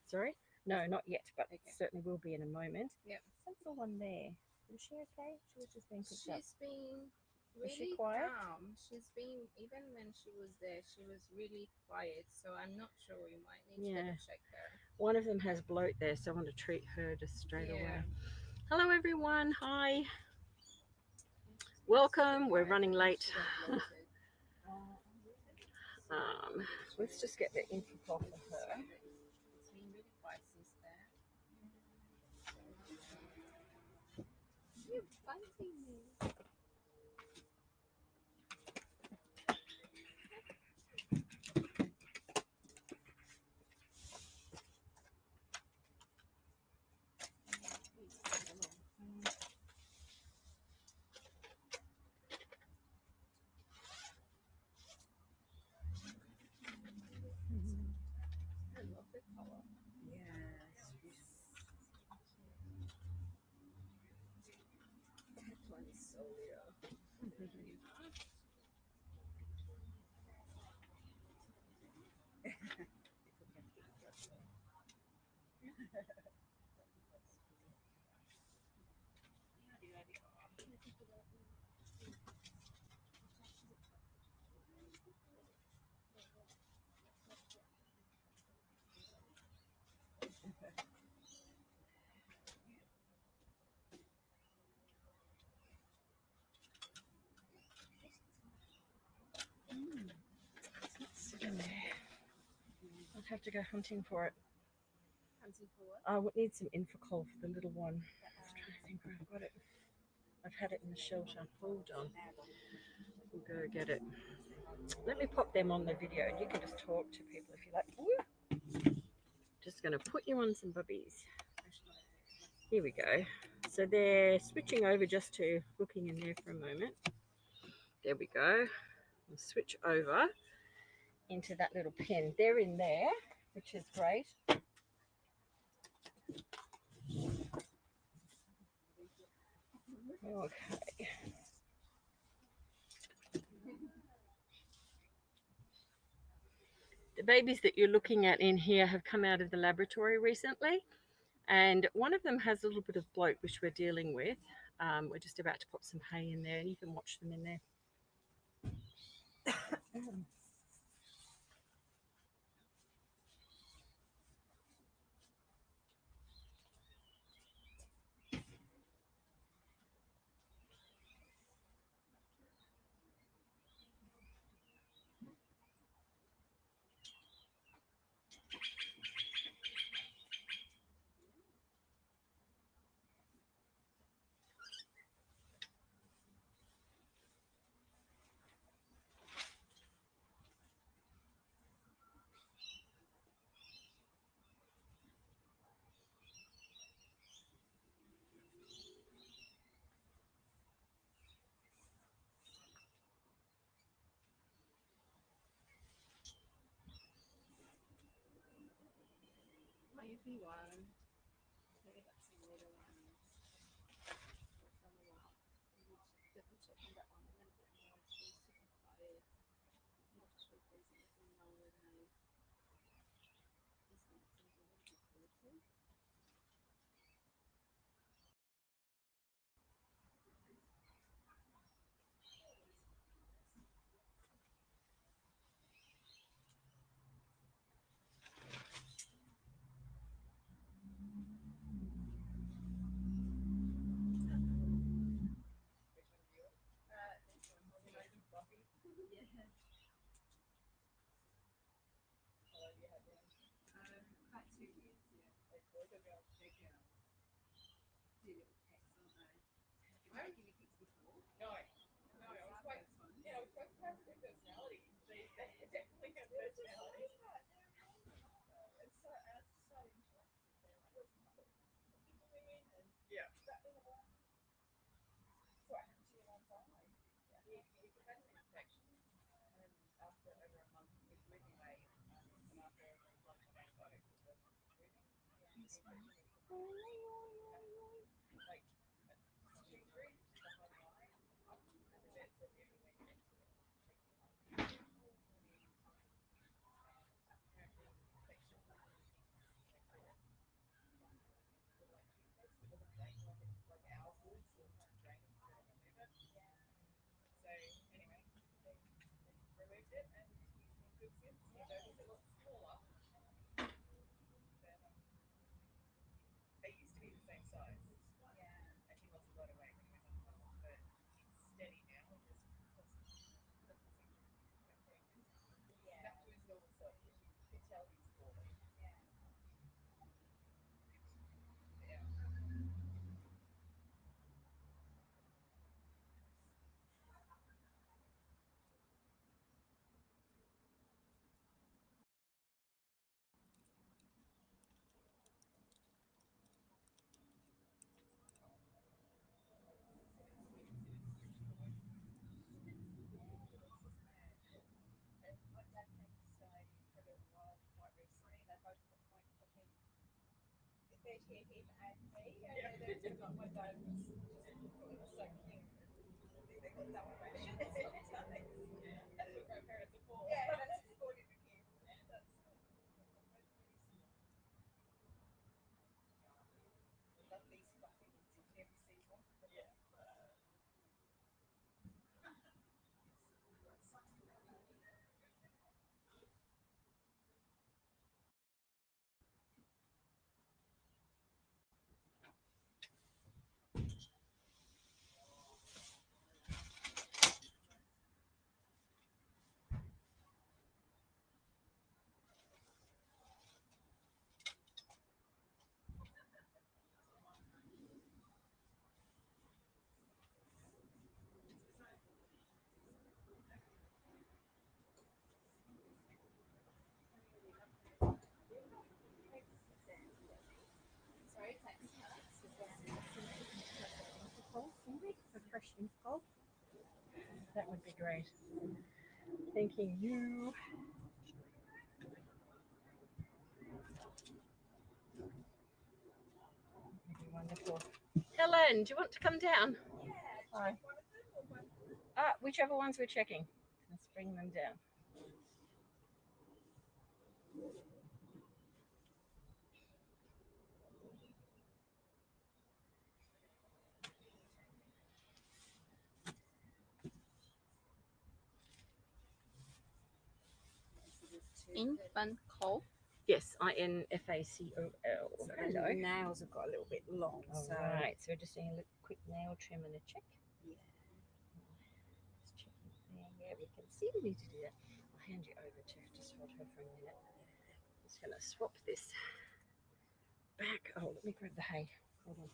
Sorry? No, not yet, but Okay. certainly will be in a moment. Yep. Some little one there. Is she okay? She was just being picked up. She's been Is she really quiet? calm. She's been, even when she was there, she was really quiet. So I'm not sure. You might need to Yeah. double check her. One of them has bloat there, so I want to treat her just straight Yeah. away. Hello, everyone. Hi. Yeah, she's been Welcome. super We're quiet. running I think late. she got bloated. Let's just get the Infacol for her. It's been really quiet since there. You biting me. I love the color. Yes. That one is so little. Sit in there. I'd have to go hunting for it. Hunting for what? I would need some Infacol for the little one. I was trying to think where I've got it. I've had it in the shelter. Hold on. We'll go get it. Let me pop them on the video and you can just talk to people if you like. Woo! Just going to put you on some bubbies. Here we go. So they're switching over just to looking in there for a moment. There we go. We'll switch over into that little pen. They're in there, which is great. Okay. The babies that you're looking at in here have come out of the laboratory recently, and one of them has a little bit of bloat, which we're dealing with. We're just about to pop some hay in there, and you can watch them in there. Might be one. Maybe that's some little ones. From a lot. Double check on that one. And then that one is super quiet. I'm not sure if there's anything wrong with her. This one seems a little bit bloated. Yeah. About 2 years, yeah. Do little pecks, aren't they? Have I given you pics before? No, no, I was quite, yeah, I was quite surprised at their personality. They definitely have personality. It's so interesting. Yeah. So I had to on Friday. Yeah. He had an infection, and after over a month, he was losing weight, and after over a month of antibiotics, it wasn't moving. Like, she breathed the whole night, and the vet said everything next to it. Apparently, infection. You know, he's a lot smaller. But, they used to be the same size. Yeah. And he lost a lot of weight when he was on top, but he's steady now. He just doesn't seem to back to his normal self, which you can tell he's smaller. Yeah. Yeah. And my dad came to stay for a little while quite recently. They both got point for him. They're here, him and me. And then my dad was so cute. They got double rations sometimes. That's what grandparents are for. Yeah, that's supporting the kids. That's love these fluffy ones. You've never seen one. Yeah. Sorry, thanks. Infacol, maybe? A fresh Infacol? That would be great. Thanking you. That'd be wonderful. Helen, do you want to come down? Yeah. Hi. One of them or one? Whichever ones we're checking. Let's bring them down. Infacol. Yes, Infacol. So Hello. the nails have got a little bit long. All so right, so we're just doing a little quick nail trim and a check. yeah. Just checking there. Yeah, we can see we need to do that. I'll hand you over to just hold her for a minute. Just gonna swap this back. Oh, let me grab the hay. Hold on.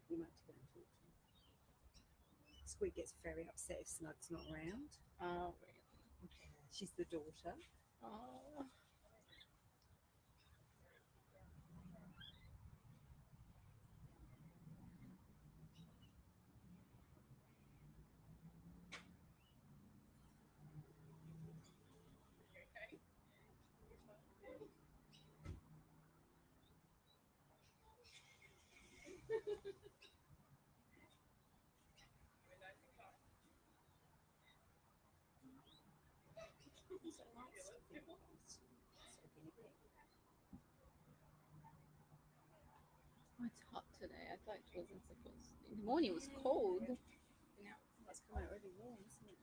We might have to go and talk to him. Squeak gets very upset if Snug's not around. Oh, really? She's the daughter. Oh. Oh, it's hot today. I thought it wasn't supposed to. In the morning it was cold. Now it's coming out really warm, isn't it?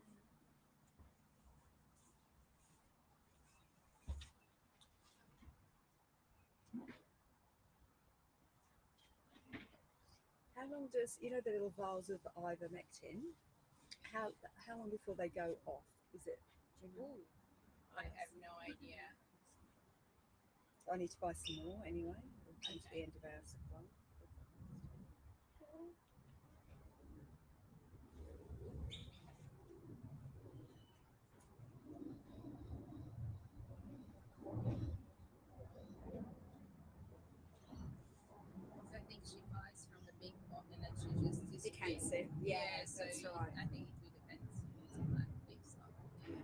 How long does, you know, the little vials of ivermectin, how long before they go off? Is it, do you know? Ooh, I have no idea. I need to buy some more anyway. We're coming to the end of our supply. So I think she buys from the big pot and then she just It can sit. Yeah, so that's right. I think it really depends. It's like big stuff. Yeah.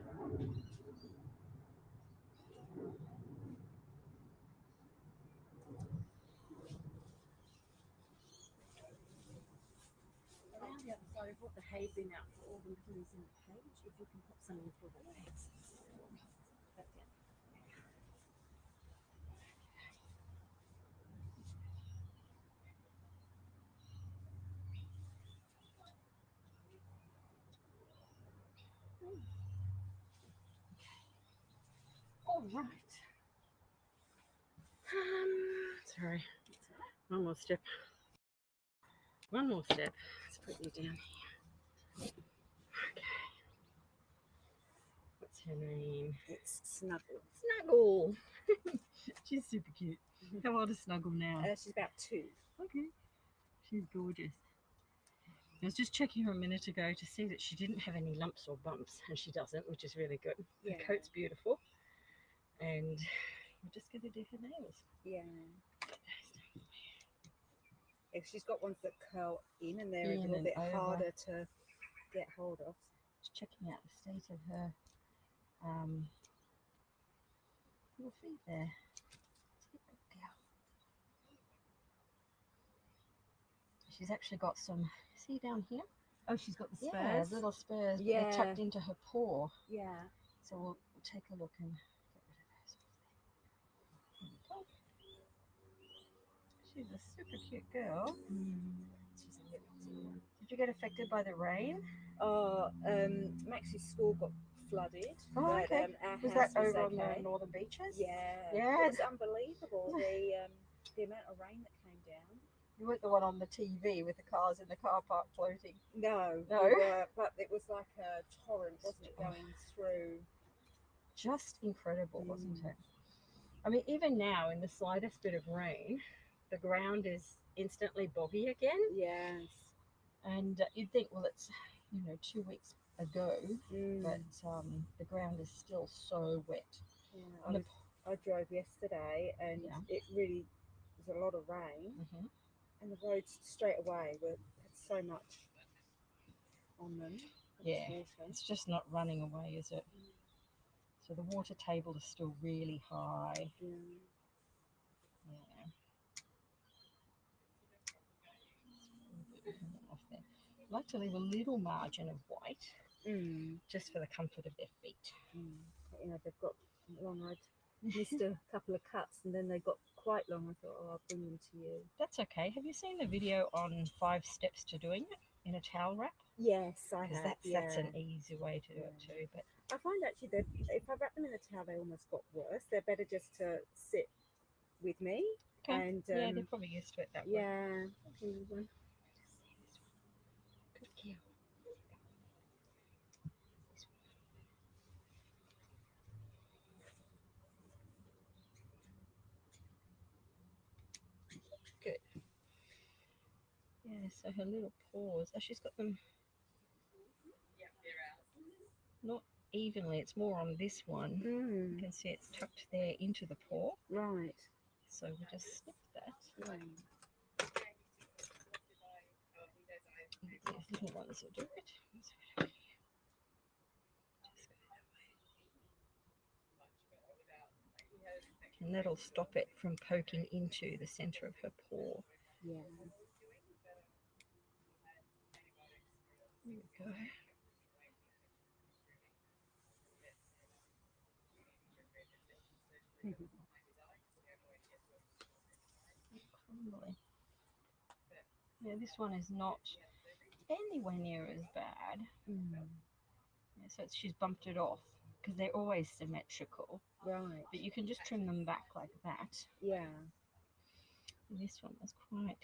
Around the other side. I brought the hay bin out for all the littles in the cage. If you can put some in for the legs. That's it. All right. Sorry. One more step. One more step. Let's put you down here. Okay. What's her name? It's Snuggle. Snuggle. She's super cute. How old is Snuggle now? She's about 2. Okay. She's gorgeous. I was just checking her a minute ago to see that she didn't have any lumps or bumps, and she doesn't, which is really good. Yeah. Her coat's beautiful. And we're just going to do her nails. Yeah. If she's got ones that curl in and they're a In little and bit over. harder to get hold of. Just checking out the state of her little feet there. She's actually got some, see down here? Oh, she's got the spurs? Yeah, little spurs. But Yeah. they're tucked into her paw. Yeah. So we'll take a look and get rid of those. There we go. She's a super cute girl. She's a little one. Did you get affected by the rain? Oh, Maxie's school got flooded. Oh, but, okay. our Was house that over okay. on the northern beaches? Yeah. Yeah. It was unbelievable, the amount of rain that came down. You weren't the one on the TV with the cars in the car park floating. No. No? We were, but it was like a torrent, wasn't it, going through? Just incredible, wasn't it? I mean, even now, in the slightest bit of rain, the ground is instantly boggy again. Yes. And you'd think, well, it's, 2 weeks ago, but Mm. the ground is still so wet. Yeah, And I drove yesterday and Yeah. it really was a lot of rain, Mhm. and the roads straight away had so much on them. Yeah. Water. It's just not running away, is it? So the water table is still really high. Yeah. Yeah. Off there. I like to leave a little margin of white just for the comfort of their feet. They've got long. I'd missed a couple of cuts, and then they got quite long. I thought, I'll bring them to you. That's okay. Have you seen the video on 5 steps to doing it in a towel wrap? Yes, I Because have. that's an easy way to do it too. But I find actually that if I wrap them in a towel, they almost got worse. They're better just to sit with me. okay. And Yeah, they're probably used to it that way. yeah. Good girl. Good. Yeah, so her little paws, she's got them not evenly, it's more on this one. You can see it's tucked there into the paw. Right. So we'll just snip that. These little ones will do it. And that'll stop it from poking into the centre of her paw. Yeah. There we go. Crumbly. Yeah, this one is not anywhere near as bad. Yeah, so she's bumped it off because they're always symmetrical. Right. But you can just trim them back like that. Yeah. And this one was quite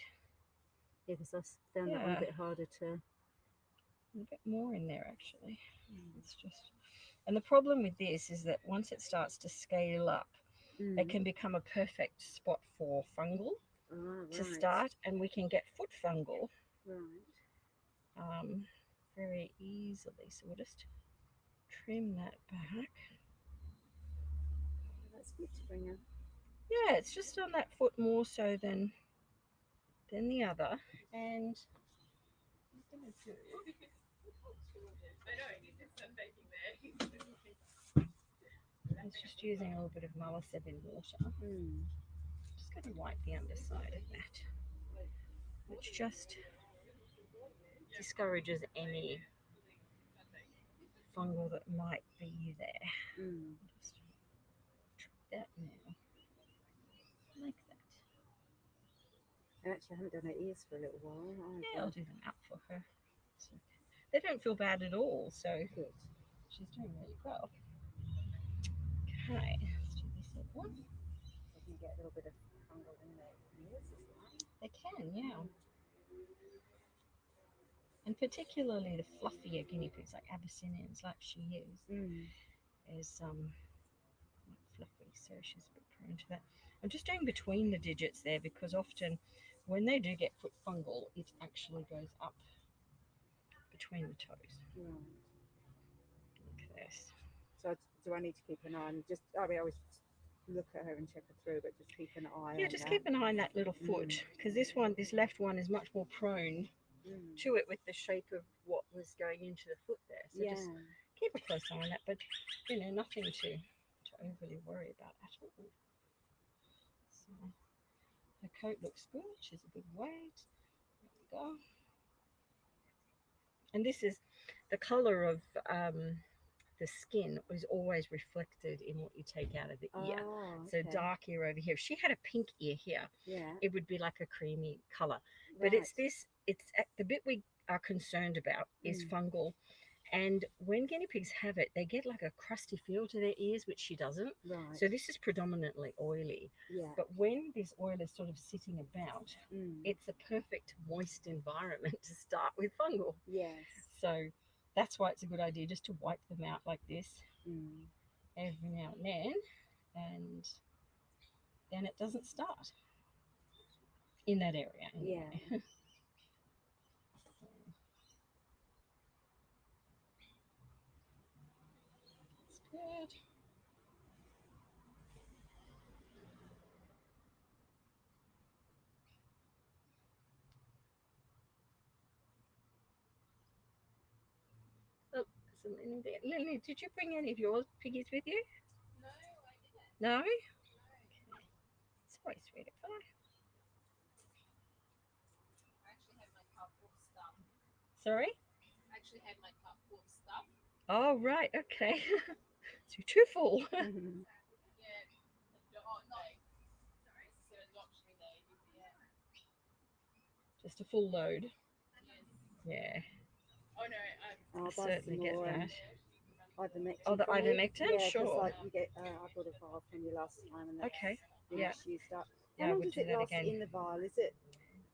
Yeah, because I found that one a bit harder to. a bit more in there actually. It's just, and the problem with this is that once it starts to scale up, it can become a perfect spot for fungal to start, and we can get foot fungal very easily. So we'll just trim that back. That's good to bring up. Yeah, it's just on that foot more so than the other. And I'm gonna do. It's just using a little bit of Malaseb in water. Just going to wipe the underside of that. It's just discourages any fungal that might be there. Mm. Just try that now, like that. And actually, I haven't done her ears for a little while. Yeah, I'll do them out for her. So they don't feel bad at all, so Good. she's doing really well. Okay, let's do this other one. They can get a little bit of fungal in their ears as well. They can, yeah. And particularly the fluffier guinea pigs, like Abyssinians, like she is quite fluffy, so she's a bit prone to that. I'm just doing between the digits there because often when they do get foot fungal, it actually goes up between the toes. Right. Like this. So do I need to keep an eye on just? I mean, I always look at her and check her through, but just keep an eye. Yeah, on just that. keep an eye on that little foot because this left one is much more prone to it with the shape of what was going into the foot there. So Yeah. just keep a close eye on that, but nothing to overly worry about at all. So her coat looks good. She's a good weight. There we go. And this is the color of the skin is always reflected in what you take out of the ear. Oh, So okay. dark ear over here. If she had a pink ear here, Yeah. it would be like a creamy color. Right. But it's the bit we are concerned about is fungal. And when guinea pigs have it, they get like a crusty feel to their ears, which she doesn't. Right. So this is predominantly oily. Yeah. But when this oil is sort of sitting about, it's a perfect moist environment to start with fungal. Yes. So that's why it's a good idea just to wipe them out like this every now and then it doesn't start in that area. Anyway. Yeah. That's good. Oh, some in there. Lily, did you bring any of your piggies with you? No, I didn't. No? No. Okay. Sorry, sweetie pie. I actually had my cup full of stuff. Sorry? I actually had my cup full of stuff. Oh, right, okay. So you're too full. Yeah. Oh, no. Sorry. So adoption day. Yeah. Just a full load. Yes. Yeah, Oh, no. I'll I buy certainly some get more, that. Ivermectin. Oh, the from you. ivermectin? Yeah, 'cause, Sure. like, you get, I bought a vial from you last time, and that's Okay. finished used up. Yeah, I How long would does do it that last again. in the vial? Is it?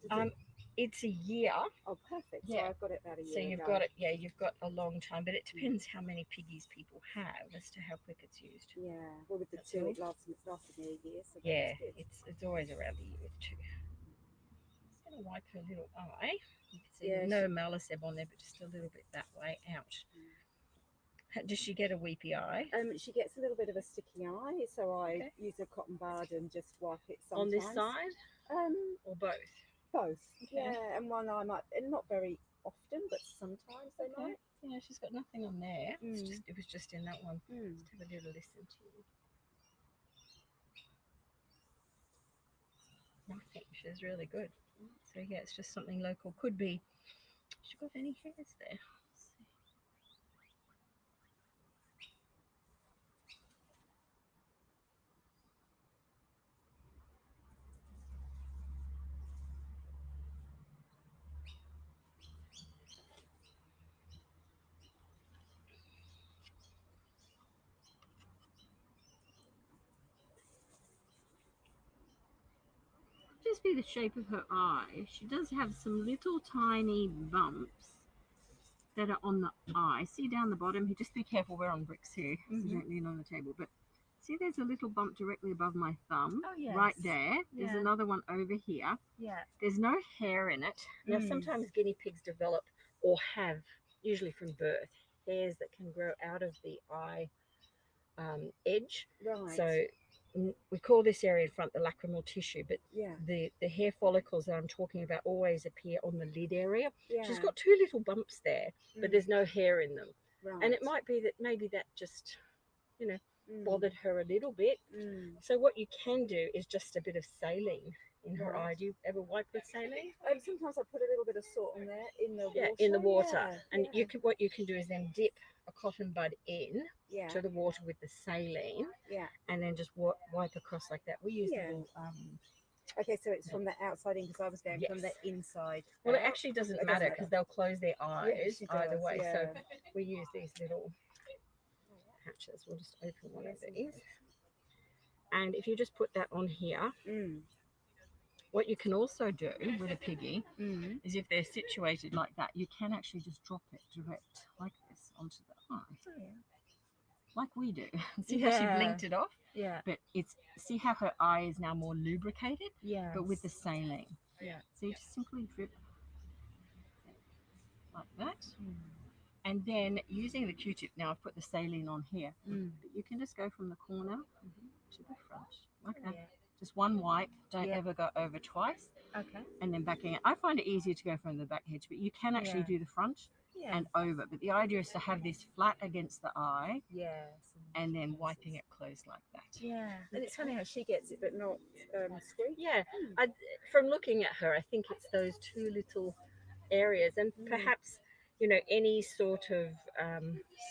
Does it? It's a year. Oh, perfect. Yeah. So I've got it about a year So you've ago. got it, yeah, you've got a long time, but it depends how many piggies people have as to how quick it's used. Yeah. Well, with the That's two, all. it lasted me a year. So Yeah, that's good. it's always around the year with two. Just gonna wipe her little eye. You can see Yeah, no Malaseb on there, but just a little bit that way out. Does she get a weepy eye? She gets a little bit of a sticky eye, so I Okay. use a cotton bud and just wipe it sometimes. On this side or both? Both. Okay. Yeah, and one eye might, and not very often, but sometimes they Okay. might. Yeah, she's got nothing on there. It was just in that one. Mm. Just have a little listen to you. Nothing. She's really good. So yeah, it's just something local. Could be. Has she got any hairs there? Let's see. Just be the shape of her eye. She does have some little tiny bumps that are on the eye. See down the bottom here, just be careful, we're on bricks here, so don't lean on the table. But see there's a little bump directly above my thumb. Oh, yes. Right there. There's Yeah. another one over here. Yeah. There's no hair in it. Now sometimes guinea pigs develop or have, usually from birth, hairs that can grow out of the eye edge. Right. So we call this area in front the lacrimal tissue, but yeah. the hair follicles that I'm talking about always appear on the lid area. Yeah. She's got two little bumps there, but there's no hair in them. Right. And it might be that maybe that just, bothered her a little bit. Mm. So what you can do is just a bit of saline in her Right. eye. Do you ever wipe with saline? Sometimes I put a little bit of salt on there in the water. Yeah, in the water. Yeah, And yeah, what you can do is then dip a cotton bud in yeah, to the water with the saline, yeah. and then just wipe across like that. We use Yeah. little. Okay, so it's from the outside in because I was going from the Yes. inside. Well, it out. actually doesn't It doesn't matter matter. because they'll close their eyes she either does, way. So yeah. we use these little patches. We'll just open one of these. And if you just put that on here, Mm. what you can also do with a piggy Mm. is if they're situated like that, you can actually just drop it direct like this onto the eye. Oh, yeah. Like we do. See how she Yeah. blinked it off? Yeah. But see how her eye is now more lubricated, Yeah. but with the saline. Yeah. So you just simply drip like that. Mm. And then using the Q-tip, now I've put the saline on here, Mm. but you can just go from the corner to the front, like Oh, that. yeah. Just one wipe, don't Yeah. ever go over twice, Okay. and then backing it. I find it easier to go from the back edge, but you can actually Yeah. do the front Yeah. and over. But the idea is to have this flat against the eye Yes. and then wiping it closed like that. Yeah. And it's funny how she gets it, but not Squeaky. Yeah, Mm. from looking at her, I think it's those two little areas, and perhaps any sort of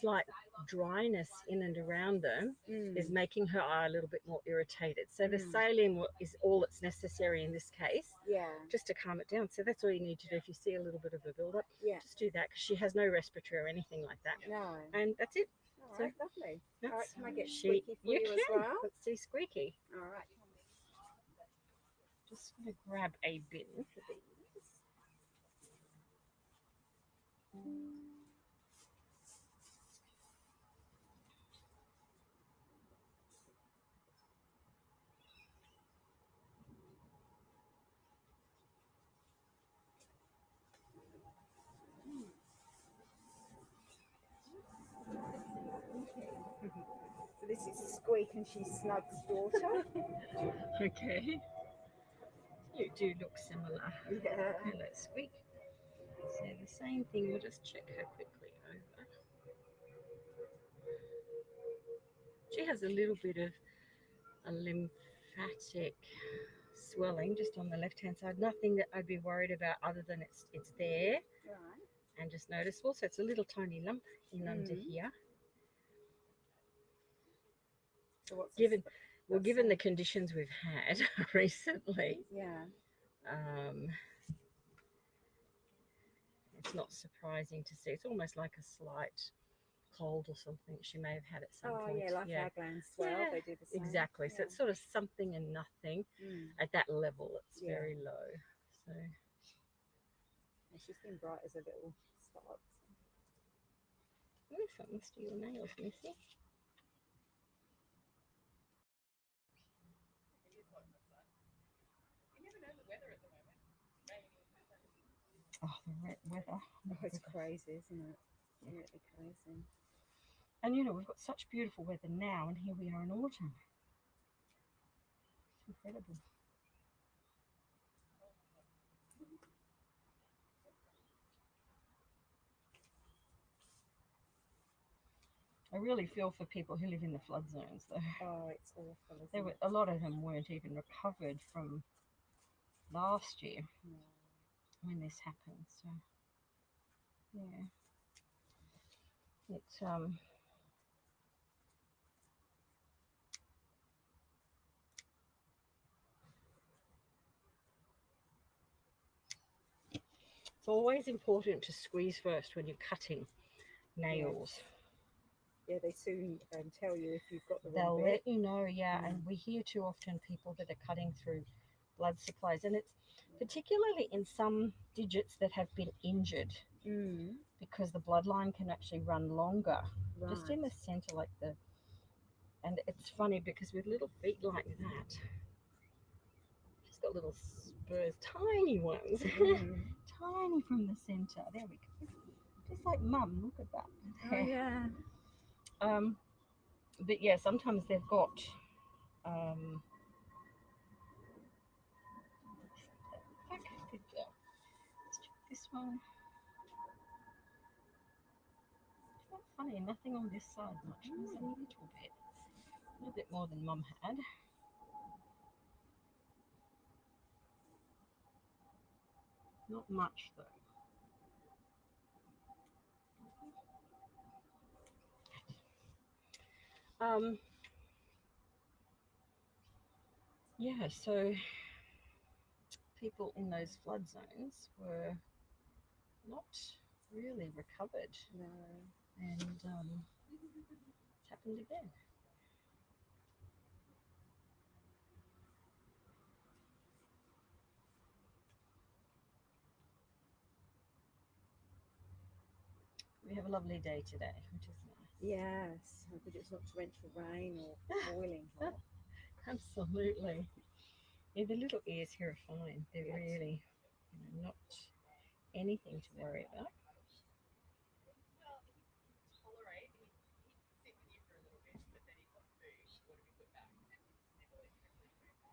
slight dryness in and around them is making her eye a little bit more irritated. So the saline is all that's necessary in this case, Yeah. just to calm it down. So that's all you need to do. If you see a little bit of a build-up, Yeah. just do that because she has no respiratory or anything like that. No. And that's it. All right, lovely. All right, That's can I get she- Squeaky for you as can. well? Let's see Squeaky. All right. Just going to grab a bin for these. So this is Squeak and she's Snug's daughter. Okay. You do look similar. Yeah. Hello, Squeak. So the same thing, we'll just check her quickly over. She has a little bit of a lymphatic swelling just on the left-hand side. Nothing that I'd be worried about other than it's there Right. and just noticeable. So it's a little tiny lump in under here. So what's Given this? the conditions we've had recently, Yeah. it's not surprising to see. It's almost like a slight cold or something she may have had at some point. Yeah, like our glands swell, Yeah, they do the same. exactly. So Yeah. it's sort of something and nothing at that level. It's Yeah. very low. So Yeah, she's been bright as a little spot. oh, something to your nails, Missy. Oh, the weather. Oh, it's crazy, isn't it? Really crazy. And we've got such beautiful weather now, and here we are in autumn. It's incredible. I really feel for people who live in the flood zones, though. Oh, it's awful, isn't it? A lot of them weren't even recovered from last year when this happened. So, yeah, it's it's always important to squeeze first when you're cutting nails. Yeah, they soon tell you if you've got the They'll wrong let bit. you know, and we hear too often people that are cutting through blood supplies, and it's particularly in some digits that have been injured because the bloodline can actually run longer. Right. Just in the center, and it's funny because with little feet like that, she's got little spurs, tiny ones, tiny from the center. There we go. Just like mum, look at that. Oh, yeah. But yeah, sometimes they've got let's check this one. It's not funny, nothing on this side much. There's a little bit more than mum had. Not much though. Yeah, so people in those flood zones were not really recovered, No. and it's happened again. We have a lovely day today, which is nice. Yes, but it's not torrential rain or boiling hot. Absolutely. Yeah, the little ears here are fine. They're really, not anything to worry about.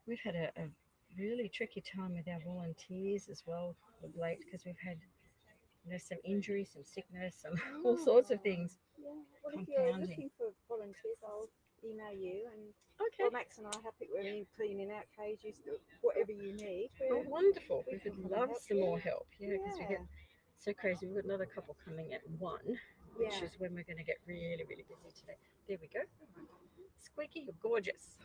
We've had a really tricky time with our volunteers as well of late because we've had some injuries, some sickness, some all sorts of things. Yeah. Well, if you're Compounding. looking for volunteers, I'll email you. And Okay. well, Max and I are happy with you cleaning out cages, whatever you need. Oh, wonderful. We we would can love help some you. more help. Yeah, because we Yeah. get so crazy. We've got another couple coming at 1, which Yeah. is when we're going to get really, really busy today. There we go. Squeaky, you're gorgeous.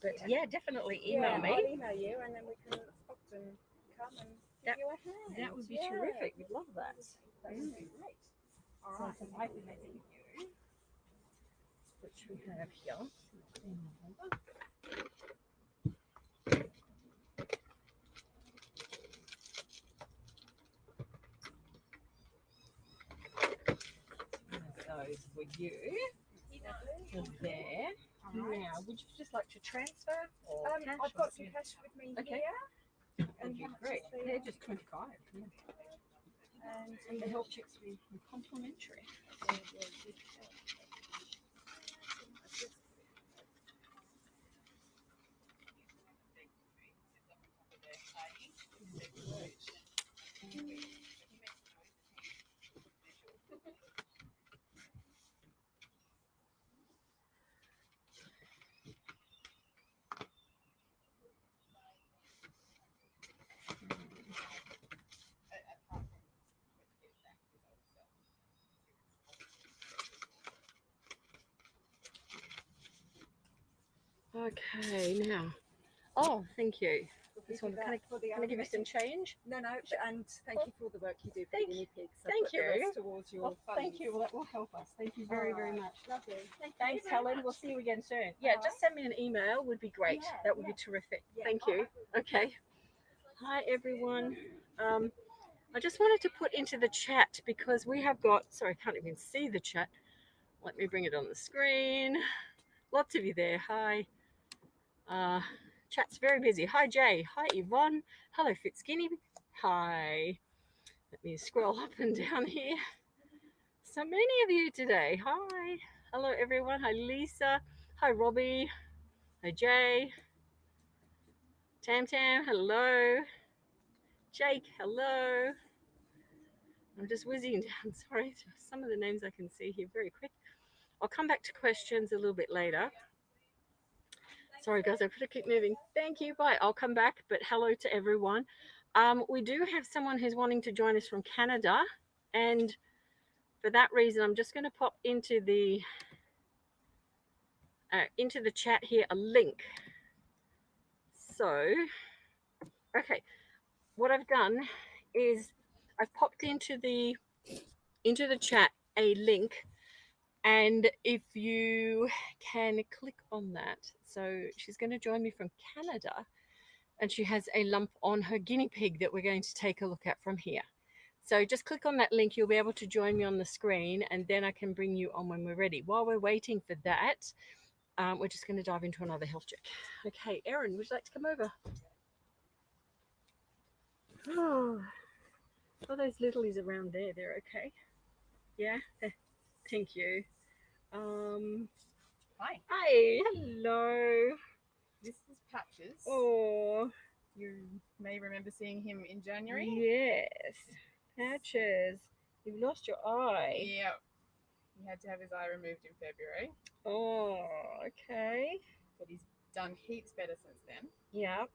But yeah, definitely email me. I'll email you, and then we can often come and give you a hand. That would be terrific. We'd love that. That would be great. All So right. some ivermectin, which we have here. Those for you. So there. Now, would you just like to transfer or cash? I've got some cash with me Okay. here. That'd be how much great. is the- They're just 25. Yeah. And The health checks will be complimentary. Okay, now. Oh, thank you. This one, can I give you some change? No, and thank you for all the work you do for Thank the guinea pigs. I thank put the you. rest towards your Oh, thank funds. you. Well, that will help us. Thank you very, very much. Lovely. Thanks, Helen. We'll see you again soon. Yeah, just send me an email. Would be great. Yeah, That would be terrific. Yeah. Thank you. Okay. Hi, everyone. I just wanted to put into the chat because we have got, sorry, I can't even see the chat. Let me bring it on the screen. Lots of you there. Hi. Chat's very busy. Hi, Jay. Hi, Yvonne. Hello, Fitzskinny. Hi. Let me scroll up and down here. So many of you today. Hi. Hello, everyone. Hi, Lisa. Hi, Robbie. Hi, Jay. Tam Tam. Hello. Jake. Hello. I'm just whizzing down. Sorry. Some of the names I can see here very quick. I'll come back to questions a little bit later. Sorry, guys. I've got to keep moving. Thank you. Bye. I'll come back. But hello to everyone. We do have someone who's wanting to join us from Canada. And for that reason, I'm just going to pop into the chat here a link. So, okay, what I've done is I've popped into the chat a link, and if you can click on that, so she's going to join me from Canada, and she has a lump on her guinea pig that we're going to take a look at from here. So just click on that link, you'll be able to join me on the screen, and then I can bring you on when we're ready. While we're waiting for that, we're just going to dive into another health check. Okay, Erin, would you like to come over? Oh, those littlies around there, they're okay. Yeah, thank you. Hi. Hi, hello. This is Patches. Oh, You may remember seeing him in January. yes. Patches, you've lost your eye. Yeah. He had to have his eye removed in February, Oh, okay. but he's done heaps better since then. Yeah.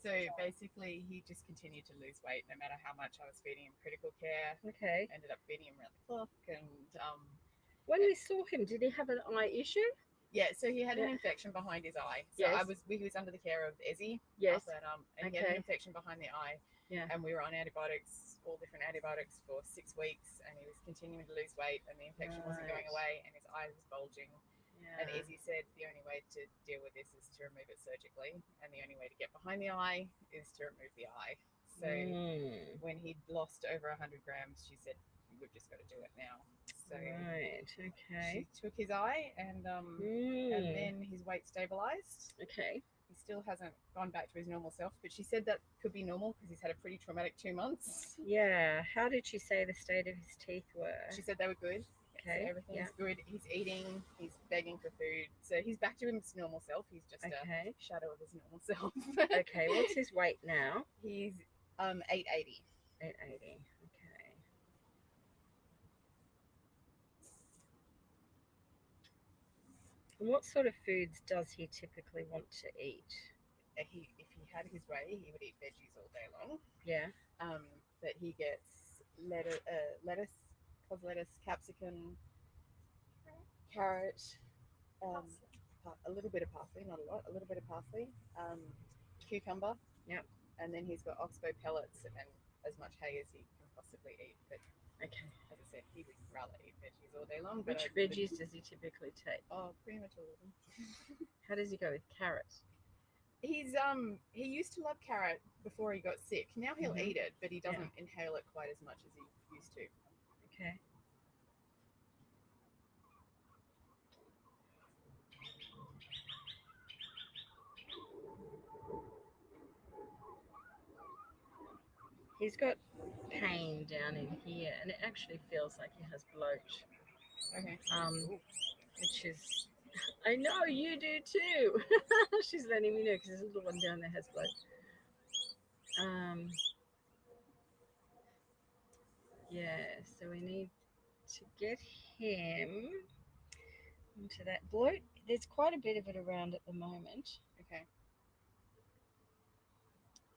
So basically, he just continued to lose weight no matter how much I was feeding him critical care. Okay. Ended up feeding him around the clock, and When we saw him, did he have an eye issue? yeah, so he had an Yeah. infection behind his eye. So Yes. he was under the care of Ezzy. Yes. Up at, and he had Okay. an infection behind the eye. Yeah. And we were on antibiotics, all different antibiotics for 6 weeks, and he was continuing to lose weight, and the infection wasn't going Right. away, and his eye was bulging. Yeah. And Ezzy said the only way to deal with this is to remove it surgically, and the only way to get behind the eye is to remove the eye. So when he'd lost over 100 grams, she said, "We've just got to do it now." So Right. she Okay. took his eye, and then his weight stabilized. Okay. He still hasn't gone back to his normal self, but she said that could be normal because he's had a pretty traumatic 2 months. Yeah. How did she say the state of his teeth were? She said they were good. Okay. So everything's good. He's eating. He's begging for food. So he's back to his normal self. He's just Okay. a shadow of his normal self. Okay. What's his weight now? He's 880. 880. Okay. And what sort of foods does he typically want to eat? If he had his way, he would eat veggies all day long. Yeah. But he gets lettuce, cos lettuce, capsicum, carrot, a little bit of parsley, not a lot, a little bit of parsley, cucumber. Yep. And then he's got oxbow pellets and as much hay as he can possibly eat. But Okay. as I said, he would rather eat veggies all day long. Which veggies does he typically take? Oh, pretty much all of them. How does he go with carrots? He's he used to love carrot before he got sick. Now he'll Mhm. eat it, but he doesn't inhale it quite as much as he used to. Okay. He's got pain down in here, and it actually feels like he has bloat. Okay. Which is, I know you do too. She's letting me know because there's a little one down there has bloat. Yeah, so we need to get him into that bloat. There's quite a bit of it around at the moment. Okay.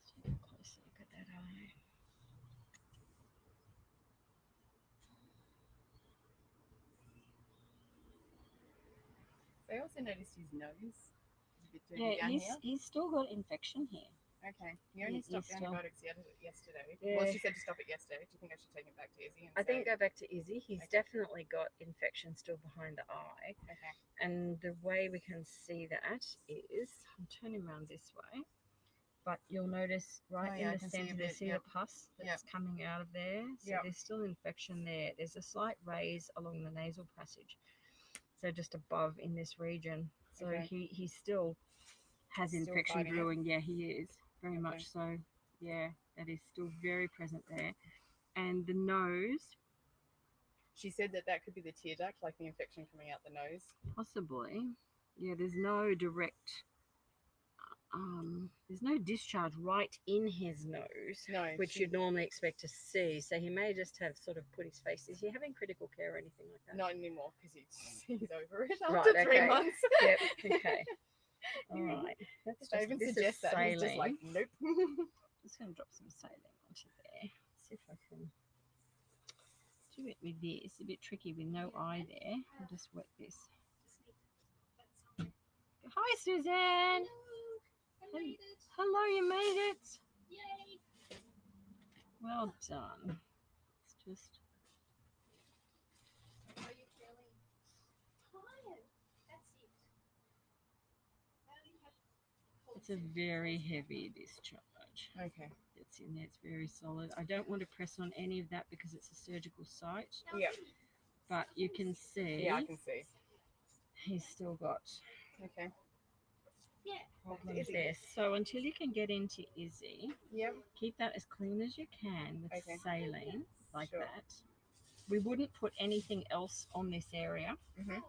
Let's take a closer look at that eye. I also noticed his nose is a bit dirty Yeah, down here. he's still got infection here. Okay. He only stopped still- antibiotics yesterday. Yeah. Well, she said to stop it yesterday. Do you think I should take him back to Izzy? And I think say, go back to Izzy. He's Okay. definitely got infection still behind the eye. okay. And the way we can see that is, I'm turning around this way, but you'll notice right Oh, in yeah, I the can see a centre, bit, see yep. the pus that's Yep. coming out of there. So Yep. there's still infection there. There's a slight raise along the nasal passage, so just above in this region. So Okay. he still has Still infection fighting it? brewing. Yeah, he is very Okay. much so. Yeah, that is still very present there. And the nose, She said that could be the tear duct, like the infection coming out the nose. possibly. Yeah, there's no direct, there's no discharge right in his nose, No. which you'd normally expect to see. So he may just have sort of put his face. Is he having critical care or anything like that? Not anymore because he's over it after Right, 3 okay. months. Yep. Okay. All right. That's I even this is suggest that. He's just like, saline. nope. Just going to drop some saline onto there. See if I can do it with this. It's a bit tricky with no eye there. I'll just wet this. Hi, Suzanne. I made it. Hello, you made it. Yay. Well done. It's just How are you feeling? Tired. That's it. I only had cold it's a very heavy discharge. Okay. It's in there. It's very solid. I don't want to press on any of that because it's a surgical site. Yeah. But you can see Yeah, I can see. he's still got Okay. Yeah. problems Izzy. there. So until you can get into Izzy, Yep. keep that as clean as you can with Okay. saline like Sure. that. We wouldn't put anything else on this area Mhm.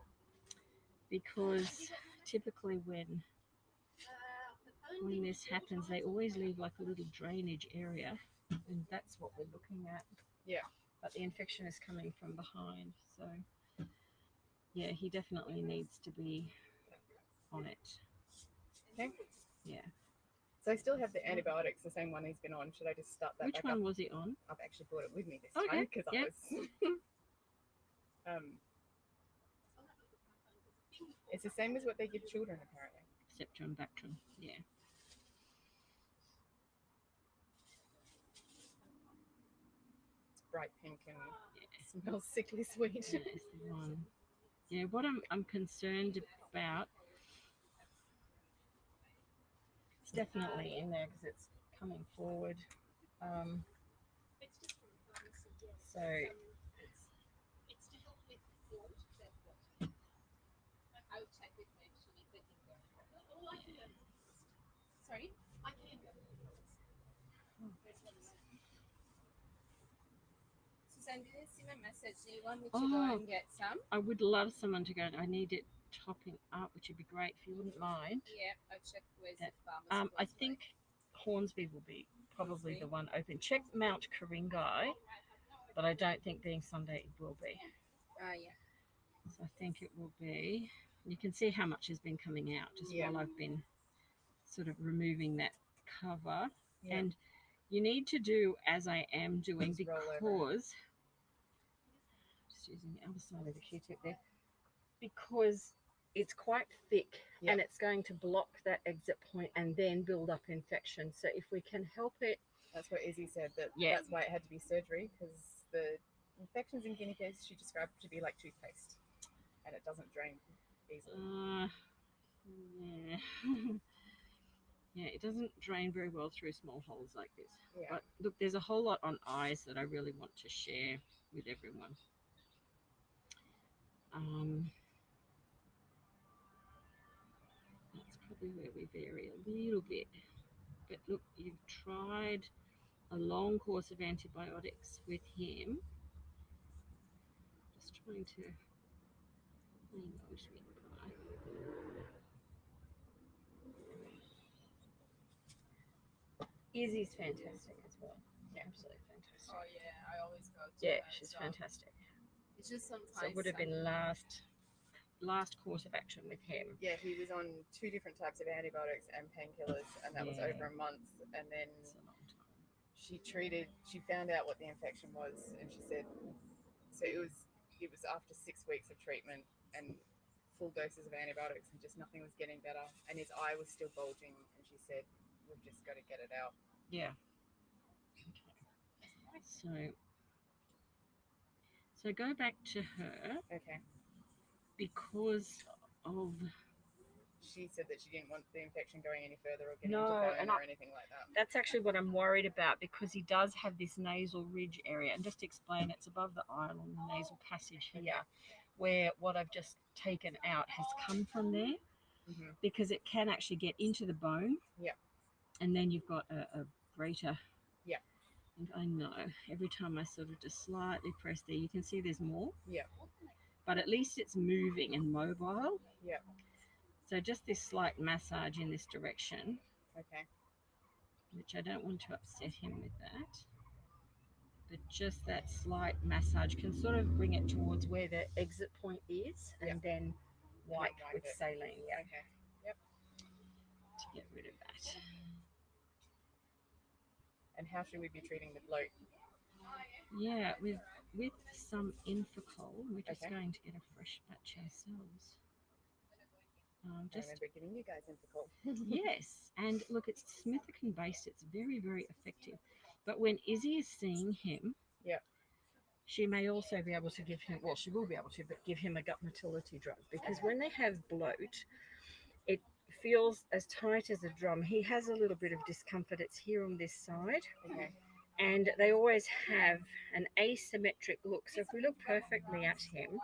because typically when this happens, they always leave like a little drainage area, and that's what we're looking at. Yeah. But the infection is coming from behind, so yeah, he definitely needs to be on it. Okay. Yeah. So I still have the antibiotics, the same one he's been on. Should I just start that Which back one up? was he on? I've actually brought it with me this Okay, time because yeah. I was. It's the same as what they give children, apparently. Septrum, Bactrum, yeah. It's bright pink and smells sickly sweet. That is the one. Yeah, what I'm concerned about, it's definitely in there because it's coming forward. So It's to help with bloat. I would check with my actually if they can go. Oh, I can go. Sorry, I can go. Suzanne, didn't see my message. Do you want me to go Oh. and get some? I would love someone to go. I need it topping up, which would be great if you wouldn't mind. Yeah, I'll check where's That- the farmer's. I think Hornsby will be probably the one open. Check Mount Kuring-gai, but I don't think being Sunday it will be. Yeah. So I think it will be. You can see how much has been coming out just Yeah. while I've been sort of removing that cover. Yeah. And you need to do as I am doing Just roll over. because just using the other side of the Q-tip there, because it's quite thick and it's going to block that exit point and then build up infection. So if we can help it, That's what Izzy said. That's why it had to be surgery, because the infections in guinea pigs she described to be like toothpaste, and it doesn't drain easily. yeah. Yeah, it doesn't drain very well through small holes like this. Yeah. But look, there's a whole lot on eyes that I really want to share with everyone. That's probably where we vary a little bit. But look, you've tried a long course of antibiotics with him. Just trying to Izzy's fantastic as well. Yeah, absolutely fantastic. Oh yeah, I always go to Yeah, her, she's so fantastic. It's just sometimes. So it would have been last course of action with him. Yeah, he was on 2 different types of antibiotics and painkillers, and that was over a month. And then It's a long time. she found out what the infection was, and she said, so it was after 6 weeks of treatment and full doses of antibiotics, and just nothing was getting better, and his eye was still bulging, and she said, we've just got to get it out. Yeah. So go back to her Okay. because of She said that she didn't want the infection going any further or getting No, into bone and or anything like that. that's actually what I'm worried about, because he does have this nasal ridge area, and just to explain, it's above the eye along the nasal passage here, where what I've just taken out has come from there, because it can actually get into the bone. Yeah. And then you've got a greater. Yeah. And I know every time I sort of just slightly press there, you can see there's more. Yeah. But at least it's moving and mobile. Yeah. So just this slight massage in this direction. Okay. Which I don't want to upset him with that. But just that slight massage can sort of bring it towards where the exit point is, and then wipe with saline. Yeah. Okay. Yep. To get rid of that. And how should we be treating the bloat? Yeah, with some Infacol, we're just Okay. going to get a fresh batch ourselves. I remember giving you guys Infacol. Yes, and look, it's Smithicon based. It's very, very effective. But when Izzy is seeing him, she may also be able to give him, well, she will be able to, but give him a gut motility drug, because when they have bloat, it feels as tight as a drum. He has a little bit of discomfort. It's here on this side. Okay. And they always have an asymmetric look. So if we look perfectly at him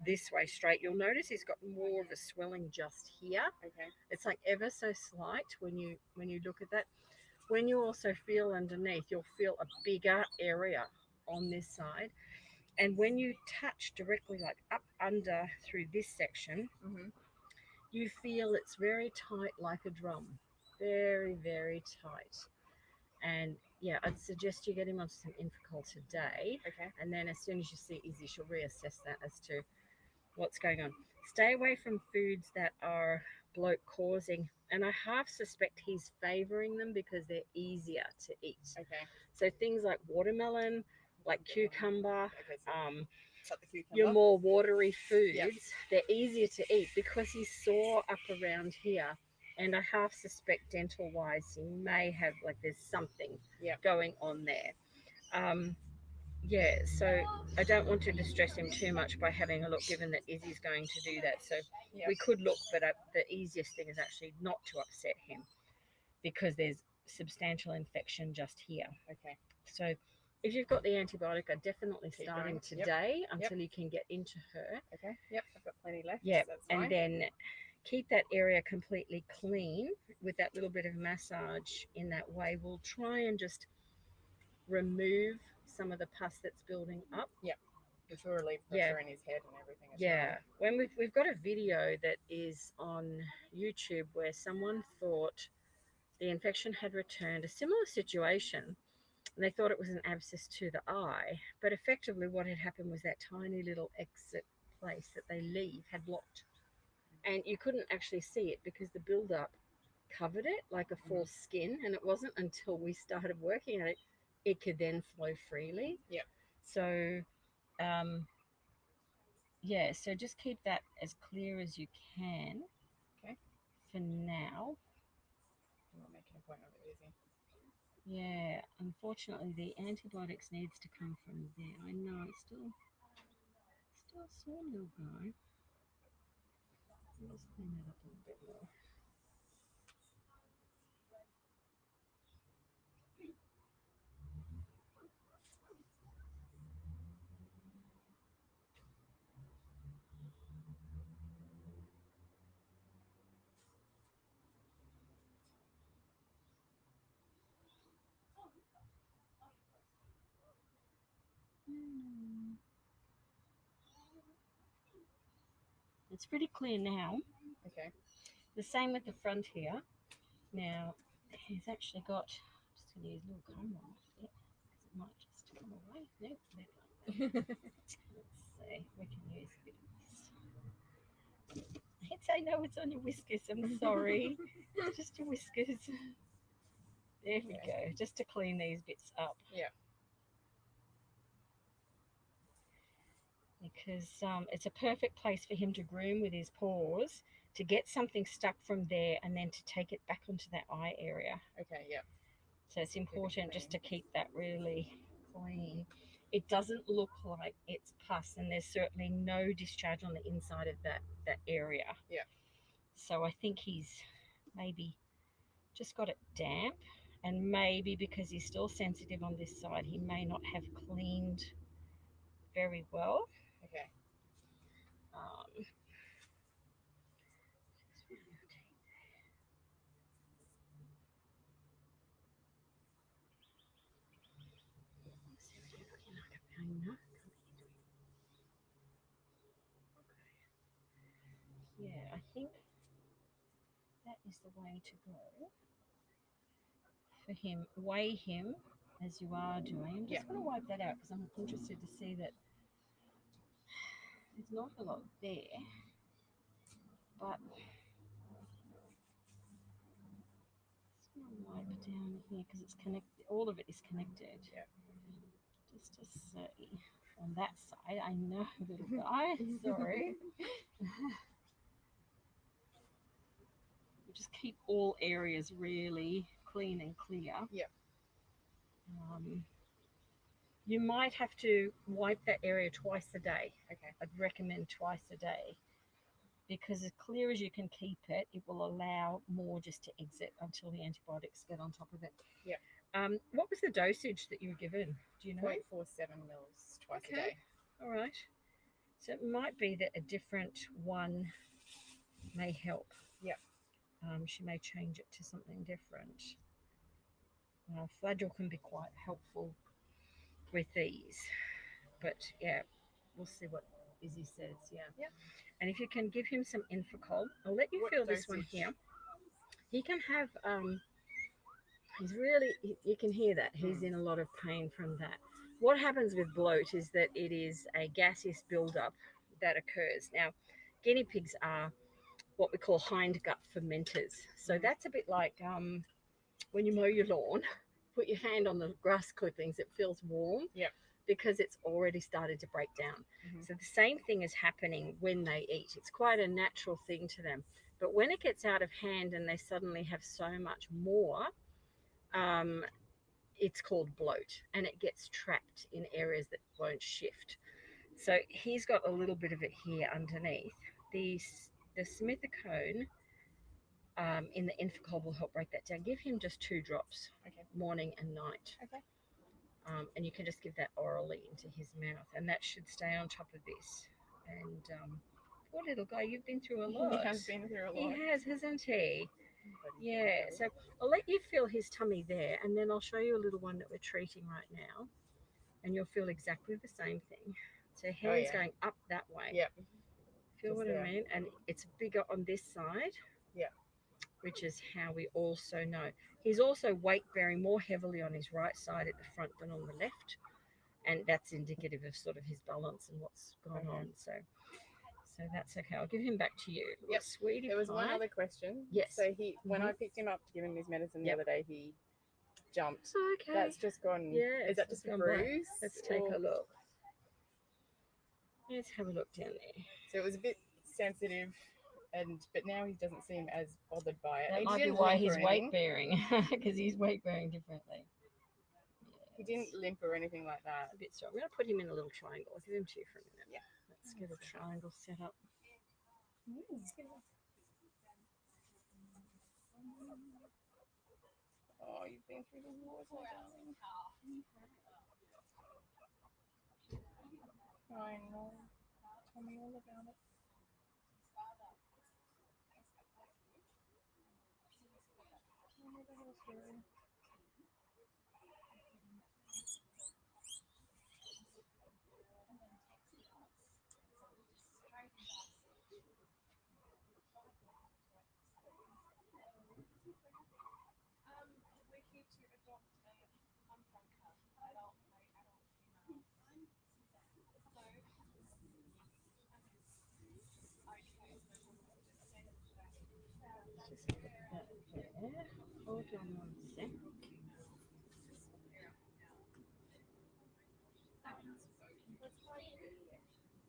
this way straight, you'll notice he's got more of a swelling just here. Okay. It's like ever so slight when you look at that. When you also feel underneath, you'll feel a bigger area on this side. And when you touch directly like up under through this section, you feel it's very tight like a drum. Very, very tight. And yeah, I'd suggest you get him onto some Infacol today. Okay. And then as soon as you see Izzy, she'll reassess that as to what's going on. Stay away from foods that are bloat causing, and I half suspect he's favoring them because they're easier to eat. Okay. So things like watermelon, like cucumber, Okay. So cut the cucumber. your more watery foods, Yep. they're easier to eat because he's sore up around here. And I half suspect dental wise he may have, like, there's something Yep. going on there. Yeah, so I don't want to distress him too much by having a look, given that Izzy's going to do that. So Yep. we could look, but the easiest thing is actually not to upset him because there's substantial infection just here. Okay. So if you've got the antibiotic, I'm definitely Keep starting going. Yep. today until you can get into her. Okay. Yep. I've got plenty left. Yeah, So that's fine. and then keep that area completely clean with that little bit of massage. In that way, we'll try and just remove some of the pus that's building up. Yep. Which will relieve pressure in his head and everything as Yeah, well. when we've got a video that is on YouTube where someone thought the infection had returned, a similar situation, and they thought it was an abscess to the eye, but effectively what had happened was that tiny little exit place that they leave had blocked, and you couldn't actually see it because the build-up covered it like a false skin, and it wasn't until we started working at it, it could then flow freely. Yep. So yeah, so just keep that as clear as you can. Okay. For now. We'll make an appointment with Izzy. Yeah, unfortunately the antibiotics needs to come from there. I know it's still sore, little guy. Let's clean that up a little bit more. It's pretty clear now. Okay. The same with the front here. Now, he's actually got, I'm just going to use a little comb on it because it might just come away. Nope, let's see, we can use this. I'd say no, it's on your whiskers. I'm sorry. Just your whiskers. There we go. Just to clean these bits up. Yeah. Because it's a perfect place for him to groom with his paws, to get something stuck from there and then to take it back onto that eye area. Okay, yeah. So it's important just to keep that really clean. It doesn't look like it's pus, and there's certainly no discharge on the inside of that area. Yeah. So I think he's maybe just got it damp, and maybe because he's still sensitive on this side, he may not have cleaned very well. Okay. Yeah, I think that is the way to go for him. Weigh him as you are doing. I'm just going to wipe that out because I'm interested to see that there's not a lot there, but just going to wipe down here because it's connected. All of it is connected. Yeah. Just to see on that side. I know, little guy. Sorry. Just keep all areas really clean and clear. Yeah. You might have to wipe that area twice a day. Okay. I'd recommend twice a day because as clear as you can keep it, it will allow more just to exit until the antibiotics get on top of it. Yeah. What was the dosage that you were given? Do you know? 0.47 mils twice a day. All right. So it might be that a different one may help. Yeah. She may change it to something different. Flagyl can be quite helpful with these, but yeah, we'll see what Izzy says. Yeah. And if you can give him some Infacol, I'll let you feel this one here. He can have he's really, you can hear that he's in a lot of pain from that. What happens with bloat is that it is a gaseous buildup that occurs. Now, guinea pigs are what we call hind gut fermenters. So that's a bit like when you mow your lawn, put your hand on the grass clippings, it feels warm. Yep. Because it's already started to break down. So the same thing is happening when they eat. It's quite a natural thing to them. But when it gets out of hand and they suddenly have so much more, it's called bloat, and it gets trapped in areas that won't shift. So he's got a little bit of it here underneath. The simethicone in the Infacol will help break that down. Give him just 2 drops, Okay. morning and night. Okay. And you can just give that orally into his mouth, and that should stay on top of this. And poor little guy, you've been through a lot. He has been through a lot. He has, hasn't he? But he's Yeah. been So I'll let you feel his tummy there, and then I'll show you a little one that we're treating right now, and you'll feel exactly the same thing. So hands yeah. going up that way. Yep. Feel Just what there. I mean? And it's bigger on this side. Yeah. Which is how we also know. He's also weight bearing more heavily on his right side at the front than on the left. And that's indicative of sort of his balance and what's gone on. So that's okay. I'll give him back to you. Yep. Sweetie There was one pie. other question. Yes. So when I picked him up to give him his medicine the other day, he jumped. Okay. That's just gone. Yeah, Is that it's just a gone black. bruise? Let's take or- a look. Let's have a look down there. So it was a bit sensitive, but now he doesn't seem as bothered by it. That He might be didn't why limp he's or weight anything. bearing, because he's weight bearing differently. He didn't limp or anything like that. A bit strong. I'm going to put him in a little triangle. I'll give him to you for a minute. Yeah. Let's get a triangle set up. Oh, you've been through the wars, my darling. I know. Tell me all about it. Oh, what the hell's going? We're here to adopt a unfungal adult female. Just put that there. Hold on 1 sec.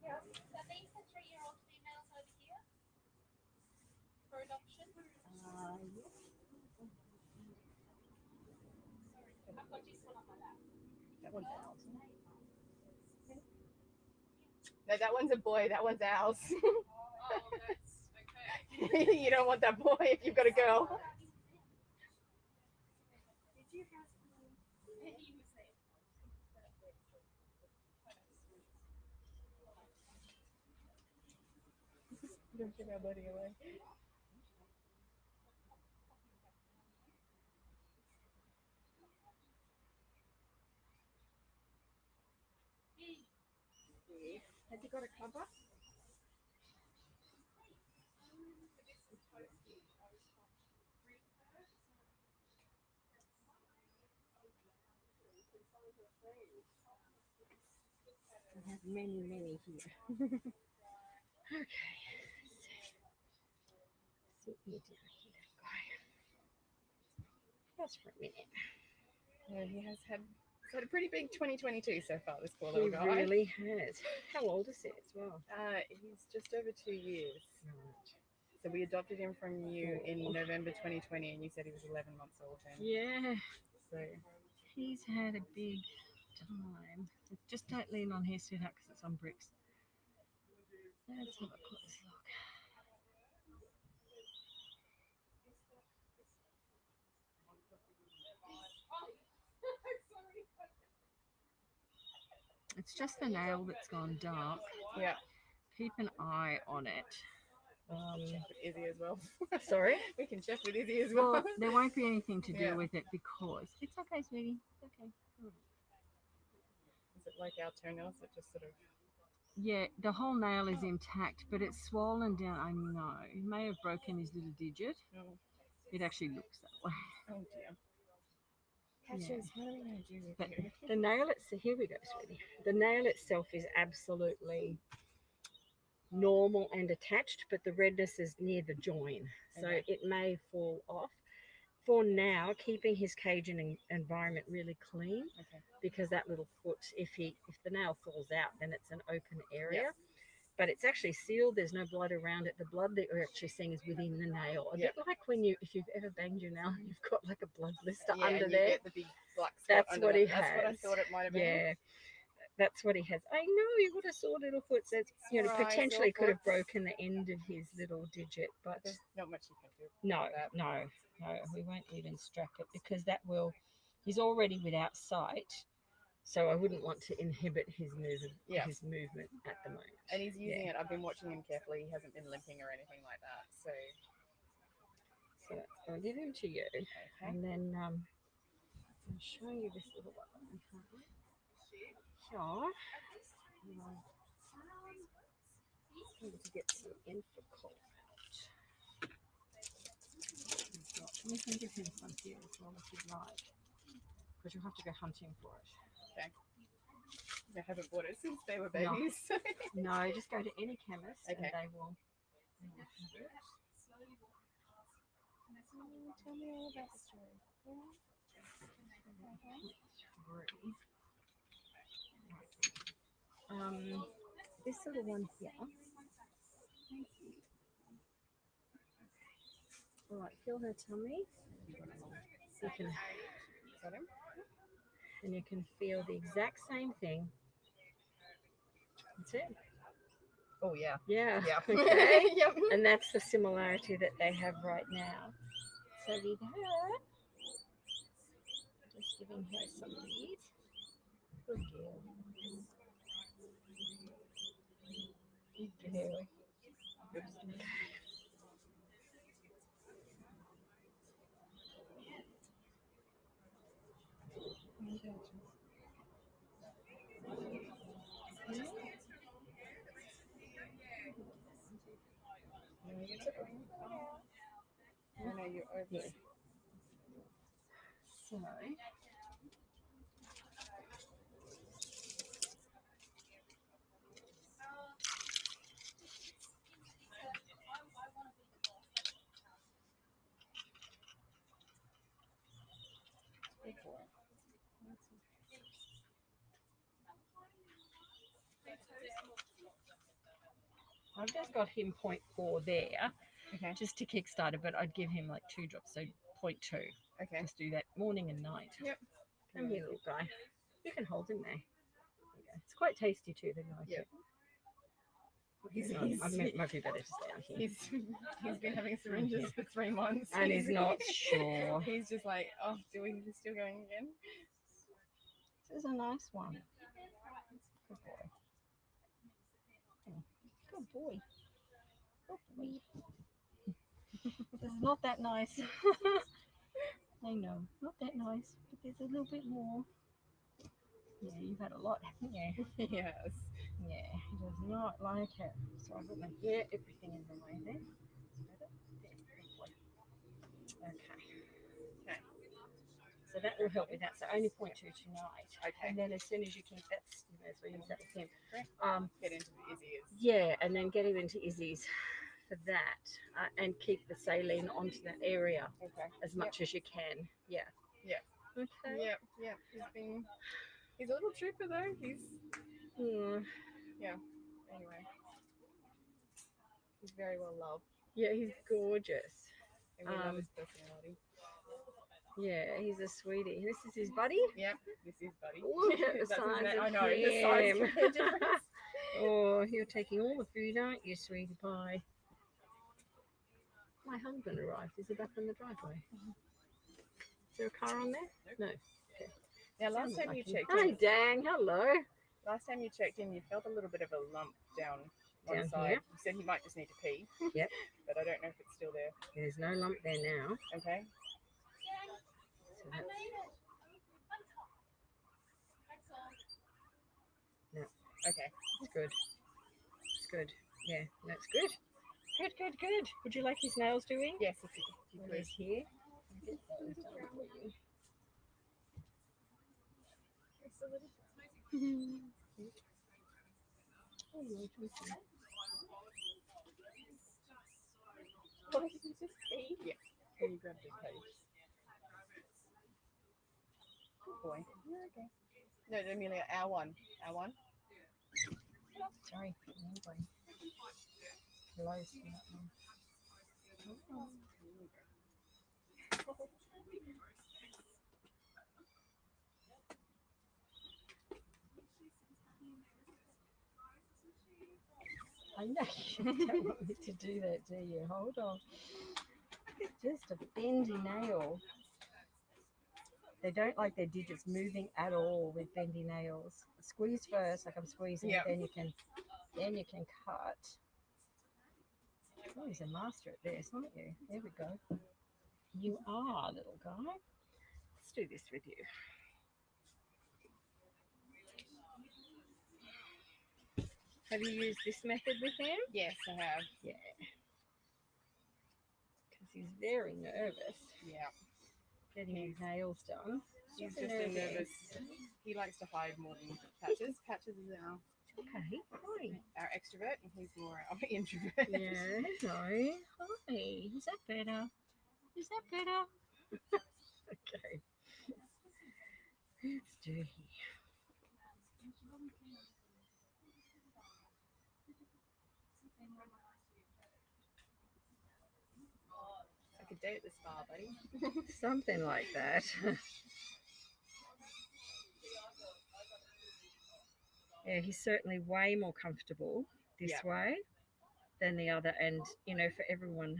Yeah. Are these the 3-year-old females over here for adoption? Yeah. I've got this one on my lap. That one's ours. No, that one's a boy. That one's ours. Oh, that's okay. You don't want that boy if you've got a girl. Did you have Peggy was there? Don't give our buddy away. Has he got a cover? I have many here. Okay. Sit me down here, little guy. Just for a minute. Yeah, he's had a pretty big 2022 so far, this poor He little guy. really has. How old is he as well? He's just over 2 years. Right. So we adopted him from you in November 2020, and you said he was 11 months old then. Yeah, So he's had a big time. Just don't lean on here, sweetheart, because it's on bricks. Let's have a close look. It's just the nail that's gone dark. yeah, Keep an eye on it. check with Izzy as well. Sorry? We can check with Izzy as well. Well, there won't be anything to do Yeah. with it because it's okay, sweetie. It's okay. Is it like our toenails that just sort of... Yeah, the whole nail is intact, but it's swollen down. I know. He may have broken his little digit. Oh, It actually looks that way. oh dear. Yeah. Patches, what are we going to do with But you? the nail itself, here we go, sweetie. The nail itself is absolutely normal and attached, but the redness is near the join, so Okay. it may fall off. For now, keeping his cage and environment really clean, Okay. because that little foot, if the nail falls out, then it's an open area. But it's actually sealed. There's no blood around it. The blood that you're actually seeing is within the nail. A bit like when if you've ever banged your nail, and you've got like a blood blister Yeah, under and you there. get the big black spot That's under what the- he That's what I has. thought it might have been. Yeah, that's what he has. I know you've got a sore little foot. So it's, Alright, potentially sore could have foot. broken the end of his little digit, but There's not much you can do. no, that. no, we won't even strap it because that will. He's already without sight, so I wouldn't want to inhibit his movement. Yeah. His movement at the moment. And he's using it. I've been watching him carefully. He hasn't been limping or anything like that. So So I'll give him to you, okay. and then I'll show you this little one. Here, need to get some Infacol out. You can give him some here as well if you'd like, because you'll have to go hunting for it. They haven't bought it since they were No. babies. No, just go to any chemist and Okay. they will have it. Tell me all about the story. This little one here. All right, feel her tummy. You can, Got him? and you can feel the exact same thing. That's it. Oh yeah. Yeah. Yeah. Okay. Yep. And that's the similarity that they have right now. So with her, just giving her some lead. Good girl. Good girl. I know you're over. Yeah. So, I've just got him 0.4 there, Okay. just to kickstart it, but I'd give him like 2 drops, so 0.2. Okay. Just do that morning and night. Yep. Come here, little guy. You can hold him there. There you go. It's quite tasty too. They like Yep. it. He's- Might be better to stay on here. He's been having syringes for 3 months. And he's not sure. He's just like, oh, he's still going again? This is a nice one. Good boy. Good boy. Good boy. This is not that nice. I know, not that nice, but there's a little bit more. Yeah, you've had a lot, haven't you? Yes. Yeah, he does not like it. So I've got my hair, everything in the way there. There, good boy. Okay. So that will help with that. So only 0.2 tonight. Okay. And then as soon as you can, that's, as we use that with him. Great. Get into the easiest. Yeah, and then get him into Izzy's for that, and keep the saline onto that area Okay. as much as you can. Yeah. Yeah. Okay. Yep. He's a little trooper though. Mm. Anyway. He's very well loved. Yeah, he's gorgeous. And we love his personality. Yeah, he's a sweetie. This is his buddy. Yep, this is Buddy. Look at the That's his size name. of I know, the size him. difference. Oh, you're taking all the food, aren't you, sweetie pie? My husband arrived. Is he back on the driveway? Is there a car on there? No. Okay. Now, last Sounds time like you him. checked Hi, in, Dang. Hello. last time you checked in, you felt a little bit of a lump down one Down side. here? You said he might just need to pee. Yep. But I don't know if it's still there. There's no lump there now. Okay. So that's, Okay. it's good. It's good. Yeah, that's good. Good. Would you like his nails doing? Yes, if you Well, could. he's here. I'll get those done for you. Hello, Johnson. What did you just see? Yeah. Can you grab the page? Good boy. Yeah, okay. No, Amelia, our one. Our one. Sorry, close to that one. I know you don't want me to do that, do you? Hold on. Just a bendy nail. They don't like their digits moving at all with bendy nails. Squeeze first, like I'm squeezing, Yep. then you can cut. Oh, he's a master at this, aren't you? There we go. You are, little guy. Let's do this with you. Have you used this method with him? Yes, I have. Yeah. Because he's very nervous Yeah. getting his nails done. He's Super just a nervous. He likes to hide more than Patches. Patches is Okay, hi. our extrovert, and he's more our introvert. Yeah, hello. Hi. Is that better? Is that better? Okay. Let's do here. Like a day at the spa, buddy. Something like that. Yeah, he's certainly way more comfortable this Yeah. way than the other. And, you know, for everyone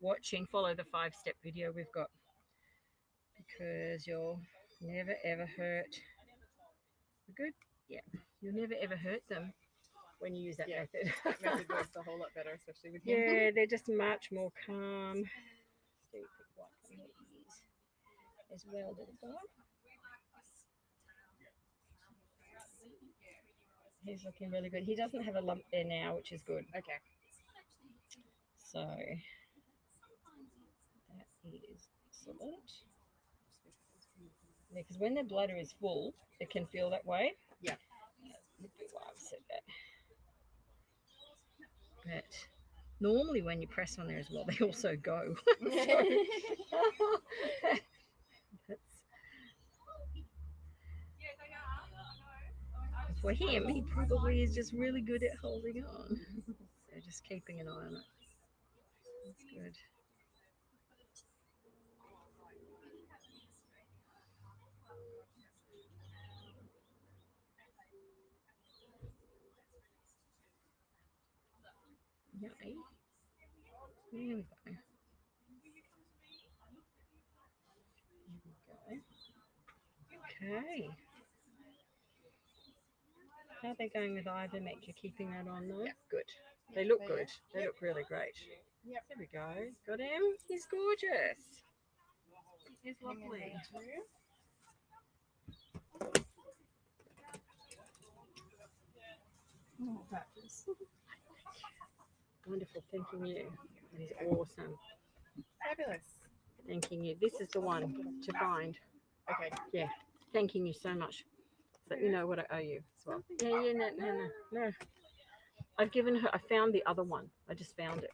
watching, follow the 5-step video we've got, because you'll never ever hurt. We're good? Yeah. You'll never ever hurt them when you use that Yeah. method. That method works a whole lot better, especially with him. Yeah, they're just much more calm. Stupid white on the ears as well, little guy. He's looking really good. He doesn't have a lump there now, which is good. Okay. So that is excellent. Yeah, because when their bladder is full, it can feel that way. Yeah. Would be why I've said that. But normally when you press on there as well, they also go. For him, he probably is just really good at holding on. So just keeping an eye on it. That's good. Yay. There we go. Okay. How are they going with ivermectin? You're keeping that on though? Yeah. Good. They look good. They look really great. Yep. There we go. Got him. He's gorgeous. He's lovely. Oh, Patches. Wonderful. Thanking you. That is awesome. Fabulous. Thanking you. This is the one to find. Okay. Yeah. Thanking you so much. So you know what I owe you as well. Yeah, no. I've given her, I found the other one. I just found it.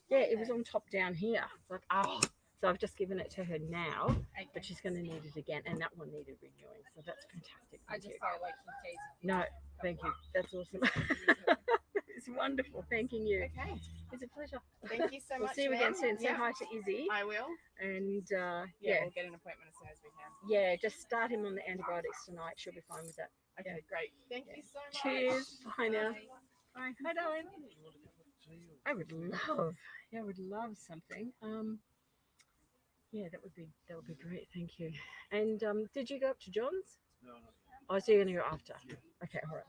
Yeah, it was on top down here. It's like, oh. So I've just given it to her now, but she's going to need it again. And that one needed renewing. So that's fantastic. I Thank just you. saw like some days. No, thank you. That's awesome. It's wonderful. Thanking you. Okay. It's a pleasure. Thank you so We'll much. see you again soon. Say Yeah. hi to Izzy. I will. And Yeah, yeah, we'll get an appointment as soon as we can. yeah, just start him on the antibiotics tonight. She'll be fine with that. Okay, Yeah. great. Thank Yeah. you so much. Cheers. Bye now. Bye. Bye. Hi, darling. I would love something. Yeah, that would be great. Thank you. And did you go up to John's? No, no. Oh, so you're gonna go after? Okay, all right.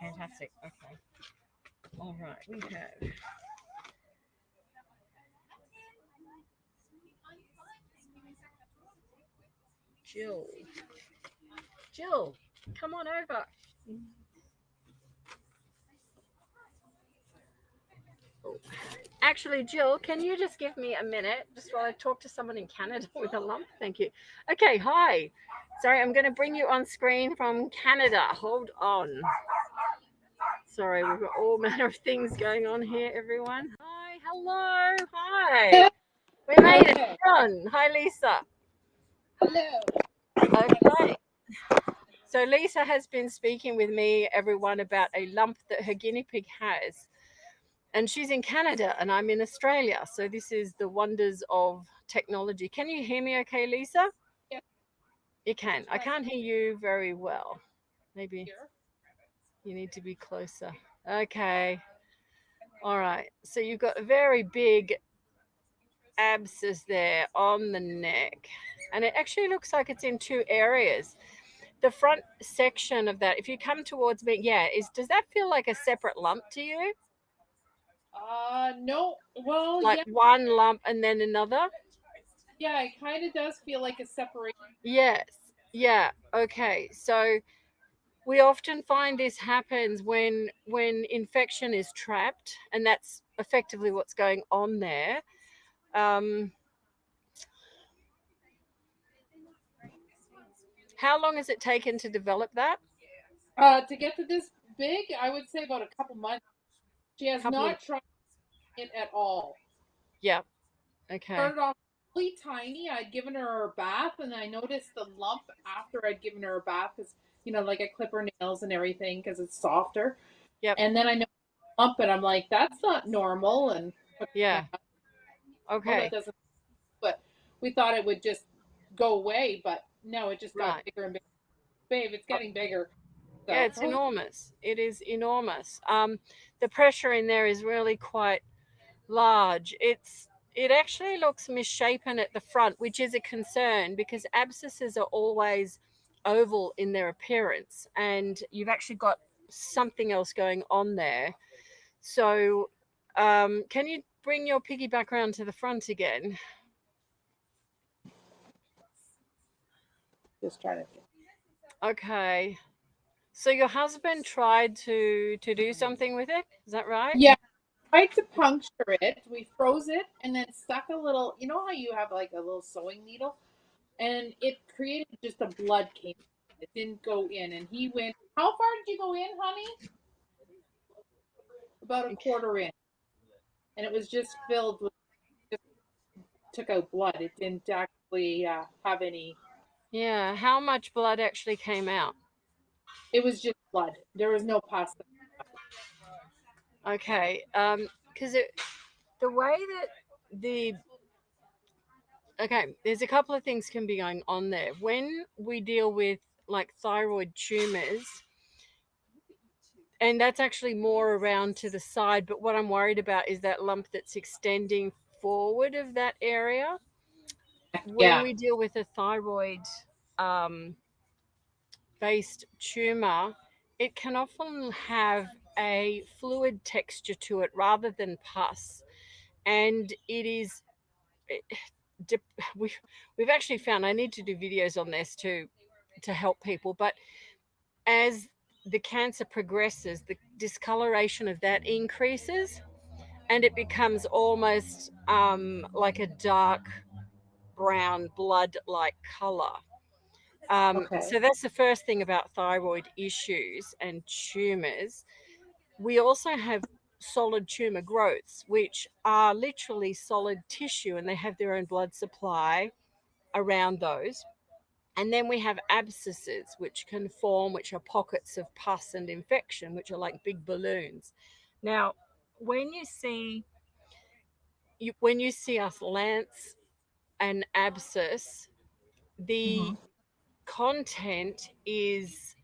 Fantastic. Okay. All right, we have. Jill, come on over. Oh. Actually, Jill, can you just give me a minute just while I talk to someone in Canada with a lump? Thank you. Okay, hi. Sorry, I'm going to bring you on screen from Canada. Hold on. Sorry, we've got all manner of things going on here, everyone. Hi, Hello. Hi. We made it Okay. on. Hi, Lisa. Hello. Okay. So Lisa has been speaking with me, everyone, about a lump that her guinea pig has. And she's in Canada and I'm in Australia. So this is the wonders of technology. Can you hear me okay, Lisa? Yeah. You can. I can't hear you very well. Maybe Here. you need to be closer. Okay. All right. So you've got a very big abscess there on the neck. And it actually looks like it's in two areas. The front section of that, if you come towards me, does that feel like a separate lump to you? No. Well, Like yeah. one lump and then another? Yeah, it kind of does feel like a separation. Yes. Yeah. Okay. So we often find this happens when infection is trapped, and that's effectively what's going on there. How long has it taken to develop that? To get to this big, I would say about a couple months. She has Couple of not tried it at all. Yeah. Okay. Started off really tiny. I'd given her a bath, and I noticed the lump after I'd given her a bath because like I clip her nails and everything because it's softer. Yep. And then I noticed the lump, and I'm like, that's not normal. And Yeah. well, Okay. that doesn't. But we thought it would just go away, but no, it just got Right. bigger and bigger. Babe, it's getting bigger. So. Yeah, it's enormous. It is enormous. The pressure in there is really quite large. It actually looks misshapen at the front, which is a concern because abscesses are always oval in their appearance, and you've actually got something else going on there. So, can you bring your piggy back around to the front again? Just trying to. Okay. So your husband tried to do something with it. Is that right? Yeah, tried to puncture it. We froze it and then stuck a little. You know how you have like a little sewing needle, and it created just a blood came. It didn't go in, and he went. How far did you go in, honey? About a quarter in, and it was just filled with. Just took out blood. It didn't actually have any. Yeah. How much blood actually came out? It was just blood. There was no pus. Okay. Because the way that the there's a couple of things can be going on there. When we deal with like thyroid tumors, and that's actually more around to the side, but what I'm worried about is that lump that's extending forward of that area. When Yeah. we deal with a thyroid based tumor, it can often have a fluid texture to it rather than pus. And it is, we've actually found, I need to do videos on this to help people, but as the cancer progresses, the discoloration of that increases and it becomes almost like a dark brown blood like color. Okay. So that's the first thing about thyroid issues and tumors. We also have solid tumor growths, which are literally solid tissue and they have their own blood supply around those. And then we have abscesses, which can form, which are pockets of pus and infection, which are like big balloons. Now, when you see us lance an abscess, the content is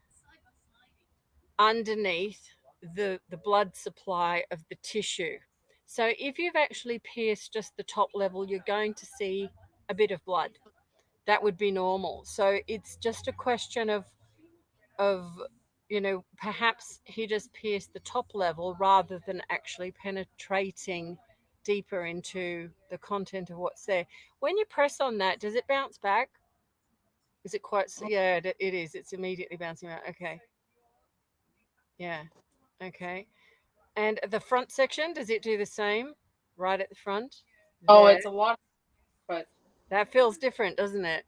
underneath the blood supply of the tissue. So if you've actually pierced just the top level, you're going to see a bit of blood. That would be normal. So it's just a question of perhaps he just pierced the top level rather than actually penetrating deeper into the content of what's there. When you press on that, does it bounce back? Is it quite? Yeah, it is. It's immediately bouncing back. Okay. Yeah. Okay. And the front section, does it do the same? Right at the front? Oh, There. it's a lot, but That feels different, doesn't it?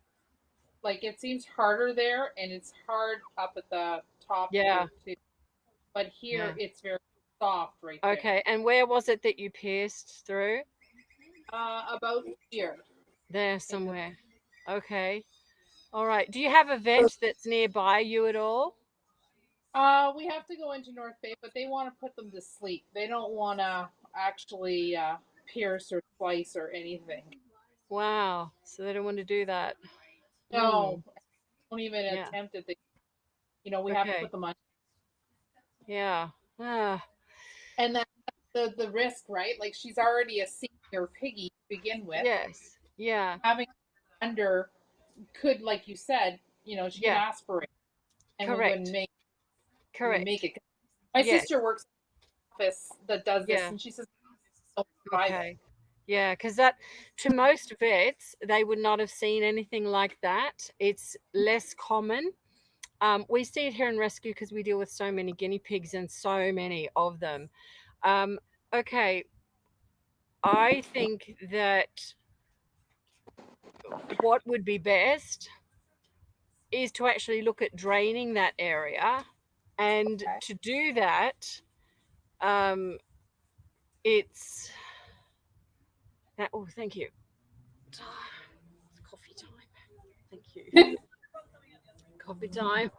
like it seems harder there, and it's hard up at the top Yeah. here too. But here Yeah. it's very soft right there. Okay, and where was it that you pierced through? About here. There somewhere. Okay. All right. Do you have a vet that's nearby you at all? We have to go into North Bay, but they want to put them to sleep. They don't want to actually pierce or slice or anything. Wow. So they don't want to do that. No, don't even Yeah. attempt it. They, we have to Okay. put them on. Yeah. Ah. And then the risk, right? Like she's already a senior piggy to begin with. Yes. Yeah. Having under could, like you said, she can Yeah. aspirate, and Correct. we wouldn't make Correct. it. My Yes. sister works in an office that does this, Yeah. and she says, "Don't try Okay. Yeah, because that to most vets, they would not have seen anything like that. It's less common. We see it here in rescue because we deal with so many guinea pigs and so many of them. Okay, I think that what would be best is to actually look at draining that area, and Okay. to do that, it's that. Oh, thank you. It's coffee time. Thank you. Coffee time.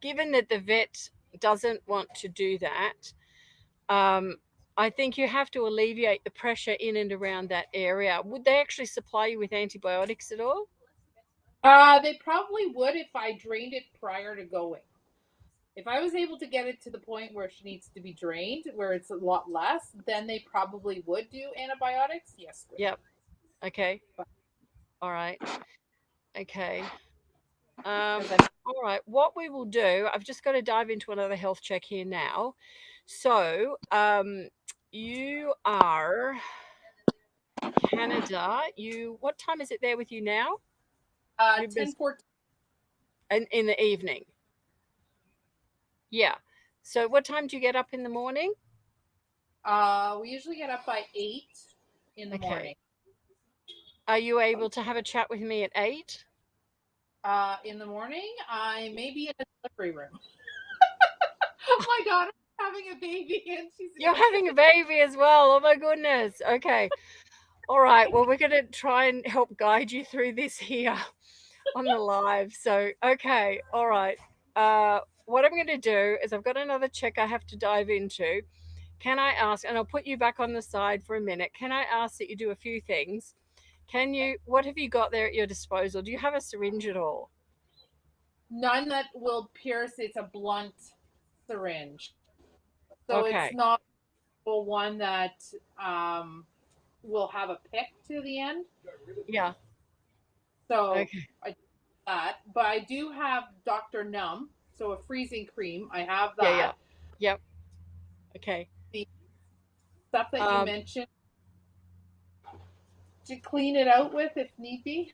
Given that the vet doesn't want to do that, I think you have to alleviate the pressure in and around that area. Would they actually supply you with antibiotics at all? They probably would if I drained it prior to going. If I was able to get it to the point where she needs to be drained, where it's a lot less, then they probably would do antibiotics. Yes. Yep. Okay. All right. Okay. All right. What we will do, I've just got to dive into another health check here now. So, you are Canada. What time is it there with you now? 10:14. In the evening. Yeah. So what time do you get up in the morning? We usually get up by 8 in the morning. Are you able to have a chat with me at 8? In the morning, I may be in a delivery room. My daughter's having a baby, and You're having a baby as well. Oh my goodness. Okay. All right. Well, we're going to try and help guide you through this here on the live. So, okay. All right. What I'm going to do is I've got another check I have to dive into. Can I ask, and I'll put you back on the side for a minute. Can I ask that you do a few things? What have you got there at your disposal? Do you have a syringe at all? None that will pierce. It's a blunt syringe. So Okay. it's not one that will have a pick to the end. Yeah. So Okay. I do that. But I do have Dr. Numb, so a freezing cream. I have that. Yeah. Yep. Okay. The stuff that you mentioned to clean it out with if need be.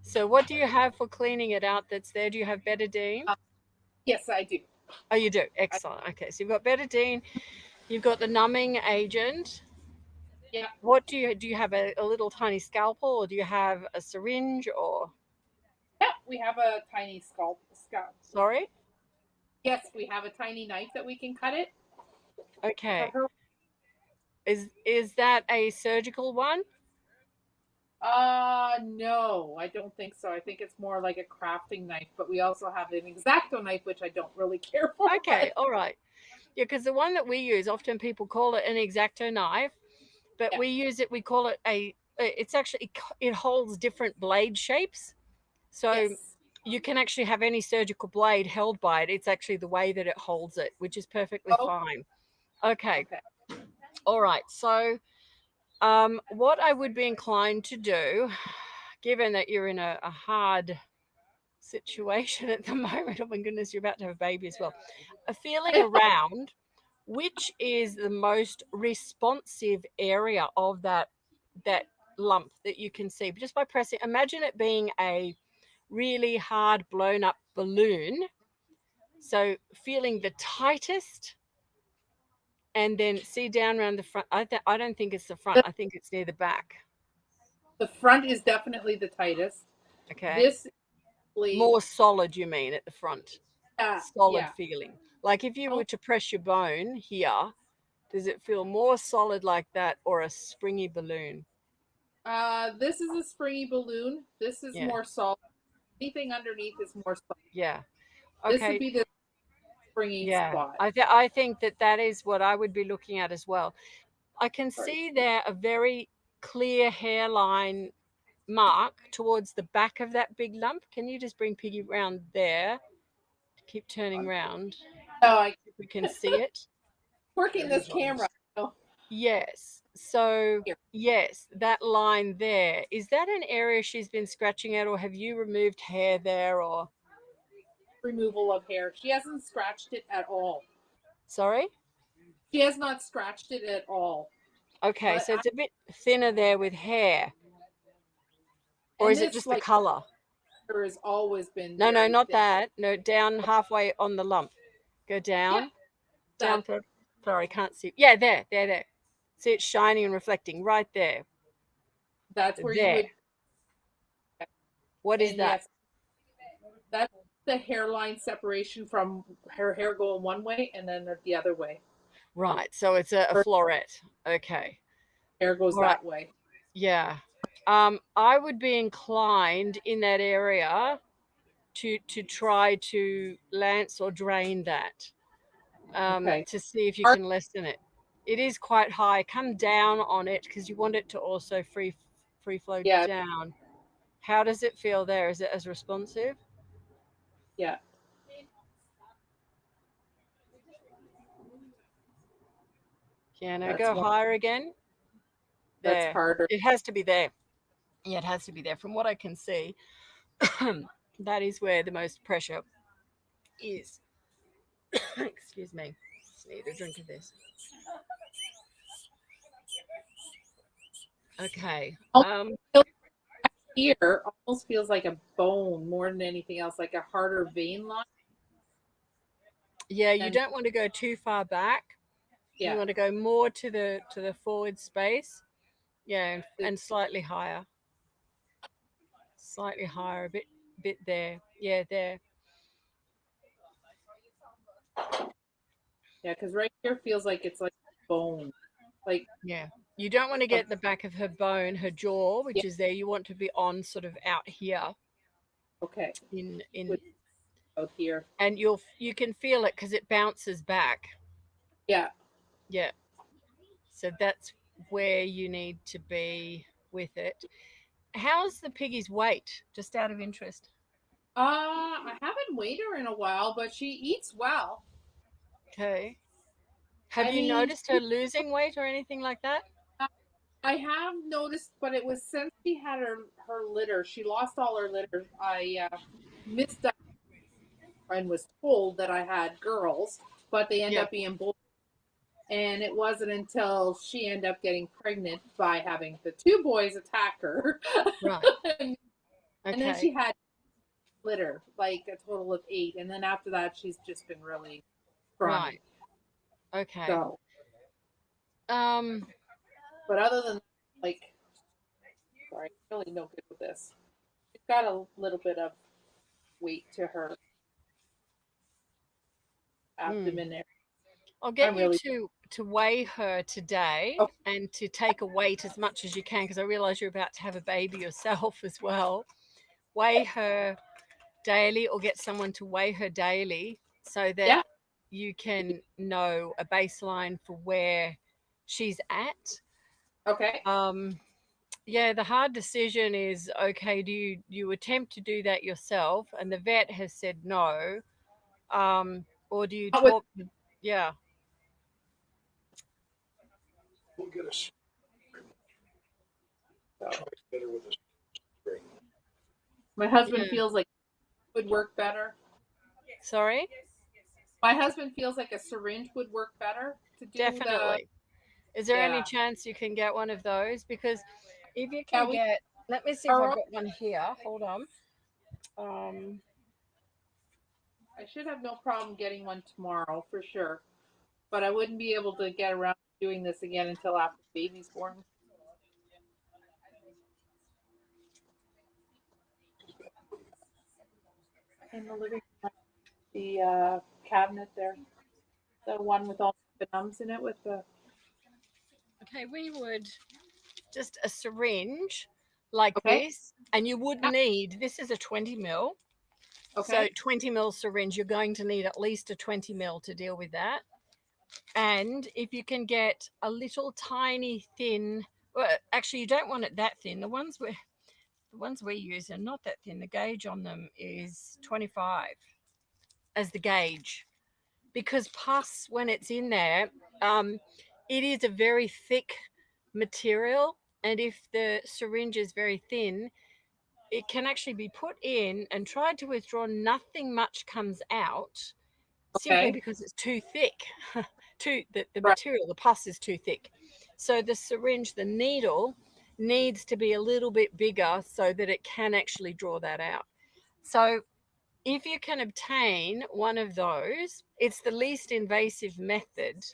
So what do you have for cleaning it out that's there? Do you have betadine? Yes, I do. Oh, you do. Excellent. Okay, so you've got betadine. You've got the numbing agent. Yeah. What do you have a little tiny scalpel, or do you have a syringe, or? Yeah, we have a tiny scalpel. Sorry? Yes, we have a tiny knife that we can cut it. Okay. Is that a surgical one? No, I don't think so. I think it's more like a crafting knife, but we also have an X-Acto knife, which I don't really care for. Okay, all right. Yeah, because the one that we use, often people call it an X-Acto knife, but we use it, we call it it holds different blade shapes. So you can actually have any surgical blade held by it. It's actually the way that it holds it, which is perfectly fine. Okay. All right. So what I would be inclined to do, given that you're in a hard situation at the moment, oh my goodness, you're about to have a baby as well, a feeling around which is the most responsive area of that lump that you can see just by pressing. Imagine it being a really hard blown up balloon, so feeling the tightest, and then see down around the front. I don't think it's the front. I think it's near the back. The front is definitely the tightest. Okay. This more solid, you mean, at the front? solid yeah. feeling? Like if you Oh. were to press your bone here, does it feel more solid like that or a springy balloon? This is a springy balloon. This is Yeah. more solid. Anything underneath is more solid. Yeah. This would Okay. be the springy Yeah. spot. I think that is what I would be looking at as well. I can Sorry. see there a very clear hairline mark towards the back of that big lump. Can you just bring Piggy round there? Keep turning round. Oh, I If we can see it. working this camera. Oh, Yes. So, here. yes, that line there. Is that an area she's been scratching at, or have you removed hair there, or? Removal of hair. She hasn't scratched it at all. Sorry? She has not scratched it at all. Okay, But so it's a bit thinner there with hair. Or and is it this just the like color? hair has always been No, very not thin. that. No, down halfway on the lump. Go down. Yeah, Down. Sorry, can't see. Yeah, there. See, it's shining and reflecting right there. that's where you There. would. What is And that? yes, that's the hairline separation from her hair going one way and then the other way. Right, so it's a Her floret. Okay. hair goes All right. that way. Yeah. I would be inclined in that area to try to lance or drain that Okay. to see if you can lessen it. It is quite high. Come down on it because you want it to also free flow Yeah, down. How does it feel there? Is it as responsive? yeah. Yeah, no, That's go one. higher again. That's There. harder. It has to be there. Yeah, it has to be there. From what I can see, that is where the most pressure is. Excuse me. Just need a drink of this. Okay. Here almost feels like a bone more than anything else, like a harder vein line. Yeah, you And don't want to go too far back. You yeah, want to go more to the forward space. Yeah, and slightly higher. Slightly higher, a bit there. Yeah, there. yeah, because right here feels like it's like bone. Like Yeah. You don't want to a, get the back of her bone, her jaw, yeah, which is there. You want to be on sort of out here okay. in With out here. and you can feel it because it bounces back. Yeah. Yeah. So that's where you need to be with it. How's the piggy's weight? Just out of interest. I haven't weighed her in a while, but she eats well. Okay. Have I you mean, noticed her losing weight or anything like that? I have noticed, but it was since she had her litter. She lost all her litter. I misdiagnosed and was told that I had girls, but they end Yeah. up being boys. And it wasn't until she ended up getting pregnant by having the two boys attack her. Right. and then Okay. she had litter, like a total of 8. And then after that, she's just been really scrawny. Right. Okay. So, Um. but other than like, sorry, I'm really no good with this. She's got a little bit of weight to her abdomen area. I'll get I'm you really to weigh her today oh, and to take a weight as much as you can because I realize you're about to have a baby yourself as well. Weigh her daily or get someone to weigh her daily so that yeah, you can know a baseline for where she's at. okay. Yeah, the hard decision is okay, do you attempt to do that yourself and the vet has said no, or do you Not with, talk yeah. We'll get a so. try better with a string. My husband Yeah. feels like it would work better. Sorry? My husband feels like a syringe would work better to do Definitely. Is there any yeah. chance you can get one of those? Because if you Yeah, can we get, let me see if I've are. got one here. Hold on. I should have no problem getting one tomorrow for sure, but I wouldn't be able to get around to doing this again until after the baby's born. In the living room. the cabinet there, the one with all the numbs in it with the. Okay, we would just a syringe like Okay. this, and you would need, this is a 20 mil. So 20 mil syringe, you're going to need at least a 20 mil to deal with that. And if you can get a little tiny thin, well, actually you don't want it that thin. The ones we use are not that thin. The gauge on them is 25 as the gauge, because pus, when it's in there, it is a very thick material, and if the syringe is very thin, it can actually be put in and tried to withdraw. Nothing much comes out, simply because it's too thick. The material, the pus is too thick. So the syringe, the needle, needs to be a little bit bigger so that it can actually draw that out. So if you can obtain one of those, it's the least invasive method.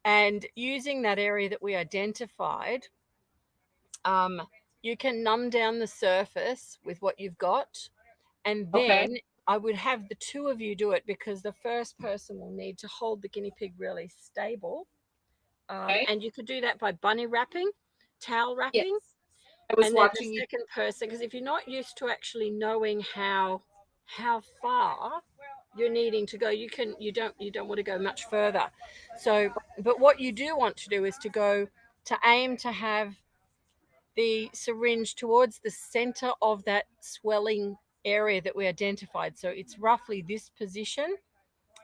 And using that area that we identified, you can numb down the surface with what you've got. And then I would have the two of you do it, because the first person will need to hold the guinea pig really stable. And you could do that by bunny wrapping, towel wrapping. Yes. I was and then watching the you. second person, because if you're not used to actually knowing how far you're needing to go, you don't want to go much further. So, but what you do want to do is to aim to have the syringe towards the center of that swelling area that we identified. So it's roughly this position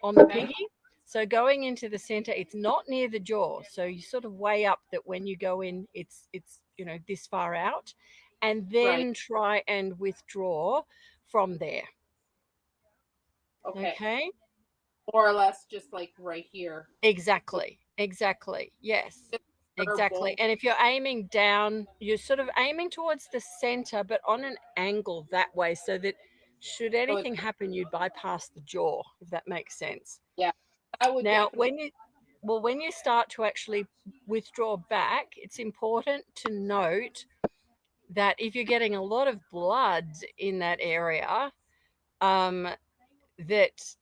on the piggy. So going into the center, it's not near the jaw. So you sort of weigh up that when you go in, it's this far out, and then try and withdraw from there. Okay. More or less just like right here. Exactly. Yes. Exactly. And if you're aiming down, you're sort of aiming towards the center, but on an angle that way, so that should anything happen, you'd bypass the jaw, if that makes sense. Yeah. I would. Now, when you start to actually withdraw back, it's important to note that if you're getting a lot of blood in that area, that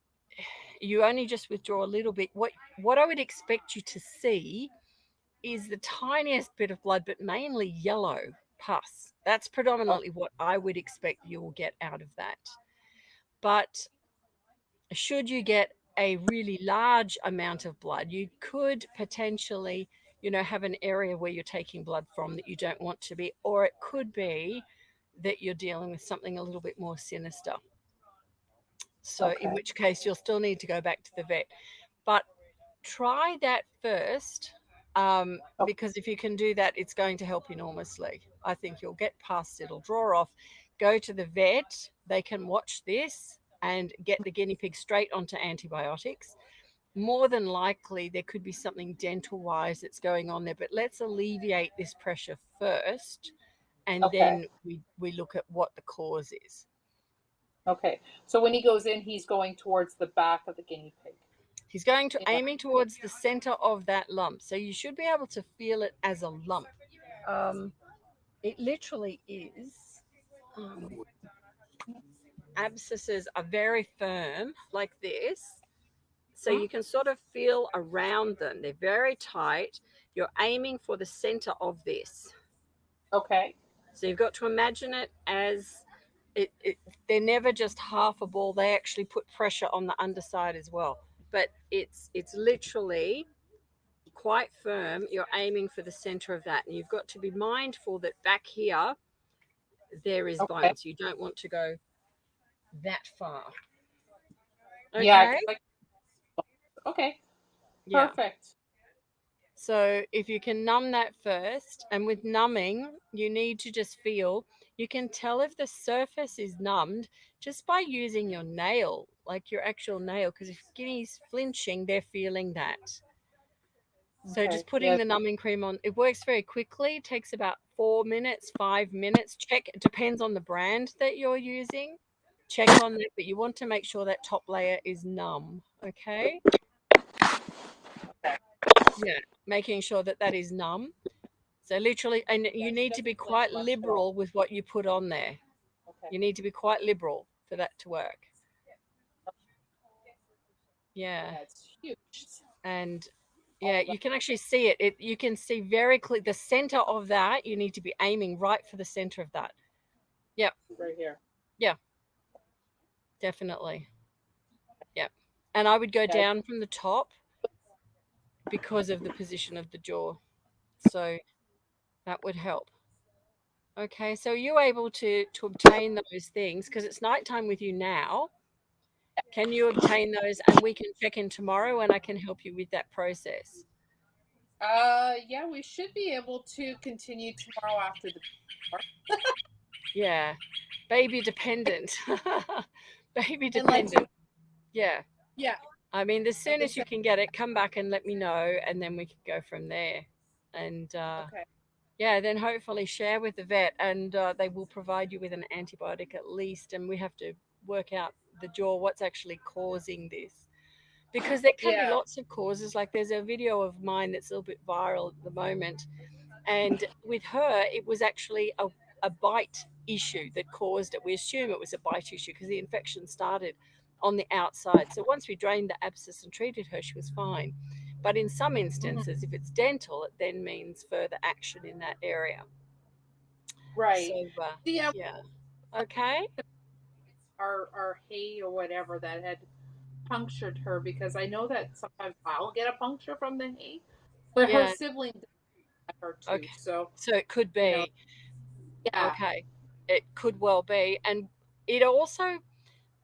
you only just withdraw a little bit. What I would expect you to see is the tiniest bit of blood, but mainly yellow pus. That's predominantly what I would expect you will get out of that. But should you get a really large amount of blood, you could potentially, have an area where you're taking blood from that you don't want to be, or it could be that you're dealing with something a little bit more sinister. So in which case you'll still need to go back to the vet. But try that first, because if you can do that, it's going to help enormously. I think you'll get past, it'll draw off, go to the vet, they can watch this and get the guinea pig straight onto antibiotics. More than likely, there could be something dental-wise that's going on there, but let's alleviate this pressure first, and then we look at what the cause is. Okay. So when he goes in, he's going towards the back of the guinea pig. He's going to aiming towards the center of that lump. So you should be able to feel it as a lump. It literally is. Abscesses are very firm like this. So you can sort of feel around them. They're very tight. You're aiming for the center of this. Okay. So you've got to imagine it as they're never just half a ball. They actually put pressure on the underside as well. But it's literally quite firm. You're aiming for the center of that. And you've got to be mindful that back here, there is bones. You don't want to go that far. Okay? Yeah. Okay. Yeah. Perfect. So if you can numb that first, and with numbing, you need to just feel, you can tell if the surface is numbed just by using your nail, like your actual nail, because if guinea's flinching, they're feeling that. So just putting the numbing cream on, it works very quickly. It takes about 4 minutes, 5 minutes. Check, it depends on the brand that you're using. Check on that, but you want to make sure that top layer is numb, okay? Yeah, making sure that that is numb. So literally, and you need to be quite liberal with what you put on there. You need to be quite liberal for that to work. Yeah. That's huge. And All yeah, that. you can actually see it. You can see very clear the center of that. You need to be aiming right for the center of that. Yep. Right here. Definitely. Yep. And I would go Yeah. down from the top because of the position of the jaw. So that would help. Okay, so are you able to obtain those things because it's nighttime with you now? Can you obtain those and we can check in tomorrow and I can help you with that process? Yeah, we should be able to continue tomorrow after the Yeah. Baby dependent. Baby and like dependent. Yeah. yeah. I mean, as I soon think as you can get it, come back and let me know, and then we can go from there. And okay. yeah, then hopefully share with the vet, and they will provide you with an antibiotic at least. And we have to work out the jaw, what's actually causing this. Because there can be Yeah. lots of causes. Like there's a video of mine that's a little bit viral at the moment. And with her, it was actually a bite issue that caused it. We assume it was a bite issue because the infection started on the outside. So once we drained the abscess and treated her, she was fine. But in some instances, if it's dental, it then means further action in that area. Right. So, Yeah. yeah. Okay. Our hay or whatever that had punctured her because I know that sometimes I'll get a puncture from the hay, but her Yeah. sibling did her too. Okay. So So it could you know, be. yeah. Okay. It could well be. And it also,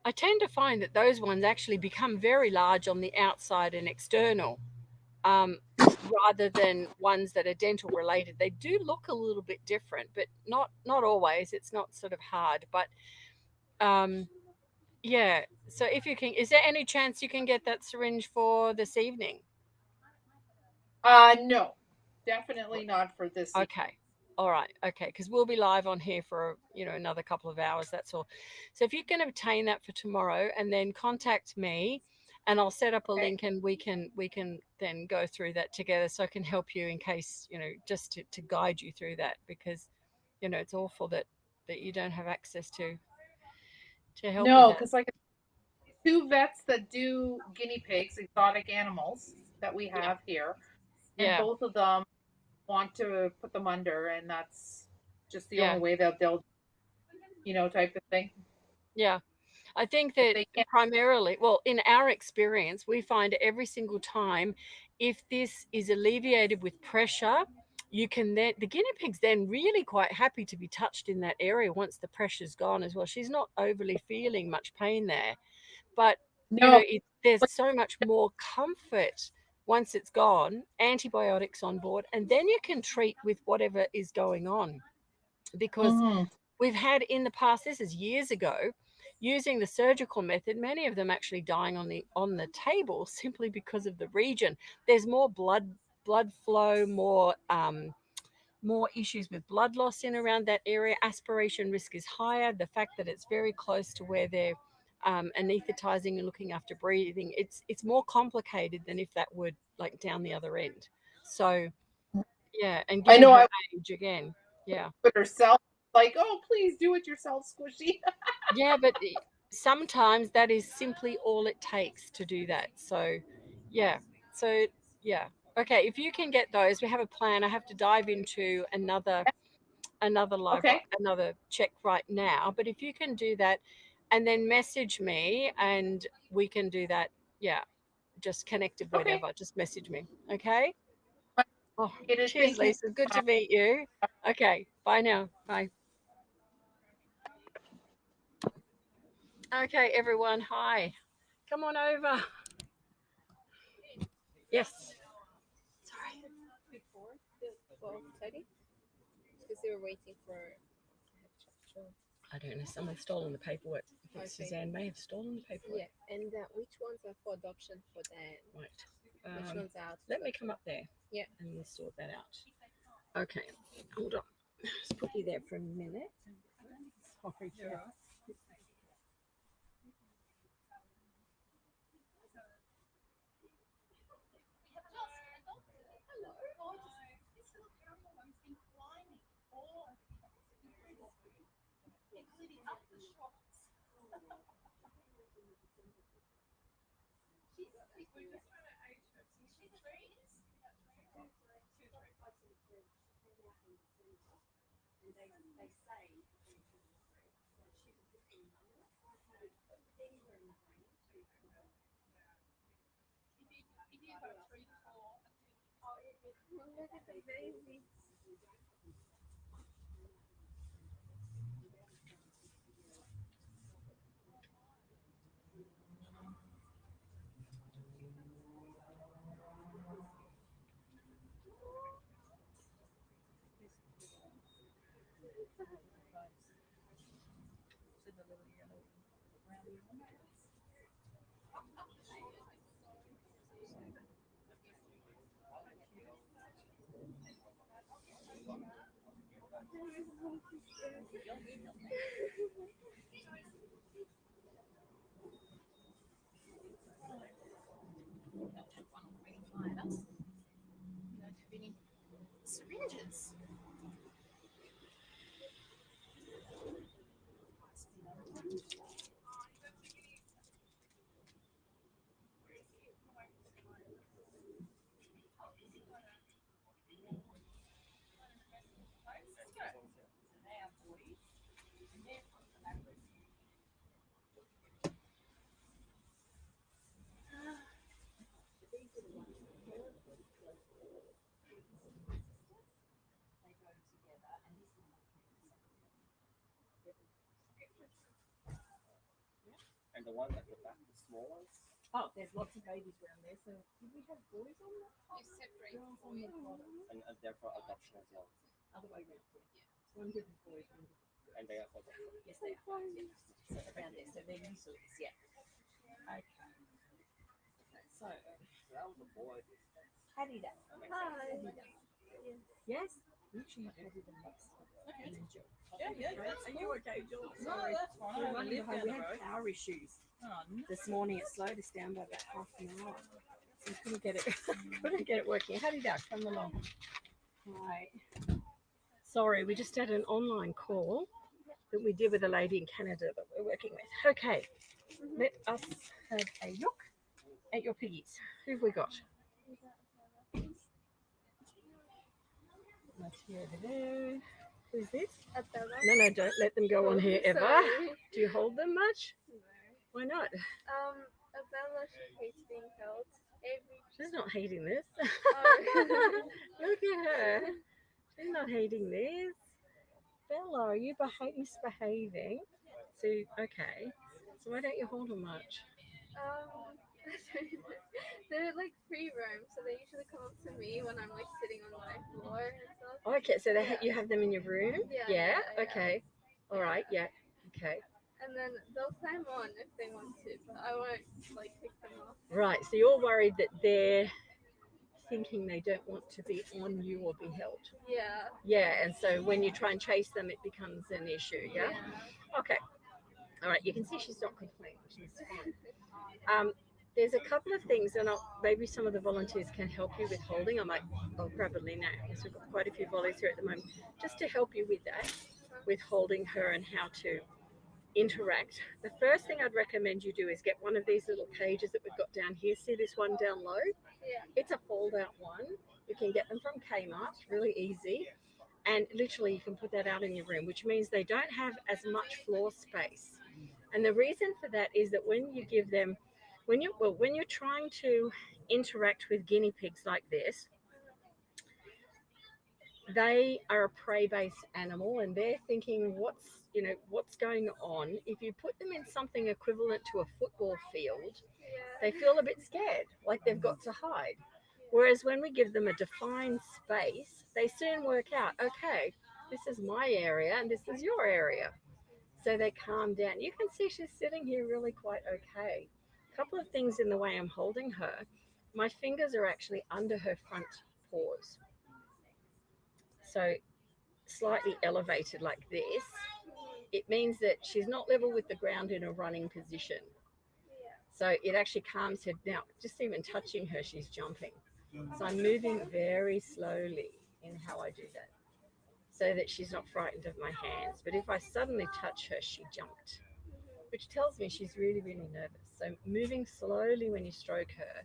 I tend to find that those ones actually become very large on the outside and external, rather than ones that are dental related. They do look a little bit different, but not always. It's not sort of hard, but yeah. So if you can, is there any chance you can get that syringe for this evening? No, definitely not for this. Okay. All right. Okay. Because we'll be live on here for, another couple of hours. That's all. So if you can obtain that for tomorrow and then contact me and I'll set up a Okay. link and we can then go through that together so I can help you in case, just to guide you through that because, it's awful that you don't have access to help with No, that. because like two vets that do guinea pigs, exotic animals that we Yeah. have here, and Yeah. both of them want to put them under, and that's just the Yeah. only way that they'll, type of thing. Yeah. I think If that they can't. primarily, well, in our experience, we find every single time if this is alleviated with pressure, you can then, the guinea pig's then really quite happy to be touched in that area once the pressure's gone as well. She's not overly feeling much pain there, but No, there's so much more comfort once it's gone, antibiotics on board, and then you can treat with whatever is going on because mhm. we've had in the past, this is years ago, using the surgical method, many of them actually dying on the table simply because of the region. There's more blood flow, more issues with blood loss in around that area. Aspiration risk is higher. The fact that it's very close to where they're anesthetizing and looking after breathing, it's more complicated than if that were like down the other end. So yeah, and I given know her I age again, yeah. put herself like, oh, please do it yourself, Squishy. Yeah, but sometimes that is simply all it takes to do that. So, yeah. So, yeah. Okay, if you can get those, we have a plan. I have to dive into Okay. another check right now, but if you can do that and then message me and we can do that. Yeah. Just connected Okay. whenever. Just message me. Okay? Oh, cheers, Thank you. Lisa. Good to meet you. Okay. Bye now. Bye. Okay, everyone. Hi. Come on over. Yes. Sorry. Before the 12:30, because they were waiting for. I don't know. Someone's stolen the paperwork. I think Okay. Suzanne may have stolen the paperwork. Yeah, and which ones are for adoption for Dan? Right. Which ones out? Let me come up there. Yeah. And we'll sort that out. Okay. Hold on. Just put you there for a minute. Sorry. Yeah. Look at the baby. Syringes. And the one at the back, the small ones. Oh, there's lots of babies around there. So did we have boys on that? You separate Girls on the bottom. And they're for adoption as well. Other way around. Yeah. So one group is boys, one group is girls. And they are for adoption. Yes, they are. Yeah. So around there. So they're usually, yeah. Okay. So, So that was a boy. Hattie that. Hi. Yes? We actually have Hattie the next time. Okay. And then Jill. Yeah. Are you okay, Jill? No, Sorry. that's fine. We're I running live behind. down We the had road. power issues Oh, no. this morning. It slowed us down by about half an hour. So we couldn't get it, couldn't get it working. Hattie Duck, come along. Hi. Sorry, we just had an online call that we did with a lady in Canada that we're working with. Okay, let us have a look at your piggies. Who have we got? Matilda. Who's this? Abella. No, don't let them go on here ever. Sorry. Do you hold them much? No. Why not? Abella, she hates being held. She's not hating this. Oh. Look at her. She's not hating this. Bella, are you misbehaving? So, okay. So why don't you hold them much? They're like free roam, so they usually come up to me when I'm like sitting on my floor and stuff. Okay, so you have them in your room? Yeah. Okay. All right. Yeah. Okay. And then they'll climb on if they want to, but I won't like pick them off. Right. So you're worried that they're thinking they don't want to be on you or be held. Yeah. Yeah. And so when you try and chase them, it becomes an issue. Yeah. Okay. All right. You can see she's not complaining, which is fine. There's a couple of things, and maybe some of the volunteers can help you with holding. I'll grab a Lena, because we've got quite a few volunteers here at the moment, just to help you with that, with holding her and how to interact. The first thing I'd recommend you do is get one of these little cages that we've got down here. See this one down low? Yeah. It's a fold-out one. You can get them from Kmart, really easy. And literally you can put that out in your room, which means they don't have as much floor space. And the reason for that is that when you give them, when you're trying to interact with guinea pigs like this, they are a prey-based animal and they're thinking what's going on. If you put them in something equivalent to a football field, they feel a bit scared, like they've got to hide. Whereas when we give them a defined space, they soon work out, okay, this is my area and this is your area. So they calm down. You can see she's sitting here really quite okay. A couple of things in the way I'm holding her. My fingers are actually under her front paws. So slightly elevated like this. It means that she's not level with the ground in a running position. So it actually calms her. Now, just even touching her, she's jumping. So I'm moving very slowly in how I do that, so that she's not frightened of my hands. But if I suddenly touch her, she jumped, which tells me she's really, really nervous. So moving slowly when you stroke her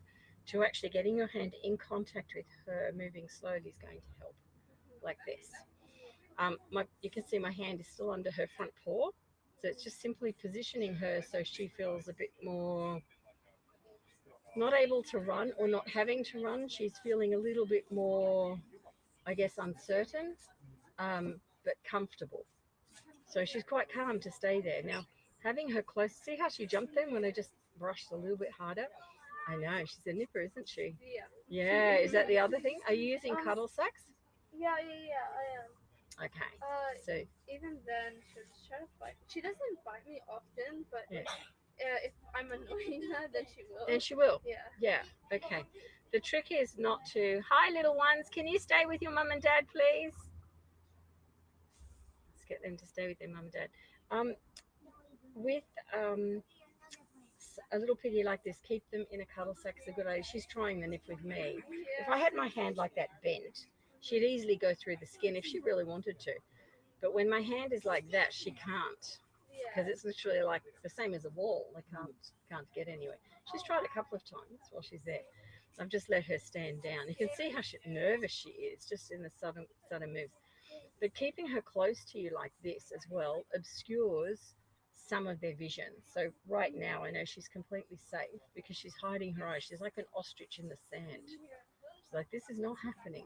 to actually getting your hand in contact with her, moving slowly is going to help, like this. You can see my hand is still under her front paw. So it's just simply positioning her so she feels a bit more not able to run or not having to run. She's feeling a little bit more, I guess, uncertain, but comfortable. So she's quite calm to stay there. Now, having her close, see how she jumped then when I just brushed a little bit harder? I know, she's a nipper, isn't she? Yeah. Yeah, is that the other thing? Are you using cuddle sacks? Yeah, I am. Okay, so Even then, she'll just try to bite. She doesn't bite me often, but yeah. if I'm annoying her, then she will. Then she will. Yeah. Yeah, okay. The trick is not to, hi little ones, can you stay with your mum and dad, please? Let's get them to stay with their mum and dad. With a little piggy like this, keep them in a cuddle sack is a good idea. She's trying the nip with me. If I had my hand like that bent, she'd easily go through the skin if she really wanted to. But when my hand is like that, she can't, because it's literally like the same as a wall. I can't get anywhere. She's tried a couple of times while she's there. I've just let her stand down. You can see how nervous she is just in the sudden moves. But keeping her close to you like this as well obscures some of their vision. So right now I know she's completely safe because she's hiding her eyes. She's like an ostrich in the sand. She's like, this is not happening.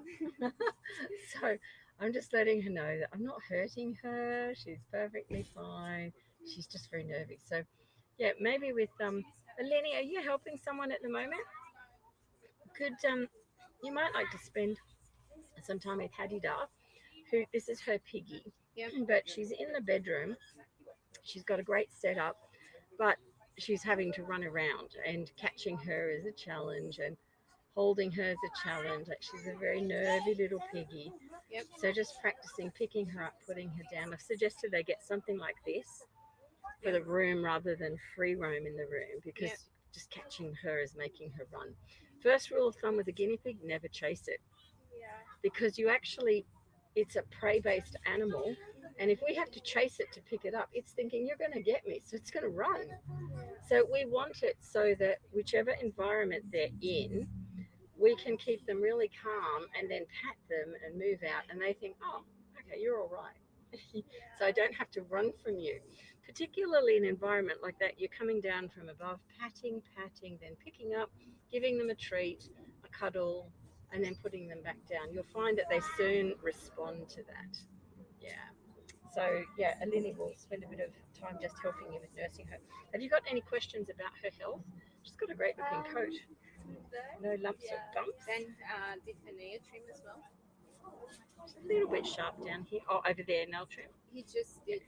So I'm just letting her know that I'm not hurting her. She's perfectly fine. She's just very nervy. So yeah, maybe with Eleni, are you helping someone at the moment? Could you might like to spend some time with Hadida, who this is her piggy. Yep. But she's in the bedroom. She's got a great setup, but she's having to run around, and catching her is a challenge, and holding her is a challenge. Like, she's a very nervy little piggy. Yep. So just practicing picking her up, putting her down. I've suggested they get something like this for the room rather than free roam in the room, because just catching her is making her run. First rule of thumb with a guinea pig, never chase it. Yeah. Because it's a prey-based animal, and if we have to chase it to pick it up, it's thinking you're going to get me, so it's going to run. So we want it so that whichever environment they're in, we can keep them really calm and then pat them and move out, and they think, oh, okay, you're all right. So I don't have to run from you. Particularly in an environment like that, you're coming down from above, patting, then picking up, giving them a treat, a cuddle, and then putting them back down. You'll find that they soon respond to that. Yeah. So yeah, Eleni will spend a bit of time just helping you with nursing her. Have you got any questions about her health? She's got a great looking coat. No lumps or bumps. Then did the nail trim as well? She's a little bit sharp down here. Oh, over there, nail trim. He just did.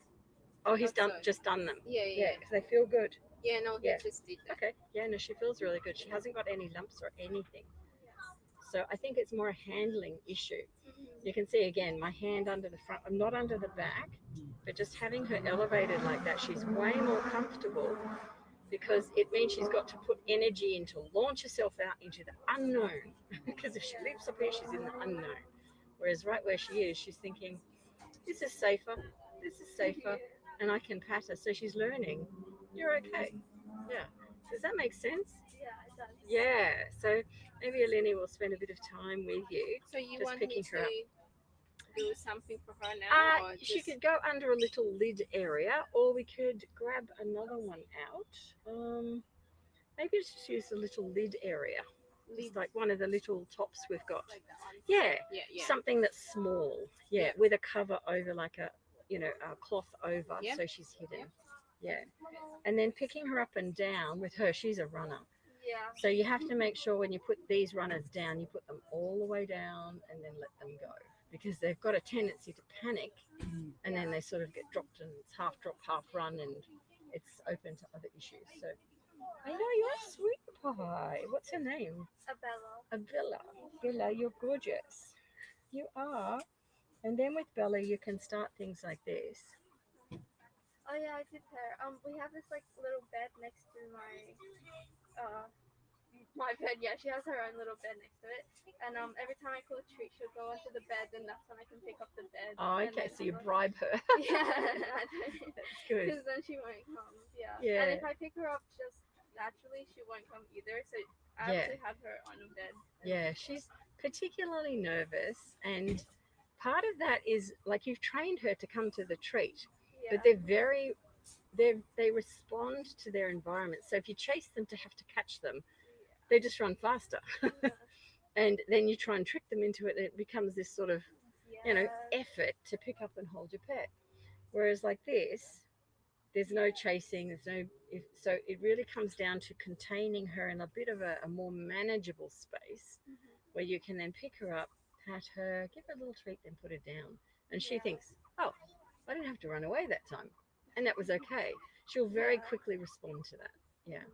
Oh, he's So. just done them. Yeah. Because they feel good. Yeah, no, he Yeah. just did that. Okay. Yeah, no, she feels really good. She hasn't got any lumps or anything. So I think it's more a handling issue. You can see again, my hand under the front. I'm not under the back, but just having her elevated like that, she's way more comfortable, because it means she's got to put energy in to launch herself out into the unknown. Because if she leaps up here, she's in the unknown. Whereas right where she is, she's thinking, this is safer, and I can pat her. So she's learning, you're okay. Yeah. Does that make sense? Yeah, it does. Yeah. So maybe Eleni will spend a bit of time with you. So you Just want me picking her up. to do something for her now? Or She just... could go under a little lid area, or we could grab another one out. Maybe just use a little lid area. Just like one of the little tops we've got. Like that one? Yeah. Yeah. Something that's small. Yeah. With a cover over, like a cloth over, Yep. so she's hidden. Yeah. And then picking her up and down with her, she's a runner. Yeah. So you have to make sure when you put these runners down, you put them all the way down and then let them go, because they've got a tendency to panic, and then they sort of get dropped, and it's half drop, half run, and it's open to other issues. So I know you're a sweet pie. What's her name? Bella. Bella, you're gorgeous. You are. And then with Bella, you can start things like this. Oh yeah, I did her. We have this like little bed next to my bed. Yeah, she has her own little bed next to it. And every time I pull a treat, she'll go onto the bed, and that's when I can pick up the bed. Oh, okay. So you bribe her. Yeah. That's good. Because then she won't come. Yeah. Yeah. And if I pick her up just naturally she won't come either. So I Yeah. have to have her on a bed. Yeah, she's particularly nervous, and part of that is like you've trained her to come to the treat, Yeah. but they respond to their environment. So if you chase them to have to catch them, they just run faster. And then you try and trick them into it, and it becomes this sort of, yeah. effort to pick up and hold your pet. Whereas like this, there's no chasing, so it really comes down to containing her in a bit of a more manageable space where you can then pick her up, pat her, give her a little treat, then put her down. And she thinks, oh, I didn't have to run away that time. And that was okay. She'll very quickly respond to that. Yeah.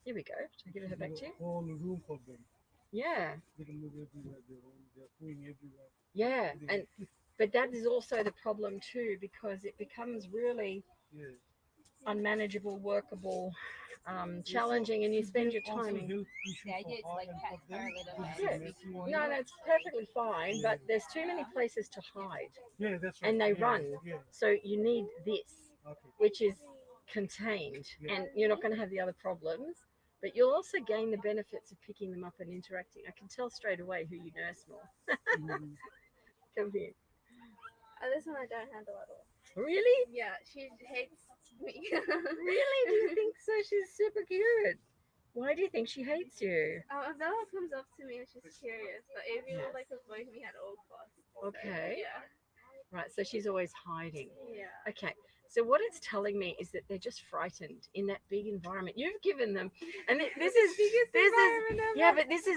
Here we go. Should I give her back to you? Whole room for them. Yeah. They can move everywhere they want. They're going everywhere. Yeah. But that is also the problem too, because it becomes really Yeah. unmanageable, workable, challenging, and you spend your Also time. health issue The idea is for like her and pat for them. her a little Because bit. Yeah. it's messy one. No, it's perfectly fine, but there's too many places to hide, Yeah, that's right. and they Yeah, run. Yeah. So you need this, Okay. which is contained, Yeah. and you're not going to have the other problems. But you'll also gain the benefits of picking them up and interacting. I can tell straight away who you nurse more. Mhm. Come here. This one I don't handle at all. Really? Yeah, she hates me. Really? Do you think so? She's super cute. Why do you think she hates you? Bella comes up to me and she's curious, but Avery will like avoid me at all costs. So, Okay. yeah. Right, so she's always hiding. Yeah. Okay, so what it's telling me is that they're just frightened in that big environment. You've given them, and this is yeah, but this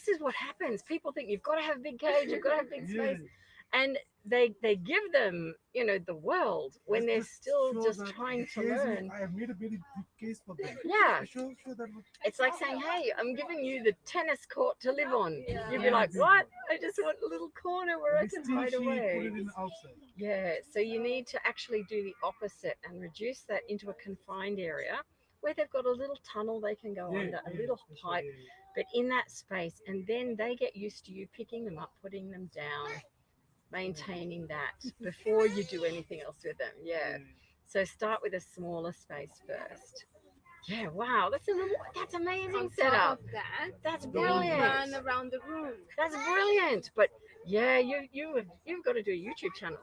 is what happens. People think you've got to have a big cage, you've got to have big Yeah. space, and they give them the world when they're still Show just that trying to case is- learn. I have made a very big case for them. Yeah. Show that. It's like saying, hey, I'm giving you the tennis court to live on. Yeah. You'd be like, what? I just want a little corner where I But can still hide she away. put it in outside. Yeah, so you need to actually do the opposite and reduce that into a confined area where they've got a little tunnel they can go under, a little that's pipe, right, but in that space. And then they get used to you picking them up, putting them down, maintaining that before you do anything else with them. Yeah. So start with a smaller space first. Yeah, wow, that's amazing On setup. top of that, That's they'll brilliant. run around the room. That's brilliant. But yeah, you've got to do a YouTube channel.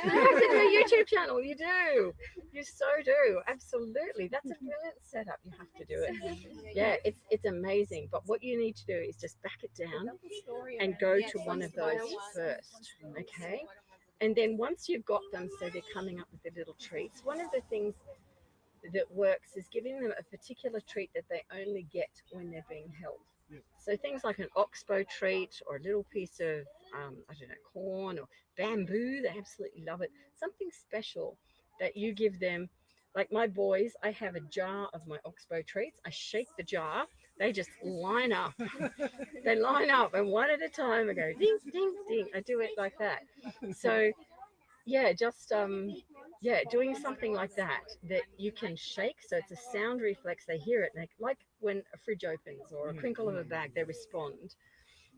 You have to do a YouTube channel. You do. You so do. Absolutely. That's a brilliant setup. You have to do it. Yeah, it's amazing. But what you need to do is just back it down and go to one of those first. Okay. And then once you've got them, so they're coming up with the little treats, one of the things that works is giving them a particular treat that they only get when they're being held. Yeah. So things like an oxbow treat or a little piece of, I don't know, corn or bamboo, they absolutely love it. Something special that you give them. Like my boys, I have a jar of my oxbow treats. I shake the jar. They just line up. They line up, and one at a time I go ding, ding, ding. I do it like that. So yeah, just doing something like that you can shake, so it's a sound reflex. They hear it, and like when a fridge opens or a crinkle of a bag, they respond.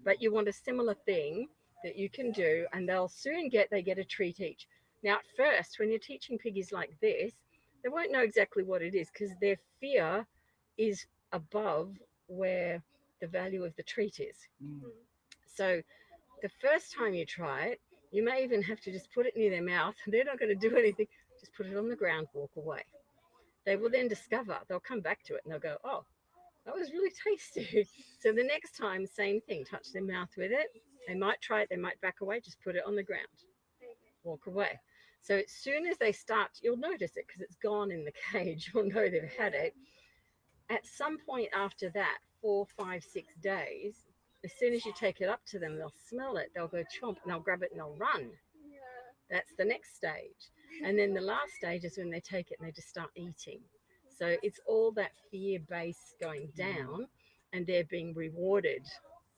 But you want a similar thing that you can do, and they'll soon get a treat each. Now at first, when you're teaching piggies like this, they won't know exactly what it is because their fear is above where the value of the treat is. So the first time you try it, you may even have to just put it near their mouth. They're not going to do anything. Just put it on the ground, walk away. They will then discover, they'll come back to it and they'll go, oh, that was really tasty. So the next time, same thing, touch their mouth with it. They might try it, they might back away, just put it on the ground, walk away. So as soon as they start, you'll notice it because it's gone in the cage. You'll know they've had it. At some point after that, 4, 5, 6 days, as soon as you take it up to them, they'll smell it, they'll go chomp, and they'll grab it and they'll run. That's the next stage. And then the last stage is when they take it and they just start eating. So it's all that fear base going down, and they're being rewarded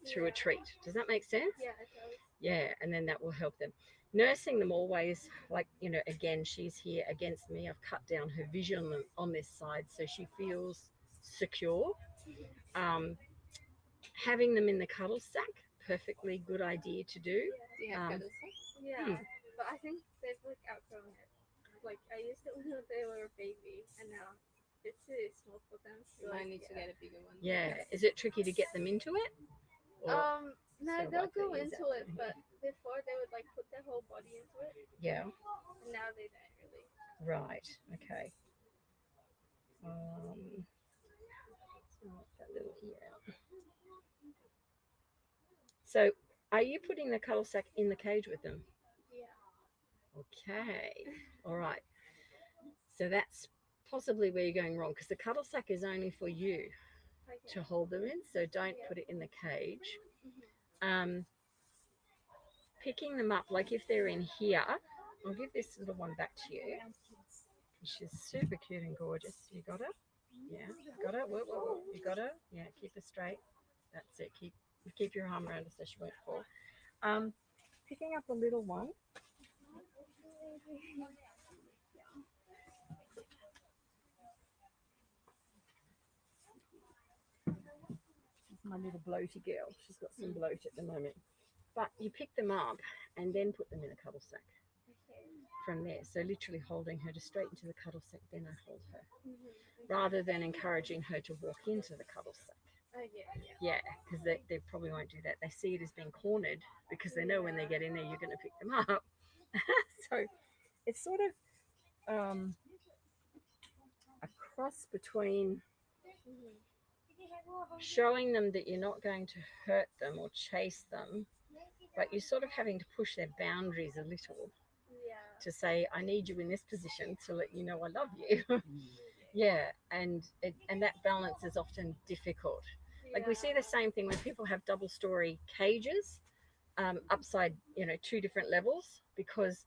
through a treat. Does that make sense? Yeah, it does. Yeah, and then that will help them. Nursing them always, like, again, she's here against me. I've cut down her vision on this side so she feels secure. Having them in the cuddle sack, perfectly good idea to do. Do you have Um, cuddle sex? Yeah, but I think they've like outgrown it. Like I used it when they were a baby, and now It's really small for them. So Like, I need to get a bigger one. Yeah. Is it tricky to get them into it? Or- No, So they'll like go they use into it, but before they would like put their whole body into it, yeah. and now they don't really. Right. Okay. So that little ear out. So, are you putting the cuddle sack in the cage with them? Yeah. Okay. All right. So that's possibly where you're going wrong because the cuddle sack is only for you Okay. to hold them in. So don't Yeah. put it in the cage. Mhm. Picking them up, like if they're in here, I'll give this little one back to you. She's super cute and gorgeous. You got her? Yeah. Got her? Whoa, whoa, whoa. You got her? Yeah. Keep her straight. That's it. Keep your arm around her so she won't fall. Picking up a little one. My little bloaty girl. She's got some bloat at the moment. But you pick them up and then put them in a cuddle sack Okay. from there. So literally holding her to straight into the cuddle sack, then I hold her. Mhm. Rather than encouraging her to walk into the cuddle sack. Yeah. Yeah, because they probably won't do that. They see it as being cornered because they know when they get in there, you're going to pick them up. So it's sort of a cross between Mhm. showing them that you're not going to hurt them or chase them, but you're sort of having to push their boundaries a little Yeah. to say, I need you in this position to let you know I love you. Yeah, and that balance is often difficult. Like we see the same thing when people have double story cages upside, two different levels, because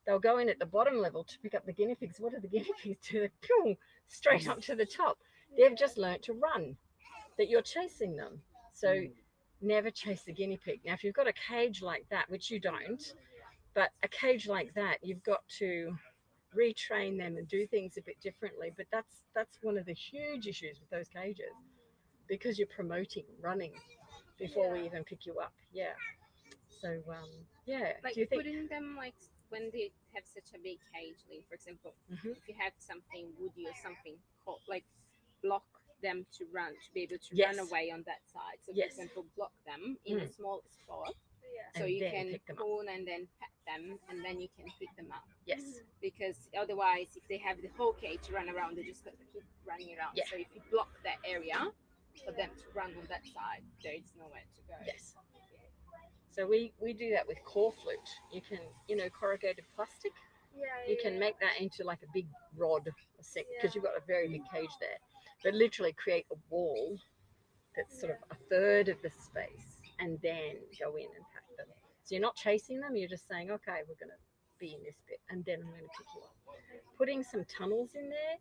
they'll go in at the bottom level to pick up the guinea pigs. What do the guinea pigs do? They pew straight up to the top. They've just learnt to run, that you're chasing them. So never chase the guinea pig. Now, if you've got a cage like that, which you don't, but a cage like that, you've got to retrain them and do things a bit differently. But that's one of the huge issues with those cages, because you're promoting running before we even pick you up. Yeah. So yeah. Like Do you think? putting them like when they have such a big cage, like for example, Mhm. if you have something woody or something like block them to run, to be able to Yes. run away on that side. So Yes. for example, block them in a small spot. So And you then can pick them up. pull and then pet them, and then you can pick them up. Yes. Because otherwise, if they have the whole cage to run around, they're just going to keep running around. Yeah. So if you block that area for them to run on that side, there is nowhere to go. Yes. So we do that with core flute. You can, corrugated plastic. You can make that into like a big rod, because you've got a very big cage there. But literally create a wall that's sort of a third of the space, and then go in and pack them. So you're not chasing them. You're just saying, okay, we're going to be in this bit, and then I'm going to pick you up. Putting some tunnels in there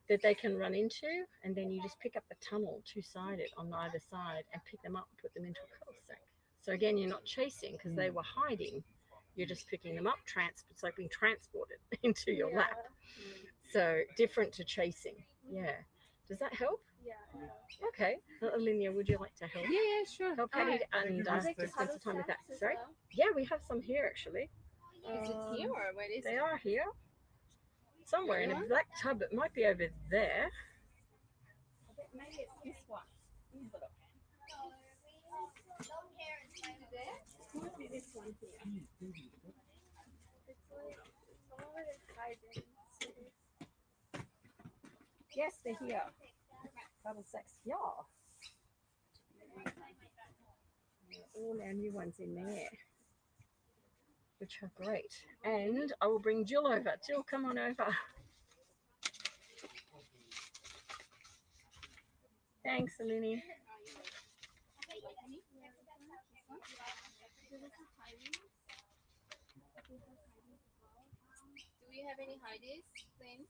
that they can run into, and then you just pick up the tunnel two-sided on either side and pick them up and put them into a cuddle sack. So again, you're not chasing because they were hiding. You're just picking them up. It's like being transported into your lap. So different to chasing. Yeah. Does that help? Yeah. Okay. Linnea, would you like to help? Yeah, sure. Help Penney and Are they spend some time with that. As Sorry? well? Yeah, we have some here actually. Is it here or where is They it? are here. Somewhere in a Yeah. black tub. It might be over there. Maybe it's this one. Might be this one here. It's already hiding. Yes, they're here. Cuddle sacks. Yeah. All our new ones in there, which are great. And I will bring Jill over. Jill, come on over. Thanks, Alini. Do we have any hides, Lynn?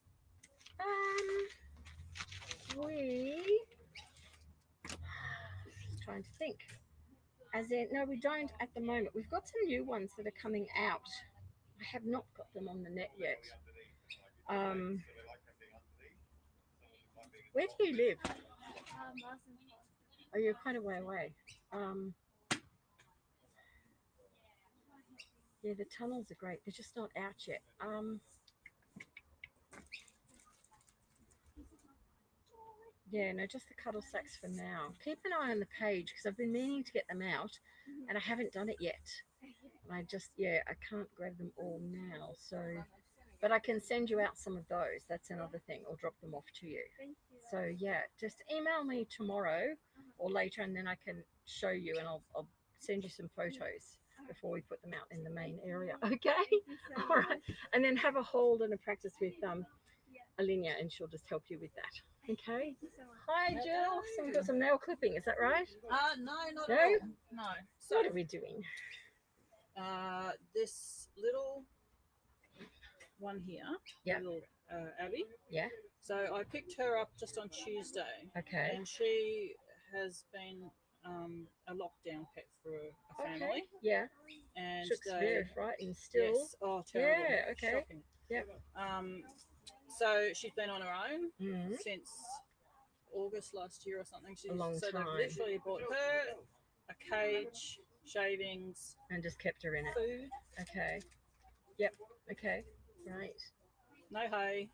We trying to think. As in, no, we don't at the moment. We've got some new ones that are coming out. I have not got them on the net yet. Where do you live? Oh, you're quite a way away. Yeah, the tunnels are great. They're just not out yet. Yeah, no, just the cuddle sacks for now. Keep an eye on the page because I've been meaning to get them out and I haven't done it yet. And I just, yeah, I can't grab them all now. So, but I can send you out some of those. That's another thing, or drop them off to you. Thank you. So, yeah, just email me tomorrow or later and then I can show you and I'll send you some photos before we put them out in the main area. Okay? Thank you so All right. much. And then have a hold and a practice with Yeah. Alinia and she'll just help you with that. Okay? Thank you so much. Hi, Jill. So we've got some nail clipping. Is that right? No, not No? at all. No. So, What are we doing? this little one here, Yeah. little Abby. Yeah. So I picked her up just on Tuesday, Okay. and she has been a lockdown pet for a family. Okay. Yeah. And She looks they, very frightened still. yes, oh, terrible. Yeah, okay. Shocking. Yep. So she's been on her own Mhm. since August last year or something. She's, long so time. they've literally bought her a cage, shavings, And just kept her in it. food, Okay. Yep. Okay. Right. no hay,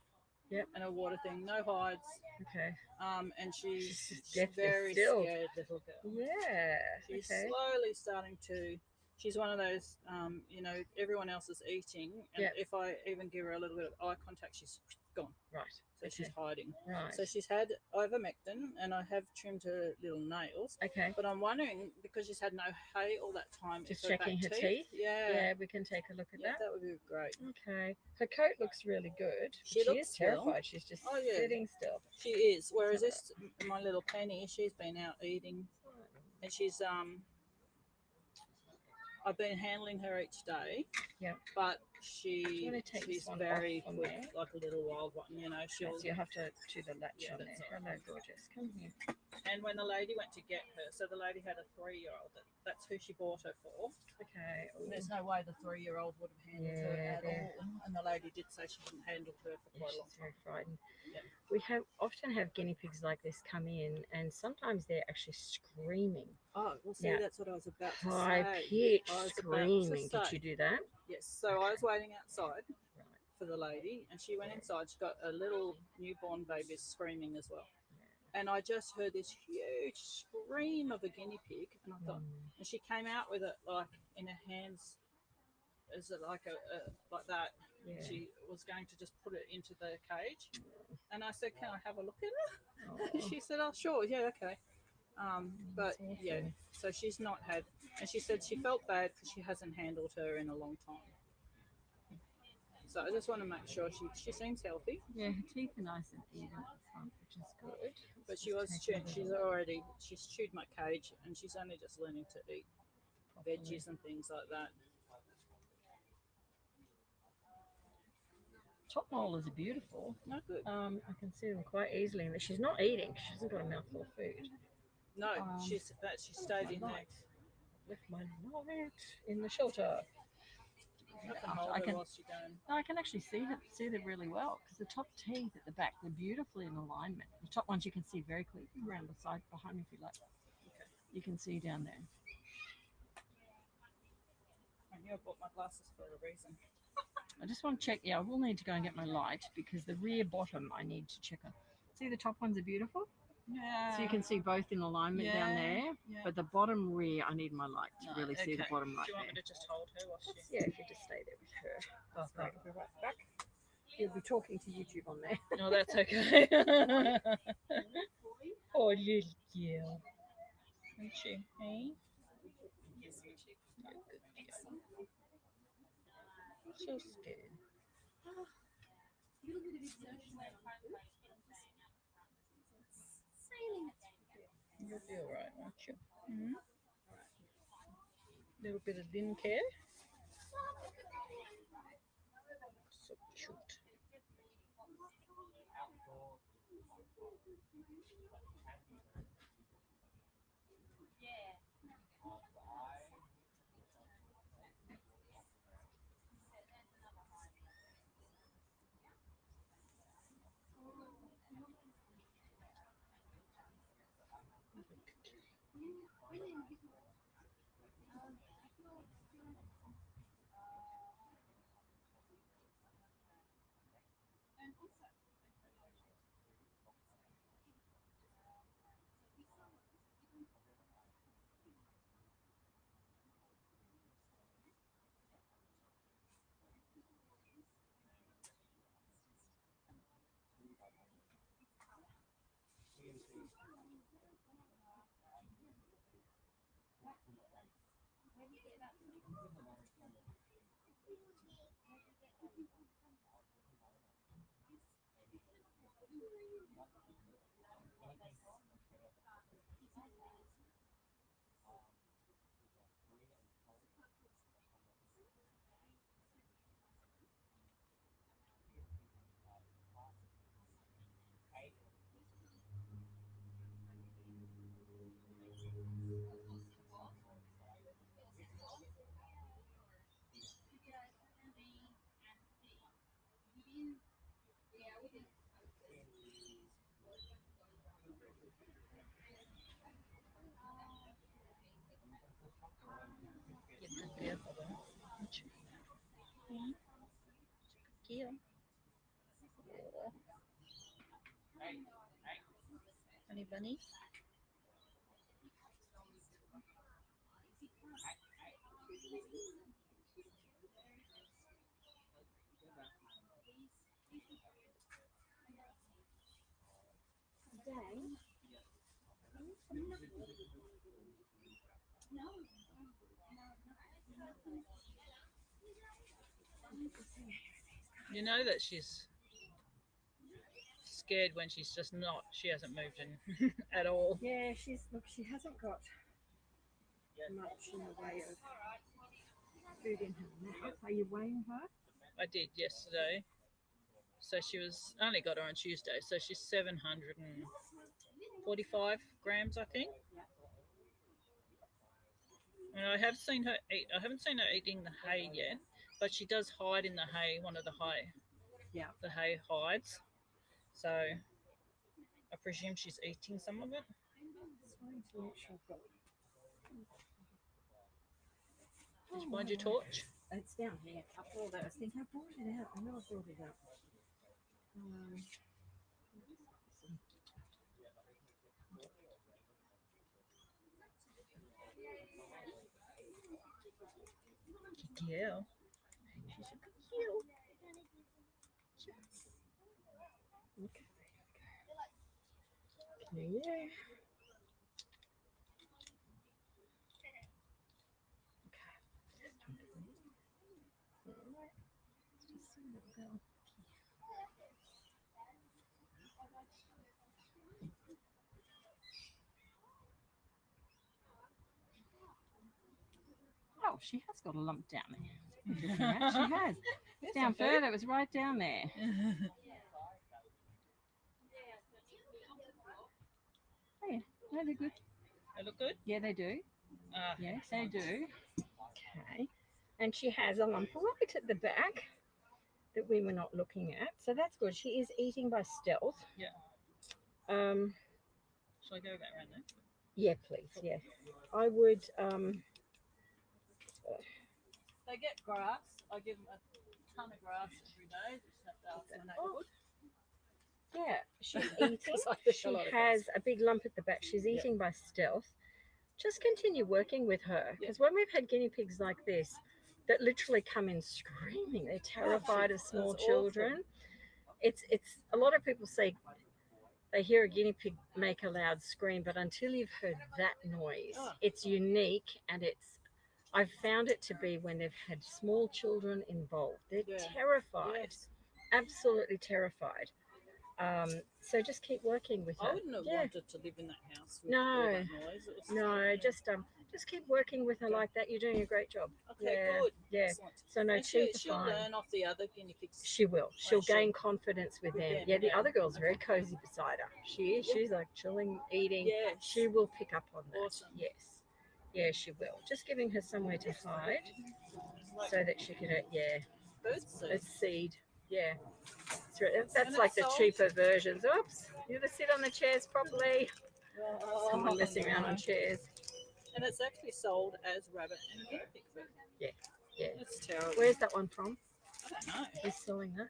Yep. and a water thing, no hides. Okay. And she's She's deathly very still. scared little girl. Yeah. She's Okay. slowly starting to. She's one of those, everyone else is eating, and Yep. if I even give her a little bit of eye contact, she's gone. Right. So she's Okay. hiding. Right. So she's had ivermectin, and I have trimmed her little nails. Okay. But I'm wondering, because she's had no hay all that time, Just if checking her back teeth? Yeah, Yeah, we can take a look at yeah, that. that would be great. Okay. Her coat looks really good. She She looks is still. terrified. She's just Oh, yeah. sitting still. She is. Whereas this, my little Penny, she's been out eating, and she's I've been handling her each day. Yeah. But you wanna take this she's one very off on quick, there? like a little wild one. She'll. So you have to do the latch Yeah, on there. that's all Hello, gorgeous. Come here. And when the lady went to get her, so the lady had a 3-year-old. That's who she bought her for. Okay. Ooh. And there's no way the 3-year-old would have handled her Yeah, at they're- all. And the lady did say she hadn't handled her for Yeah, quite a long she's time. very frightened. Yeah. We often have guinea pigs like this come in, and sometimes they're actually screaming, Oh, well, see, Yeah. that's what I was about to high say. pitched I was about to screaming. Did say. you do that? Yes. So I was waiting outside Right. for the lady, and she went inside. She got a little newborn baby screaming as well. And I just heard this huge scream of a guinea pig, and I thought, and she came out with it like in her hands, as it like like that. Yeah. She was going to just put it into the cage, and I said, "Can I have a look at it?" Oh, She said, "Oh, sure, yeah, okay." But that's awful. yeah, so she's not had, and she said she felt bad because she hasn't handled her in a long time. So I just want to make sure she seems healthy, Yeah, her teeth are nice and even at the front, which is good. but she was chewed. She's chewed my cage, and she's only just learning to eat veggies and things like that. Top molars are beautiful. No good. I can see them quite easily, and she's not eating. She hasn't got a mouthful of food. No, she stayed in there. Light. Left my light in the shelter. I can hold I her can. while she's going. No, I can actually see them really well because the top teeth at the back, they're beautifully in alignment. The top ones you can see very clearly around the side behind me if you like. Okay. You can see down there. I knew I bought my glasses for a reason. I just want to check. Yeah, I will need to go and get my light because the rear bottom I need to check. See, the top ones are beautiful. Yeah. So you can see both in alignment down there. Yeah. But the bottom rear, I need my light to No, really see the okay. bottom right Do you want there. me to just hold her while she? Yeah, if you just stay there with her. That's great. We'll be right back. You'll be talking to YouTube on there. No, that's okay. Oh, little girl. Isn't she? Hey? So scared. You'll be all right, won't you? Mm-hmm. Little bit of lin care. So cute. Honey bunny. You know that she's scared when she's just not. She hasn't moved in at all. Yeah, she hasn't got much in the way of food in her mouth. Are you weighing her? I did yesterday. So she was only got her on Tuesday. So she's 745 grams, I think. And I have seen her eat. I haven't seen her eating the hay yet, but she does hide in the hay. One of the hay. Yeah. The hay hides. So I presume she's eating some of it. Did you find your torch? It's down here. I brought it. I think I brought it out. I know I brought it out. Yeah. Okay. Yeah. Oh, she has got a lump down there. She has. It's down further. It was right down there. Oh, yeah. No, they're good. They look good? Yeah, they do. Yes, they excellent. do. Okay. And she has a lump right at the back that we were not looking at. So that's good. She is eating by stealth. Yeah. Shall I go back around there? Yeah, please. Yeah. I would They get grass. I give them a ton of grass every day. Just have to ask my neighbourhood. yeah, she's eating. I She has a big lump at the back. She's eating by stealth. Just continue working with her, because when we've had guinea pigs like this that literally come in screaming, they're terrified of small children. It's a lot of people say they hear a guinea pig make a loud scream, but until you've heard that noise, it's unique, and I've found it to be when they've had small children involved. They're terrified, absolutely terrified. So just keep working with her. I wouldn't have wanted to live in that house with No. all that noise. It was, No, just keep working with her like that. You're doing a great job. Okay, Yeah, good. yeah. Excellent. So no, And she's she'll fine. learn off the other guinea pigs. She will. She'll She'll- gain confidence with them. Yeah, the other girl's very cozy beside her. She is. She's like chilling, eating. Yes. She will pick up on that. Awesome. Yes. Yeah, she will. Just giving her somewhere to hide so that she can, Birdseed. a seed. Yeah. That's And like it's the sold- cheaper versions. Oops. You gotta sit on the chairs properly. Oh, Someone messing around on chairs. And it's actually sold as rabbit and guinea pig food. Yeah. Yeah. It's terrible. Where's that one from? I don't know. Who's selling that?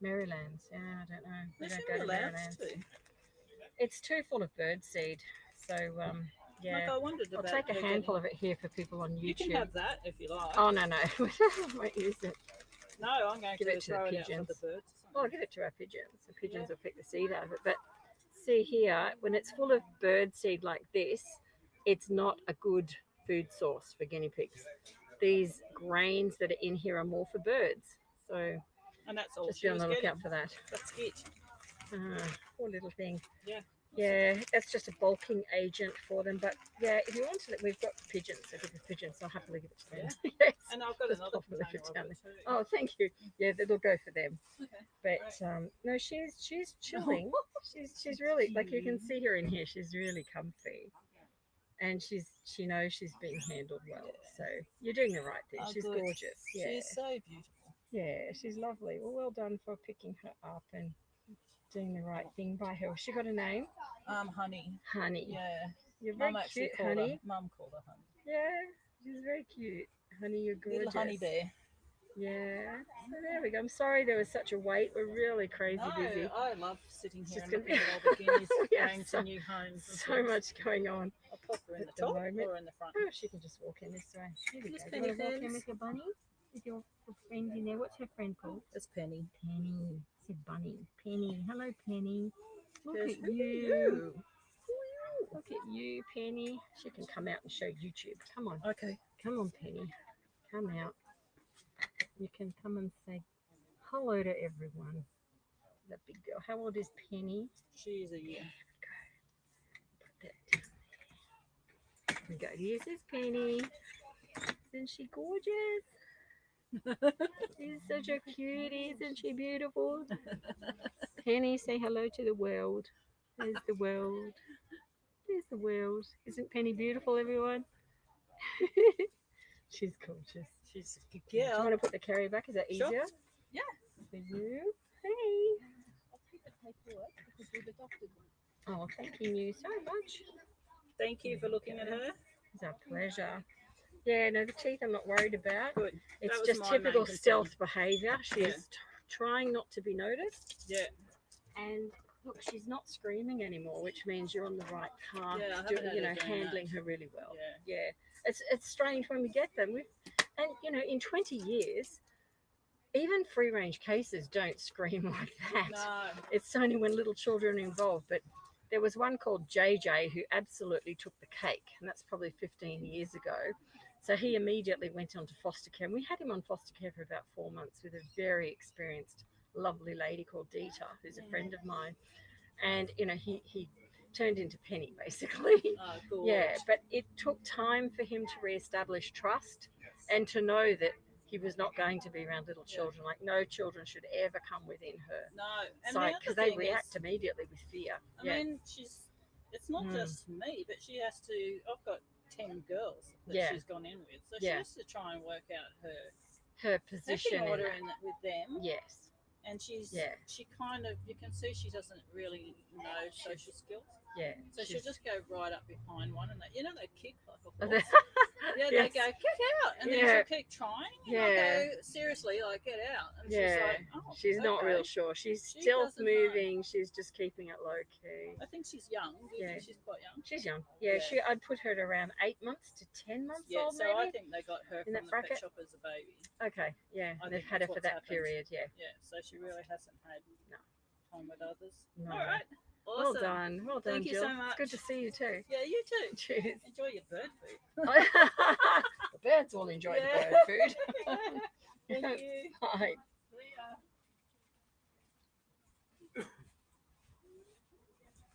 Maryland's. Yeah, I don't know. We They don't should go be to allowed Maryland's. to. It's too full of bird seed. So yeah. Like I wondered I'll about take a her handful of it here for people on getting- YouTube. You can have that if you like. Oh no, I won't use it. No, I'm going Give to it to the throw it out pigeons. for the birds. I'll give it to our pigeons. The pigeons will pick the seed out of it. But see here, when it's full of bird seed like this, it's not a good food source for guinea pigs. These grains that are in here are more for birds. So And that's all just she be on was the getting. lookout for that. That's it. Poor little thing. Yeah. Yeah, that's just a bulking agent for them. But yeah, if you wanted it, we've got pigeons. I give you pigeons. I'll happily give it to them. Yes. And I've got Just another pop a little container of down it there. too. Oh, thank you. Yeah, that'll go for them. Okay. But no, she's chilling. She's really, like, you can see her in here. She's really comfy, and she knows she's being handled well. So you're doing the right thing. Oh, She's good. gorgeous. Yeah, She's so beautiful. yeah, she's lovely. Well done for picking her up and doing the right thing by her. She got a name? Honey. Honey. Yeah. You're very Mum actually cute, called Honey. her. Mum called her Honey. Yeah, she's very cute. Honey, you're gorgeous. Little honey bear. Yeah. So there we go. I'm sorry there was such a wait. We're really crazy No, busy. I love sitting here Just and gonna looking be- at all the guineas Yeah, going so- to new homes. and So things. much going on. I'll pop her in at the the top moment. or in the front. Oh, she can just walk in this way. Here we Yes, go. Penny Do you want to walk in fans. with your bunny? With your friend in there? What's her friend called? It's Penny. Penny. I said bunny. Penny. Hello, Penny. Look Yes, at who are you. Look at you, Penny. She can come out and show YouTube. Come on. Okay. Come on, Penny. Come out. You can come and say hello to everyone. That big girl. How old is Penny? She's a year. Put that down there. Here we go. Here's this Penny. Isn't she gorgeous? She's such a cutie. Isn't she beautiful? Penny, say hello to the world. There's the world. There's the world. Isn't Penny beautiful, everyone? She's gorgeous. She's a good Do you girl. want to put the carrier back? Is that Sure. easier? Yeah. For you? Hey. I'll take the paperwork because we've adopted them. Oh, thanking you so much. Thank you for looking at her. It's our pleasure. Yeah, no, the teeth I'm not worried about. Good. It's was just my typical main concern. stealth behaviour. She's Yeah. trying not to be noticed. Yeah. And look, she's not screaming anymore, which means you're on the right path. Yeah, I haven't had you know, her doing handling that. her really well. Yeah. Yeah, it's strange when we get them. And you know, in 20 years, even free range cases don't scream like that. No. It's only when little children are involved. But there was one called JJ who absolutely took the cake, and that's probably 15 years ago. So he immediately went on to foster care, and we had him on foster care for about 4 months with a very experienced, lovely lady called Dita, who's a friend of mine. And you know, he turned into Penny basically. Oh, good. Yeah, but it took time for him to reestablish trust and to know that he was not going to be around little children. Like, no children should ever come within her No. And sight the because other they thing react is, immediately with fear. I Yeah, mean, it's not just me, but she has to, I've got 10 girls that Yeah. she's gone in with. So Yeah. she has to try and work out her her position. pecking in order that. with them. Yes. And she kind of, you can see she doesn't really know social skills. Yeah. So she'll she's- just go right up behind one, and they kick like a Oh, horse. Yeah, they Yes. go, get out. And then Yeah. she'll keep trying. And I Yeah. go, seriously, like, get out. And Yeah. she's like, oh, She's not okay. real sure. She's She stealth doesn't know. moving. She's just keeping it low key. I think she's young. Do you Yeah. think she's quite young? She's young. Yeah, Yeah. I'd put her at around 8 months to 10 months Yeah, old, so maybe. I think they got her In from that the bracket? pet shop as a baby. Okay, yeah. I They've think had her that's for that what's happened. period, yeah. Yeah, so she really hasn't had No. time with others. No. All right. Well Awesome. done. Well done, Thank you Jill. so It's good to much. see you too. Yeah, you too. Cheers. Enjoy your bird food. The birds will enjoy Yeah. the bird food. Thank you. Bye. See ya.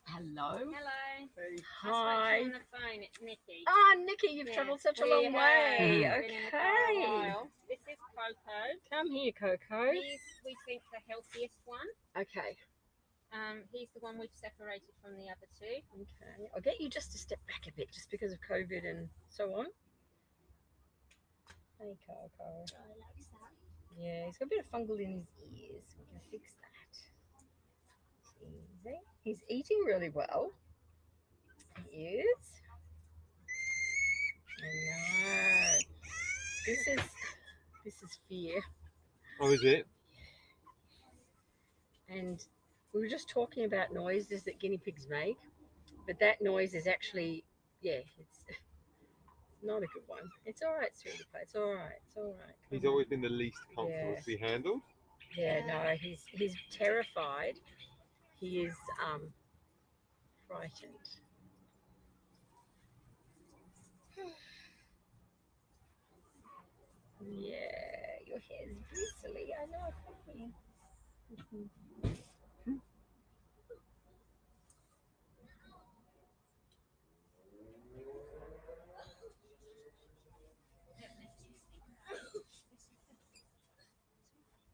Hello. Hello. Hi. On the phone, it's Nikki. Ah, Nikki, you've Yeah, travelled such a we long have way. been in the car a Okay. while. This is Coco. Come here, Coco. He's, we think, the healthiest one. Okay. He's the one we've separated from the other two. Okay. I'll get you just to step back a bit just because of COVID and so on. Hey, Coco. Yeah, he's got a bit of fungal in his ears. We can fix that. Easy. He's eating really well. He is. I know. This is fear. Oh, is it? And we were just talking about noises that guinea pigs make, but that noise is actually, yeah, it's not a good one. It's all right, sweetie pie. It's all right. It's all right. He's Come on. always been the least comfortable Yeah. to be handled. Yeah, no, he's terrified. He is frightened. Yeah, your hair's bristly. I know.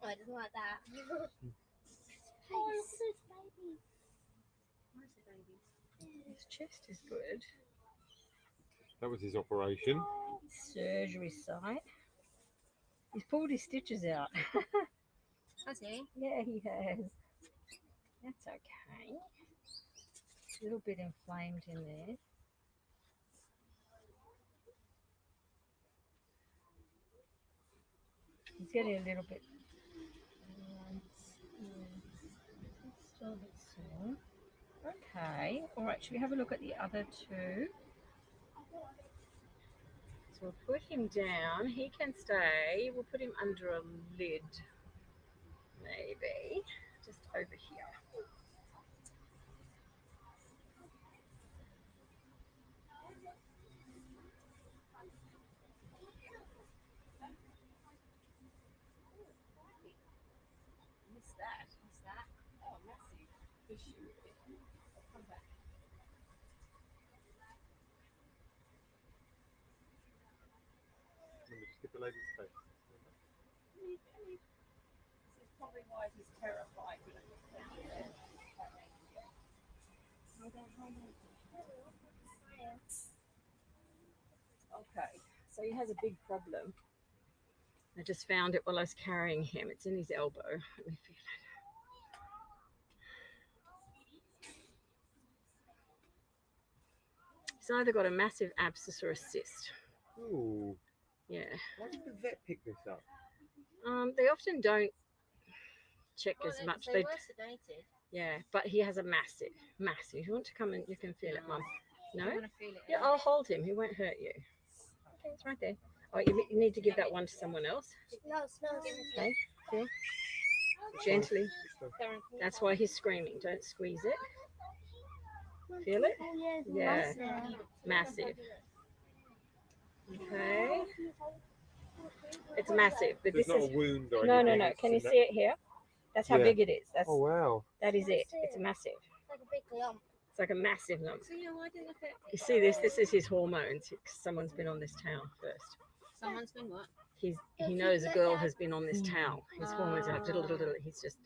Oh, I doesn't like that. Oh, look at this baby. Where's the baby? His chest is good. That was his operation. Surgery site. He's pulled his stitches out. Has he? Yeah, he has. That's okay. A little bit inflamed in there. He's getting a little bit. Still a bit sore. Okay. All right. Should we have a look at the other two? So we'll put him down. He can stay. We'll put him under a lid, maybe, just over here. What's that? What's that? Oh, massive issue. Come back. Let me just get the lady's face. This is probably why he's terrified. Okay, so he has a big problem. I just found it while I was carrying him. It's in his elbow. Let me feel it. He's either got a massive abscess or a cyst. Ooh. Yeah. Why did the vet pick this up? They often don't check Well, as much. They They, were sedated. yeah, but he has a massive. If you want to come and you can feel it, Mum. No? I want to feel it. Yeah, I'll hold him. He won't hurt you. Okay, it's right there. Oh, you need to give that one to someone else. No, it smells Okay, feel. Gently. That's why he's screaming. Don't squeeze it. Feel it? Yeah. Massive. Okay. It's massive, but There's this not is a wound or no. anything. It's Can you in see it here? That's how Yeah. big it is. That's Oh wow. that is it. It's massive. like a big lump. It's like a massive lump. So, why didn't it fit? You see this? This is his hormones. Someone's been on this towel first. Someone's been what? He knows a girl has been on this towel. His hormones are little. He's just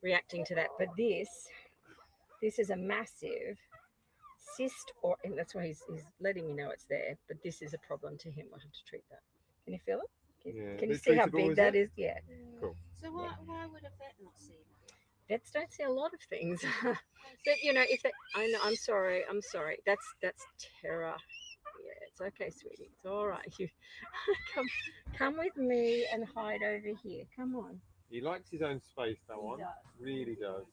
reacting to that. But this is a massive cyst, and that's why he's letting me know it's there. But this is a problem to him. We'll have to treat that. Can you feel it? Yeah. Can you Is it see how treatable, big is that it? is? Yeah. Cool. So why would a vet not see that? Vets don't see a lot of things. But if they, I know, I'm sorry. That's terror. Yeah, it's okay, sweetie. It's all right. You come with me and hide over here. Come on. He likes his own space, that He one. does. Really does.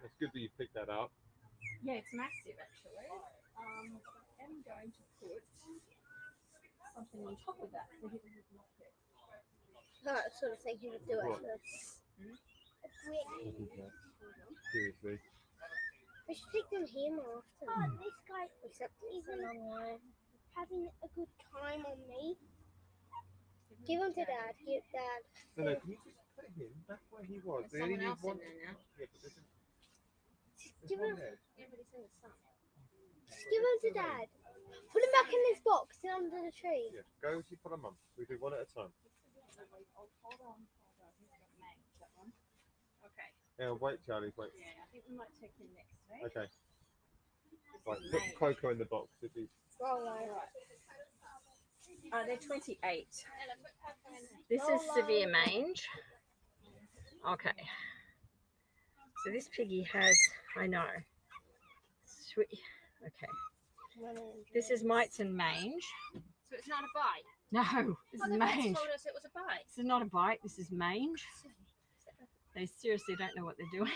It's good that you picked that up. Yeah, it's massive actually. I am going to put something on top of that so he doesn't knock it. I sort of think he would do it. What? Seriously. We should take them here more often. This guy, except even having a good time on me. Give him to Dad. Give Dad. No, can you just put him back where he was? There's someone else in there now. Yeah, but there's Give one him. there. Everybody's in the sun. Just give him to Dad. Put him back in this box under the tree. Yeah, go to put him on. We do one at a time. Hold on. He's got mange, that one. Okay. Yeah, wait, Charlie, wait. Yeah, I think we might take him next, right? Okay. Right, put Coco in the box. If he's... Roll over. They're 28. This is severe mange. Okay. So this piggy has, I know. Sweet. Okay. This is mites and mange. So it's not a bite. No, this is The vets mange. told us it was a bite. This is not a bite. This is mange. They seriously don't know what they're doing.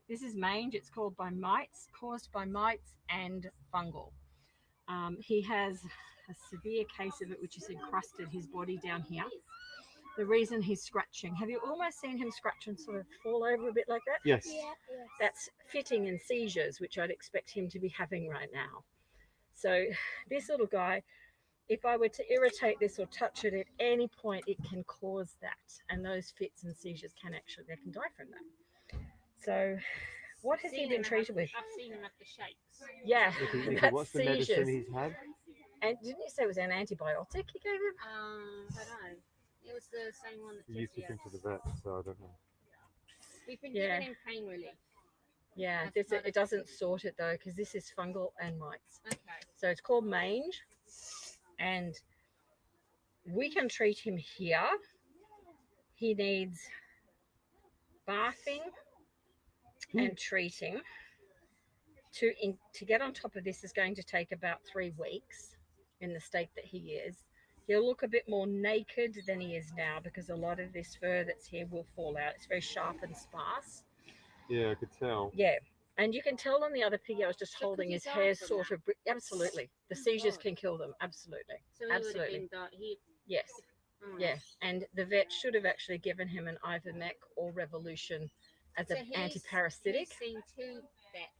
This is mange. It's caused by mites and fungal. He has a severe case of it, which has encrusted his body down here. the reason he's scratching. Have you almost seen him scratch and sort of fall over a bit like that? Yes. Yeah, yes. That's fitting in seizures, which I'd expect him to be having right now. So this little guy, if I were to irritate this or touch it at any point, it can cause that. And those fits and seizures can actually, they can die from that. So what has he been treated with? I've seen him have the shakes. Yeah, Nikki, that's what's the seizures. medicine he's had? And didn't you say it was an antibiotic you gave him? I don't know. It was the same one that You used to Jesse him had. to the vet, so I don't know. We've been Yeah. giving him pain relief. Yeah, That's this, part it of doesn't sort it though, because this is fungal and mites. Okay. So it's called mange, and we can treat him here. He needs bathing and treating. To get on top of this is going to take about 3 weeks in the state that he is. He'll look a bit more naked than he is now because a lot of this fur that's here will fall out. It's very sharp and sparse. Yeah, I could tell. Yeah. And you can tell on the other piggy, I was just So holding could his he hair die from sort that? of. Absolutely. The seizures can kill them. Absolutely. So he would Absolutely. have been he. Yes. Mm. Yeah. And the vet should have actually given him an Ivomec or Revolution as So an he's antiparasitic. seen 2 vets.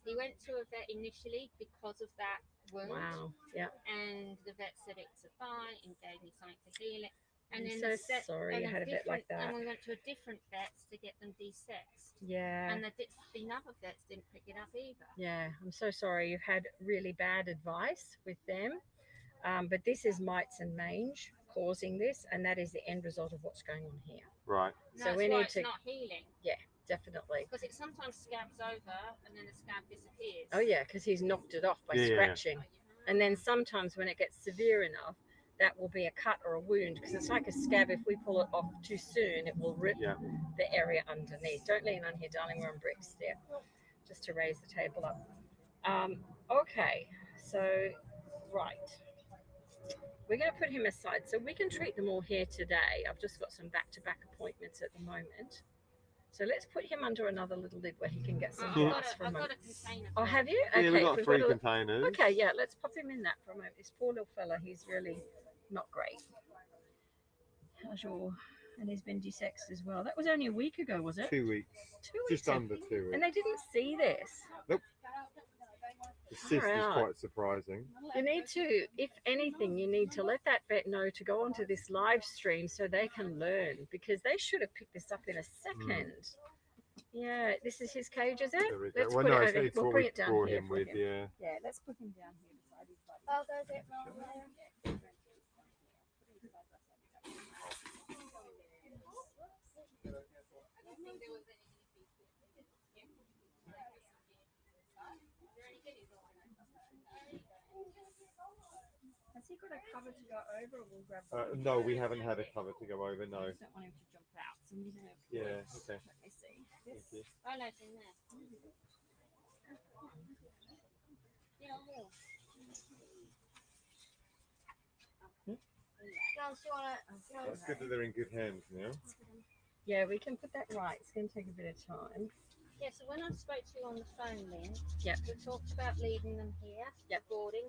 He went to a vet initially because of that wound. Wow. Yeah. And the vet said it's fine and gave me something to heal it. And I'm then so the set, sorry and you a had a vet like different- that. And we went to a different vet to get them desexed. Yeah. And the other vets didn't pick it up either. Yeah, I'm so sorry. You've had really bad advice with them. But this is mites and mange causing this, and that is the end result of what's going on here. Right. No, So that's we why need it's to, not healing. definitely. Because it sometimes scabs over and then the scab disappears. Oh, yeah, because he's knocked it off by Yeah. scratching. And then sometimes when it gets severe enough, that will be a cut or a wound because it's like a scab. If we pull it off too soon, it will rip Yeah. the area underneath. Don't lean on here, darling. We're on bricks there, just to raise the table up. Okay, so right. We're going to put him aside so we can treat them all here today. I've just got some back-to-back appointments at the moment. So let's put him under another little lid where he can get some glass for a I've got moment. a container. Oh, have you? Yeah, Okay, we've got we've 3 got a- containers. Okay, yeah, let's pop him in that for a moment. This poor little fella, he's really not great. How's your... And he's been desexed as well. That was only a week ago, was it? 2 weeks. 2 weeks Just ago. under 2 weeks. And they didn't see this. The cyst is Alright. quite surprising. You need to, if anything, you need to let that vet know to go onto this live stream so they can learn because they should have picked this up in a second. Yeah, this is his cage, is it? There we go. Let's Well, put no, it it's, over. it's We'll what bring we it down brought here him for with, him. yeah. Yeah, let's put him down here beside his buddy. I'll go get one. Has he got a cover to go over, or we'll grab No, we haven't had a cover to go over, no. I just don't want him to jump out. So I'm gonna Yeah, okay. let me see. Thank you. Oh no, it's in there. Yeah, I will. No, so It's good that they're in good hands now. Yeah, we can put that right. It's going to take a bit of time. yeah, so when I spoke to you on the phone, Lynn, Yep. we talked about leaving them here, Yep. boarding.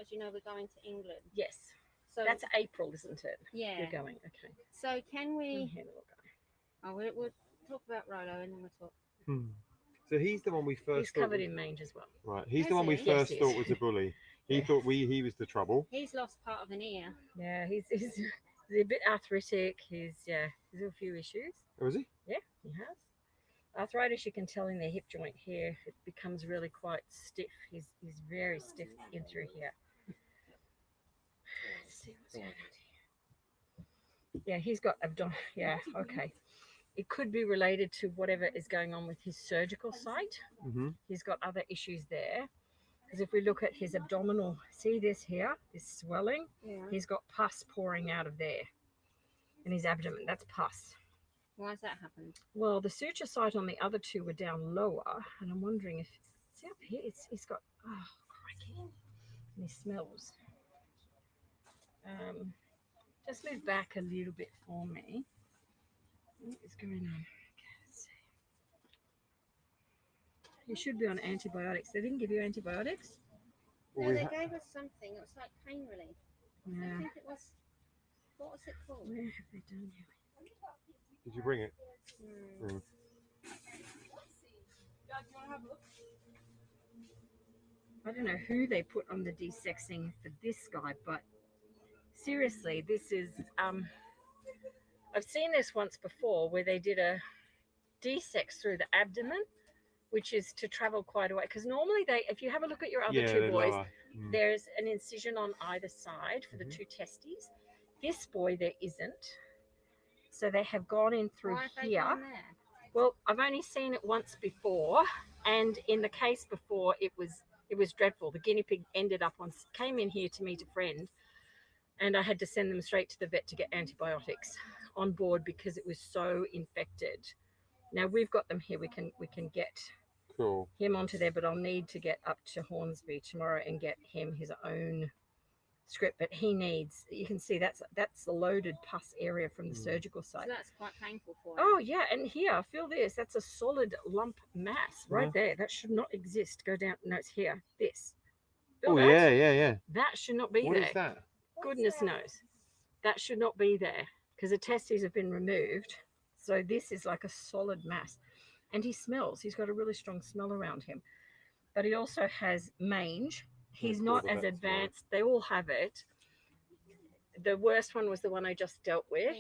As you know, we're going to England. Yes, So that's April, isn't it? yeah. You're going. Okay. So can we? Here, little guy. Oh, we'll talk about Rolo and then we'll talk. So he's the one we first He's thought covered was- in mange as well. Right, he's Is the one we he? Yes, first he is. thought was a bully. He thought he was the trouble. He's lost part of an ear. Yeah, he's a bit arthritic. He's a few issues. Oh, was he? Yeah, he has. Arthritis, you can tell in the hip joint here, it becomes really quite stiff. He's very stiff in through here. Let's see what's going on here. Yeah, he's got abdomen. Yeah, okay. It could be related to whatever is going on with his surgical site. Mm-hmm. He's got other issues there. Because if we look at his abdominal, see this here, this swelling? Yeah. He's got pus pouring out of there. In his abdomen, that's pus. Why has that happened? Well, the suture site on the other two were down lower, and I'm wondering if, see up here, he's got, oh, crikey, and he smells. Just move back a little bit for me. What is going on? Okay, let's see. You should be on antibiotics. They didn't give you antibiotics? Well, No, we they ha- gave us something. It was like pain relief. I Yeah. think it was What was it called? Where have they done it? Did you bring it? Hmm. Mm. I don't know who they put on the desexing for this guy, but seriously, this is I've seen this once before where they did a desex through the abdomen, which is to travel quite a way. Because normally if you have a look at your other two they're boys, lower. Mm. there's an incision on either side for the two testes. This boy, there isn't. So they have gone in through Why have they here. gone there? Well, I've only seen it once before, and in the case before, it was dreadful. The guinea pig came in here to meet a friend, and I had to send them straight to the vet to get antibiotics on board because it was so infected. Now we've got them here. We can get Cool. him onto there, but I'll need to get up to Hornsby tomorrow and get him his own script. But he needs, you can see that's the loaded pus area from the surgical So site. that's quite painful for him. Oh yeah, and here, feel this. That's a solid lump mass right Yeah. there. That should not exist. Go down. No, it's here. This. Feel Oh that? yeah. That should not be What there. is that? Goodness knows. That should not be there because the testes have been removed. So this is like a solid mass. And he smells. He's got a really strong smell around him. But he also has mange. He's call not the as vet advanced. They all have it. The worst one was the one I just dealt with.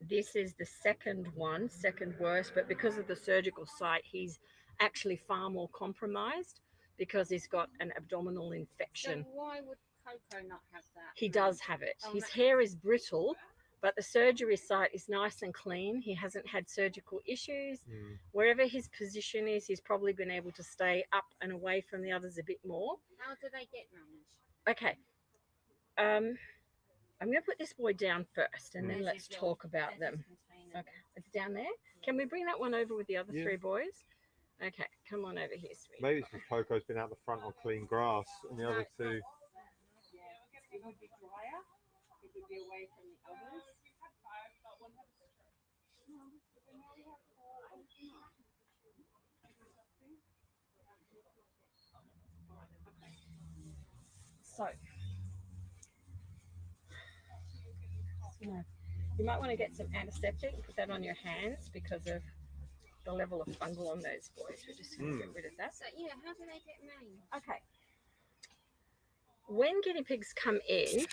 This is the second worst, but because of the surgical site, he's actually far more compromised because he's got an abdominal So infection. why would Coco not have that? He does have it. Oh, His no. hair is brittle, but the surgery site is nice and clean. He hasn't had surgical issues. Mm. Wherever his position is, he's probably been able to stay up and away from the others a bit more. How do they get mange? Okay. I'm going to put this boy down first, and then There's let's his talk little- about there's them. his container. Okay, it's down there. Can we bring that one over with the other Yeah. three boys? Okay, come on over here, sweetie. Maybe it's because Coco's been out the front on clean grass, and the other two. It would be drier. It would be away from the others. So, you might want to get some antiseptic, put that on your hands because of the level of fungal on those boys. We're just going to get rid of that. So yeah, how do they get mange? Okay. When guinea pigs come in,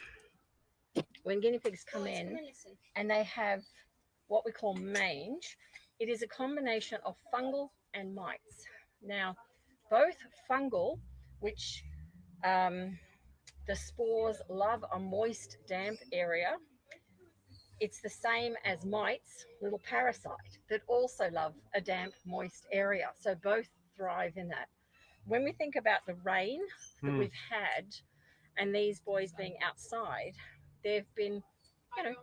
Listen. and they have what we call mange, it is a combination of fungal and mites. Now, both fungal, which the spores love a moist, damp area. It's the same as mites, little parasite, that also love a damp, moist area. So both thrive in that. When we think about the rain that we've had and these boys being outside, they've been,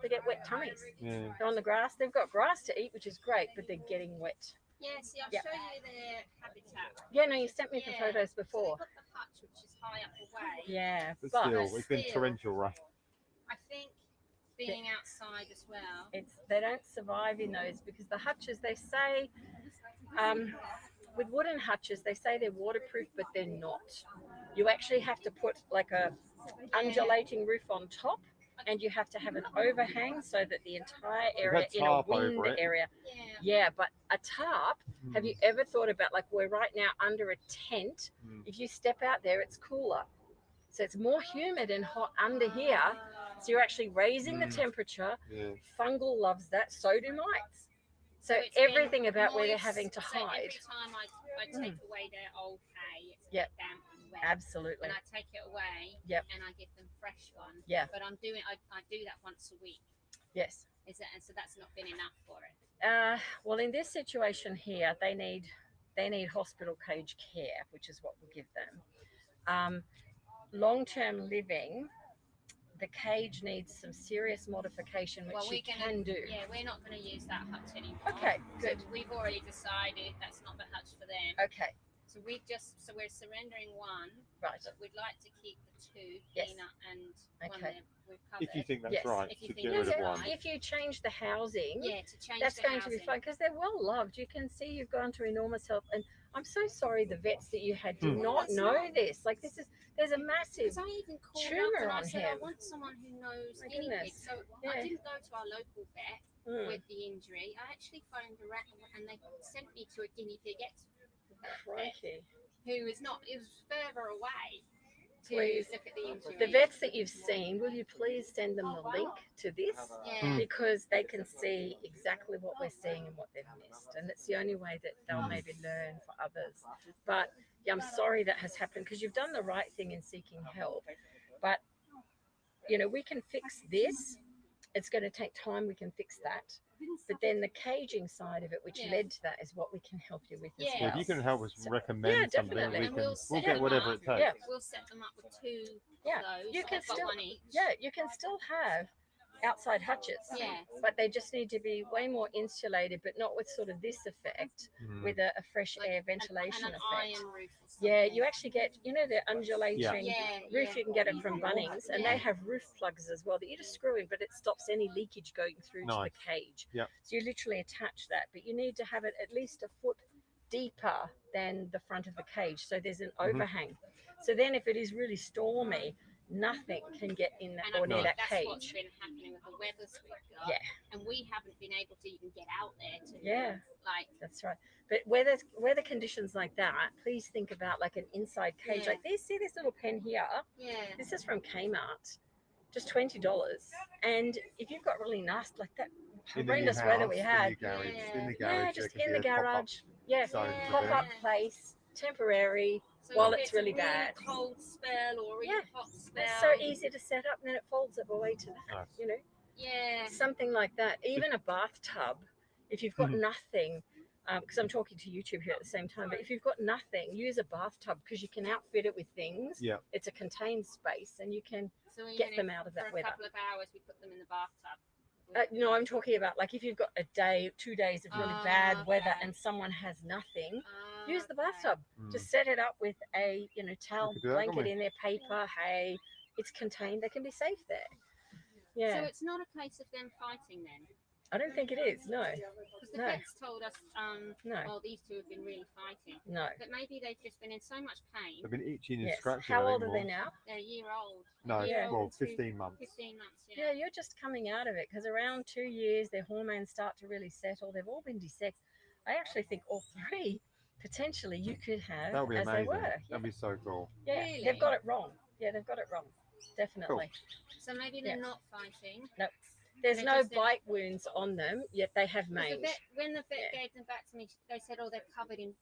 they get wet tummies. Yeah. They're on the grass. They've got grass to eat, which is great, but they're getting wet. Yeah, see, I'll Yeah. show you their habitat. Yeah, no, you sent me the Yeah. photos before. So they've got the hutch, which is high up away. Yeah, But but still, it's been still- torrential rain. I think being outside as well. they don't survive in those because the hutches, they say, with wooden hutches, they say they're waterproof, but they're not. You actually have to put like a undulating roof on top, and you have to have an overhang so that the entire area had in a tarp wind over it. area. Yeah. Yeah, but a tarp, have you ever thought about, like, we're right now under a tent. Mm. If you step out there, it's cooler. So it's more humid and hot under here. So you're actually raising the temperature. Yeah. Fungal loves that. So do mites. So it's been everything about where they're moist, having to so hide. Every time I take away their old hay, it's Yep. damp and wet. Absolutely. And I take it away, Yep. and I give them fresh one. Yeah. But I do that once a week. Yes. And so that's not been enough for it. Well, in this situation here, they need hospital cage care, which is what we give them. Long-term living, the cage needs some serious modification, which Well, you can do. Yeah, we're not going to use that hutch anymore. Okay, So good. we've already decided that's not the hutch for them. Okay. So So we're surrendering one, Right. but we'd like to keep the two, Yes. peanut and one Okay. that we've covered. If you think that's Yes. right, If you to think get that's rid of right. one. If you change the housing, Yeah, to change that's the going to be housing. fun because they're well loved. You can see you've gone through enormous help, and I'm so sorry the vets that you had did not That's know not- this. Like there's a massive. Because I even called up tumour and I on said I him. want someone who knows My guinea goodness. pigs. So Yeah. I didn't go to our local vet Mm, with the injury. I actually phoned a rat and they sent me to a guinea pig expert crikey. who was not. It was further away to Please. look at the injury. The vets that you've seen, will you please send them the link to this? Yeah. Because they can see exactly what we're seeing and what they've missed. And it's the only way that they'll maybe learn for others. But yeah, I'm sorry that has happened because you've done the right thing in seeking help. But, you know, we can fix this. It's going to take time. We can fix that. But then the caging side of it, which Yeah. led to that, is what we can help you with as Yeah. Yeah, well. if you can help us So- recommend yeah, something, definitely. we And can, we'll we'll set get them whatever up. it takes. Yeah. We'll set them up with two Yeah. of those. You can I've got still- one each. Yeah, you can still have outside hutches. Yeah. But they just need to be way more insulated, but not with sort of this effect, Mm. with a fresh Like air and ventilation an effect. iron roof or something. Yeah, you actually get, you know, the undulating Yeah, roof, yeah. you can get it from Bunnings, and Yeah. they have roof plugs as well that you just screw in, but it stops any leakage going through to the Nice. cage. Yep. So you literally attach that, but you need to have it at least a foot deeper than the front of the cage, so there's an Mhm. overhang. So then if it is really stormy, nothing can get in that And I or near think that that's what's cage. been happening with the weathers we've got. Yeah. And we haven't been able to even get out there to Yeah. like That's right. But weather conditions like that, please think about like an inside cage. Yeah. Like this, see this little pen here? yeah. This is from Kmart, just $20. And if you've got really nasty, like that In the new horrendous weather we house, had, in the garage, Yeah. in the garage, yeah, there just could in be the a pop-up garage, yeah, zone Yeah. for pop them. up place, temporary. So while if it's it's a really bad. cold spell or a really Yeah. hot spell. It's so easy to set up, and then it folds up away to that. Nice. You know, Yeah. something like that. Even a bathtub, if you've got Mhm. nothing. Because I'm talking to YouTube here at the same time, but if you've got nothing, use a bathtub because you can outfit it with things. Yeah. It's a contained space, and you can So even get if them out of for that a weather. couple of hours we put them in the bathtub. No, I'm talking about like if you've got a day, 2 days of really bad weather, Okay. and someone has nothing, use the Okay. bathtub. Mm. Just set it up with a towel, could do that, couldn't blanket we? in there, paper, hay. It's contained. They can be safe there. Yeah, So it's not a case of them fighting then? I don't think it is. No, Because the No. vets told us, no, well, these two have been really fighting. no. But maybe they've just been in so much pain. They've been itching and Yes. scratching. How I old think, are they more. now? They're a year old. No, A year old well, and 15 months. 15 months, Yeah, yeah. you're just coming out of it because around 2 years, their hormones start to really settle. They've all been desexed. I actually think all three potentially you could have That would be as amazing. they were. Yeah. That'd be so cool. Yeah, Really? they've got it wrong. Yeah, they've got it wrong. Definitely. So maybe they're Yeah. not fighting. There's They're no just in- bite wounds on them, yet they have 'Cause mange. when the vet Yeah. gave them back to me, they said, oh, they're covered in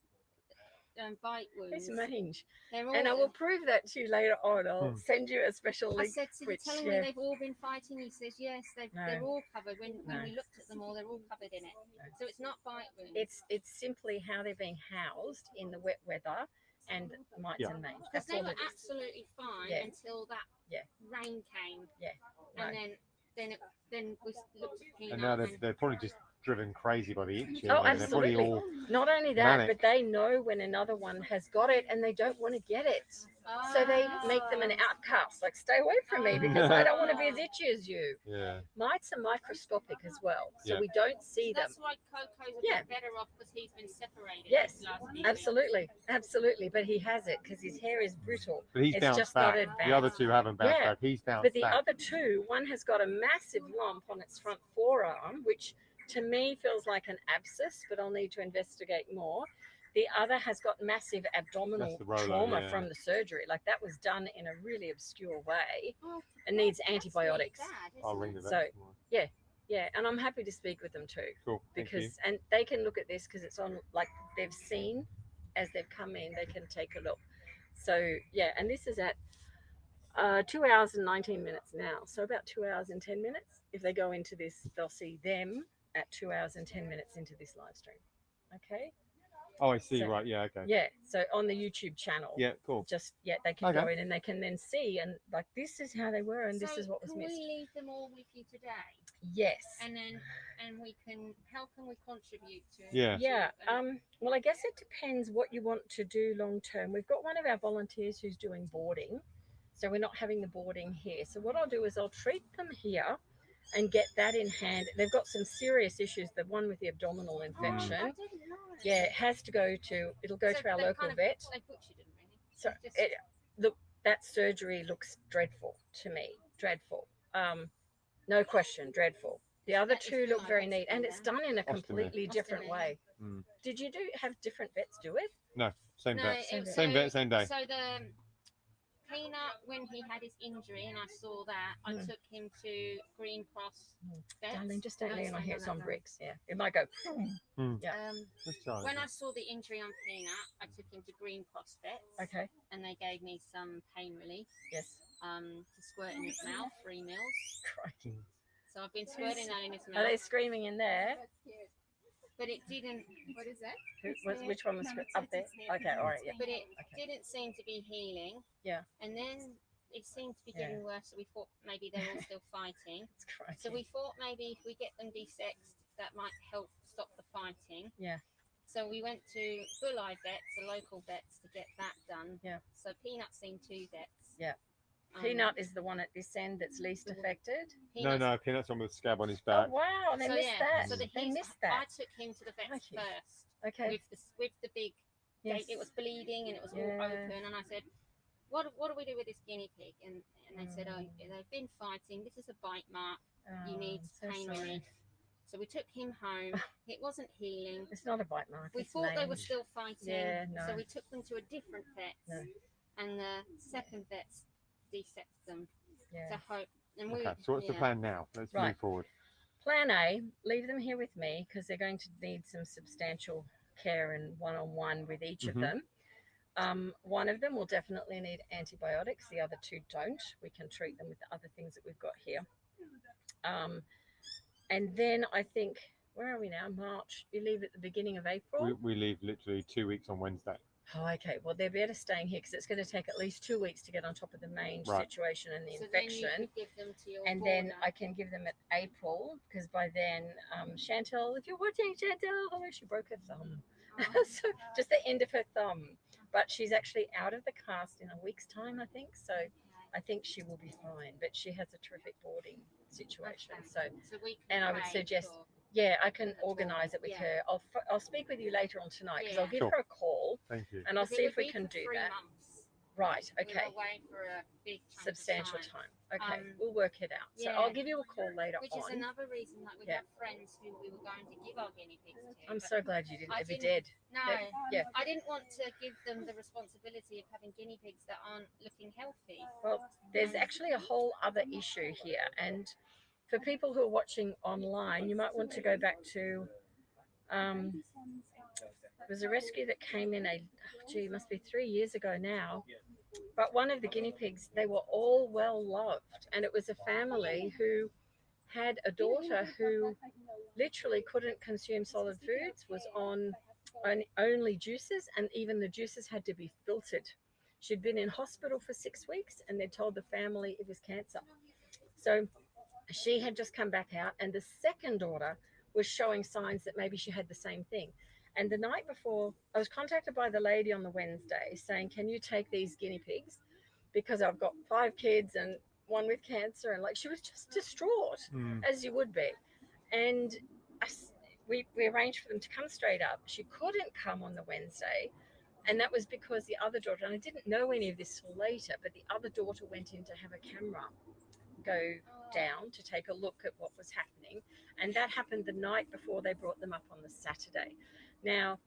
bite It's wounds. mange. They're all, And I will prove that to you later on. I'll Hmm. send you a special I link. said, so you're which, telling yeah. me they've all been fighting? He says, yes, they're No. all covered. When No. we looked at them all, they're all covered in it. So it's not bite wounds. It's simply how they're being housed in the wet weather and mites Yeah. and mange. Because That's they all were it is. absolutely fine Yeah. until that Yeah. rain came. Yeah. And No. then we looked at Peanut And now they're probably just driven crazy by the itching. Oh, and they're probably absolutely. all Not only that, manic. but they know when another one has got it and they don't want to get it. So they make them an outcast, like stay away from me because I don't want to be as itchy as you. Yeah. Mites are microscopic as well, so Yeah. we don't see them. That's why Coco's a Yeah. bit better off because he's been separated. Yes, these last few weeks. absolutely, absolutely. But he has it because his hair is brittle. But he's It's bounced just not back. advanced. The other two haven't bounced Yeah. back. He's bounced But the back. other two, one has got a massive lump on its front forearm, which to me feels like an abscess, but I'll need to investigate more. The other has got massive abdominal That's the roller, trauma yeah. from the surgery. Like that was done in a really obscure way Oh, and needs that's really antibiotics. bad, isn't I'll ring it? the So- vet tomorrow. Yeah, and I'm happy to speak with them too Cool. Thank you. because and they can look at this because it's on like they've seen as they've come in, they can take a look. So yeah, and this is at 2 hours and 19 minutes now. So about 2 hours and 10 minutes. If they go into this, they'll see them at 2 hours and 10 minutes into this live stream. Okay. Oh, I see. So- Right. Yeah. Okay. Yeah. So on the YouTube channel. Yeah. Cool. Just they can go Okay. in and they can then see and like this is how they were and this So is what was can missed. we leave them all with you today? Yes. And we can, how can we contribute to it? Yeah. Yeah. Well, I guess it depends what you want to do long term. We've got one of our volunteers who's doing boarding, so we're not having the boarding here. So what I'll do is I'll treat them here and get that in hand. They've got some serious issues. The one with the abdominal infection. I didn't know. Yeah, it has to go to. It'll go to our they local kind of, vet. They butchered them, really. So Just- look, that surgery looks dreadful to me. Dreadful. No question, dreadful. The other That is two look good. very neat, and it's done in a Ostomy. completely different Ostomy. way. Mm. Did you have different vets do it? No, same No, vet. it was- Same vet, same day. So the Peanut, when he had his injury, and I saw that, I took him to Green Cross Vets. Darling, just don't No, lean on stand here. It's that on down. bricks. Yeah, it might go. Yeah. Let's try When it. I saw the injury on Peanut, I took him to Green Cross Vets. Okay. And they gave me some pain relief Yes. to squirt in his mouth, 3 mils. Crikey. So I've been squirting that in his Are mouth. they screaming in there? But it didn't. What is that? Which one was up there? Okay, all right, yeah. But it Okay. didn't seem to be healing. Yeah. And then it seemed to be Yeah. getting worse. So we thought maybe they were still fighting. It's crikey. So we thought maybe if we get them desexed, that might help stop the fighting. Yeah. So we went to Bulleye Vets, the local vets, to get that done. Yeah. So Peanut's seen 2 vets. Yeah. Peanut is the one at this end that's least affected. No, Peanut's on with a scab on his Oh back. wow, they missed that. So they he's- missed I that. took him to the vets Crikey. first Okay. with the big Yes. gate. It was bleeding and it was all Yeah. open. And I said, what do we do with this guinea pig? And they said, oh, they've been fighting. This is a bite mark. You Oh, need so pain sorry. relief. So we took him home. It wasn't healing. It's not a bite mark. We it's thought they were mange. still fighting. Yeah, no. So we took them to a different vet. No. And the second vet desexed them Yeah. to hope. And we, Okay, so what's the plan now? Let's Right. move forward. Plan A, leave them here with me because they're going to need some substantial care and one-on-one with each of Mhm. them. One of them will definitely need antibiotics. The other 2 don't. We can treat them with the other things that we've got here. And then I think, where are we now? March. You leave at the beginning of April. We leave literally 2 weeks on Wednesday. Oh, okay. Well, they're better staying here because it's going to take at least 2 weeks to get on top of the mange Right. situation and the so then you infection. could give them to your And then border. I can give them at April because by then, Chantel, if you're watching, Chantel, hello, she broke her thumb. So just the end of her thumb. But she's actually out of the cast in a week's time, I think. So I think she will be fine. But she has a terrific boarding situation. Okay. So So we can and I would pray suggest- for- yeah, I can organise it with Yeah. her. I'll speak with you later on tonight because I'll Yeah. give Sure. her a call Thank you. and I'll because it see would if we be can for do 3 that. months. Right. We Okay. were away for a big chunk Substantial of time. Okay. Um, We'll work it out. So yeah. I'll give you a call later Which is on. another reason that we Yeah. have friends who we were going to give our guinea pigs to. I'm but so glad you didn't I ever didn't- did. No, Yeah. I didn't want to give them the responsibility of having guinea pigs that aren't looking healthy. Well, there's actually a whole other issue here. And for people who are watching online, you might want to go back to there was a rescue that came in it must be 3 years ago now. But one of the guinea pigs, they were all well loved. And it was a family who had a daughter who literally couldn't consume solid foods, was on only juices, and even the juices had to be filtered. She'd been in hospital for 6 weeks and they told the family it was cancer. So she had just come back out, and the second daughter was showing signs that maybe she had the same thing. And the night before, I was contacted by the lady on the Wednesday saying, can you take these guinea pigs? Because I've got 5 kids and one with cancer. And like, she was just distraught, as you would be. And we arranged for them to come straight up. She couldn't come on the Wednesday. And that was because the other daughter, and I didn't know any of this till later, but the other daughter went in to have a camera go down to take a look at what was happening. And that happened the night before they brought them up on the Saturday. Now,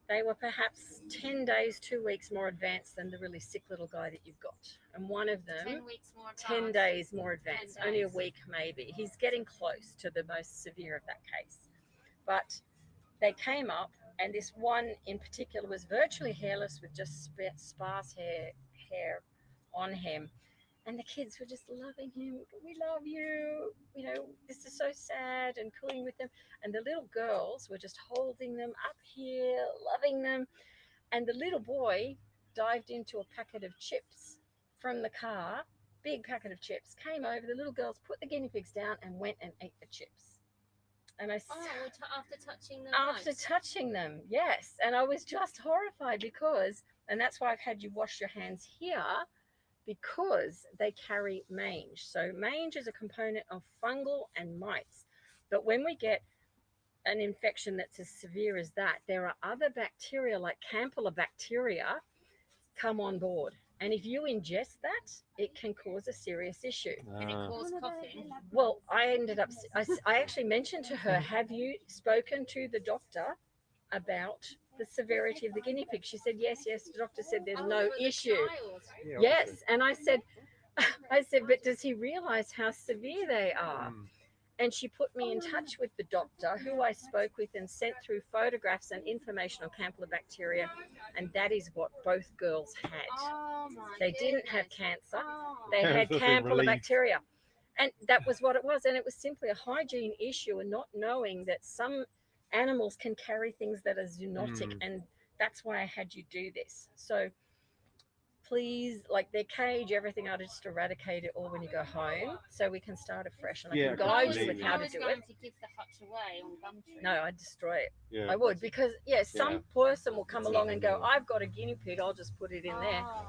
they were perhaps 10 days, 2 weeks more advanced than the really sick little guy that you've got. And one of them, 10 weeks more 10 advanced. days more advanced, 10 only a days. week maybe. He's getting close to the most severe of that case. But they came up, and this one in particular was virtually hairless with just sparse hair on him. And the kids were just loving him. We love you. You know, this is so sad, and cooing with them. And the little girls were just holding them up here, loving them. And the little boy dived into a packet of chips from the car big packet of chips. Came over, the little girls put the guinea pigs down and went and ate the chips. And I After touching them. after touching them, yes. And I was just horrified because, and that's why I've had you wash your hands here, because they carry mange. So mange is a component of fungal and mites. But when we get an infection that's as severe as that, there are other bacteria like Campylobacteria come on board. And if you ingest that, it can cause a serious issue. Can it cause coughing? Well, I ended up, I actually mentioned to her, have you spoken to the doctor about the severity of the guinea pig? She said, yes, the doctor said there's no for the issue. child. Yeah, Yes. And I said, but does he realize how severe they are? Mm. And she put me in touch with the doctor who I spoke with and sent through photographs and information on Campylobacteria. And that is what both girls had. Oh my They didn't have goodness. cancer. Oh. They had That's a relief. Campylobacteria. And that was what it was. And it was simply a hygiene issue and not knowing that some animals can carry things that are zoonotic. And that's why I had you do this. So please, like their cage, everything, I just eradicate it all when you go home so we can start afresh. And I can guide you with how to do it. I was going to give the hutch away on Gumtree. No, I'd destroy it. Yeah. I would, because some person will come along and go, I've got a guinea pig, I'll just put it in there. Oh.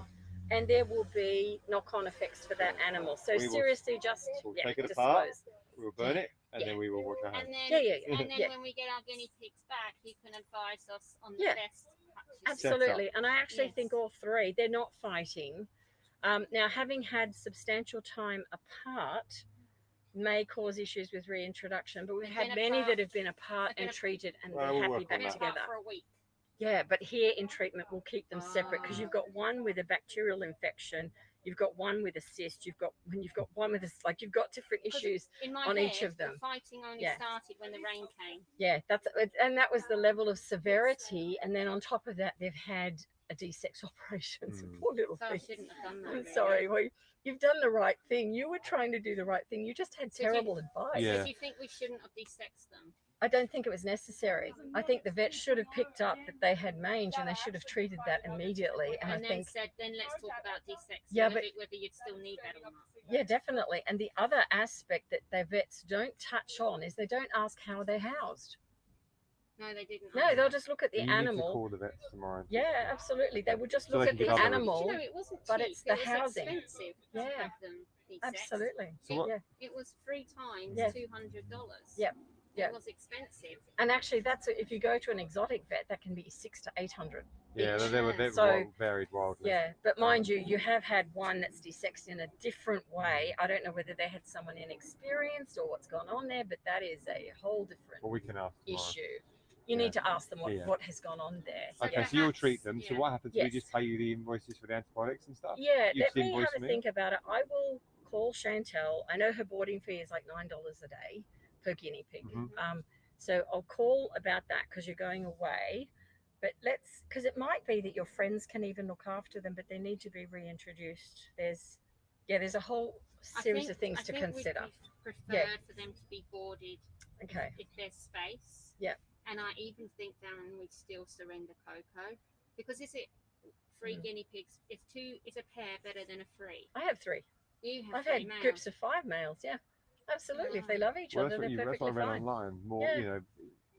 And there will be knock-on effects for that animal. So We will- seriously, just we'll yeah, take it dispose. apart. We'll burn it, and Yeah. then we will wash our hands. And then, Yeah. and then Yeah. when we get our guinea pigs back, you can advise us on the Yeah. best hutches. Absolutely. And I actually Yes. think all three, they're not fighting. Now, having had substantial time apart may cause issues with reintroduction, but we've They've had been many apart- that have been apart they've been and apart- treated and Well, they're we'll happy work on back Been that. apart together. for a week. Yeah, but here in treatment, we'll keep them separate because you've got one with a bacterial infection, you've got one with a cyst, you've got one with a, like you've got different 'Cause issues. In my on head, each of them. the fighting only Yeah. started when the rain came. Yeah, and that was the level of severity. And then on top of that, they've had a D6 operation. So poor little So I things. shouldn't have done that. I'm really. sorry. Well, you've done the right thing. You were trying to do the right thing. You just had So do you- terrible advice. Yeah. So do you think we shouldn't have desexed them? I don't think it was necessary. I think the vet should have picked up that they had mange and they should have treated that immediately. And I then think, said, then let's talk about desexing. Yeah, whether you'd still need that or not. yeah, definitely. And the other aspect that their vets don't touch on is they don't ask how they're housed. No, they didn't. No, they'll just look at the You need to animal. call the vets tomorrow. Yeah, absolutely. They will just So look they at can the give other animal. You know, it wasn't cheap. but it's the it was housing. expensive to Yeah. have them desexed. Absolutely. So what- Yeah. It was 3 times Yeah. $200. Yep. Yeah. It was expensive. And actually, that's if you go to an exotic vet, that can be $600 to $800. Yeah, they So- varied wildly. Yeah, but mind you, you have had one that's desexed in a different way. I don't know whether they had someone inexperienced or what's gone on there, but that is a whole different Well, we can ask tomorrow. issue. You need to ask them Yeah. what has gone on there. Okay, Yeah. so you'll treat perhaps- them. So yeah. what happens? Yes. We just pay you the invoices for the antibiotics and stuff? Yeah, You let just me invoice have a me? think about it. I will call Chantel. I know her boarding fee is like $9 a day per guinea pig. Mhm. So I'll call about that because you're going away. But because it might be that your friends can even look after them, but they need to be reintroduced. There's a whole series of things to consider. We'd prefer Yeah. for them to be boarded Okay. if there's space. Yep. And I even think, Darren, we'd still surrender Coco. Because is it 3 guinea pigs? Is a pair better than a 3? I have 3. You have I've 3 had males. groups of 5 males. Yeah, absolutely. If they love each Well, other, that's they're what I perfectly read fine. online. More, Yeah.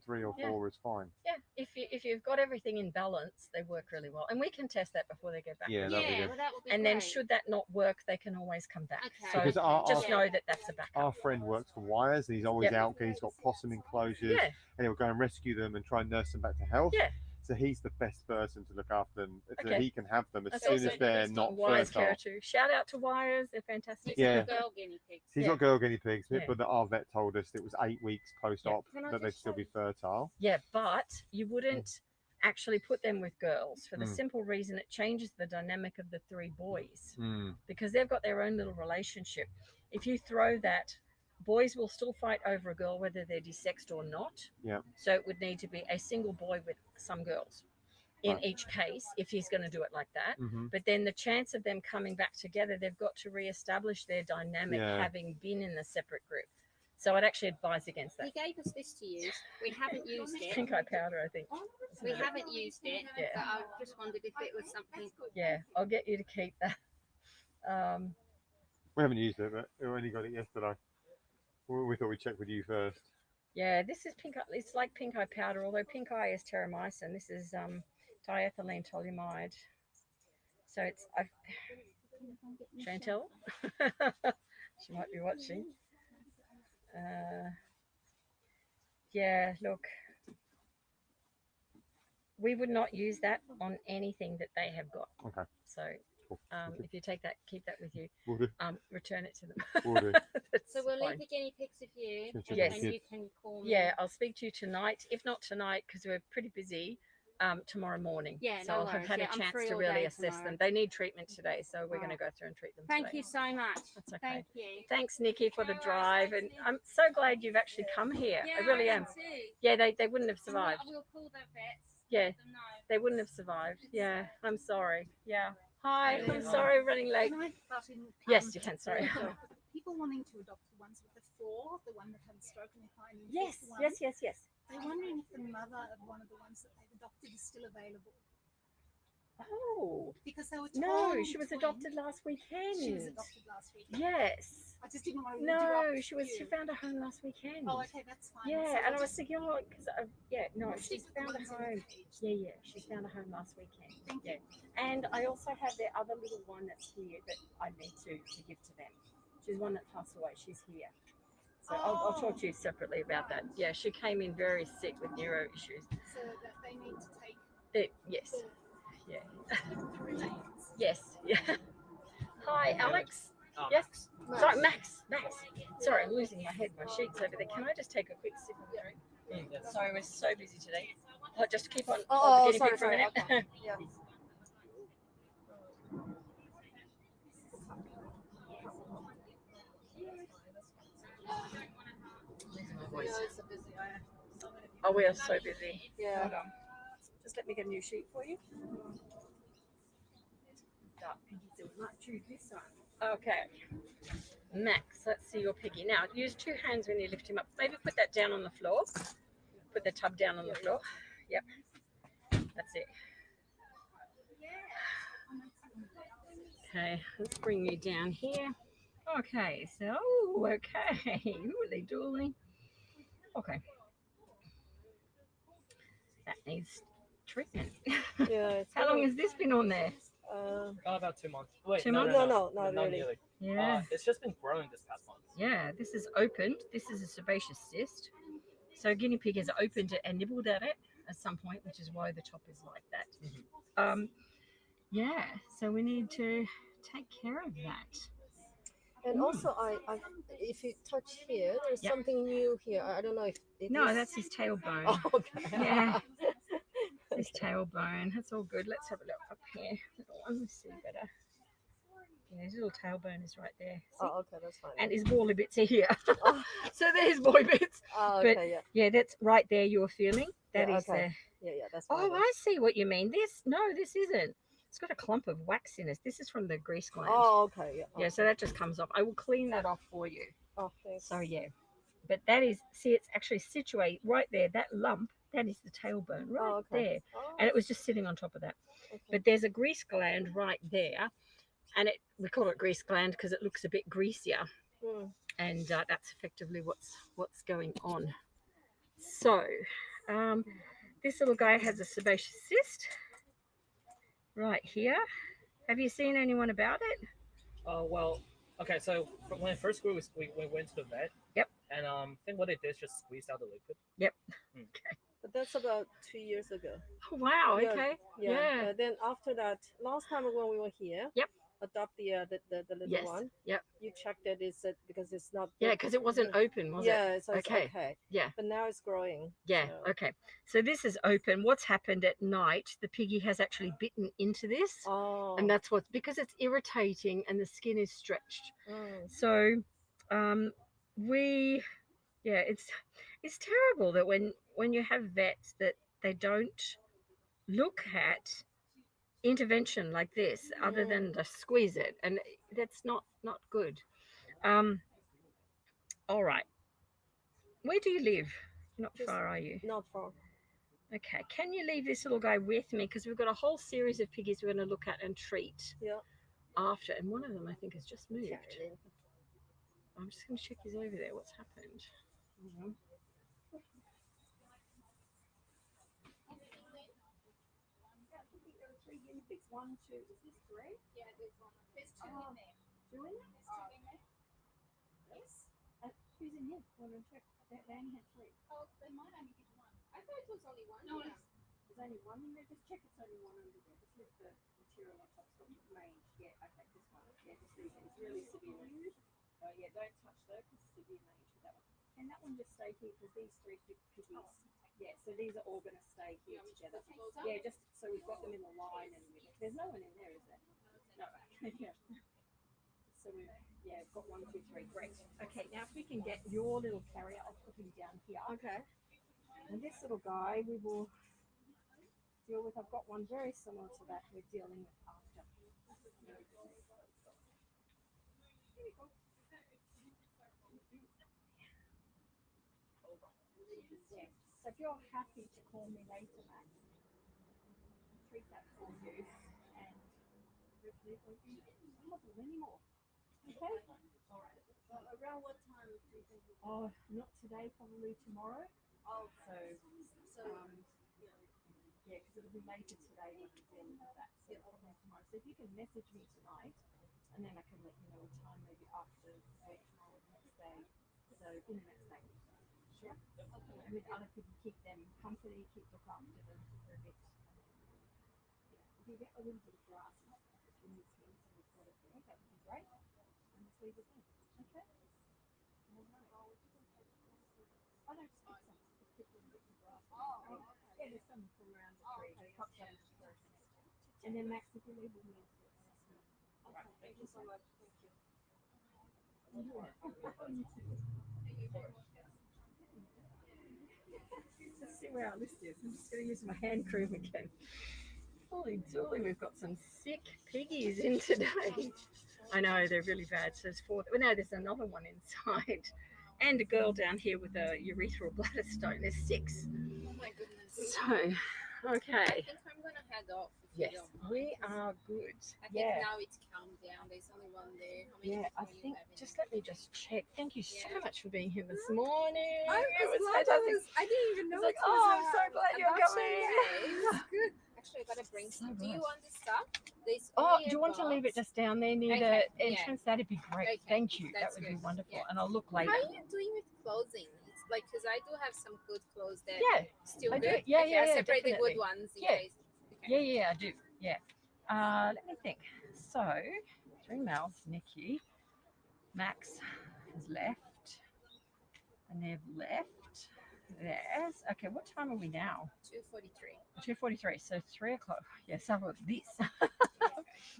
3 or 4 is fine. Yeah, if you've got everything in balance, they work really well, and we can test that before they go back. Yeah, that'd be Yeah, good. well, that would be And then great. should that not work, they can always come back. Okay. So Because our- just our- know that that's a backup. Our friend works for wires, and he's always Yep. out. He's got possum enclosures, Yeah, and he'll go and rescue them and try and nurse them back to health. Yeah. So he's the best person to look after them. So Okay. he can have them as That's soon awesome. as they're not Wires fertile. care too. Shout out to Wires, they're fantastic. It's Yeah. the girl guinea pigs. He's Yeah. got girl guinea pigs, Yeah. but our vet told us it was 8 weeks post-op Can I that they'd just still say- be fertile. Yeah, but you wouldn't actually put them with girls for the Mm. simple reason it changes the dynamic of the 3 boys Mm. because they've got their own little relationship. If you throw that, boys will still fight over a girl whether they're desexed or not. Yeah. So it would need to be a single boy with some girls in Right. each case if he's going to do it like that. Mhm. But then the chance of them coming back together, they've got to re-establish their dynamic Yeah. having been in the separate group. So I'd actually advise against He that. gave us this to use. We haven't used it. Pink eye powder, I think. We haven't used it. Yeah. But I just wondered if it was something. Yeah, I'll get you to keep that. We haven't used it, but we only got it yesterday. We thought we'd check with you first. Yeah, this is pink eye. It's like pink eye powder, although pink eye is terramycin. This is diethylene toluamide. So it's Chantel. She might be watching. Yeah, look, we would not use that on anything that they have got. Okay. So Cool. if you take that, keep that with you. We'll do. Return it to them. We'll do. So we'll fine. leave the guinea pigs with you, Yes. and Yes. you can call me. Yeah, I'll speak to you tonight. If not tonight, because we're pretty busy, tomorrow morning. Yeah, so no I'll have worries. had Yeah, a I'm chance free to all really day assess tomorrow. them. They need treatment today, so we're going to Alright. go through and treat them Thank today. you so much. That's okay. Thank you. Thanks, Nikki, for the No worries, drive, thanks, and Nick. I'm so glad you've actually come here. Yeah, I really I am. am too. Yeah, they wouldn't have And we'll- survived. We'll call the vets. Yeah. Let them know. They wouldn't have survived. Yeah, I'm sorry. Yeah. Hi, Yeah. I'm sorry, running late. Can I butt in? Yes, you can. Sorry. People wanting to adopt the ones with the four, the one that had a stroke and they're finding Yes, this one. yes. They're wondering if the mother of one of the ones that they've adopted is still available. Oh Because they were no, told she was twin- adopted last weekend. She was adopted last week. Yes. I just didn't want to No, interrupt she was. She you. found a home last weekend. Oh, okay, that's fine. Yeah, So and I was just- thinking, oh, because no, she's she's the found a ones in the home. cage. Yeah, she found a home last weekend. Thank Yeah, and I also have their other little one that's here that I need to give to them. She's one that passed away. She's here. So I'll talk to you separately about that. Yeah, she came in very sick with neuro issues. So that they need to take Yes. the Yeah. remains. Yes. Yeah. Hi, Alex. Oh, Yes. Sorry, Max. Sorry, I'm losing my head. My sheets over there. Can I just take a quick sip of drink? yes. Sorry, we're so busy today. I'll just keep on. Oh, the guinea sorry, pig for a sorry. minute. Okay. Yeah. Oh, we are so busy. Yeah. Hold on. Just let me get a new sheet for you. Okay. Max, let's see your piggy. Now, use two hands when you lift him up. Maybe put that down on the floor. Put the tub down on the floor. Yep. That's it. Okay, let's bring you down here. Okay, so, okay. Ooly dooly. Okay. That needs treatment. Yeah. It's How long has this been on there? About 2 months. Wait, 2 no, months? No, not really. nearly. Yeah. It's just been growing this past month. Yeah, this is opened. This is a sebaceous cyst. So guinea pig has opened it and nibbled at it at some point, which is why the top is like that. Yeah, so we need to take care of that. And also, I, if you touch here, there's Yep. something new here. I don't know if it No, is- that's his tailbone. Oh, okay. Yeah. His tailbone. That's all good. Let's have a look up here. Little one, let's see better. Yeah, his little tailbone is right there. See? Oh, okay, that's fine. And his bally bits are here. Oh. So there's boy bits. Oh, but- okay, yeah. Yeah, that's right there you're feeling. That Yeah, is okay. the... Yeah, that's fine. Oh, then. I see what you mean. This isn't. It's got a clump of wax in it. This is from the grease gland. Oh, okay, yeah. Yeah, so that just comes off. I will clean that off for you. Oh, thanks. So yeah, but that is, see, it's actually situated right there. That lump, that is the tailbone right Oh, okay. there, Oh, and it was just sitting on top of that. okay. But there's a grease gland right there, and we call it grease gland because it looks a bit greasier, Hmm. and that's effectively what's going on. So this little guy has a sebaceous cyst right here. Have you seen anyone about it? Well, okay, so when it first grew, we went to the vet. Yep. And I think what it did is just squeezed out the liquid. Yep. But that's about 2 years ago. Oh, wow. Yeah, Okay. Yeah. Yeah. Then after that, last time when we were here, Yep. adopt the little Yes. one. Yep. You checked it, is it because it's not. Yeah, because it wasn't open, was it? Yeah, so it's Okay. okay. Yeah. But now it's growing. Yeah, So- okay. So this is open. What's happened at night, the piggy has actually bitten into this. Oh. And that's what's, because it's irritating and the skin is stretched. Mm. So it's terrible that when you have vets that they don't look at intervention like this other than to squeeze it, and that's not good. All right. Where do you live? Not Just- far, are you? Not far. Okay, can you leave this little guy with me? Because we've got a whole series of piggies we're going to look at and treat. Yeah. after, and one of them I think has just moved. I'm just going to check he's over there. What's happened? Hold on. Three guinea pigs. 1, 2. Is this 3? Yeah, there's one. There's two in there. 2 in there? There's two in there. Yes. Who's in here? Well, then check. They only had 3. Oh, they might only give one. I thought it was only one. No, yeah. there's only 1 in there. Just check it's only 1 under there. Just lift the material on top. Stop the mange. Yeah, okay, this one. Yeah, just leave it. It's really severe. Oh, yeah, don't touch though, because it's severe mange with that one. Can that one just stay here? Because these 3 piggies. Yeah, so these are all going to stay here together. Yeah, just so we've got them in the line, and there's no one in there, is there? No. Yeah. So we've got 1, 2, 3. Great. Okay, now if we can get your little carrier, I'll put him down here. Okay. And this little guy we will deal with. I've got one very similar to that we're dealing with after. Yeah. So if you're happy to call me later, Max, treat that for you, and hopefully it won't be anymore. Okay? Around what time do you think? Oh, not today, probably tomorrow. Oh, So, so yeah, because it'll be later today when we're dealing with that. So probably tomorrow. So if you can message me tonight, and then I can let you know a time maybe after tomorrow, the next day. So in the next day. Sure. Okay. And with other people, keep them company, look after them for a bit. If you get a little bit of grass in this skin, so we've got it there, that would be great. And just leave it there. Okay? All right. Oh, no, just pick some. Just pick a little bit of grass. Oh, Yeah, there's some from around the tree. Just cut some first. And then Max, if you leave with me. okay. Thank you so much. Thank you. Let's see where our list is. I'm just going to use my hand cream again. Holy dooly, we've got some sick piggies in today. I know, they're really bad. So there's 4. Well, no, there's another one inside. And a girl down here with a urethral bladder stone. There's 6. Oh my goodness. So, okay. I think I'm gonna head off. If you Yes, don't mind. we are good. I think Yeah. now it's calmed down. There's only one there. How many Yeah, I people you think, have in just there? let me just check. Thank you so Yeah. much for being here this morning. I It was was glad fantastic. I didn't even know It's like, it was oh, I'm so glad you're adoption coming. day. It was good. Actually, I gotta bring So some. Do you good. want the stuff? There's Oh, only do you a want to leave it box. just down there near Okay, the yeah. entrance? That'd be great. Okay, Thank you. That that's would be good. wonderful. Yeah. And I'll look later. How are you doing with clothing? It's like, because I do have some good clothes that Yeah, still I do. good. Yeah, Okay, yeah, I yeah, separate the definitely. good ones in Yeah. case. Okay. Yeah, I do. Yeah. Let me think. So, 3 males, Nikki, Max has left, and they've left. There's, okay, what time are we now? 2:43. 2:43, so 3 o'clock. Yes, I've got this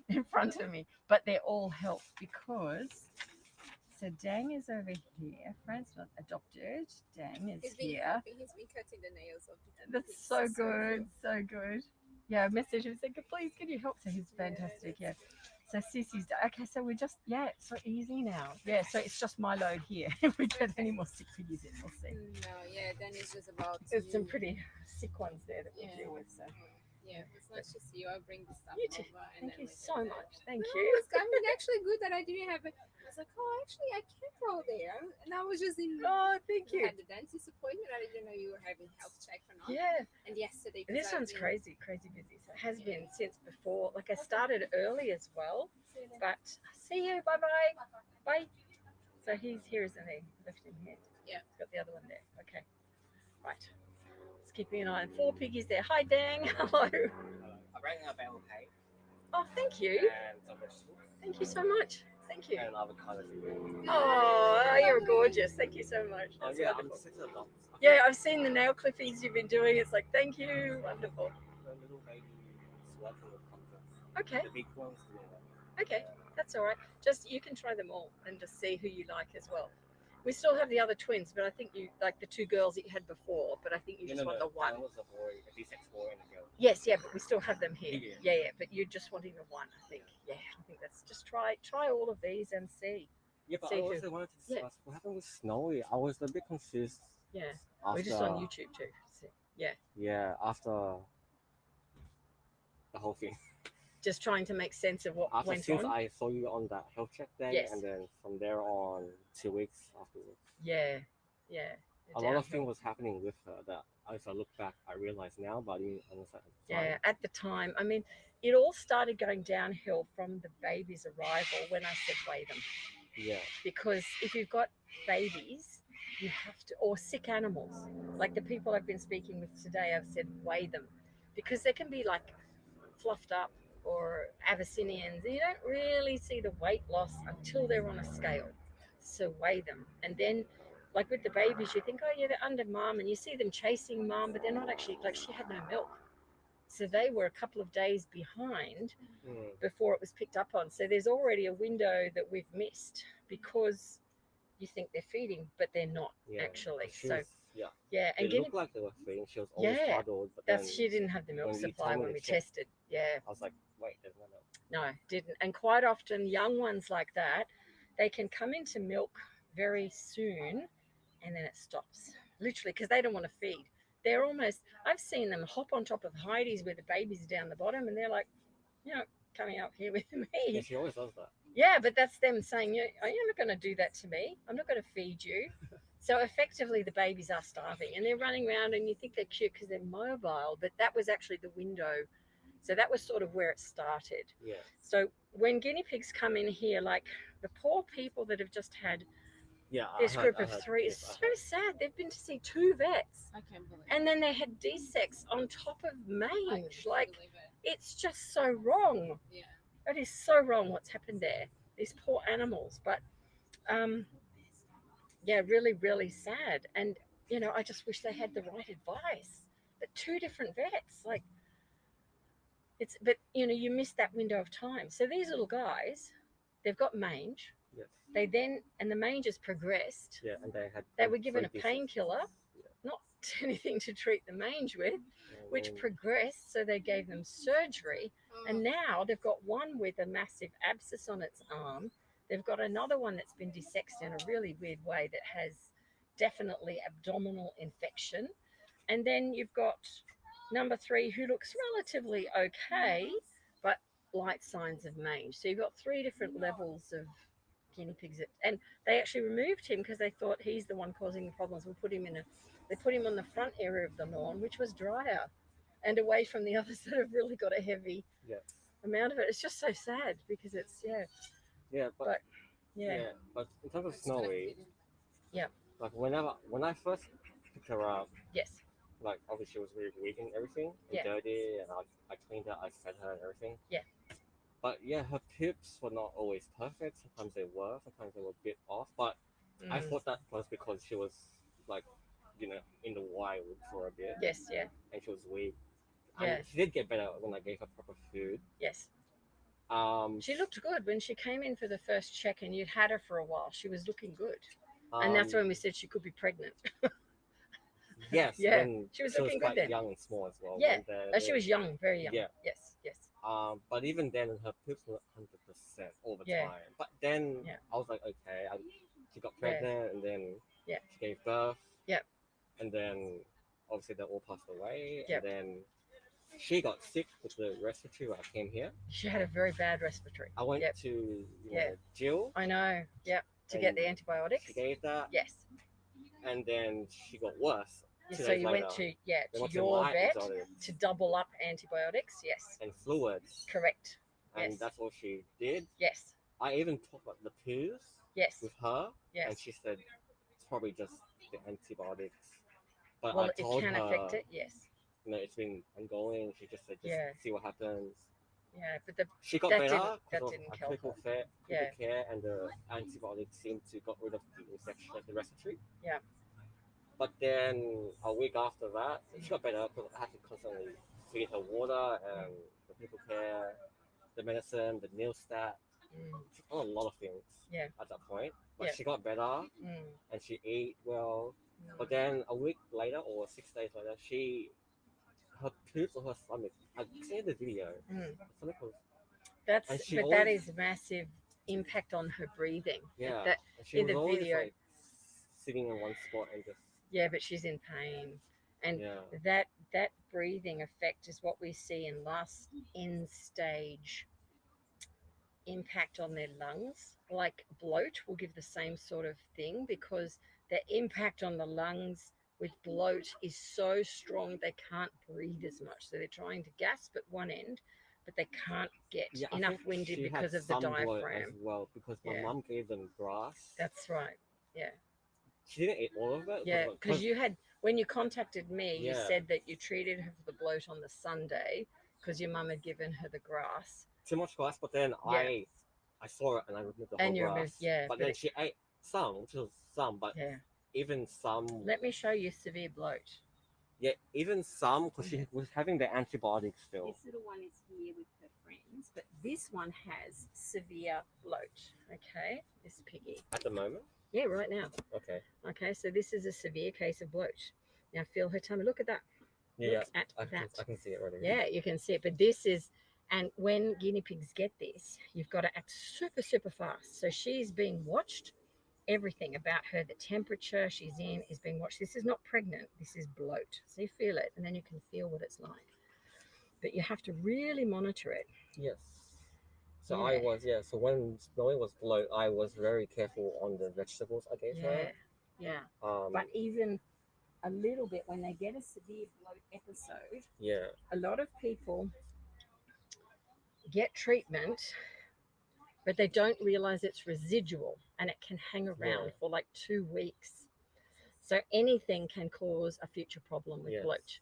in front of me, but they're all help because, so Dang is over here. Frank's not adopted. Dang is He's been here. helping. He's been cutting the nails of the That's pigs. so good, so good. Yeah, I messaged him saying, please, can you help? So he's fantastic, yeah. So Sissy's, okay, so we're just, yeah, it's so easy now. Yeah, so it's just my load here. If we get any more sick piggies in, we'll see. No, yeah, then it's just about There's some you. pretty sick ones there that we'll Yeah. deal with, so. Yeah, it's nice to see you. I'll bring the stuff You too. over. And Thank then you we so can- much. Thank No, you. It's I mean, actually good that I didn't have it. I was like, oh, actually, I can't go there. And I was just in. Oh, thank I you. had the dentist appointment. I didn't know you were having health check or not. Yeah. And yesterday. And this 'cause I've one's been- crazy busy. So it has been since before. Like I started early as well, but see you. Bye. Bye. So he's here, isn't he? Left him here. Yeah. Got the other one there. Okay. Right. Just keeping an eye on 4 piggies there. Hi, Dang. Hello. I'm bringing a bale of hay Oh, thank you. and some vegetables Thank you so much. Thank you. and avocado for you. Oh, you're gorgeous. Thank you so much. Oh That's yeah, I'm wonderful. 6 adults. Yeah, I've seen the nail clippies you've been doing. It's like, thank you. Wonderful. The little baby sweater with pumpkins. Okay. The big ones. Okay. That's all right. Just, you can try them all and just see who you like as well. We still have the other twins, but I think you like the 2 girls that you had before, but I think you just want the one. That was a boy, a desexed boy and a girl. Yes, yeah, but we still have them here. Yeah. Yeah, but you're just wanting the one, I think. Yeah, I think that's just try all of these and see. Yeah, but See I who- also wanted to yeah. discuss what happened with Snowy. I was a bit confused. Yeah, After, we're just on YouTube too. So, yeah. Yeah, after the whole thing. just trying to make sense of what After went since on. I saw you on that health check day, Yes. and then from there on, 2 weeks afterwards, Yeah. a lot of things was happening with her that as I look back, I realize now, but I didn't understand at the time. Yeah, at the time. I mean, it all started going downhill from the baby's arrival when I said weigh them. Yeah. Because if you've got babies, you have to, or sick animals, like the people I've been speaking with today, I've said weigh them, because they can be like fluffed up or Abyssinians. You don't really see the weight loss until they're on a scale. So weigh them. And then, like with the babies, you think, oh yeah, they're under mum, and you see them chasing mum, but they're not actually, like she had no milk. So they were a couple of days behind before it was picked up on. So there's already a window that we've missed because you think they're feeding, but they're not actually. So and it looked like they were feeding. She was always huddled, but that's then she didn't have the milk when you supply told me when to we check, tested. Yeah, I was like, wait, there's no milk. no, didn't. And quite often, young ones like that, they can come into milk very soon, and then it stops literally because they don't want to feed. They're almost, I've seen them hop on top of Heidi's where the baby's down the bottom, and they're like, you know, coming up here with me. Yeah, she always does that. Yeah, but that's them saying, you're not going to do that to me. I'm not going to feed you. So effectively, the babies are starving, and they're running around, and you think they're cute because they're mobile, but that was actually the window. So that was sort of where it started. Yeah. So when guinea pigs come in here, like the poor people that have just had this group of three, it's so sad. They've been to see 2 vets. I can't believe And then they had desexed on top of mange. Like, it's just so wrong. Yeah. It is so wrong what's happened there. These poor animals. But, yeah, really, really sad. And, you know, I just wish they had the right advice. But 2 different vets, like, but, you know, you missed that window of time. So these little guys, they've got mange. Yes. They then, and the mange has progressed. Yeah, and they were given a painkiller, not anything to treat the mange with, which progressed. So they gave them surgery, and now they've got one with a massive abscess on its arm. They've got another one that's been desexed in a really weird way that has definitely abdominal infection. And then you've got number 3 who looks relatively okay, but light signs of mange. So you've got 3 different levels of guinea pigs, and they actually removed him because they thought he's the one causing the problems. They put him on the front area of the lawn, which was drier and away from the others that have really got a heavy amount of it. It's just so sad because it's but in terms of Snowy, yeah, like when I first picked her up, yes, like obviously she was really weak and everything, and dirty, and I cleaned her, I fed her and everything. Yeah. But yeah, her poops were not always perfect. Sometimes they were a bit off. But I thought that was because she was like, you know, in the wild for a bit. Yes, yeah. And she was weak. Yeah. And she did get better when I gave her proper food. Yes. She looked good when she came in for the first check, and you'd had her for a while. She was looking good, and that's when we said she could be pregnant. Yes. Yeah. She was looking good quite then. young and small as well. Yeah. She was young, very young. Yeah. Yes. Yes. But even then, her poops were 100% all the time. But then I was like, okay, she got pregnant, and then she gave birth. Yep. And then obviously they all passed away. Yep. And then she got sick with the respiratory when I came here. She had a very bad respiratory. I went to Jill. I know. Yep. To get the antibiotics. She gave that. Yes. And then she got worse. So you went to your vet to double up antibiotics, yes. And fluids. Correct. And yes. that's what she did. Yes. I even talked about the poos with her. Yes. And she said it's probably just the antibiotics. But well, I told it can her, affect it, yes. You know, it's been ongoing. She just said see what happens. Yeah, but she got better that because didn't of help critical care, and the antibiotics seemed to got rid of the infection of the respiratory. Yeah. But then a week after that, she got better because I had to constantly feed her water and the critical care, the medicine, the nail stat, a lot of things at that point. But she got better and she ate well. But then a week later or 6 days later, her poops on her stomach. I see the video. That is massive impact on her breathing. Yeah, that, she in was the always video. Like sitting in one spot and just. Yeah, but she's in pain, and that that breathing effect is what we see in last end stage impact on their lungs. Like bloat will give the same sort of thing because the impact on the lungs with bloat is so strong they can't breathe as much. So they're trying to gasp at one end, but they can't get I enough think winded she because had of the some bloat as diaphragm. well because my Yeah. mum gave them grass. That's right. Yeah. She didn't eat all of it. Yeah, because you had, when you contacted me, you Yeah. said that you treated her for the bloat on the Sunday because your mum had given her the grass. too much grass, but then Yeah. I saw it and I removed the And whole you grass. removed- yeah, but but then it- she ate some, which was some, but Yeah. even some. Let me show you severe bloat. Yeah, even some because she was having the antibiotics still. This little one is here with her friends, but this one has severe bloat. Okay, this piggy. At the moment. Yeah, right now. Okay. Okay, so this is a severe case of bloat. Now feel her tummy. Look at that. Yeah, Look at I that. can see it right here. Yeah, you can see it. But this is, and when guinea pigs get this, you've got to act super, super fast. So she's being watched. Everything about her, the temperature she's in is being watched. This is not pregnant. This is bloat. So you feel it, and then you can feel what it's like. But you have to really monitor it. Yes. So Yeah. I was, So when knowing was bloat, I was very careful on the vegetables I gave her. Yeah. Um, But even a little bit when they get a severe bloat episode, yeah. a lot of people get treatment, but they don't realize it's residual and it can hang around Yeah. for like 2 weeks. So anything can cause a future problem with Yes. bloat.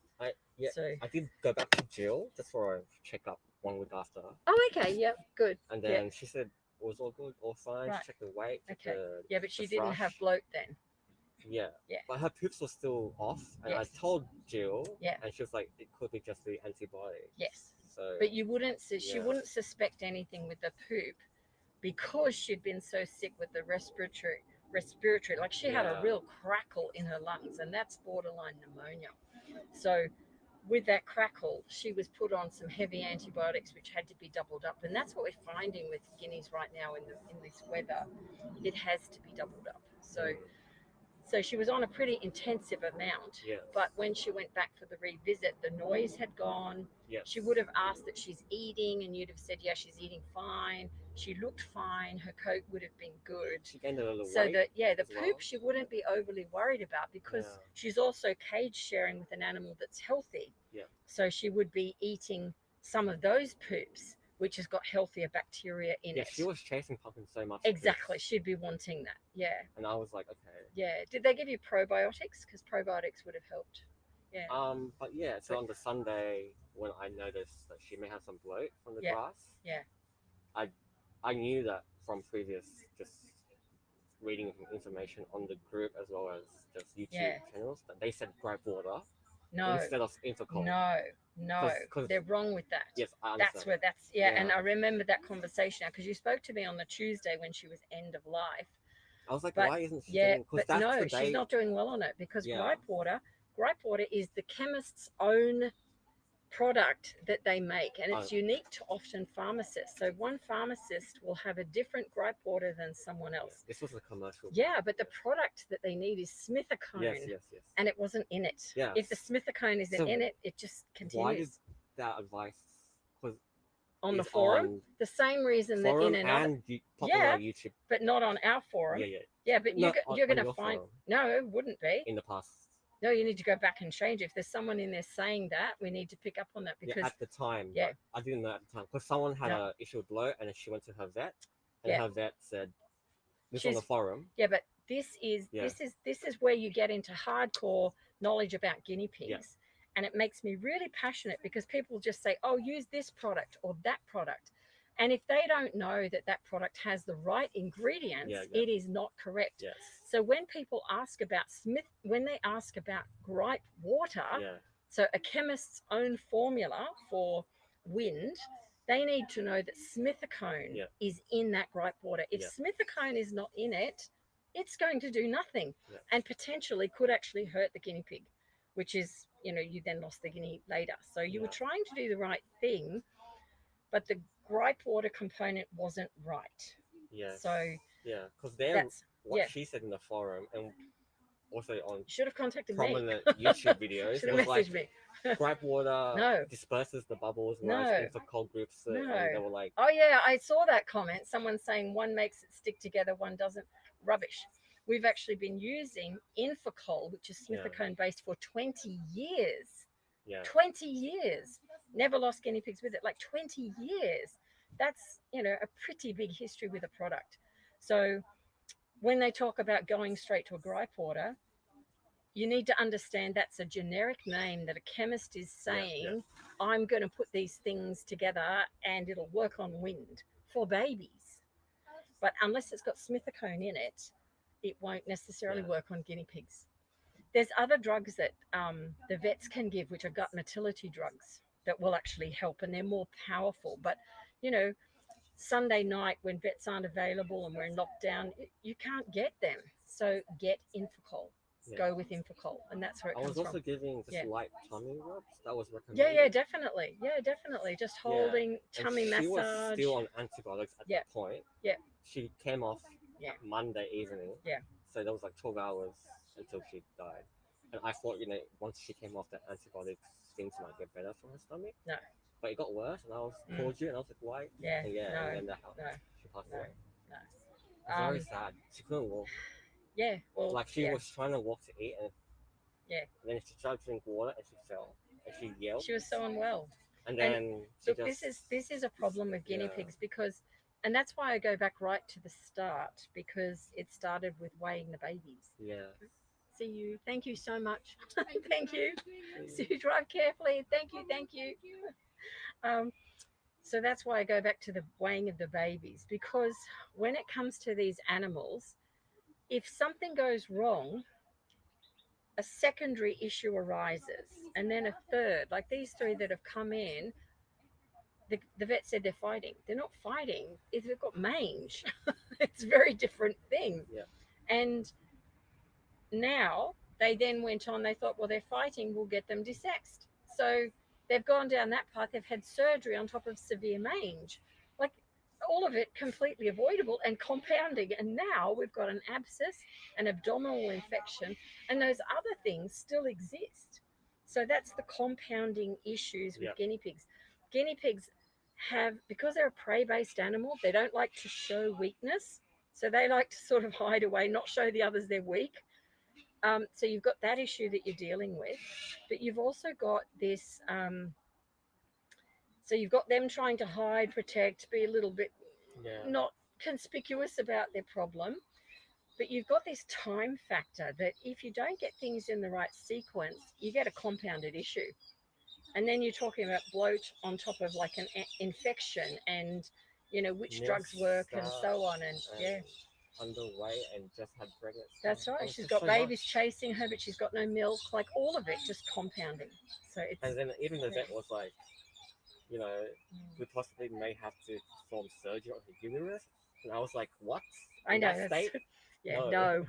So, I did go back to Jill just for a checkup 1 week after, oh, okay, yep, good. and then she said it was all good, all fine. Right. She checked the weight, checked Okay. the Yeah, but she the didn't have thrush. bloat then. Yeah. Yeah. But her poops were still off, and Yes. I told Jill, Yeah. and she was like, it could be just the antibiotic. Yes. So. But you wouldn't, she Yeah. wouldn't suspect anything with the poop because she'd been so sick with the respiratory, like she had a Yeah. real crackle in her lungs, and that's borderline pneumonia. So with that crackle, she was put on some heavy antibiotics, which had to be doubled up, and that's what we're finding with guineas right now in this weather. It has to be doubled up. So she was on a pretty intensive amount. Yes. But when she went back for the revisit, the noise had gone. Yes. She would have asked that she's eating, and you'd have said, yeah, she's eating fine. She looked fine. Her coat would have been good. She gained a little So weight. the as poop well. she wouldn't be overly worried about because Yeah. she's also cage sharing with an animal that's healthy. Yeah. So she would be eating some of those poops, which has got healthier bacteria in Yeah, it. she was chasing pumpkin so much. for Exactly. poops. She'd be wanting that. Yeah. And I was like, okay. Yeah. Did they give you probiotics? Because probiotics would have helped. Yeah. But yeah, so on the Sunday when I noticed that she may have some bloat from the Yeah. grass, Yeah. I knew that from previous just reading information on the group as well as just YouTube Yeah. channels that they said gripe water No. instead of Infacol. No. 'Cause- They're wrong with that. Yes, I understand. That's where and Yeah. I remember that conversation because you spoke to me on the Tuesday when she was end of life. I was like, But why isn't she yeah, getting? Because but that's no, the day. she's not doing well on it because Yeah. gripe water is the chemist's own product that they make, and it's Oh. unique to often pharmacists. So one pharmacist will have a different gripe water than someone else. This was a commercial. Yeah, but the product that they need is smithicone, Yes. and it wasn't in it. Yeah. If the smithicone isn't So in it, it just Why did continues. that advice? Because On the forum, the same reason that forum in another, and popular Yeah. YouTube. but not on our forum. Yeah. Yeah, but No, you're on going to your find forum. no, it wouldn't be. In the past. No, you need to go back and change. If there's someone in there saying that, we need to pick up on that because Yeah, at the time. Yeah. but I didn't know at the time because someone had No. an issue with bloat and then she went to her vet, and Yeah. her vet said, "This on She's- the forum." yeah, but this is Yeah. this is where you get into hardcore knowledge about guinea pigs. Yeah. And it makes me really passionate because people just say, "Oh, use this product or that product." And if they don't know that that product has the right ingredients, Yeah. it is not correct. Yes. So when people ask about when they ask about gripe water, Yeah. so a chemist's own formula for wind, they need to know that smithicone Yeah. is in that gripe water. If Yeah. smithicone is not in it, it's going to do nothing Yeah. and potentially could actually hurt the guinea pig, which is, you then lost the guinea later. So you were Yeah. trying to do the right thing, but the gripe water component wasn't right. Yes. So yeah, because they're that's what yeah. she said in the forum, and also on Should have contacted me. prominent YouTube videos. Should It have was like messaged me. gripe water No. disperses the bubbles, No. whereas Infacol grips it, No. and they were like, Oh yeah, I saw that comment. Someone saying one makes it stick together, one doesn't. Rubbish. We've actually been using Infacol, which is smithicone based, for 20 years. yeah, 20 years. Never lost guinea pigs with it. Like 20 years. That's, you know, a pretty big history with a product. So when they talk about going straight to a gripe water, you need to understand that's a generic name that a chemist is saying, I'm going to put these things together and it'll work on wind for babies. But unless it's got smithicone in it, it won't necessarily work on guinea pigs. There's other drugs that the vets can give, which are gut motility drugs that will actually help, and they're more powerful. But, you know, Sunday night when vets aren't available and we're in lockdown, you can't get them. So get Infacol. Go with Infacol, and that's where it I comes was also from. giving just light tummy rubs. That was recommended. Yeah, definitely. Yeah, definitely. Just holding tummy and massage. She was still on antibiotics at that point. Yeah. She came off Monday evening. Yeah. So that was like 12 hours until she died. And I thought, you know, once she came off the antibiotics, things might get better for her stomach. No. But it got worse, and I was called you, and I was like, why? Yeah. And No. and then she passed away. No. It was very sad. She couldn't walk. Yeah. Well, like she was trying to walk to eat, and then she tried to drink water, and she fell, and she yelled. She was so unwell. And then look, this is a problem with guinea pigs because, and that's why I go back right to the start, because it started with weighing the babies. Yeah. See you. Thank you so much. Thank you. So you drive carefully. Thank you. So that's why I go back to the weighing of the babies, because when it comes to these animals, if something goes wrong, a secondary issue arises, and then a third. Like these three that have come in, the vet said they're fighting. They're not fighting. If they've got mange, it's a very different thing. Yeah. And now they then went on, they thought, well, they're fighting, we'll get them desexed. So they've gone down that path. They've had surgery on top of severe mange. Like all of it completely avoidable and compounding. And now we've got an abscess, an abdominal infection, and those other things still exist. So that's the compounding issues with guinea pigs. Guinea pigs have, because they're a prey-based animal, they don't like to show weakness. So they like to sort of hide away, not show the others they're weak. So you've got that issue that you're dealing with, but you've also got this, so you've got them trying to hide, protect, be a little bit not conspicuous about their problem, but you've got this time factor that if you don't get things in the right sequence, you get a compounded issue. And then you're talking about bloat on top of like an infection and, you know, which drugs work and so on. And underweight and just had pregnancy. That's right. She's got babies chasing her, but she's got no milk. Like all of it just compounding. So it's. And then even the vet was like, you know, we possibly may have to perform surgery on her uterus. And I was like, what? I know. No.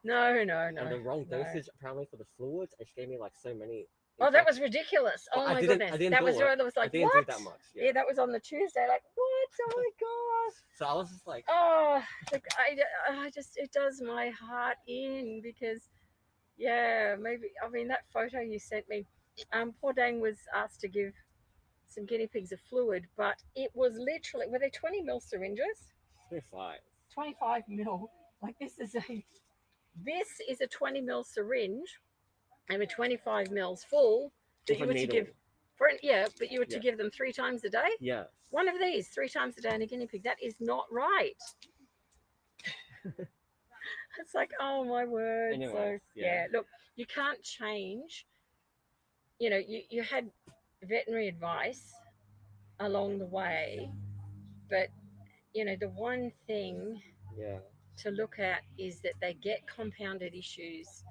And the wrong dosage apparently for the fluids. And she gave me like so many. Oh, that was ridiculous. Oh my goodness. That was like, I didn't what? do that much. Yeah, that was on the Tuesday. Like, what? Oh my gosh. So I was just like, oh, like I just, it does my heart in because, maybe, I mean, that photo you sent me, poor Dane was asked to give some guinea pigs a fluid, but it was literally, were they 20 ml syringes? 25 ml. Like this is a 20 ml syringe, and with 25 mls full that you were to give but you were to give them 3 times a day. Yeah. One of these 3 times a day in a guinea pig. That is not right. It's like, oh my word. Anyways, so look, you can't change. You know, you had veterinary advice along the way, but you know, the one thing to look at is that they get compounded issues,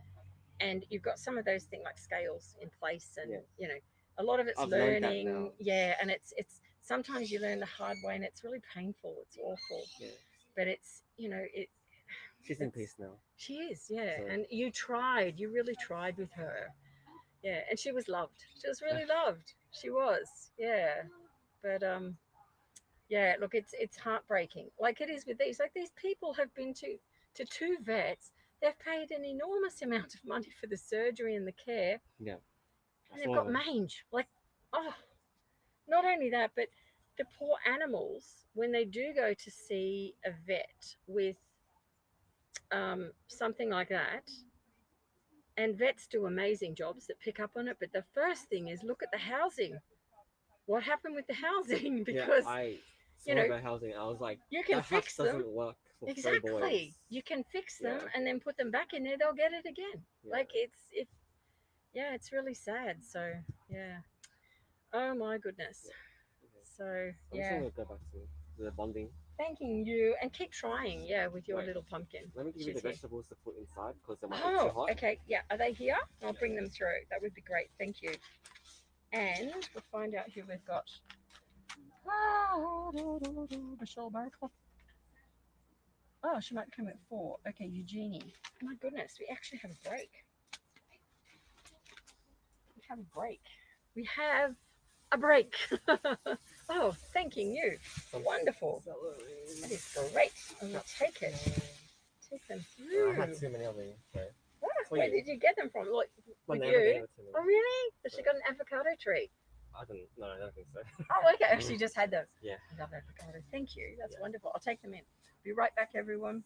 and you've got some of those things like scales in place, and you know, a lot of it's learning. And it's sometimes you learn the hard way, and it's really painful. It's awful. But it's, you know, she's in peace now. She is, and you really tried with her. And she was loved. She was really loved. She was, but look, it's heartbreaking. Like it is with these. Like these people have been to 2 vets. they've paid an enormous amount of money for the surgery and the care. Yeah. And they've got mange. Like, oh, not only that, but the poor animals, when they do go to see a vet with something like that, and vets do amazing jobs that pick up on it, but the first thing is look at the housing. What happened with the housing? Because I you saw know, the housing. I was like, you can that fix house them. doesn't work for 3 Exactly. boys. You can fix them Yeah. and then put them back in there. They'll get it again. Yeah. Like yeah, it's really sad. So yeah. Oh my goodness. So I'm just yeah. gonna go back to the bonding. Thanking you and keep trying. Yeah, with your Right. little pumpkin. Let me give you She's the here. vegetables to put inside because they might be too Oh, hot. okay. Yeah. Are they here? I'll bring them through. That would be great. Thank you. And we'll find out who we've got. Michelle Barker. Oh, she might come at 4. Okay, Eugenie. My goodness, we actually have a break. We have a break. We have a break. Oh, thanking you. Wonderful. That is great. I'm going to take it. Take them through. I had too many of them. So. What? For Where you. did you get them from? Like, My with neighbor you? gave it to me. Oh, really? Has she got an avocado tree? I don't think so. Oh, okay. She just had those. Yeah. I love avocado. Thank you. That's wonderful. I'll take them in. Be right back, everyone.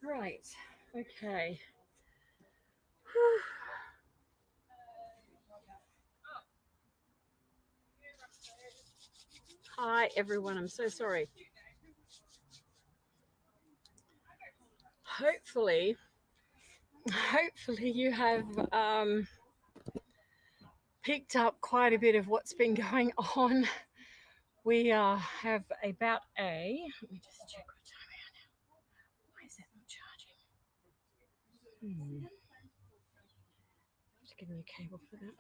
Right. Okay. Whew. Hi, everyone. I'm so sorry. Hopefully you have picked up quite a bit of what's been going on. We have about a, let me just check what time we are now. Why is that not charging? Just getting a cable for that.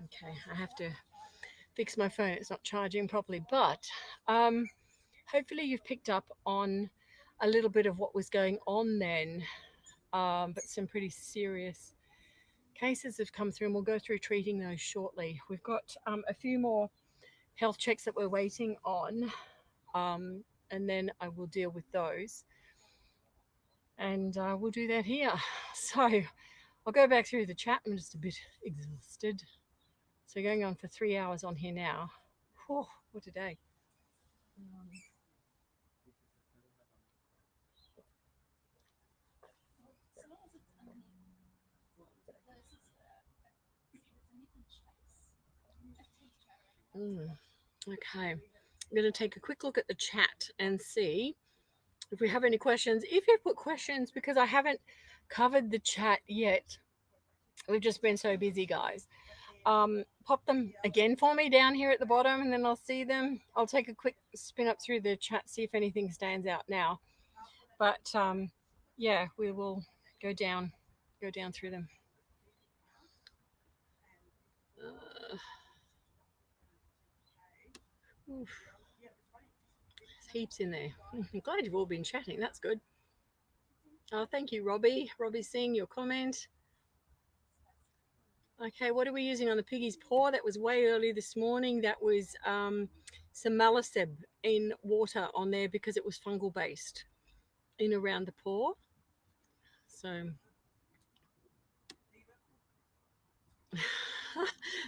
Okay, I have to fix my phone. It's not charging properly, but hopefully you've picked up on a little bit of what was going on then, but some pretty serious cases have come through, and we'll go through treating those shortly. We've got a few more health checks that we're waiting on, and then I will deal with those, and we'll do that here. So I'll go back through the chat. I'm just a bit exhausted. So going on for 3 hours on here now. Whew, what a day. Okay, I'm going to take a quick look at the chat and see if we have any questions. If you've put questions, because I haven't covered the chat yet, we've just been so busy, guys. Pop them again for me down here at the bottom, and then I'll see them. I'll take a quick spin up through the chat, see if anything stands out now. But yeah, we will go down through them. Oof. There's heaps in there. I'm glad you've all been chatting. That's good. Oh, thank you, Robbie. Robbie, seeing your comment. Okay, what are we using on the piggy's paw? That was way early this morning. That was some Malaseb in water on there because it was fungal based in around the paw. So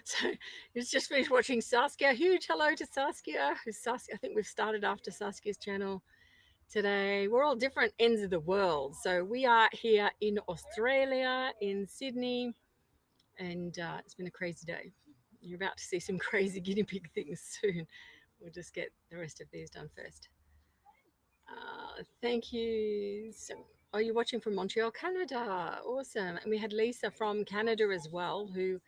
so it's just finished watching Saskia. Huge hello to Saskia. Who's Saskia? I think we've started after Saskia's channel today. We're all different ends of the world. So we are here in Australia, in Sydney, and it's been a crazy day. You're about to see some crazy guinea pig things soon. We'll just get the rest of these done first. Thank you. So, are you watching from Montreal, Canada? Awesome. And we had Lisa from Canada as well, who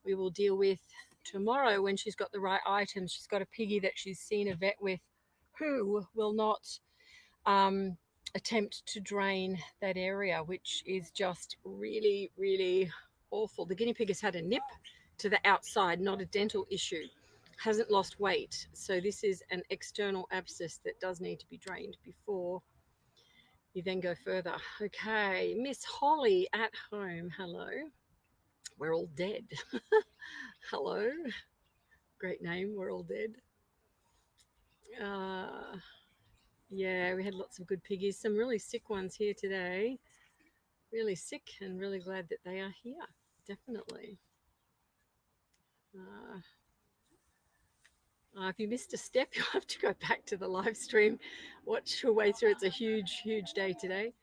we will deal with tomorrow when she's got the right items. She's got a piggy that she's seen a vet with who will not attempt to drain that area, which is just really, really awful. The guinea pig has had a nip to the outside, not a dental issue. Hasn't lost weight. So this is an external abscess that does need to be drained before you then go further. Okay, Miss Holly at home. Hello. We're all dead. Hello. Great name. We're all dead. Yeah, we had lots of good piggies. Some really sick ones here today. Really sick and really glad that they are here. Definitely. If you missed a step, you'll have to go back to the live stream. Watch your way through. It's a huge, huge day today.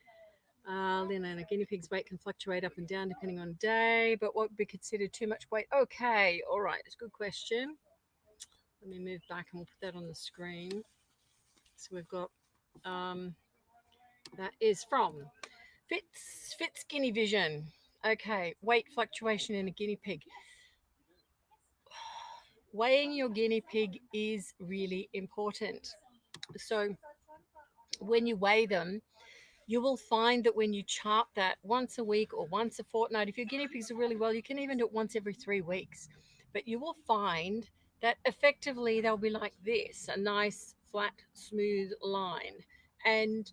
Lynn, a guinea pig's weight can fluctuate up and down depending on day, but what would be considered too much weight? Okay, all right, it's a good question. Let me move back and we'll put that on the screen. So we've got, that is from Fitz Guinea Vision. Okay, weight fluctuation in a guinea pig. Weighing your guinea pig is really important. So when you weigh them, you will find that when you chart that once a week or once a fortnight, if your guinea pigs are really well, you can even do it once every 3 weeks. But you will find that effectively they'll be like this, a nice, flat, smooth line. And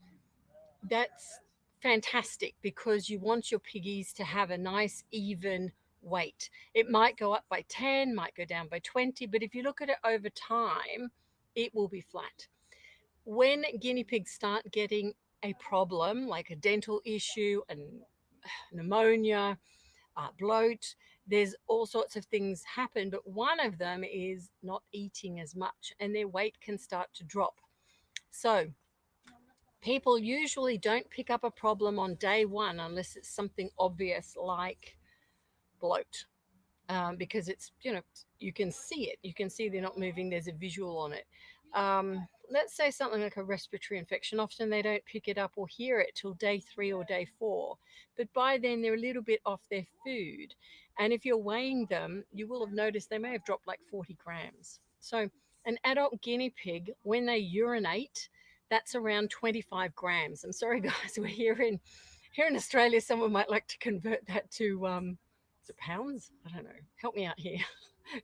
that's fantastic because you want your piggies to have a nice, even weight. It might go up by 10, might go down by 20, but if you look at it over time, it will be flat. When guinea pigs start getting a problem like a dental issue and pneumonia, bloat, there's all sorts of things happen, but one of them is not eating as much and their weight can start to drop. So people usually don't pick up a problem on day one unless it's something obvious like bloat, because it's, you can see it. You can see they're not moving. There's a visual on it. Let's say something like a respiratory infection. Often they don't pick it up or hear it till day 3 or day 4. But by then they're a little bit off their food. And if you're weighing them, you will have noticed they may have dropped like 40 grams. So an adult guinea pig, when they urinate, that's around 25 grams. I'm sorry, guys, we're here in Australia. Someone might like to convert that to, is it pounds? I don't know. Help me out here.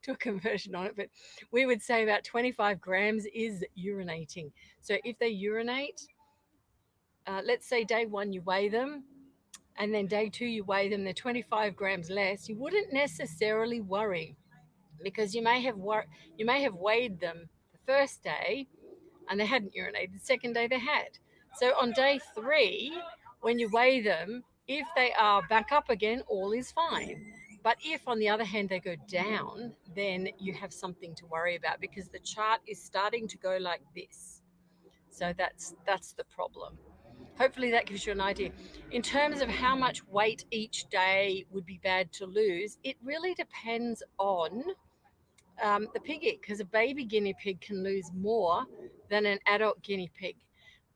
To a conversion on it, but we would say about 25 grams is urinating. So if they urinate, let's say day 1 you weigh them, and then day 2 you weigh them, they're 25 grams less. You wouldn't necessarily worry because you may have weighed them the first day and they hadn't urinated. The second day they had. So on day 3, when you weigh them, if they are back up again, all is fine. But if, on the other hand, they go down, then you have something to worry about because the chart is starting to go like this. So that's the problem. Hopefully that gives you an idea. In terms of how much weight each day would be bad to lose, it really depends on the piggy, because a baby guinea pig can lose more than an adult guinea pig.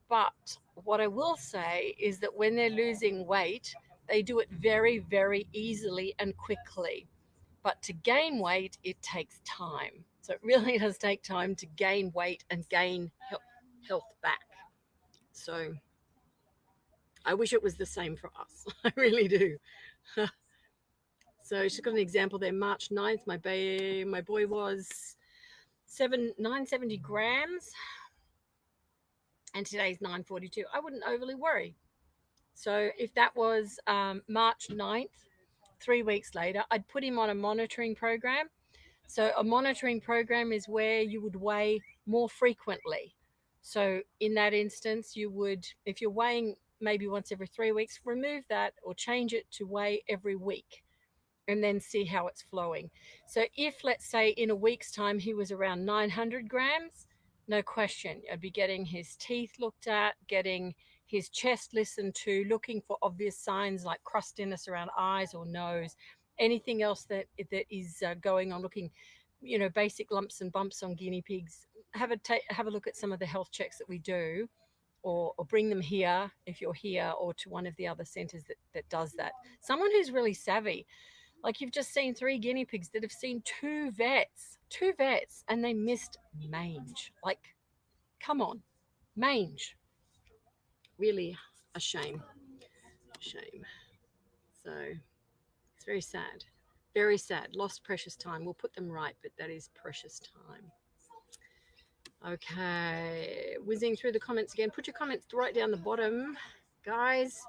But what I will say is that when they're losing weight, they do it very, very easily and quickly. But to gain weight, it takes time. So it really does take time to gain weight and gain health back. So I wish it was the same for us. I really do. So she's got an example there. March 9th, my boy was 970 grams. And today's 942. I wouldn't overly worry. So if that was March 9th, 3 weeks later, I'd put him on a monitoring program. So a monitoring program is where you would weigh more frequently. So in that instance, you would, if you're weighing maybe once every 3 weeks, remove that or change it to weigh every week and then see how it's flowing. So if, let's say, in a week's time, he was around 900 grams, no question, I'd be getting his teeth looked at, getting his chest listened to, looking for obvious signs like crustiness around eyes or nose, anything else that is going on, looking, basic lumps and bumps on guinea pigs. Have a look at some of the health checks that we do, or bring them here if you're here, or to one of the other centers that does that. Someone who's really savvy. Like, you've just seen 3 guinea pigs that have seen two vets, and they missed mange. Like, come on, mange. Really a shame. So it's very sad. Very sad. Lost precious time. We'll put them right, but that is precious time. Okay, whizzing through the comments again. Put your comments right down the bottom, guys.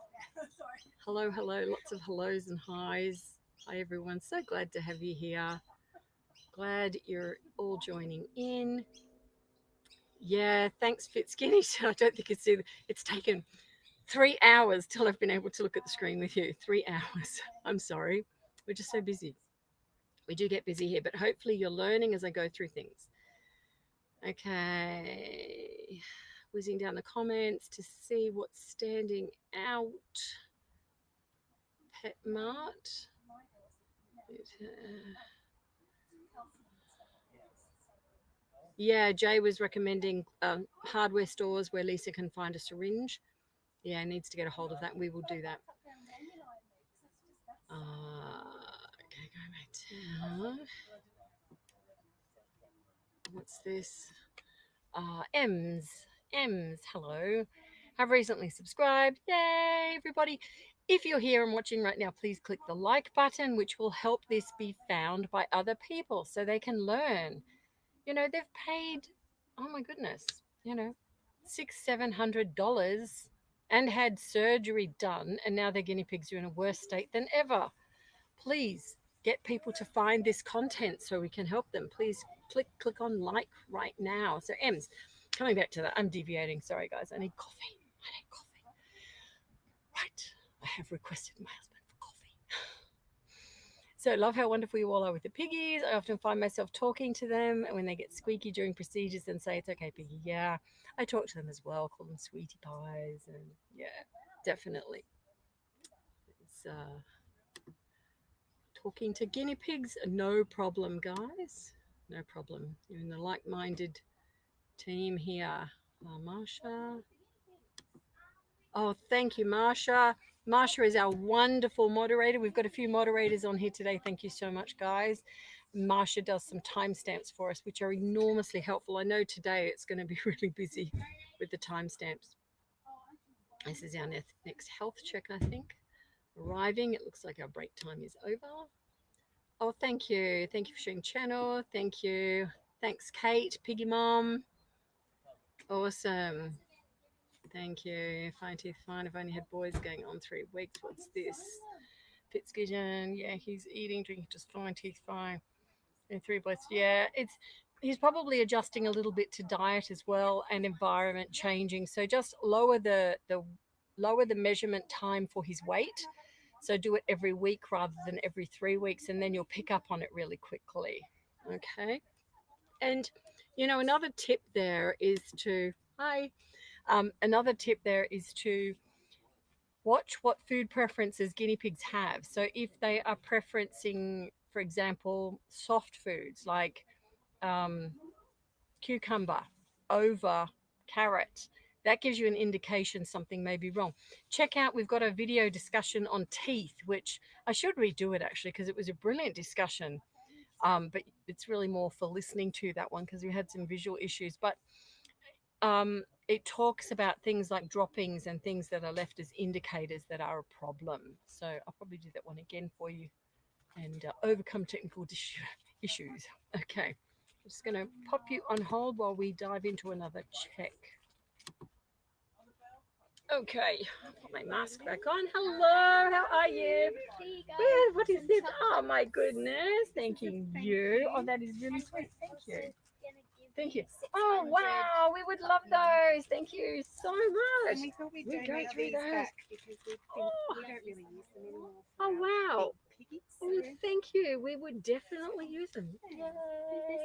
Hello, lots of hellos and highs. Hi, everyone. So glad to have you here. Glad you're all joining in. Yeah, thanks, Fitskinny. I don't think it's taken 3 hours till I've been able to look at the screen with you. 3 hours. I'm sorry. We're just so busy. We do get busy here, but hopefully you're learning as I go through things. Okay. Whizzing down the comments to see what's standing out. Pet Mart. Yeah, Jay was recommending hardware stores where Lisa can find a syringe. Yeah, needs to get a hold of that. We will do that. Okay, go back down. What's this? Ems, hello. Have recently subscribed. Yay, everybody. If you're here and watching right now, please click the like button, which will help this be found by other people so they can learn. They've paid, oh my goodness, $600-700 and had surgery done, and now their guinea pigs are in a worse state than ever. Please get people to find this content so we can help them. Please click on like right now. So Ems, coming back to that, I'm deviating. Sorry, guys. I need coffee. Right. I have requested my husband for coffee. So love how wonderful you all are with the piggies. I often find myself talking to them when they get squeaky during procedures and say, it's okay, Piggy. Yeah, I talk to them as well, call them sweetie pies. And yeah, definitely. It's talking to guinea pigs, no problem, guys. No problem. You're in the like-minded team here. Marsha. Oh, thank you, Marsha. Marsha is our wonderful moderator. We've got a few moderators on here today. Thank you so much, guys. Marsha does some timestamps for us, which are enormously helpful. I know today it's going to be really busy with the timestamps. This is our next health check, I think. Arriving. It looks like our break time is over. Oh, thank you. Thank you for sharing channel. Thank you. Thanks, Kate, Piggy Mom. Awesome. Thank you. Fine teeth, fine. I've only had boys going on 3 weeks. What's this? Fitzgibbon. Yeah, he's eating, drinking, just fine teeth, fine. And 3 boys. Yeah, he's probably adjusting a little bit to diet as well and environment changing. So just lower the measurement time for his weight. So do it every week rather than every 3 weeks, and then you'll pick up on it really quickly. Okay. And another tip there is to another tip there is to watch what food preferences guinea pigs have. So if they are preferencing, for example, soft foods like cucumber over carrot, that gives you an indication something may be wrong. Check out, we've got a video discussion on teeth, which I should redo it actually, because it was a brilliant discussion. But it's really more for listening to that one because we had some visual issues. But it talks about things like droppings and things that are left as indicators that are a problem. So I'll probably do that one again for you and overcome technical issues. Okay, I'm just going to pop you on hold while we dive into another check. Okay, put my mask back on. Hello, how are you? Well, what is this? Oh my goodness, thank you. Oh, that is really sweet. Thank you. Thank you. Oh wow, we would love those. Thank you so much. And we thought we'd We go donate through these those. back because we don't really use them anymore. for Oh our wow. big piggies. Oh, thank you. We would definitely use them. This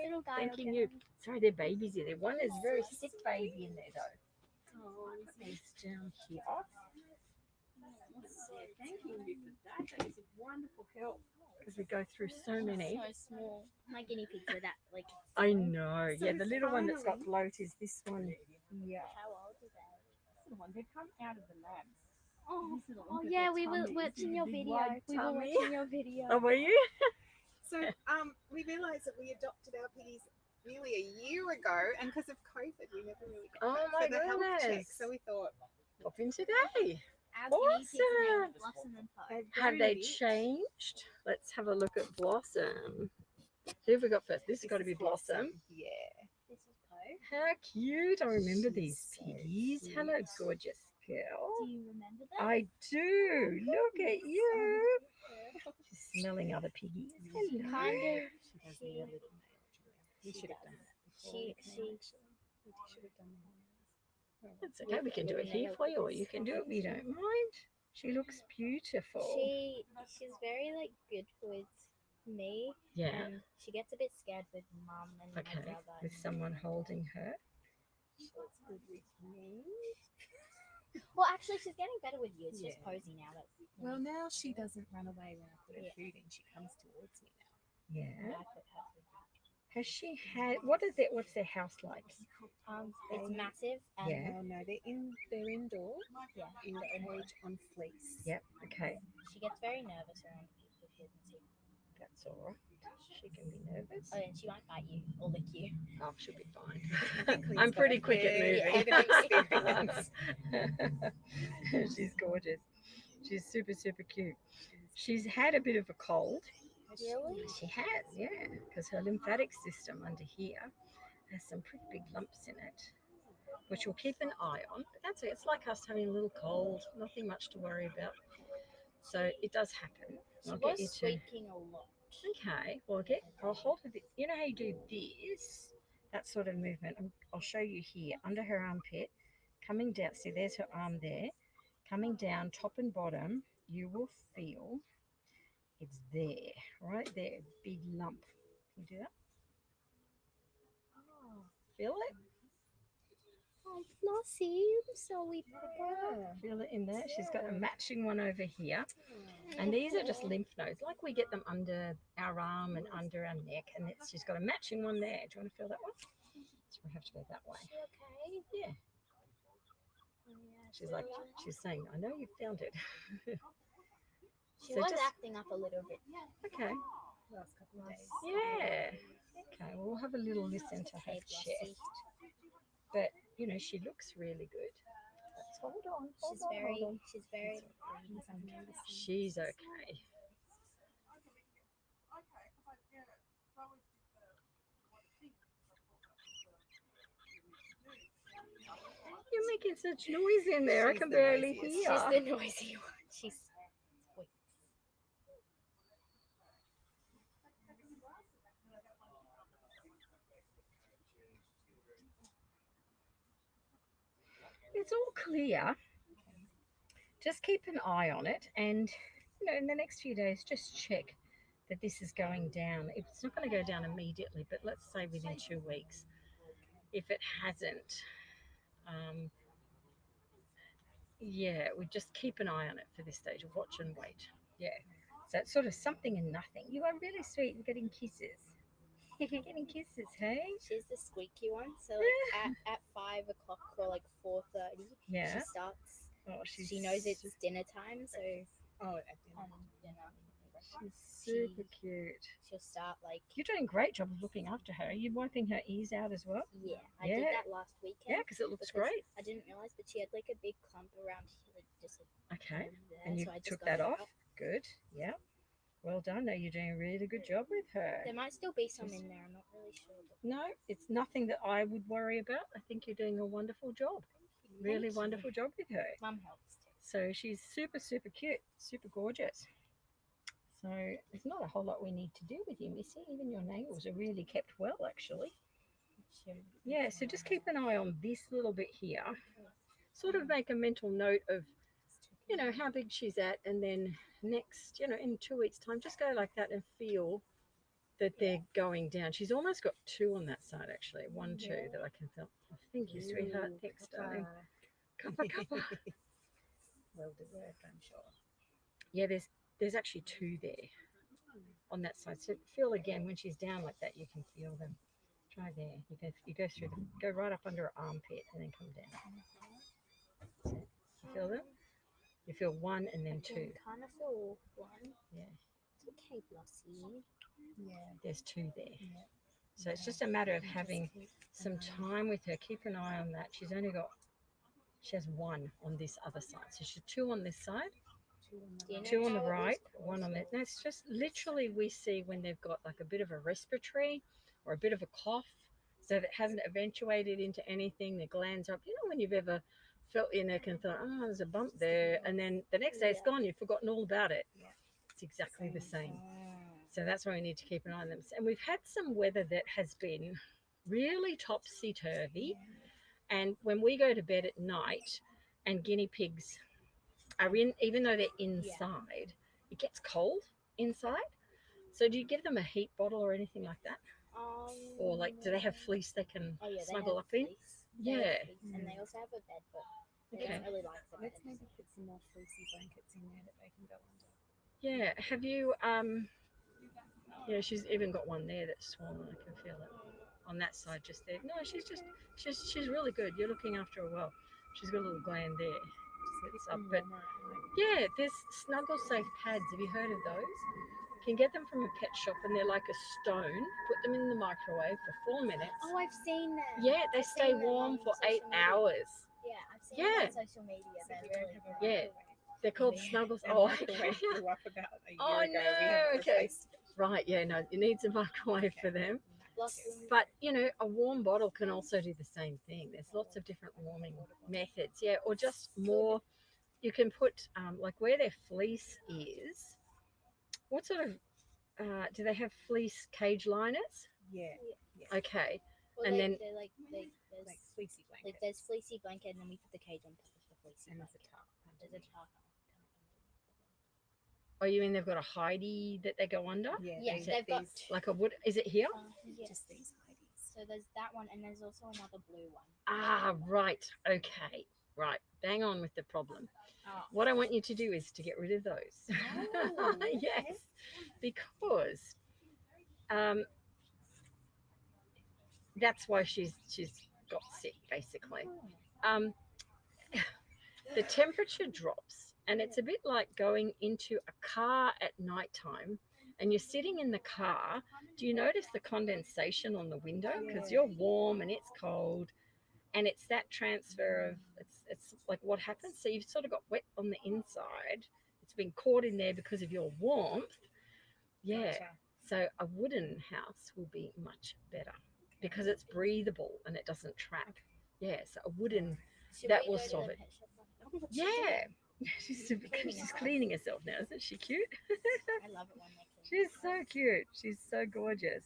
little guy. Thank you. Sorry, they're babies in there. One is very sick baby in there though. Oh, Put these down here. Thanking you for that. That is a wonderful help because we go through so many. So small. My guinea pigs are that like. I know. Yeah, the little one that's got bloat is this one. Yeah. How old are they? Little one. They come out of the labs. Oh, These little oh ones with yeah, their we were tummies, watching your big video. wide We were tummy. watching your video. Oh, were you? So we realised that we adopted our piggies nearly a year ago, and because of COVID, we never really got Oh back my for the health check. goodness. So we thought, Pop in today. Our guinea pigs Awesome. named Blossom and Poe. they're Have very they big. changed? Let's have a look at Blossom. Who have we got first? This has got to be Blossom. Yeah. This is Poe. How cute. I remember She's these so piggies. cute. Hello, gorgeous girl. Do you remember that? I do. Look at you. She's smelling other piggies. Hello. Kind of. She does need a little nail trimmer. We She should have does. done that. She should have done that. That's okay. We can do it here for you, or you can do it if you don't mind. She looks beautiful. she's very like good with me. Yeah. And she gets a bit scared with mum and my Okay. brother. With someone holding her. She's good with me. Well, actually, she's getting better with you. It's just Yeah. Posy now. That Well, now she doesn't run away when I put her Yeah. food in. She comes towards me now. Yeah. I put her through. Has she had? What is it? What's their house like? It's massive. And Yeah. Well, no, they're indoor yeah, in but a cage on fleece. Yep. Okay. she gets very nervous around people who doesn't see. That's all right. She can be nervous. Oh, and she won't bite you or lick you. Oh, she'll be fine. Quickly's I'm got pretty a quick at bit moving. of experience. She's gorgeous. She's super, super cute. She's had a bit of a cold. Really? She has, yeah, because her lymphatic system under here has some pretty big lumps in it, which we'll keep an eye on. But that's it. It's like us having a little cold. Nothing much to worry about. So it does happen. She I'll get you was to. squeaking a lot. Okay, well, I'll hold her. You know how you do this? That sort of movement. I'll show you here under her armpit, coming down. See, there's her arm there, coming down top and bottom. You will feel it's there, right there, big lump. Can you do that? Oh, feel it? Oh, Flossie, I'm sorry, Papa. Feel it in there. She's got a matching one over here. And these are just lymph nodes, like we get them under our arm and under our neck. And she's got a matching one there. Do you want to feel that one? So we have to go that way. Is she okay? Yeah. She's like, she's saying, I know you found it. She So was just- acting up a little bit. Okay. Last couple of days. Yeah. Okay, well, we'll have a little listen to her Okay, Flossie. chest. But, you know, she looks really good. Let's hold on. She's very. She's okay. You're making such noise in there. I She's can the barely noisiest. hear. She's the noisy one. She's squeaks. It's all clear. Just keep an eye on it, and you know, in the next few days, just check that this is going down. It's not going to go down immediately, but let's say within 2 weeks. If it hasn't, yeah, we just keep an eye on it for this stage. Watch and wait. Yeah. So it's sort of something and nothing. You are really sweet. You're getting kisses. You're getting kisses, hey? She's the squeaky one. So like at 5 o'clock or like 4:30, Yeah. she starts. Oh, She knows it's dinner time, so Oh, at dinner. dinner. she's super cute. She'll start like You're doing a great job of looking after her. Are you wiping her ears out as well? yeah. I did Yeah. that last weekend. Yeah, because it looks because great. I didn't realize, but she had like a big clump around here, like just like Okay. over there. And you so I just took got that it off? out. Good. Yeah. Well done. No, you're doing a really good job with her. There might still be some in there. I'm not really sure. But No, it's nothing that I would worry about. I think you're doing a wonderful job. really Thank wonderful job with her. Mum helps too. So she's super, super cute, super gorgeous. So there's not a whole lot we need to do with you, Missy. Even your nails are really kept well, actually. Yeah, so just keep an eye on this little bit here. Sort of make a mental note of, you know, how big she's at, and then next, you know, in 2 weeks' time, just go like that and feel that they're going down. She's almost got 2 on that side, actually. 1, 2 that I can feel. Oh, thank you, sweetheart. Thanks, darling. Cuppa, cuppa. Well deserved, I'm sure. Yeah, there's actually 2 there on that side. So feel again when she's down like that, you can feel them. Try there. You go through the, go right up under her armpit and then come down. That's it. You feel them? You feel 1 and then 2. Kind of feel one. Yeah. It's okay, Blossie. Yeah. There's 2 there. Yeah. So it's just a matter of having some time with her. Keep an eye on that. She has 1 on this other side. So she's 2 on this side, 2 on the right, 1 on that. That's just literally we see when they've got like a bit of a respiratory or a bit of a cough, so that it hasn't eventuated into anything. The glands up. You know when you've ever felt your neck and thought, oh, there's a bump there, and then the next day it's gone. You've forgotten all about it. Yeah. It's exactly the same. So that's why we need to keep an eye on them. And we've had some weather that has been really topsy-turvy. And when we go to bed at night and guinea pigs are in, even though they're inside, it gets cold inside. So do you give them a heat bottle or anything like that? Or like, do they have fleece they can snuggle up in? Yeah. And they also have a bed, but they Okay. don't really like the bed. Let's maybe put some more fleecy blankets in there that they can go under. Yeah. Have you, yeah, she's even got one there that's swollen. I can feel it on that side just there. No, she's really good. You're looking after her well. She's got a little gland there. It's up, but yeah, there's Snuggle Safe pads. Have you heard of those? You can get them from a pet shop, and they're like a stone. Put them in the microwave for 4 minutes. Oh, I've seen them. Yeah, they I've stay seen them warm on for social 8 media. hours. Yeah, I've seen Yeah. them on social media. They're really good. Yeah, they're called Snuggles. Our Oh, microwave okay. blew up about a year Oh, ago. We no, haven't okay. replaced it. Right, yeah, no, you need some microwave for them. But, you know, a warm bottle can also do the same thing. There's lots of different warming methods. Yeah, or just more. You can put, like where their fleece is, what sort of, do they have fleece cage liners? Yeah. Okay. Well, And then- they're like Like fleecy blankets. like there's fleecy blanket, and then we put the cage on top of the fleecy And blanket. there's a tarp. There's a tarp. Oh, you mean they've got a hidey that they go under? Yeah, Yeah, these- they've got- these- Like a wood, is it here? Yes. just these ladies. So there's that one, and there's also another blue one. Ah, right. Okay. Right. Bang on with the problem. Oh. What I want you to do is to get rid of those. Oh, Yes. Because that's why she's got sick, basically. The temperature drops, and it's a bit like going into a car at nighttime, and you're sitting in the car. Do you notice the condensation on the window? Because you're warm and it's cold, and it's that transfer of it's like what happens. So you've sort of got wet on the inside. It's been caught in there because of your warmth. Yeah. Gotcha. So a wooden house will be much better because it's breathable and it doesn't trap. Yeah. So a wooden. Should That we will go to solve the it. pet shop? Oh, Yeah. She's cleaning herself now. Isn't she cute? I love it when they clean. She's so cute. She's so gorgeous.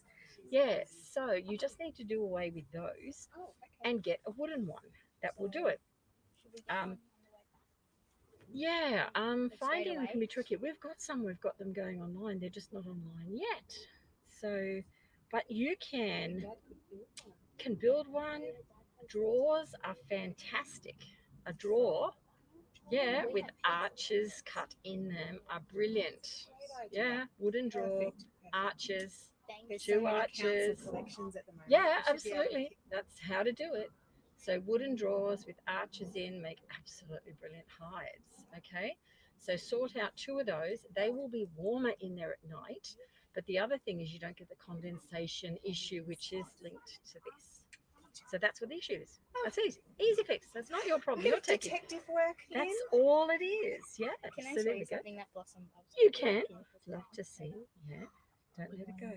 Yeah. So you just need to do away with those Oh, okay. and get a wooden one. That will do it. Should we get one on the way back? Yeah, straight finding them away? can be tricky. We've got them going online. They're just not online yet. So, but you can build one. Drawers are fantastic. A drawer, yeah, with arches cut in them are brilliant. Yeah, wooden drawer, Perfect. arches. Thank There's Two so many council arches. collections at the moment. Yeah, We should be able to absolutely. pick That's how to do it. So wooden drawers with arches in make absolutely brilliant hides. Okay, so sort out 2 of those. They will be warmer in there at night. But the other thing is you don't get the condensation issue, which is linked to this. So that's what the issue is. That's easy. Easy fix. That's not your problem. You're Bit of taking. detective work. That's Lynn. all it is. Yeah. Can I So show there you we go. something that Blossom loves? You can. put it Love on? to see. Yeah. Don't let it go.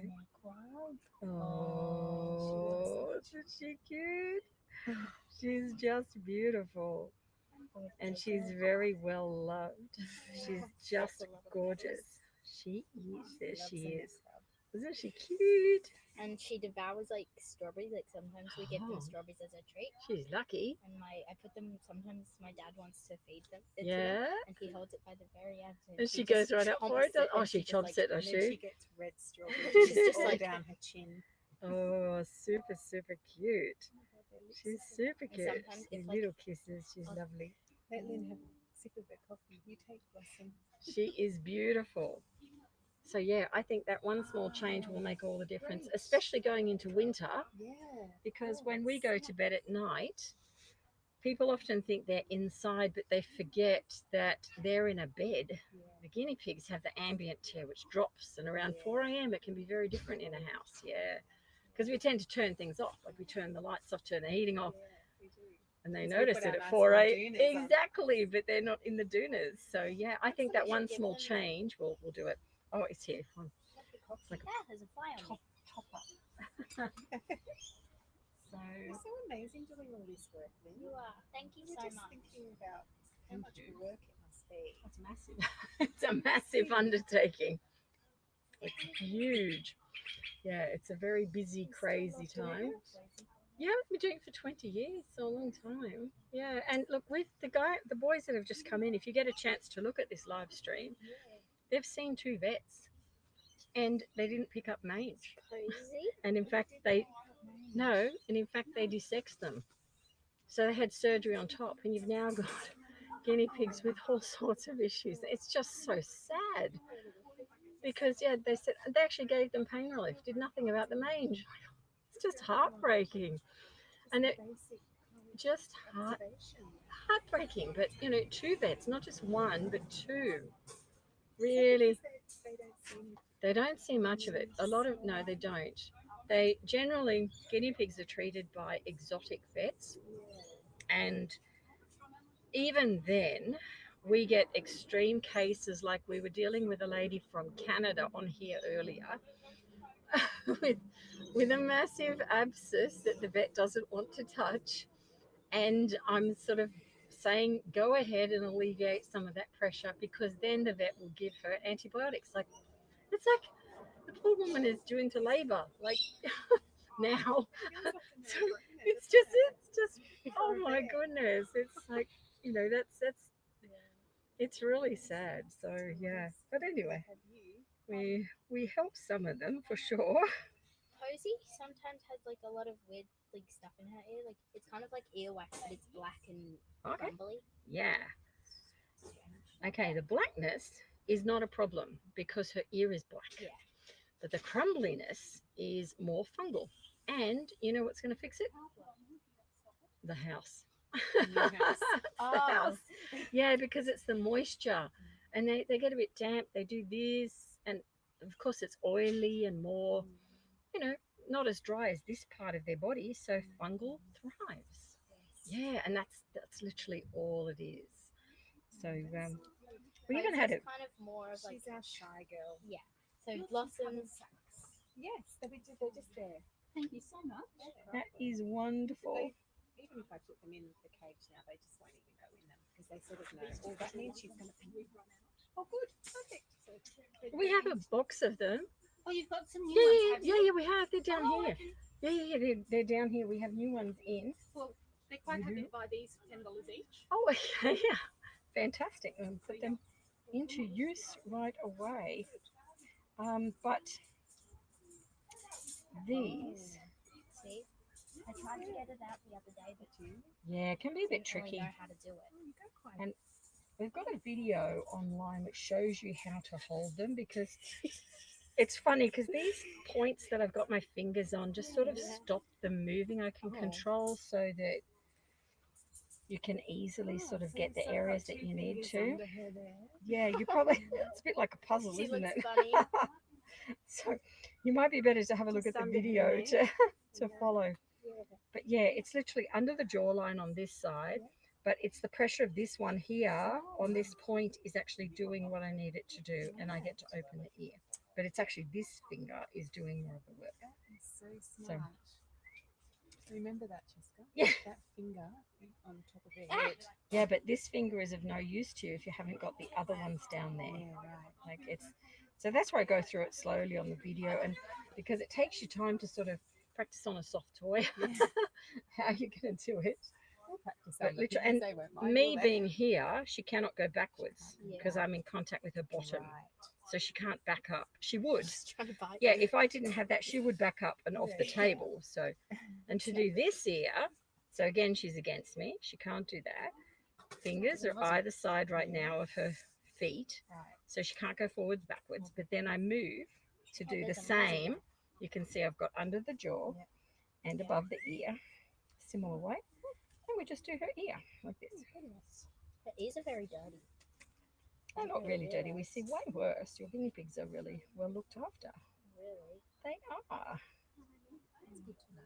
Wow. Oh, isn't she cute? She's just beautiful. And she's very well loved. She's just gorgeous. She is. There she is. Isn't she cute? And she devours like strawberries. Like sometimes we give them Oh. strawberries as a treat. She's lucky. And I put them. Sometimes my dad wants to feed them. it to them, Yeah. and he holds it by the very end. And she just goes right up for chomps it. Oh, and she just, chomps like, it, does And then she she? gets red strawberries She's just just all like- down her chin. Oh, super, super cute. She's super And cute. sometimes She if, like- little kisses. She's Oh. lovely. Let Lynn have a sip of her coffee. You take Blossom. She is beautiful. So yeah, I think that one small change will make all the difference, especially going into winter, Yeah. because when we go to bed at night, people often think they're inside, but they forget that they're in a bed. The guinea pigs have the ambient air, which drops, and around 4 a.m. it can be very different in a house. Yeah, because we tend to turn things off, like we turn the lights off, turn the heating off, and they 'Cause we notice put it our at nice 4 little a.m. doonas on. Exactly, but they're not in the doonas. So yeah, I think that we one should give small them. change will do it. Oh, it's here. Hold on. It's like a Yeah, there's a fly on top up. So You're so amazing doing all this work, Lynn. You are. Thank you We're so just much. thinking about how Thank much you. work it must be. it's massive. It's a massive undertaking. It's huge. Yeah, it's a very busy, crazy time. Yeah, I've been doing it for 20 years, so a long time. Yeah, and look, with the boys that have just come in, if you get a chance to look at this live stream, they've seen 2 vets, and they didn't pick up mange. Cozy. And in fact, they desexed them. So they had surgery on top, and you've now got guinea pigs with all sorts of issues. It's just so sad. Because yeah, they said they actually gave them pain relief, did nothing about the mange. It's just heartbreaking, and it just heartbreaking. But 2 vets, not just one, but 2. Really, they don't see much of it. No, they don't. They generally guinea pigs are treated by exotic vets, and even then, we get extreme cases like we were dealing with a lady from Canada on here earlier with a massive abscess that the vet doesn't want to touch. And I'm sort of saying, go ahead and alleviate some of that pressure, because then the vet will give her antibiotics. It's like the poor woman is due into labor, like now. So it's just, oh my goodness. It's like, that's it's really sad. So yeah, but anyway, we help some of them for sure. Posy sometimes has like a lot of weird like stuff in her ear. Like it's kind of like earwax, but it's black and Okay. crumbly. Yeah. Okay, the blackness is not a problem because her ear is black. Yeah. But the crumbliness is more fungal. And you know what's going to fix it? The house. Your house. The house. Yeah, because it's the moisture. And they get a bit damp. They do this. And of course, it's oily and more, not as dry as this part of their body. So fungal thrives. Yeah, and that's literally all it is. So we even had it. Kind of more of like She's our shy girl. yeah. So blossoms. Yes, they're just there. Thank you so much. That is wonderful. Even if I put them in the cage now, they just won't even go in them because they sort of know. Oh, that means she's going to be. Oh, good, perfect. So, We have a box of them. Oh, you've got some new Yeah, ones. yeah, we have. They're down Oh, here. Yeah, they're down here. We have new ones in. Well, they're quite happy to buy these for $10 each. Oh, okay, yeah. Fantastic. Put them into use right away. But these, See, I tried to get it out the other day, but yeah, can be a bit didn't really tricky. know how to do it. And we've got a video online which shows you how to hold them, because it's funny because these points that I've got my fingers on just sort of stop them moving. I can control so that you can easily sort of get the areas that you need to. Yeah, you probably, it's a bit like a puzzle, She isn't looks it? funny. So you might be better to have a look at the video to follow. But yeah, it's literally under the jawline on this side, but it's the pressure of this one here on this point is actually doing what I need it to do, and I get to open the ear. But it's actually this finger is doing more of the work. So smart. Remember that, Jessica? Yeah. That finger on top of her Ah. head. Yeah, but this finger is of no use to you if you haven't got the other ones down there. Yeah, right. Like it's, so that's why I go through it slowly on the video, and because it takes you time to sort of practice on a soft toy how you're going to do it. We'll practice But on the literally, piggies, and they won't mind, me will they? being here, she cannot go backwards because I'm in contact with her bottom, Right. so she can't back up. She would, Just trying to bite. yeah. them. If I didn't have that, she would back up and off the Yeah. table. So, and to do this ear, so again, she's against me. She can't do that. Fingers are either side right now of her feet, Right. so she can't go forwards, backwards. But then I move to do the there's a muzzle. same. You can see I've got under the jaw Yep. and above the ear, similar way. And we just do her ear like this. Goodness. Her ears are very dirty. They're not really dirty. We see way worse. Your guinea pigs are really well looked after. Really? They are. That's good to know.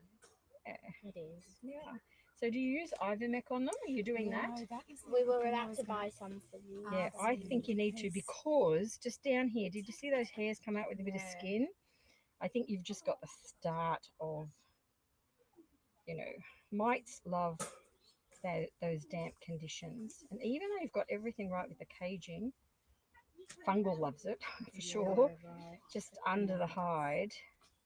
Yeah. It is. Yeah. So do you use Ivermec on them? Are you doing that? No, that is We the were thing I about was to gonna- buy some for you. Yeah, I think you need to, because just down here, did you see those hairs come out with a bit of Yeah. skin? I think you've just got the start of, you know, mites love those damp conditions. And even though you've got everything right with the caging, fungal loves it for sure. Yeah, right. Just under the hide.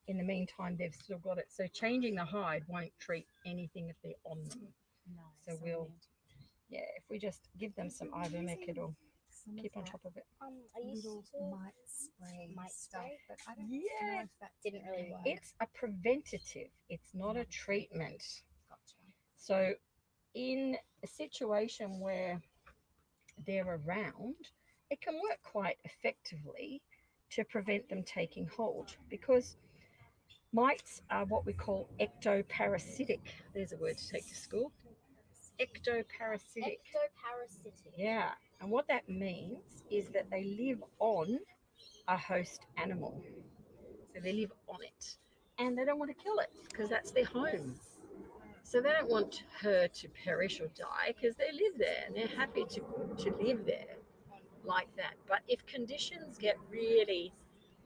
In the meantime, they've still got it. So changing the hide won't treat anything if they're on them. No, So some we'll- anti- Yeah, if we just give them some Ivermec, it'll some of keep on that top of it. I used little to. mite spray Mite stuff, spray? but I don't Yeah. know if that Didn't really work. It's a preventative, it's not a treatment. Gotcha. So, in a situation where they're around, it can work quite effectively to prevent them taking hold, because mites are what we call ectoparasitic. There's a word to take to school. Ectoparasitic. Ectoparasitic. Yeah, and what that means is that they live on a host animal. So they live on it, and they don't want to kill it because that's their home. So they don't want her to perish or die because they live there and they're happy to live there like that. But if conditions get really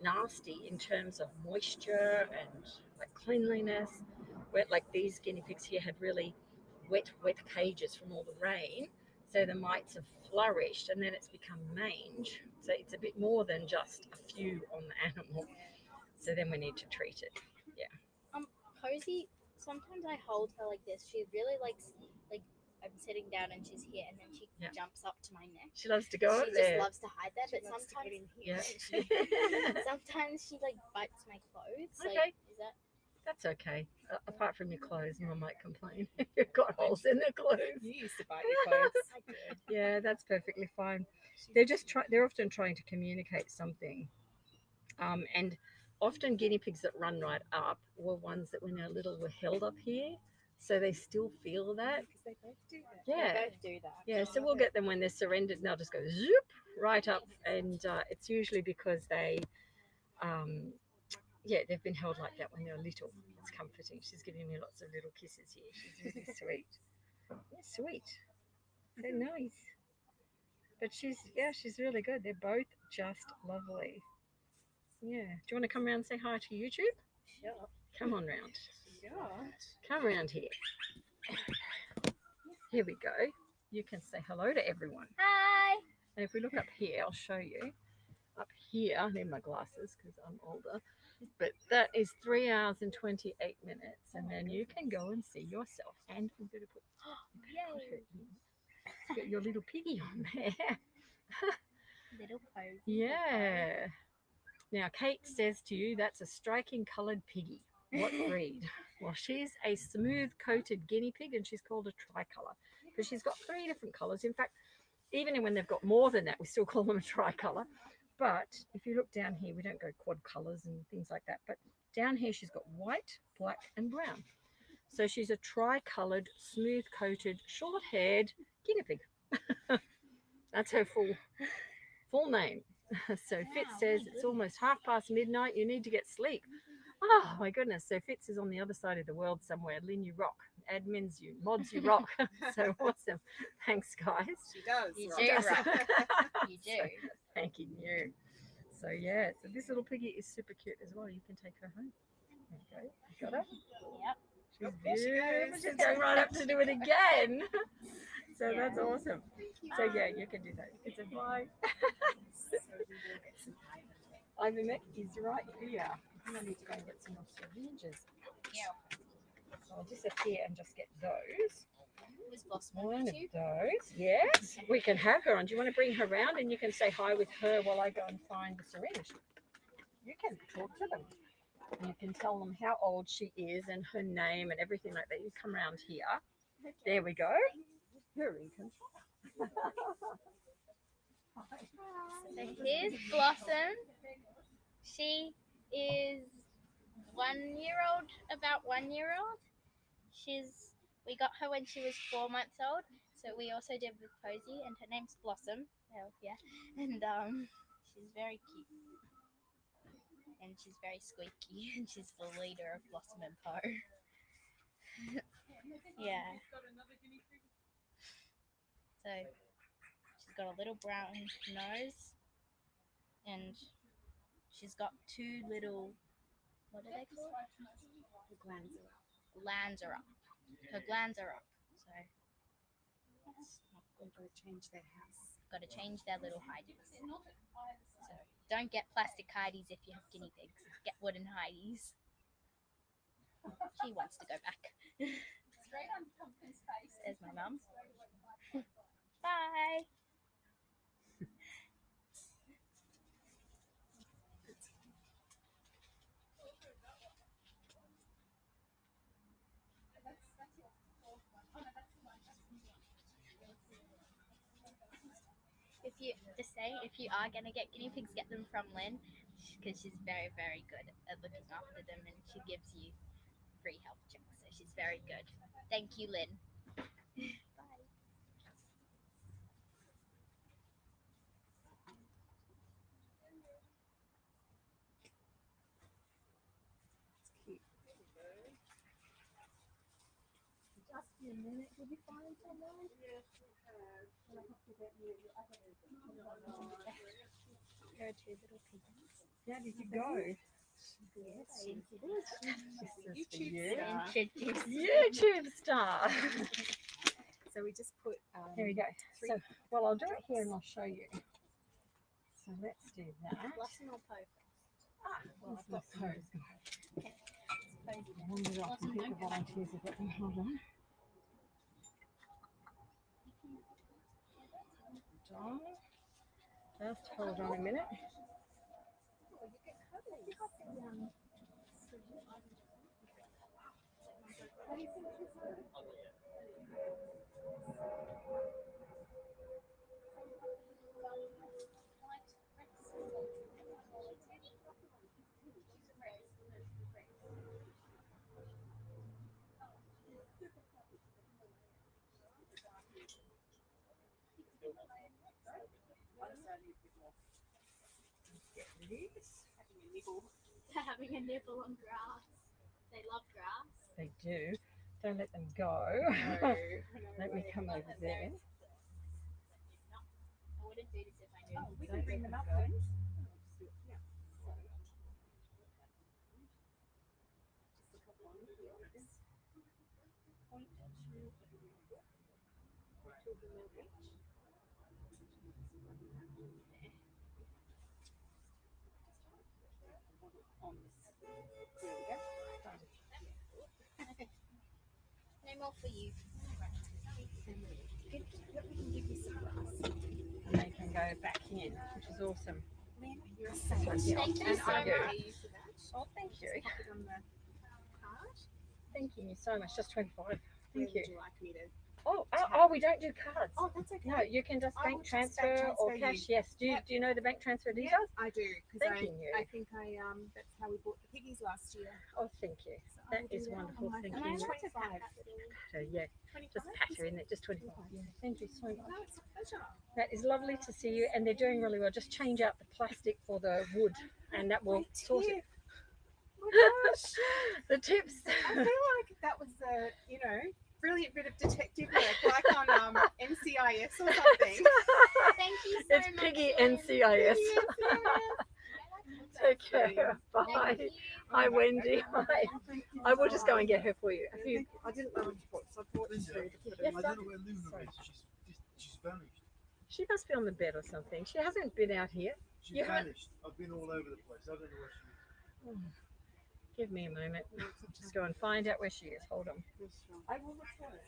nasty in terms of moisture and like cleanliness, where like these guinea pigs here had really wet cages from all the rain, so the mites have flourished and then it's become mange. So it's a bit more than just a few on the animal. So then we need to treat it. Posy, sometimes I hold her like this. She really likes, like, I'm sitting down and she's here, and then she Yeah. jumps up to my neck. She loves to go She up just there. loves to hide there, She but loves to get sometimes, in here. Yeah. sometimes she like bites my clothes. Okay. Like, is that? That's okay. Apart from your clothes, Mum might complain if you've got holes in their clothes. You used to bite your clothes. I did. Yeah, that's perfectly fine. They're often trying to communicate something. And often guinea pigs that run right up were ones that when they're little were held up here. So they still feel that. Because they both do that. Yeah. They both do that. Yeah, so we'll get them when they're surrendered and they'll just go zoop right up. And it's usually because they've been held like that when they're little. It's comforting. She's giving me lots of little kisses here. She's really sweet. Yeah, sweet. They're nice. But she's really good. They're both just lovely. Yeah. Do you want to come around and say hi to YouTube? Sure. Come on round. God. Come around here. Here we go. You can say hello to everyone. Hi. And if we look up here, I'll show you. Up here, I need my glasses because I'm older. But that is 3 hours and 28 minutes. And then you can go and see yourself. And we're going to put, get your little piggy on there. Little Posy. Yeah. Now, Kate says to you, that's a striking coloured piggy. What breed? Well, she's a smooth-coated guinea pig, and she's called a tricolour because she's got 3 different colours. In fact, even when they've got more than that, we still call them a tricolour. But if you look down here, we don't go quad colours and things like that. But down here, she's got white, black, and brown. So she's a tricoloured, smooth-coated, short-haired guinea pig. That's her full name. So Fitz says it's almost midnight. You need to get sleep. Oh my goodness. So Fitz is on the other side of the world somewhere. Lynn, you rock. Admins, you mods, you rock. So awesome. Thanks, guys. She does. You rock. do, Does. rock. You do. So, thanking you. So yeah, so this little piggy is super cute as well. You can take her home. There you go. You got her? Yep. She She's going right up to do it again. So that's awesome. So yeah, you can do that. You can say bye. Ivermectin is right here. I need to go and get some more syringes. Yeah. So I'll disappear and just get those. Was Blossom One with of you? those. Yes, we can have her on. Do you want to bring her around and you can say hi with her while I go and find the syringe? You can talk to them. And you can tell them how old she is and her name and everything like that. You come around here. There we go. You're in control. So here's Blossom. She is 1 year old, about 1 year old. We got her when she was 4 months old. So we also did with Posy, and her name's Blossom. Well, yeah. And she's very cute. And she's very squeaky, and she's the leader of Blossom and Poe. Yeah. So she's got a little brown nose, and she's got two little, what are they called? The glands are up. Glands are up. Her glands are up. So We've got to change their house. got to change their little hideys. So don't get plastic hideys if you have guinea pigs. Get wooden hideys. She wants to go back. Straight on Pumpkin's face. There's my mum. Bye. If you are going to get guinea pigs, get them from Lynn, because she's very, very good at looking after them, and she gives you free health checks, so she's very good. Thank you, Lynn. Bye. Just a minute, did you find someone? Yes, we have. Well, I have to get you your other There are two little piggies. How did you go? YouTube star. So we just put. Here we go. So, well, I'll do it here and I'll show you. So let's do that. Blossom or Poe? Well, I've got Poe's going. I wonder off some people volunteers have got them. Hold on. Just hold on a minute. Having a nibble on grass. They love grass. They do. Don't let them go. Let me come over there. I wouldn't do this if I knew. We can bring them up Go. then. No more for you. And they can go back in, which is awesome. You're a Thank you And so I do. much. Oh, thank you. Pop it on the card. Thank you so much. Just 25. Where Thank you. would you like me to? Oh, we don't do cards. Oh, that's okay. No, you can just I will bank just bank transfer or transfer cash. Yes. Do you know the bank transfer Yeah, details? I do. Because Thank you. I think that's how we bought the piggies last year. Oh, thank you. So I That will do is wonderful. on my Thank phone. you. I like to 25. pack that little. So yeah, 25? just pat her in there. Just 25. Yeah. Thank you so much. No, it's a pleasure. That is lovely to see you, and they're doing really well. Just change out the plastic for the wood, and that will sort it. Oh my gosh. The tips. I feel like that was a, brilliant bit of detective work, like on NCIS or something. Thank you so It's much. Piggy Lynn. NCIS. I like Take care. Bye. Hi, Wendy. Hi. I will just go and get her for you. Have you? I didn't know what to put, so I brought this food. I don't know where Luna is. She's vanished. She must be on the bed or something. She hasn't been out here. She's You haven't- vanished. I've been all over the place. I don't know where she is. Oh, give me a moment. Just go and find out where she is. Hold on. I will return.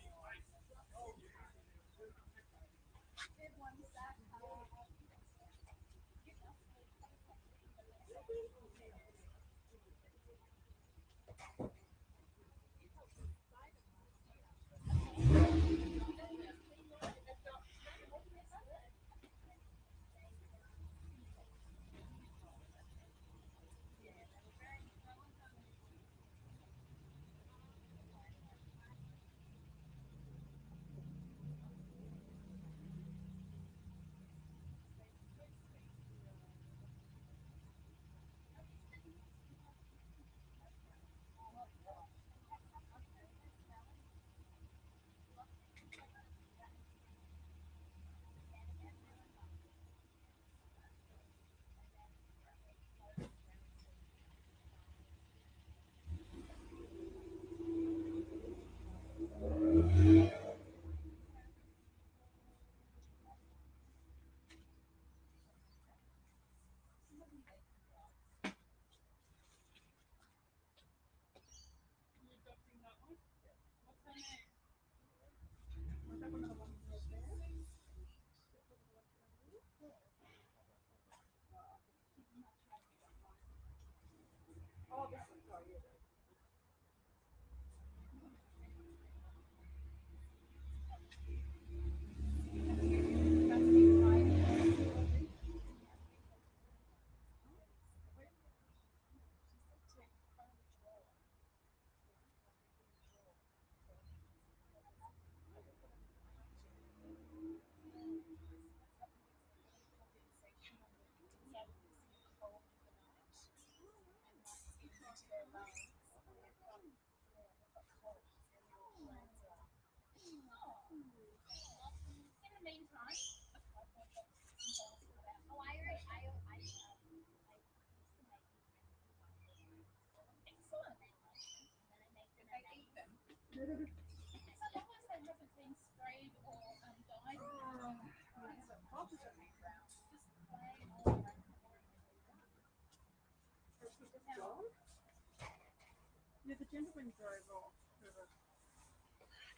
Yeah, the gentleman drove off.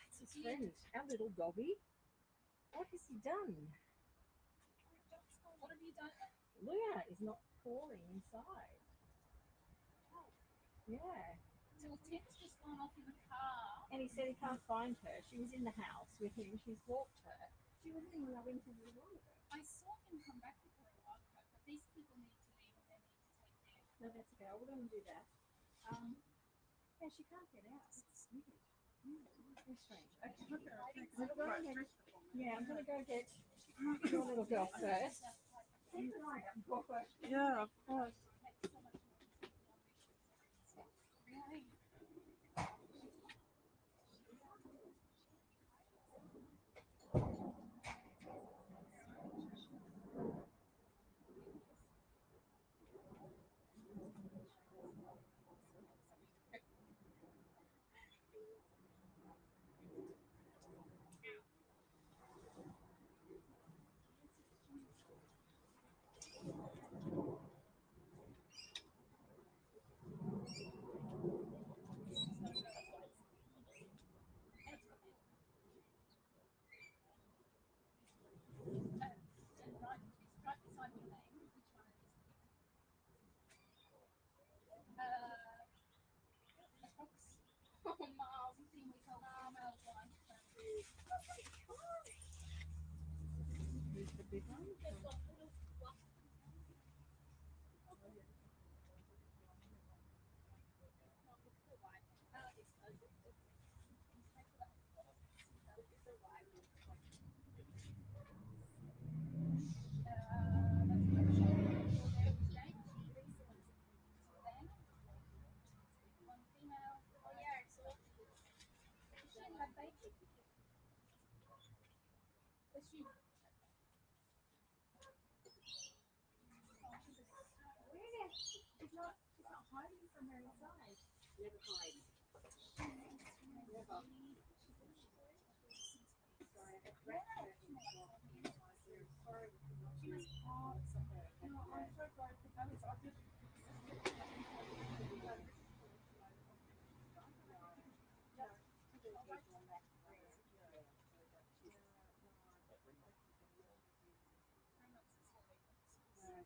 That's his friend, our little doggy. What has he done? What have you done? Luna is not crawling inside. Yeah. So Tim's just gone off in the car. And he said he can't find her. She was in the house with him. She's walked her. She wasn't even loving to move on. I saw him come back with her a while ago, but these people need to leave and they need to take care. No, that's okay. I wouldn't do that. Yeah, she can't get out. It's weird. Very strange. Okay. Yeah, I'm going to go get your little girl first. Yeah, of course. Who's the big one? She's not hiding from her inside. Never hides. Never. Sorry, I got rat fur in the dog. Sorry. She must pause. No, I'm so glad to have it. I just.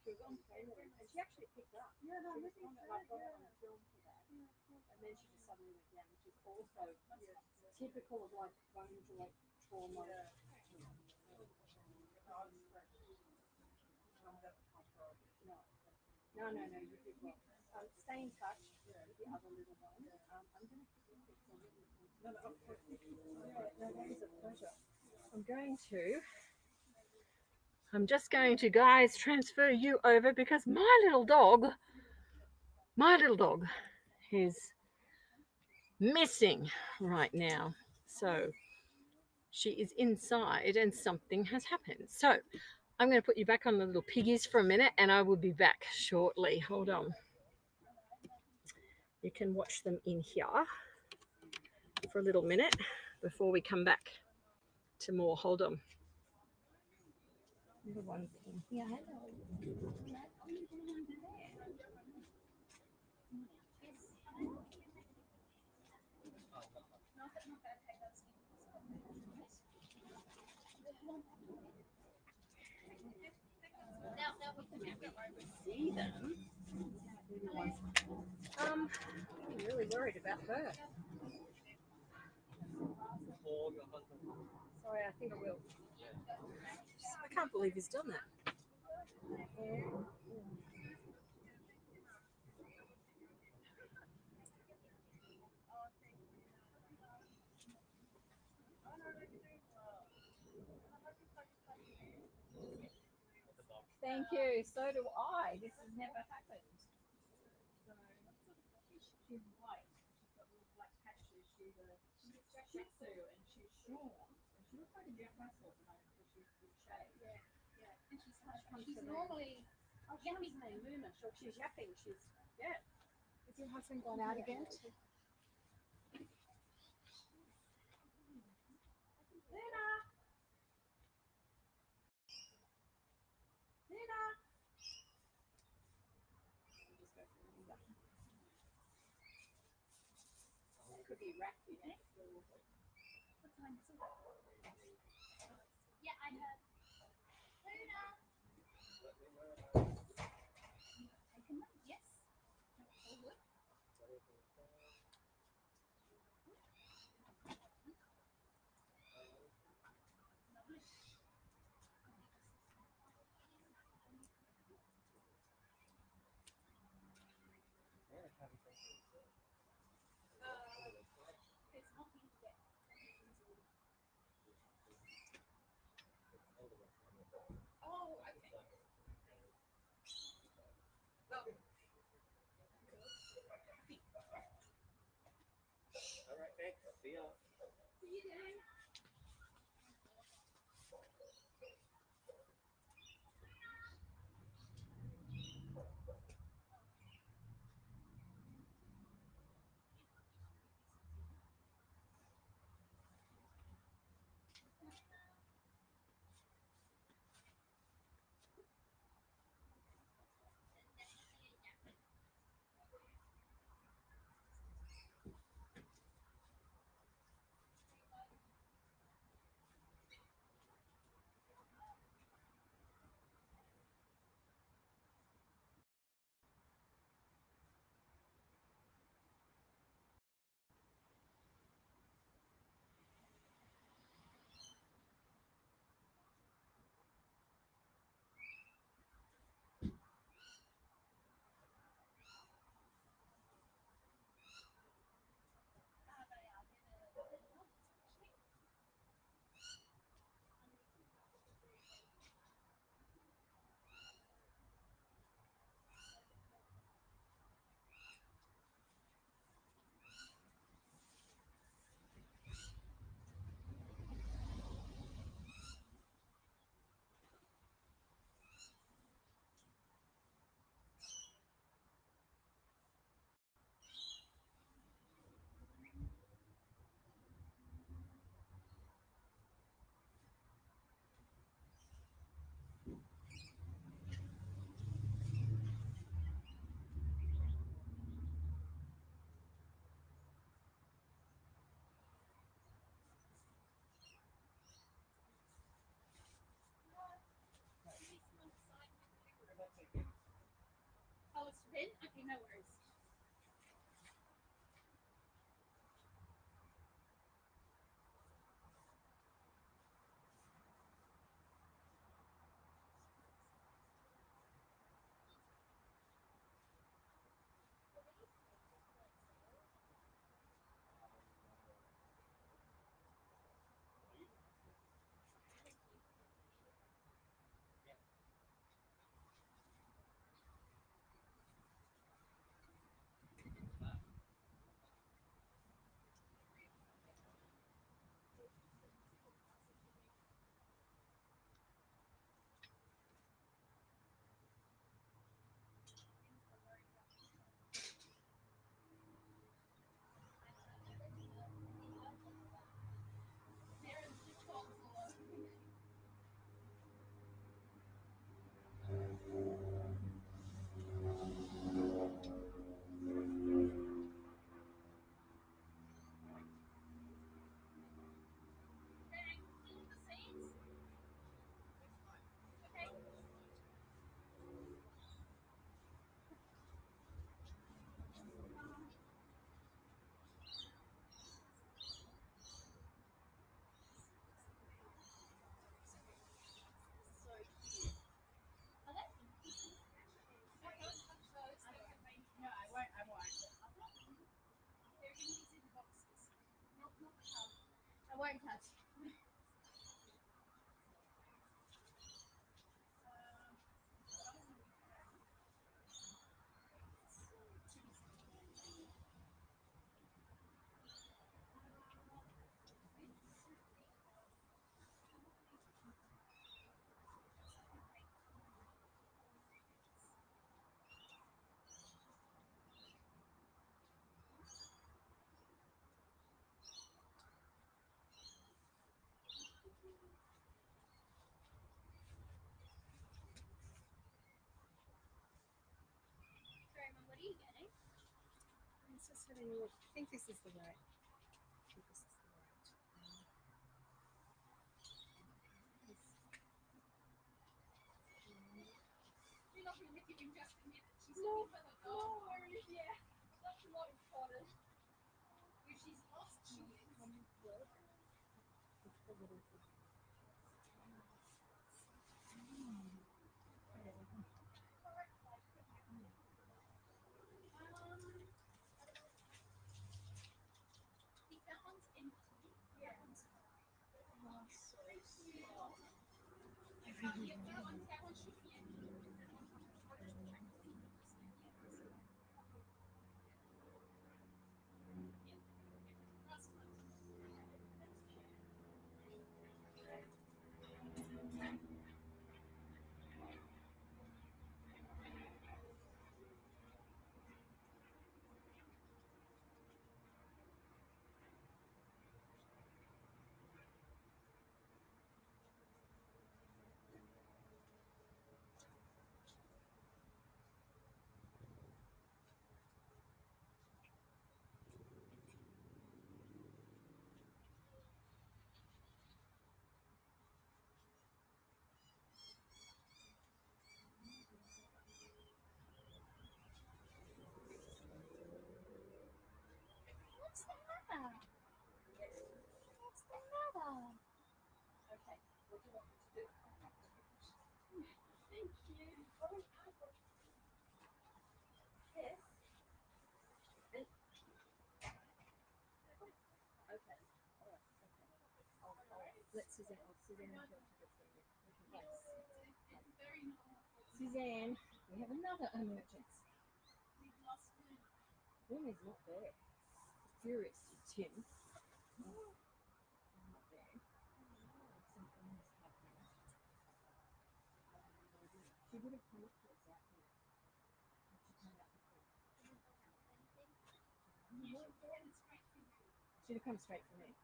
She was on camera and she actually picked up. Yeah, no, I got it on film for that. And then she just suddenly went down, which is also typical of like bone joint trauma. No, you did well. Stay in touch with the other little one. I'm going to put your fix on it. No, that is a pleasure. I'm just going to, guys, transfer you over because my little dog is missing right now. So she is inside and something has happened. So I'm going to put you back on the little piggies for a minute and I will be back shortly. Hold on. You can watch them in here for a little minute before we come back to more. Hold on. Little ones in here. See them. I'm really worried about her. Sorry, I think I will. I can't believe he's done that. Thank you. So do I. This has never happened. So, she's white. She's got little black patches. She's a Shih Tzu and she's short. And she looks like a Jack Russell because she's in shape. Yeah. And she's normally. Oh, she's named Luna. She's yapping. She's Has your husband gone out again? Luna. Could be ratty next. What time is it? Yeah, I heard. Luna. Yes. Forward. See ya. in? Okay, no worries. No, I won't. I won't. They're in these boxes. Not I won't touch. Sorry, Mum, what are you getting? I'm just having a look. I think this is the right. I think this is the right. You're not going to give him just a minute. She's looking for the dog. No, yeah. That's not important. If she's lost, she is. That one's empty. Yeah. Oh, so sweet. Yeah, that one should be empty. That's fine. What's the matter? What's the matter? Okay, what do you want me to do? Thank you. Yes. Okay. All right. Okay. Let Suzanne. Suzanne will talk to this for you. Yes. It's very normal. Suzanne, we have another emergency. We've lost Luna. Luna's not there. Furious with Tim. She's not there. Something has happened. She would have come up to us out here. She came out before. She'd have come straight for me.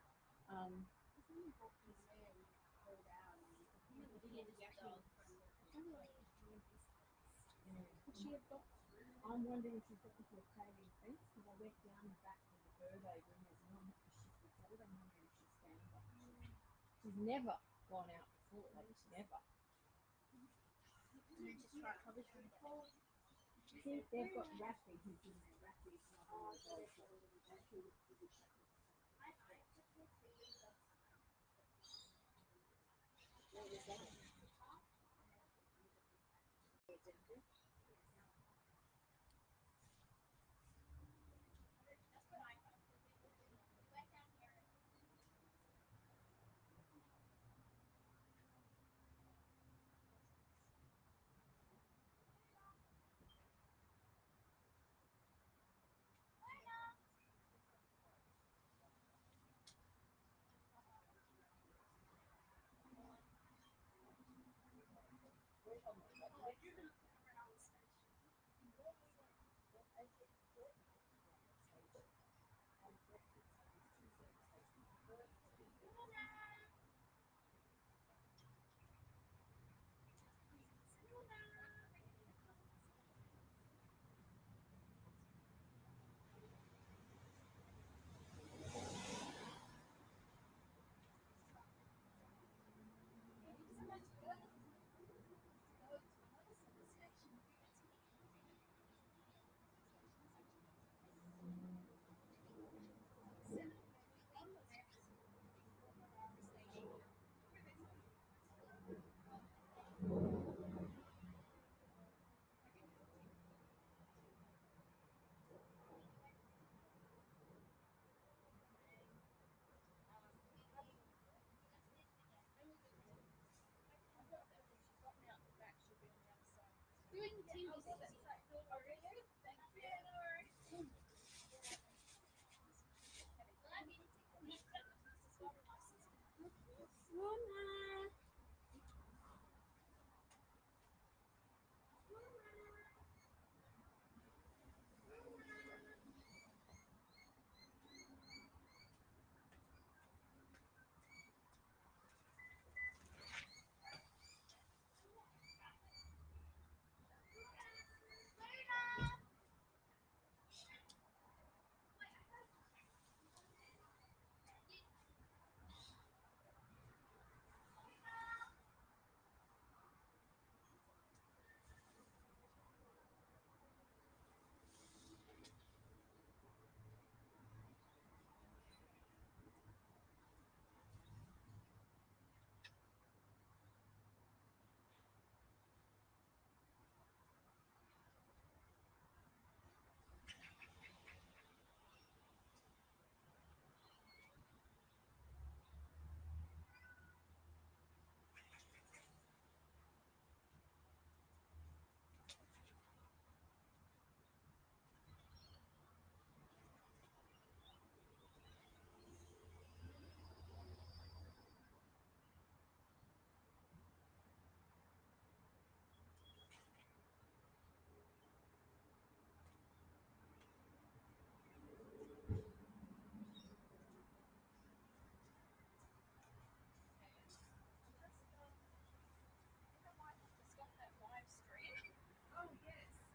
Could she have got? I'm wondering if she's got into a caving fence because I went down the back of the birthday room. There's one with the shifty covered. I'm wondering if she's found that. She's never gone out before. Like, never. See, they've got Raffy who's in there. Raffy's not one of those. What was that?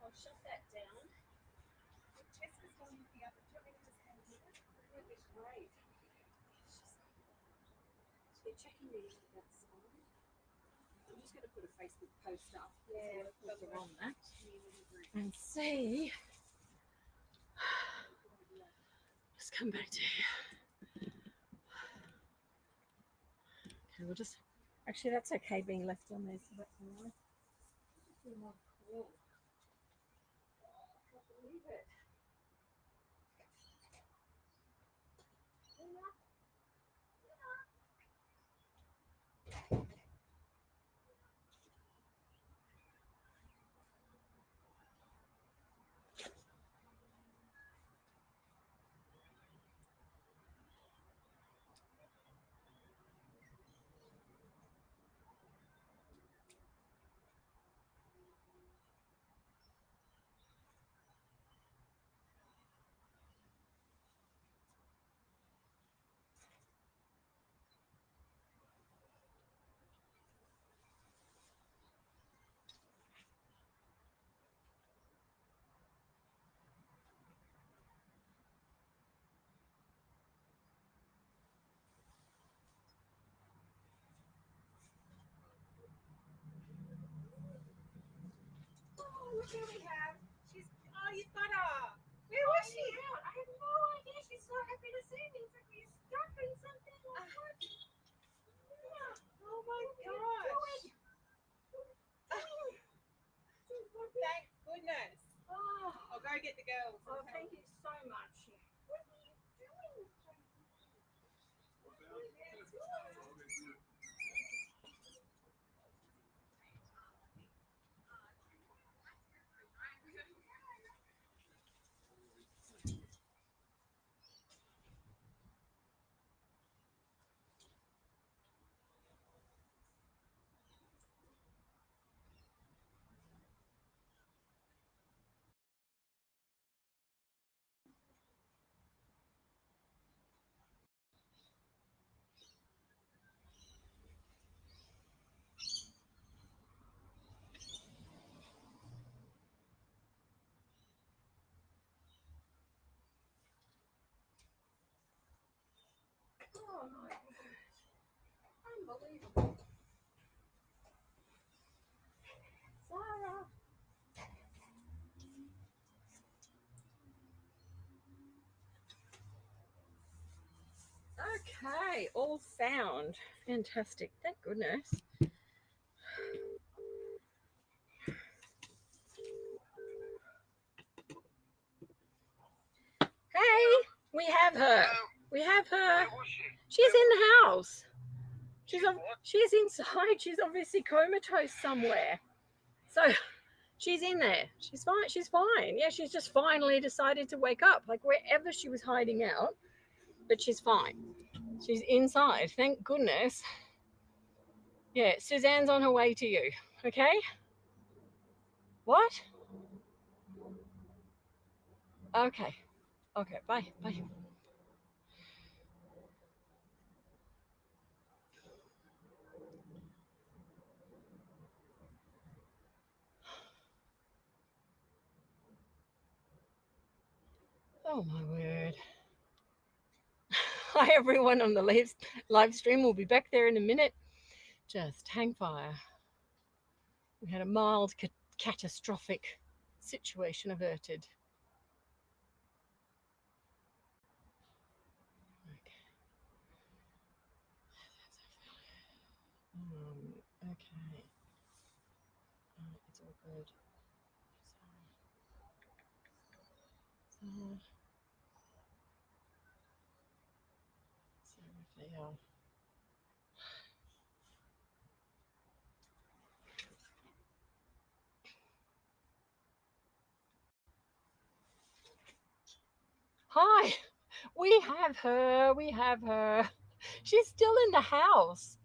I'll shut that down. Jessica's going with the other. Do you want me to just hand it over? That'd be great. They're checking me out outside. I'm just going to put a Facebook post up. Yeah, put on that and see. Just come back to here. Okay, we'll just. Actually, that's okay being left on there, so that's all right. Cool. I can't believe it. Look who we have. get the girls. Oh, thank you so much. Oh my God. Unbelievable. Sarah. Okay, all found. Fantastic. Thank goodness. Hey, we have her. We have her. She's in the house. She's inside. She's obviously comatose somewhere. So she's in there. She's fine. She's fine. Yeah, she's just finally decided to wake up, like wherever she was hiding out. But she's fine. She's inside. Thank goodness. Yeah, Suzanne's on her way to you. Okay? What? Okay. Okay. Bye. Bye. Oh my word. Hi everyone on the live stream. We'll be back there in a minute. Just hang fire. We had a mild catastrophic situation averted. Okay. It's all good. So if they are. Hi, we have her. We have her. She's still in the house.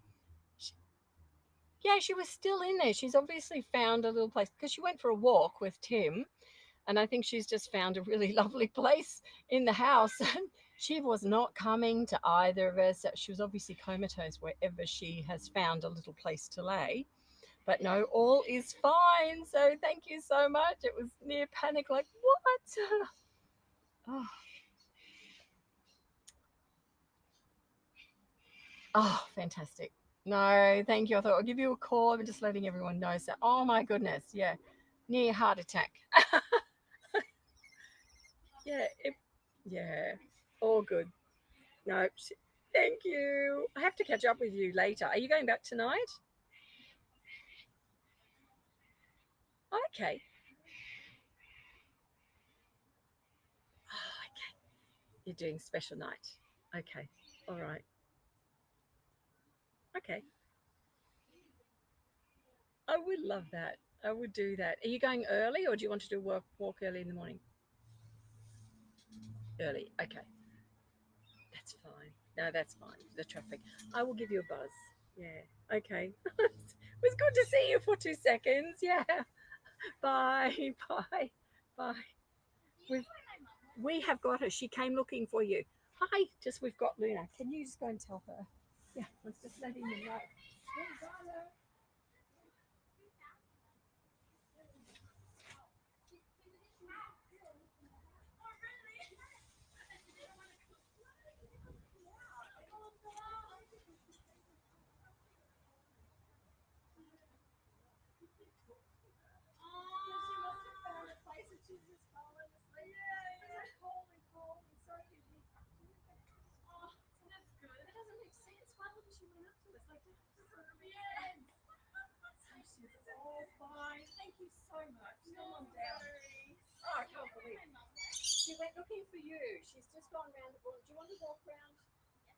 Yeah, she was still in there. She's obviously found a little place because she went for a walk with Tim. And I think she's just found a really lovely place in the house. And she was not coming to either of us. She was obviously comatose wherever she has found a little place to lay. But no, all is fine. So thank you so much. It was near panic, like, what? Oh, fantastic. No, thank you. I thought I'll give you a call. I'm just letting everyone know. So, oh my goodness. Yeah. Near heart attack. Yeah. All good. No, thank you. I have to catch up with you later. Are you going back tonight? Okay. Oh, okay. You're doing special night. Okay. All right. Okay. I would love that. I would do that. Are you going early or do you want to do walk early in the morning? Early. Okay. That's fine. No, that's fine. The traffic. I will give you a buzz. Yeah. Okay. It was good to see you for 2 seconds. Yeah. Bye. Bye. Bye. We have got her. She came looking for you. Hi. Just we've got Luna. Can you just go and tell her? Yeah. Let's just letting you know. We've got her. Thank you so much. Come on down. Oh, I can't believe it. went looking for you. She's just gone round the corner. Do you want to walk round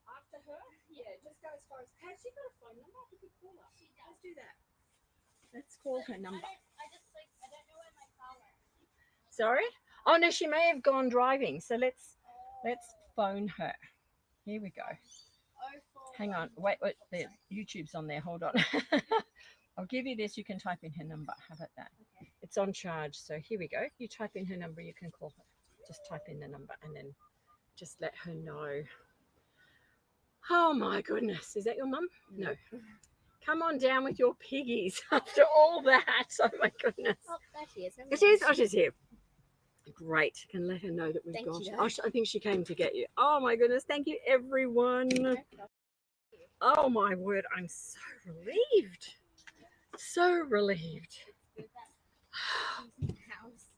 after her? Yeah, just go as far as. Has she got a phone number? We could call her. Let's do that. Let's call her number. I don't know where my car went. Sorry? Oh no, she may have gone driving. So let's phone her. Here we go. Hang on. Wait, the YouTube's on there. Hold on. I'll give you this. You can type in her number. How about that? Okay. It's on charge. So here we go. You type in her number. You can call her. Just type in the number and then just let her know. Oh my goodness. Is that your mum? No. Come on down with your piggies after all that. Oh my goodness. Oh, there she is. It is. Oh, she's here. Great. Can let her know that we've Thank got. you. Oh, I think she came to get you. Oh my goodness. Thank you, everyone. Oh my word. I'm so relieved. So relieved. House.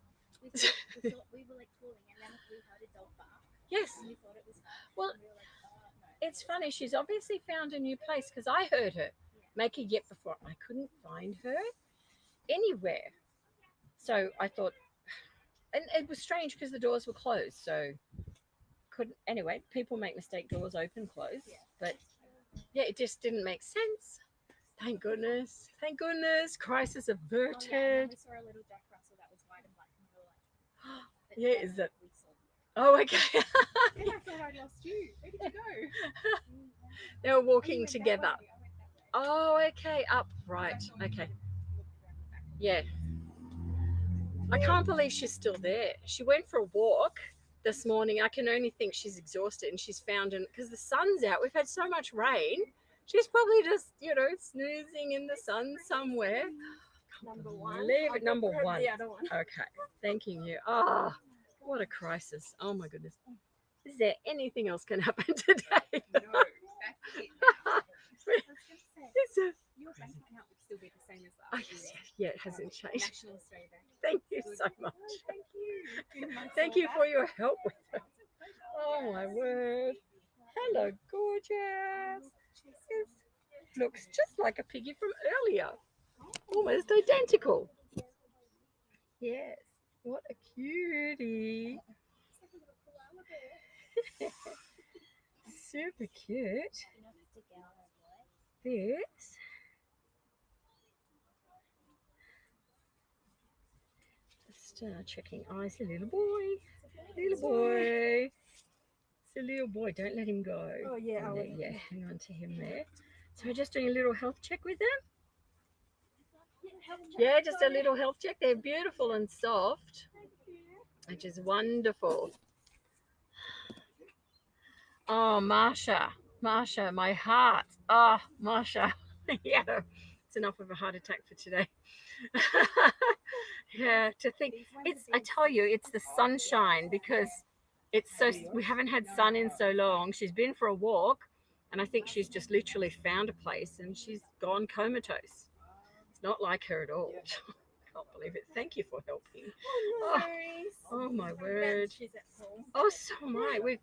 We thought we were like calling, and then we heard a dog bark. Yes. And we thought it was her. Well, And we were like, no. it's funny. She's obviously found a new place because I heard her make a yip before. I couldn't find her anywhere. So I thought, and it was strange because the doors were closed. So couldn't. Anyway, people make mistake. Doors open, close. But yeah, it just didn't make sense. Thank goodness. Thank goodness. Crisis averted. Oh, yeah, and then we saw a little Jack Russell that was white and black, and we were like, but Yeah, then is that? we saw them. Oh, okay. Then I thought I'd lost you. Where did you go? They were Oh, you walking went that together. way. I went that way. Oh, okay. Up. Right. Okay. Yeah. I can't believe she's still there. She went for a walk this morning. I can only think she's exhausted and she's found an because the sun's out. We've had so much rain. She's probably just, snoozing in the sun somewhere. Number one. Leave it, number Grab one. The other one. Okay. Thanking you. Oh, what a crisis. Oh my goodness. Is there anything else can happen today? No, that's it. I was going to say, It's a- your bank account would still be the same as Oh, last yes, year. yes. Yeah, it hasn't changed. National Australia Bank. Thank you so much. Oh, thank you. Thank you for your help with it. Oh my word. Hello, gorgeous. Yes. Looks just like a piggy from earlier. Almost identical. Yes. What a cutie. Super cute. This. Just checking eyes. A little boy. Little boy. It's a little boy. Don't let him go. Oh, yeah, I will. Yeah, hang on to him there. So we're just doing a little health check with them. Yeah, just a little health check. They're beautiful and soft, which is wonderful. Oh, Marsha, my heart. Oh, Marsha. Yeah, it's enough of a heart attack for today. Yeah, to think I tell you, it's the sunshine because we haven't had sun in so long. She's been for a walk and I think she's just literally found a place and she's gone comatose. It's not like her at all. Can't believe it. Thank you for helping. Oh my word. She's at home. Oh, so am I.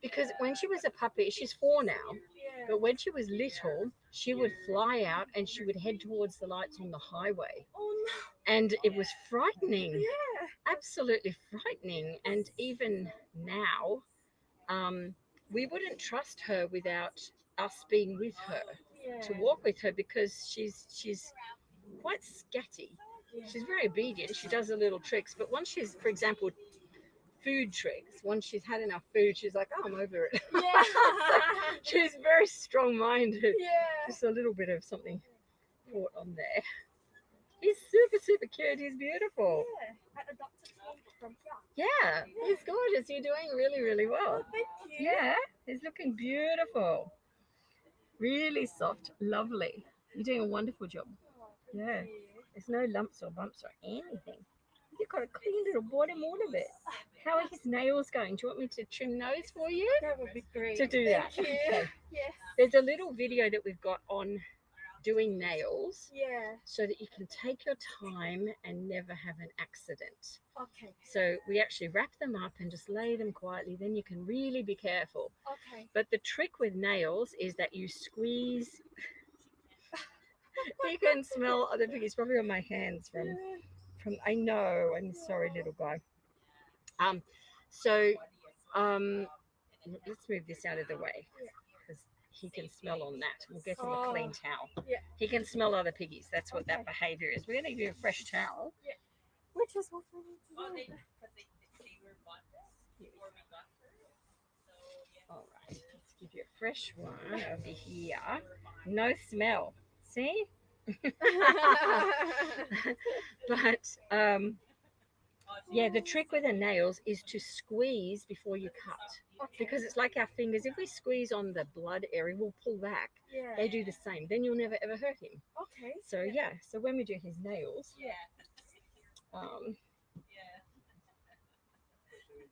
Because when she was a puppy, she's 4 now, Yeah. but when she was little, she would fly out and she would head towards the lights on the highway. Oh, And it was frightening. no. Yeah. Absolutely frightening. And even now, we wouldn't trust her without us being with her to walk with her because she's quite scatty. She's very obedient. She does the little tricks, but once she's, for example, food tricks, once she's had enough food, she's like, oh, I'm over it. Yeah. She's very strong-minded. Yeah. Just a little bit of something caught on there. He's super, super cute. He's beautiful. Yeah. At the doctor's home from here. Yeah, he's gorgeous. You're doing really, really well. Oh, thank you. Yeah, he's looking beautiful. Really soft, lovely. You're doing a wonderful job. Yeah, there's no lumps or bumps or anything. You've got a clean little bottom, all of it. How are his nails going? Do you want me to trim those for you? That would be great. To do that. Thank you. Okay. Yes. There's a little video that we've got on doing nails Yeah. so that you can take your time and never have an accident. Okay. So we actually wrap them up and just lay them quietly. Then you can really be careful. Okay. But the trick with nails is that you squeeze. You can smell other piggies probably on my hands from I know, I'm sorry, little guy. So let's move this out of the way because he can smell on that. We'll get him a clean towel. Yeah. He can smell other piggies. That's what that behavior is. We're going to give you a fresh towel. Which is what we need to do. All right, let's give you a fresh one over here. No smell. See? But yeah, the trick with the nails is to squeeze before you cut, because it's like our fingers. If we squeeze on the blood area, we'll pull back. Yeah. They do the same. Then you'll never ever hurt him. Okay. So yeah, so when we do his nails,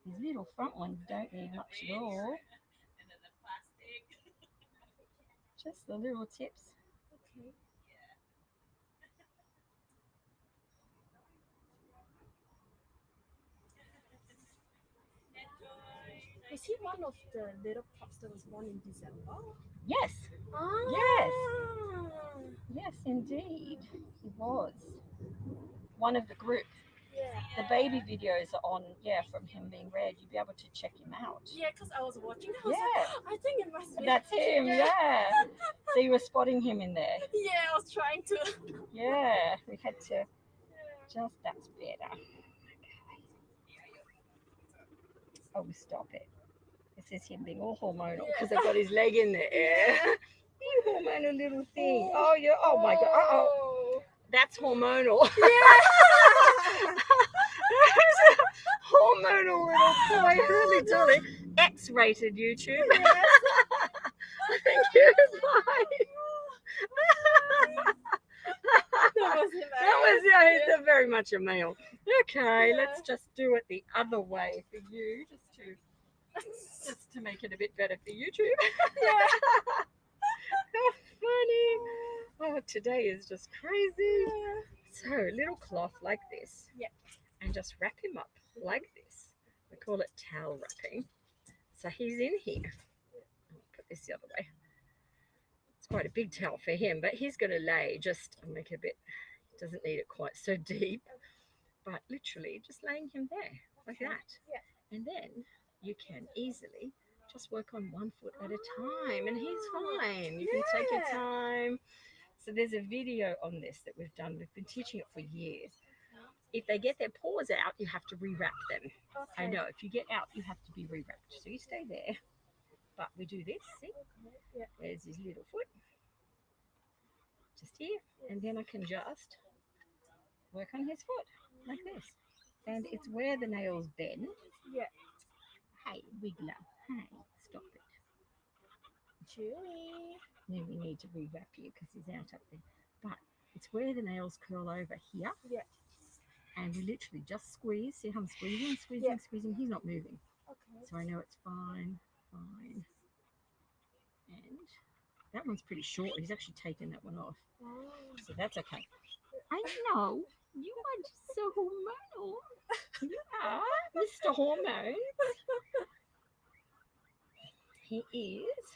his little front ones don't need much at all. Just the little tips. Okay. Was he one of the little pups that was born in December? Yes. Ah. Yes, indeed, he was one of the group. Yeah. The baby videos are on, from him being red. You'll be able to check him out. Yeah, because I was watching. I was like, I think it must be. That's him. Yeah. So you were spotting him in there. Yeah, I was trying to. Yeah, we had to. Just that's better. Okay. Oh, stop it. This is him being all hormonal because I've got his leg in the air. You hormonal little thing. Oh, yeah. Oh my God. Uh-oh. That's hormonal. Yeah. Hormonal little boy, really dolly. X-rated YouTube. Yes. Thank you. Bye. That was him. He's a very much a male. Okay, let's just do it the other way for you, just to make it a bit better for YouTube. Yeah. How funny. Oh, today is just crazy. So, little cloth like this. Yeah. And just wrap him up like this. We call it towel wrapping. So he's in here. I'll put this the other way. It's quite a big towel for him, but he's going to lay I'll make it a bit, doesn't need it quite so deep, but literally just laying him there like that. Yeah. And then you can easily just work on one foot at a time, and he's fine. You can take your time. So there's a video on this that we've done. We've been teaching it for years. If they get their paws out, you have to rewrap them. Okay. I know, if you get out, you have to be rewrapped. So you stay there. But we do this, see? Yeah. There's his little foot. Just here. And then I can just work on his foot like this. And it's where the nails bend. Yeah. Hey, wiggler. Hey, stop it. Chewy. Then we need to rewrap you because he's out up there. But it's where the nails curl over here. Yeah. And we literally just squeeze. See how I'm squeezing, squeezing. He's not moving. Okay. So I know it's fine. And that one's pretty short. He's actually taken that one off. Oh. So that's okay. I know. You are just so hormonal. You are Mr. Hormones. He is.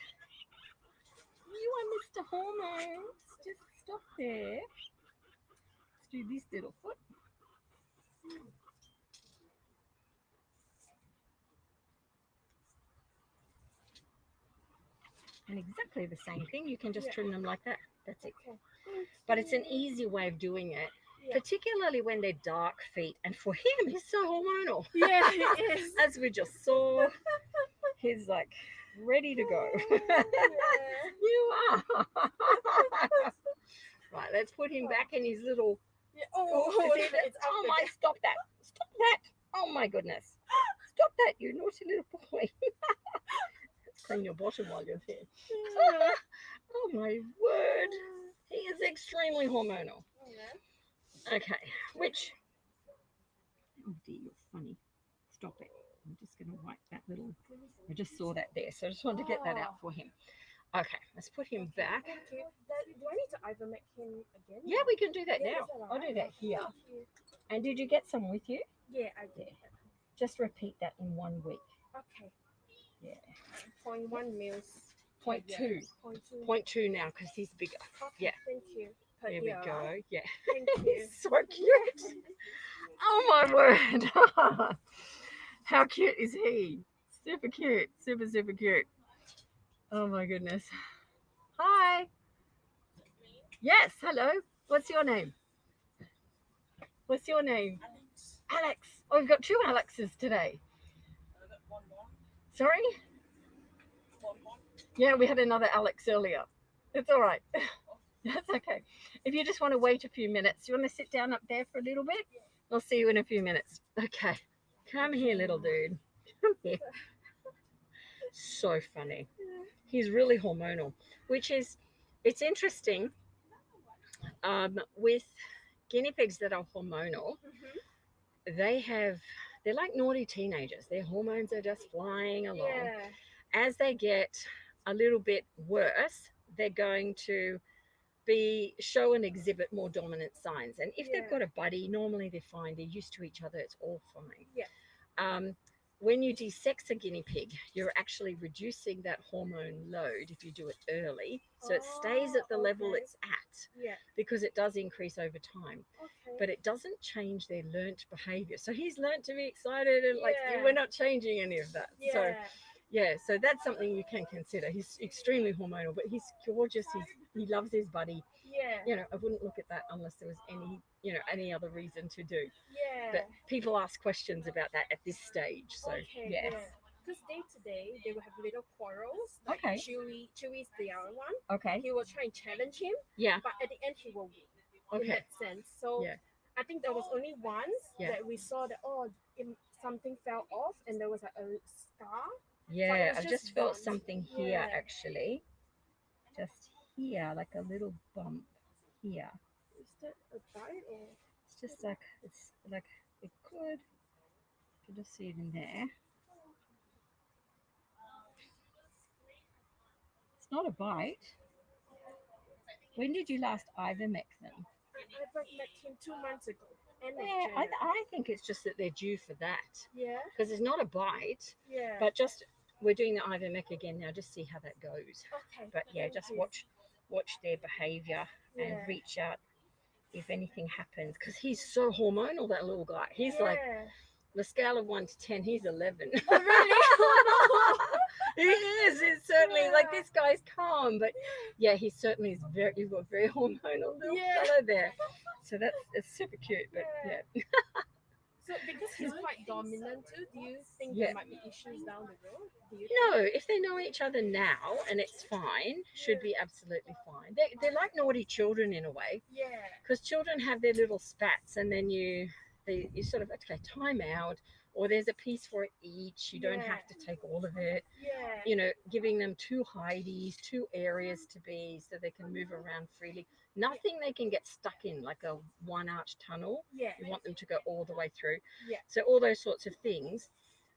You are Mr. Hormones. Just stop there. Let's do this little foot. And exactly the same thing. You can just trim them like that. That's it. Okay. But it's an easy way of doing it, particularly when they're dark feet. And for him, he's so hormonal. Yeah, he is. As we just saw, he's like ready to go. You are. Right, let's put him back in his little. Yeah. Oh, oh my! Stop that! Stop that! Oh my goodness! Stop that! You naughty little boy! Let's clean your bottom while you're here. Oh my word! He is extremely hormonal. Okay, which? Oh dear, you're funny. Stop it! I'm just going to wipe that little. I just saw that there, so I just wanted to get that out for him. Okay, let's put him back. Thank you. Do I need to ivermectin him again? Yeah, we can do that Yeah, now. is that all I'll do right? that here. Thank you. And did you get some with you? Yeah, I did. Just repeat that in 1 week. Okay. Yeah. 0.1 mils. 0.2. 0.2. 0.2 now because he's bigger. Okay, Yeah. Thank you. Per There we ear, go. right? Yeah. Thank you. He's so cute. Oh my word. How cute is he? Super cute. Super, super cute. Oh my goodness. Hi. Yes, hello. What's your name? What's your name? Alex. Oh, we've got 2 Alexes today. Sorry? Yeah, we had another Alex earlier. It's all right. That's okay. If you just want to wait a few minutes, you want to sit down up there for a little bit? I'll see you in a few minutes. Okay. Come here, little dude. Come here. So funny. He's really hormonal, which is, it's interesting with guinea pigs that are hormonal. They're like naughty teenagers. Their hormones are just flying along. Yeah. As they get a little bit worse, they're going to show and exhibit more dominant signs. And if they've got a buddy, normally they're fine. They're used to each other. It's all fine. Yeah. When you desex a guinea pig, you're actually reducing that hormone load if you do it early. So it stays at the level it's at, because it does increase over time. But it doesn't change their learnt behavior. So he's learnt to be excited and like, we're not changing any of that. So yeah, so that's something you can consider. He's extremely hormonal, but he's gorgeous. He loves his buddy. Yeah. You know, I wouldn't look at that unless there was any other reason to do. Yeah. But people ask questions about that at this stage. So yes. Because day to day they will have little quarrels. Like Okay. Chewy's the other one. Okay. He will try and challenge him. Yeah. But at the end he will win. Okay. In that sense. So I think there was only once that we saw that something fell off and there was like a scar. Yeah, So I just felt once. something here actually. Just here, like a little bump here. Is that a bite or? It's just like, it's like, it could, you just see it in there. It's not a bite. When did you last ivermec them? I met him 2 months ago. Yeah, I think it's just that they're due for that. Yeah. Because it's not a bite. Yeah. But just, we're doing the ivermec again now, just see how that goes. Okay. But yeah, just watch their behavior and reach out if anything happens, because he's so hormonal, that little guy. He's like, the scale of 1 to 10, he's 11. Oh, really? He is. It's certainly like, this guy's calm, but yeah, he certainly is you've got a very hormonal little fellow there. So it's super cute, but yeah. So because he's quite dominant too, do you think there might be issues down the road? No, if they know each other now and it's fine, should be absolutely fine. They're like naughty children in a way. Yeah. Because children have their little spats, and then you sort of, okay, time out, or there's a piece for each. You don't have to take all of it. Yeah. You know, giving them 2 hideys, 2 areas to be so they can move around freely. Nothing they can get stuck in, like a 1-arch tunnel. Yeah. You want them to go all the way through. Yeah. So all those sorts of things.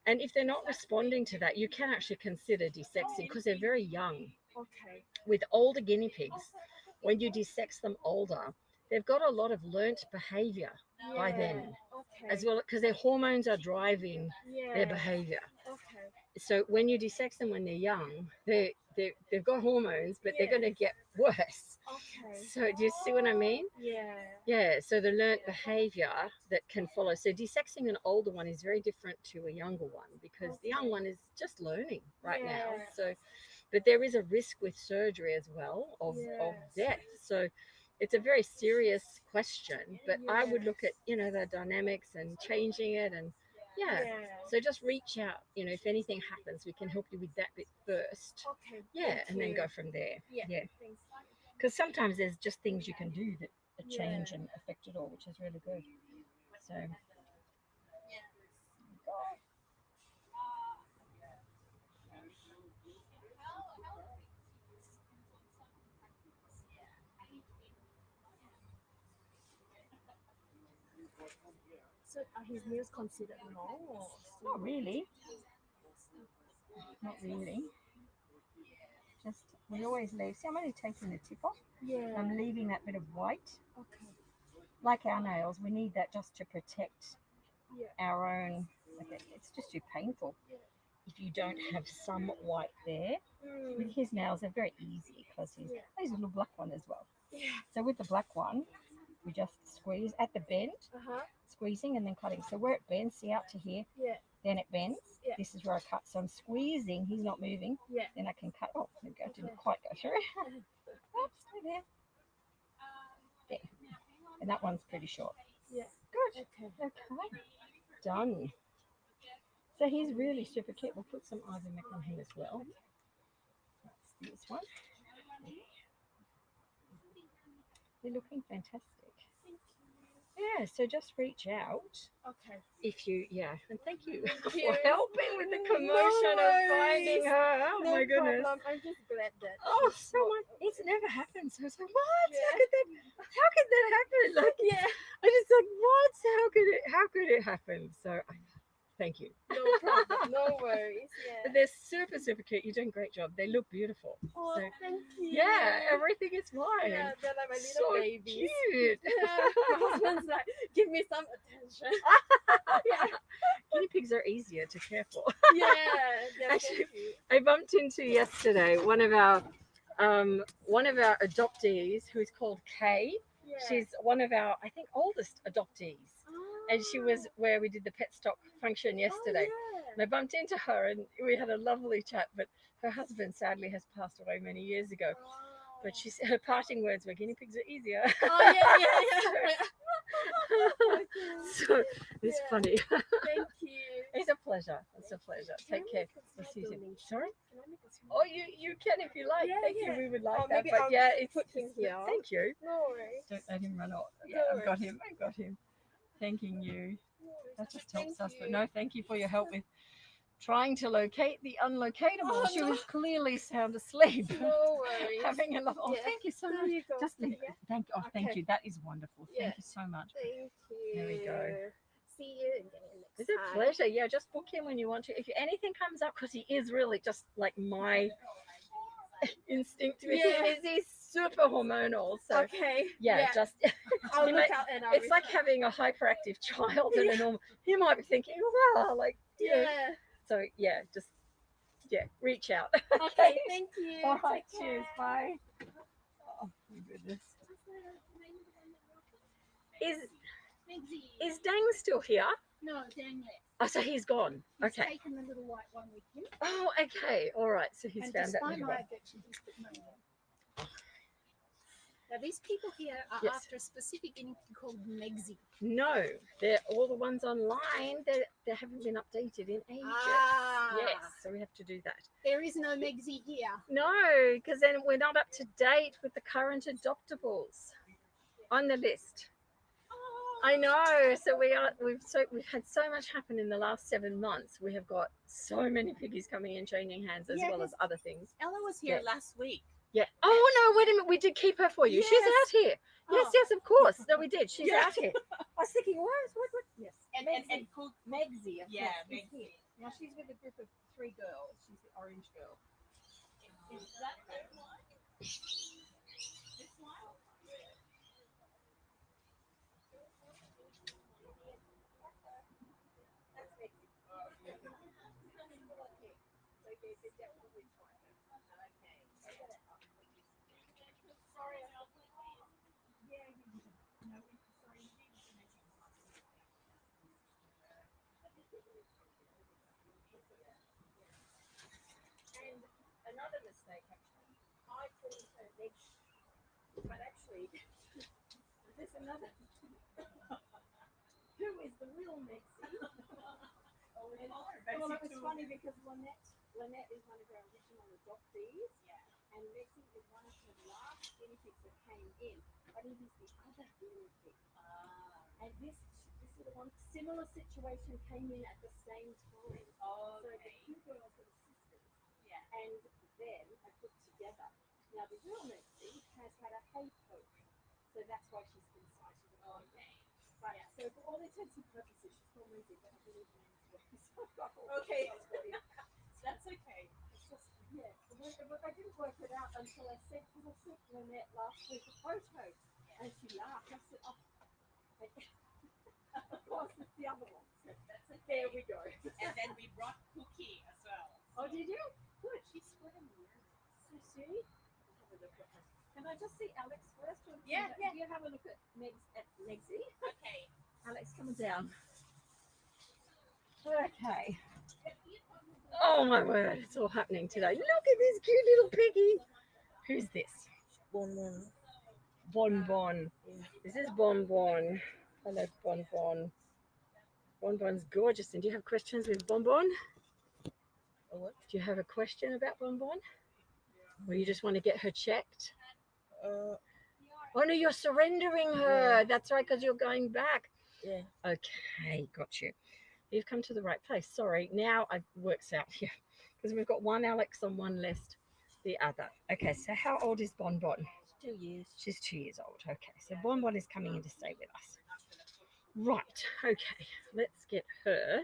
And if they're not responding to that, you can actually consider desexing, because they're very young. Okay. With older guinea pigs, when you desex them older, they've got a lot of learnt behavior by then, as well, because their hormones are driving their behavior. Okay. So when you desex them when they're young, they've got hormones, but they're going to get worse. Okay. So do you see what I mean? Yeah. Yeah, so the learnt behavior that can follow. So desexing an older one is very different to a younger one, because the young one is just learning right now. So, but there is a risk with surgery as well of death. So it's a very serious question, but I would look at, the dynamics and changing it, and so just reach out, if anything happens, we can help you with that bit first. Okay. And then go from there. Yeah. Because sometimes there's just things you can do that change and affect it all, which is really good. So So are his nails considered long or? not really. Not really. Just, we always leave. See, I'm only taking the tip off. Yeah. I'm leaving that bit of white. Okay. Like our nails, we need that just to protect our own. Okay, it's just too painful if you don't have some white there. With his nails, they're very easy, because he's a little black one as well. Yeah. So with the black one, we just squeeze at the bend, squeezing and then cutting. So where it bends, see out to here, Yeah. then it bends. Yeah. This is where I cut. So I'm squeezing, he's not moving. Yeah. Then I can cut. Oh, there we go. Didn't quite go through. Oops, there. There. And that one's pretty short. Yeah. Good. Okay. Okay. Done. So he's really super cute. We'll put some ivermectin on him as well. That's this one. They're looking fantastic. Yeah, so just reach out Okay. if you, and thank you for you. helping with the commotion of finding her. Oh No my goodness. problem. I'm just glad that. Oh, she's so not- much. It's never happened. So I was like, what? Yeah. How could that happen? Like, Yeah. I just like, what? How could it happen? So thank you. No problem. No worries. Yeah. They're super, super cute. You're doing a great job. They look beautiful. Oh, So, thank you. yeah, everything is fine. Yeah, they're like my little So babies. cute. Yeah. My husband's like, give me some attention. Yeah. Guinea pigs are easier to care for. Yeah. They're Actually, so cute. I bumped into yesterday one of our adoptees who is called Kay. Yeah. She's one of our, I think, oldest adoptees. And she was where we did the pet stock function yesterday. And I bumped into her and we had a lovely chat, but her husband sadly has passed away many years ago. But she said her parting words were, guinea pigs are easier. Oh, yeah. So it's funny. Thank you. It's a pleasure. It's a pleasure. Take care. We'll see you soon. Sorry? Oh, you can if you like. Yeah, Thank yeah. you. We would like Oh, that. maybe But I'll yeah, it's put him here. Thank you. No worries. Don't let him run off. Yeah, No I've got him. I got him. Thanking you. That just helps Thank us. But you. no, thank you for your help with trying to locate the unlocatable. Oh, She no. was clearly sound asleep. No worries. Having a love. Oh, Yeah. thank you so There much. you go. Just leave. Yeah. Thank you. Oh, thank Okay. you. That is wonderful. Yeah. Thank you so much. Thank you. There we go. See you again next It's a time. pleasure. Yeah, just book him when you want to. If anything comes up, because he is really just like my instinct with him Yeah. is he's super hormonal. So Okay. yeah, just I'll you look know, out and I'll it's like reach out. having a hyperactive child and a normal. You might be thinking, well, like Yeah. So yeah, just reach out. Okay. Thank you. All right. Take Cheers. care. Bye. Oh my goodness. Is Dang still here? No, dang it. Oh, so he's gone. He's Okay. taken the little white one with him. Oh, okay. All right. So he's And found that despite little my one. objection, he's put money in. Now, these people here are Yes. after a specific guinea pig called Megsy. No, they're all the ones online. They haven't been updated in ages. Ah. Yes, so we have to do that. There is no Megsy here. No, because then we're not up to date with the current adoptables on the list. I know. So we've had so much happen in the last 7 months. We have got so many piggies coming in, changing hands, as Yeah, well as other things. Ella was here Yeah. last week. Yeah. Oh no! Wait a minute. We did keep her for you. She's Yes. out here. Yes, Oh. yes, of course. No, we did. She's Yeah. out here. I was thinking, what? Yes. And cook. Megsy. Yeah, Megsy. Megsy. Now she's with a group of 3 girls. She's the orange girl. Is that her one? This one? And another mistake, actually, I called her Megsy, but actually, there's another. Who is the real Megsy? Well, it was funny because Lynette is one of our original adoptees, and Megsy is one of the last guinea pigs that came in, but it is the other guinea pig. And this little one, similar situation came in at the same time. So the 2 girls were sisters, and then are put together. Now the real Megsy has had a hay poke, so that's why she's been sighted. But so for all intents and purposes, she's called Megsy, but I believe the name is Okay. That's okay. It's just, yeah. But I didn't work it out until I sent Lynette last week a photo, and she laughed. I said, oh, of course, it's the other one. So That's okay. there we go. And then we brought Cookie as well. Oh, did you? Good. She's splitting the So see? I'll have a look at her. Can I just see Alex first? Or Yeah, yeah. You have a look at Megsy. Okay. Alex, come down. Okay. Oh my word, it's all happening today. Look at this cute little piggy. Who's this? Bon. Bonbon. This is Bonbon. Hello, Bonbon. Bonbon's gorgeous. And do you have questions with Bonbon? What? Do you have a question about Bonbon? Or you just want to get her checked? Oh no, you're surrendering her. Yeah. That's right, because you're going back. Yeah. Okay, got you. You've come to the right place. Sorry, now it works out here because we've got one Alex on one list, the other. Okay, so how old is Bonbon? 2 years. She's 2 years old. Okay, so Bonbon is coming in to stay with us. Right, okay, let's get her.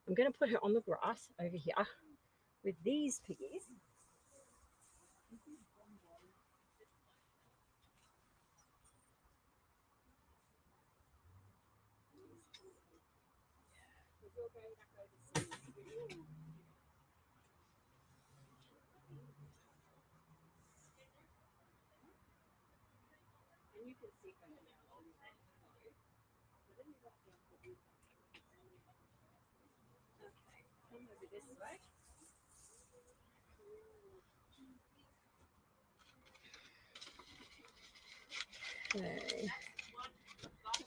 I'm going to put her on the grass over here with these piggies. And you can see her now. Okay, come over this way. Okay.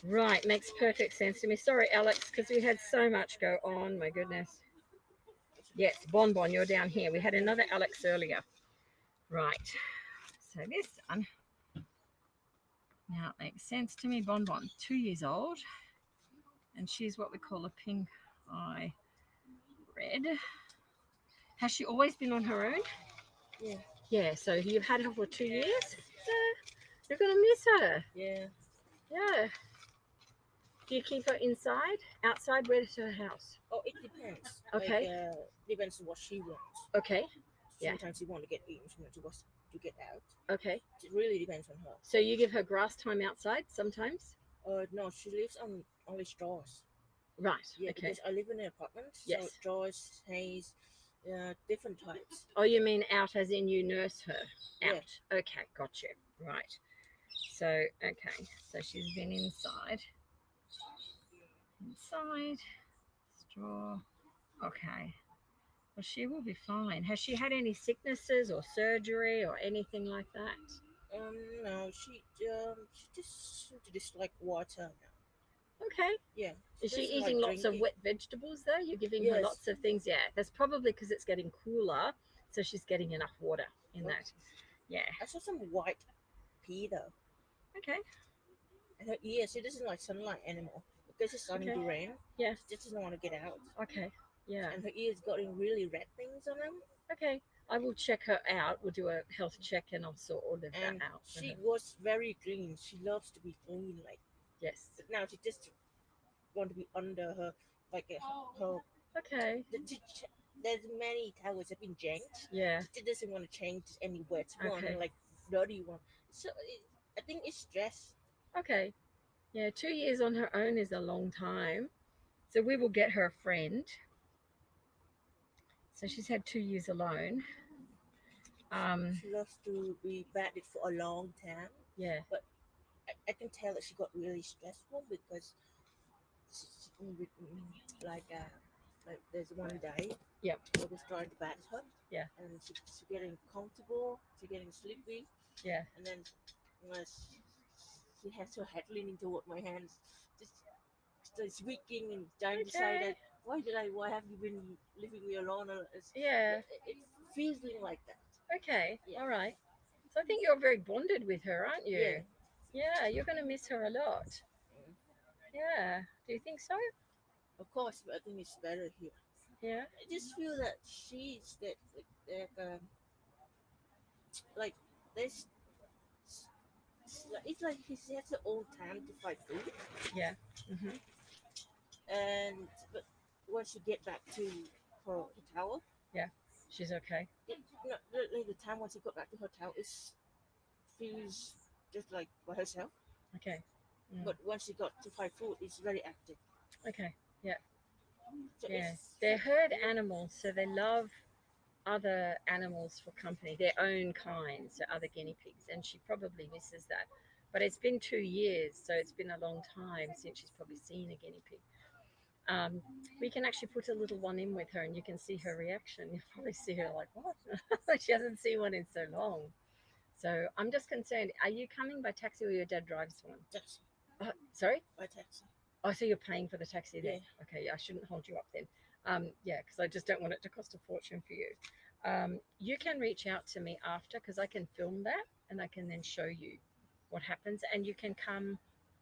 Right, makes perfect sense to me. Sorry, Alex, because we had so much go on. My goodness. Yes, Bonbon, you're down here. We had another Alex earlier. Right. So this one. Now it makes sense to me. Bonbon, 2 years old. And she's what we call a pink eye red. Has she always been on her own? Yeah. Yeah, so you've had her for 2 years? So you're going to miss her. Yeah. Yeah. Do you keep her inside? Outside? Where's her house? Oh, it depends. Okay. Like, depends what she wants. Okay. Yeah. Sometimes she want to get in, sometimes she wants to get out. Okay. It really depends on her. So you give her grass time outside sometimes? No, she lives on only straws. Right. Yeah, Okay. because I live in an apartment. Yes. So straws, haze, different types. Oh, you mean out as in you nurse her? Yeah. Out. Okay, got you. Right. So, okay. So she's been inside. Inside. Straw. Okay. Well, she will be fine. Has she had any sicknesses or surgery or anything like that? No, she just dislike water now. Okay. Yeah. Is she doesn't like eating lots of drinking. wet vegetables though? You're giving her Yes. lots of things. Yeah, that's probably because it's getting cooler, so she's getting enough water in that. Yeah. I saw some white pea though. Okay. And her ears, she doesn't like sunlight anymore because it's starting Okay. to rain. Yeah. She just doesn't want to get out. Okay. Yeah. And her ears got really red things on them. Okay. I will check her out. We'll do a health check and I'll sort all of that And out. for she her. was very clean. She loves to be clean, like. Yes. But now she just want to be under her, like her. Okay. There's many towels have been janked. Yeah. She doesn't want to change any wet one, Okay. like dirty one. So I think it's stress. Okay. Yeah, 2 years on her own is a long time. So we will get her a friend. So she's had 2 years alone. She loves to be batted for a long time. Yeah. But I can tell that she got really stressful because like there's one day Yep. I was trying to bat her. Yeah. And she's getting comfortable, she's getting sleepy. Yeah. And then she has her head leaning toward my hands, just squeaking and trying to say that why have you been leaving me alone? Yeah. It feels like that. Okay. Yeah. All right. So I think you're very bonded with her, aren't you? Yeah. Yeah, you're going to miss her a lot. Yeah. Do you think so? Of course, but I think it's better here. Yeah. I just feel that she's like this. It's like she has her own time to fight food. Yeah. Mhm. And but once you get back to her tower, She's okay. like the time once you got back to her tower, it feels just like by herself. Okay. Mm. But once she got to fight food, it's very active. Okay. Yeah. So Yeah. it's, They're herd animals, so they love other animals for company, their own kind, so other guinea pigs, and she probably misses that. But it's been 2 years, so it's been a long time since she's probably seen a guinea pig. We can actually put a little one in with her, and you can see her reaction. You'll probably see her like, what? She hasn't seen one in so long. So I'm just concerned. Are you coming by taxi or your dad drives one? Taxi. Sorry? By taxi. Oh, so you're paying for the taxi then? Yeah. Okay, I shouldn't hold you up then. Yeah, because I just don't want it to cost a fortune for you. You can reach out to me after because I can film that and I can then show you what happens. And you can come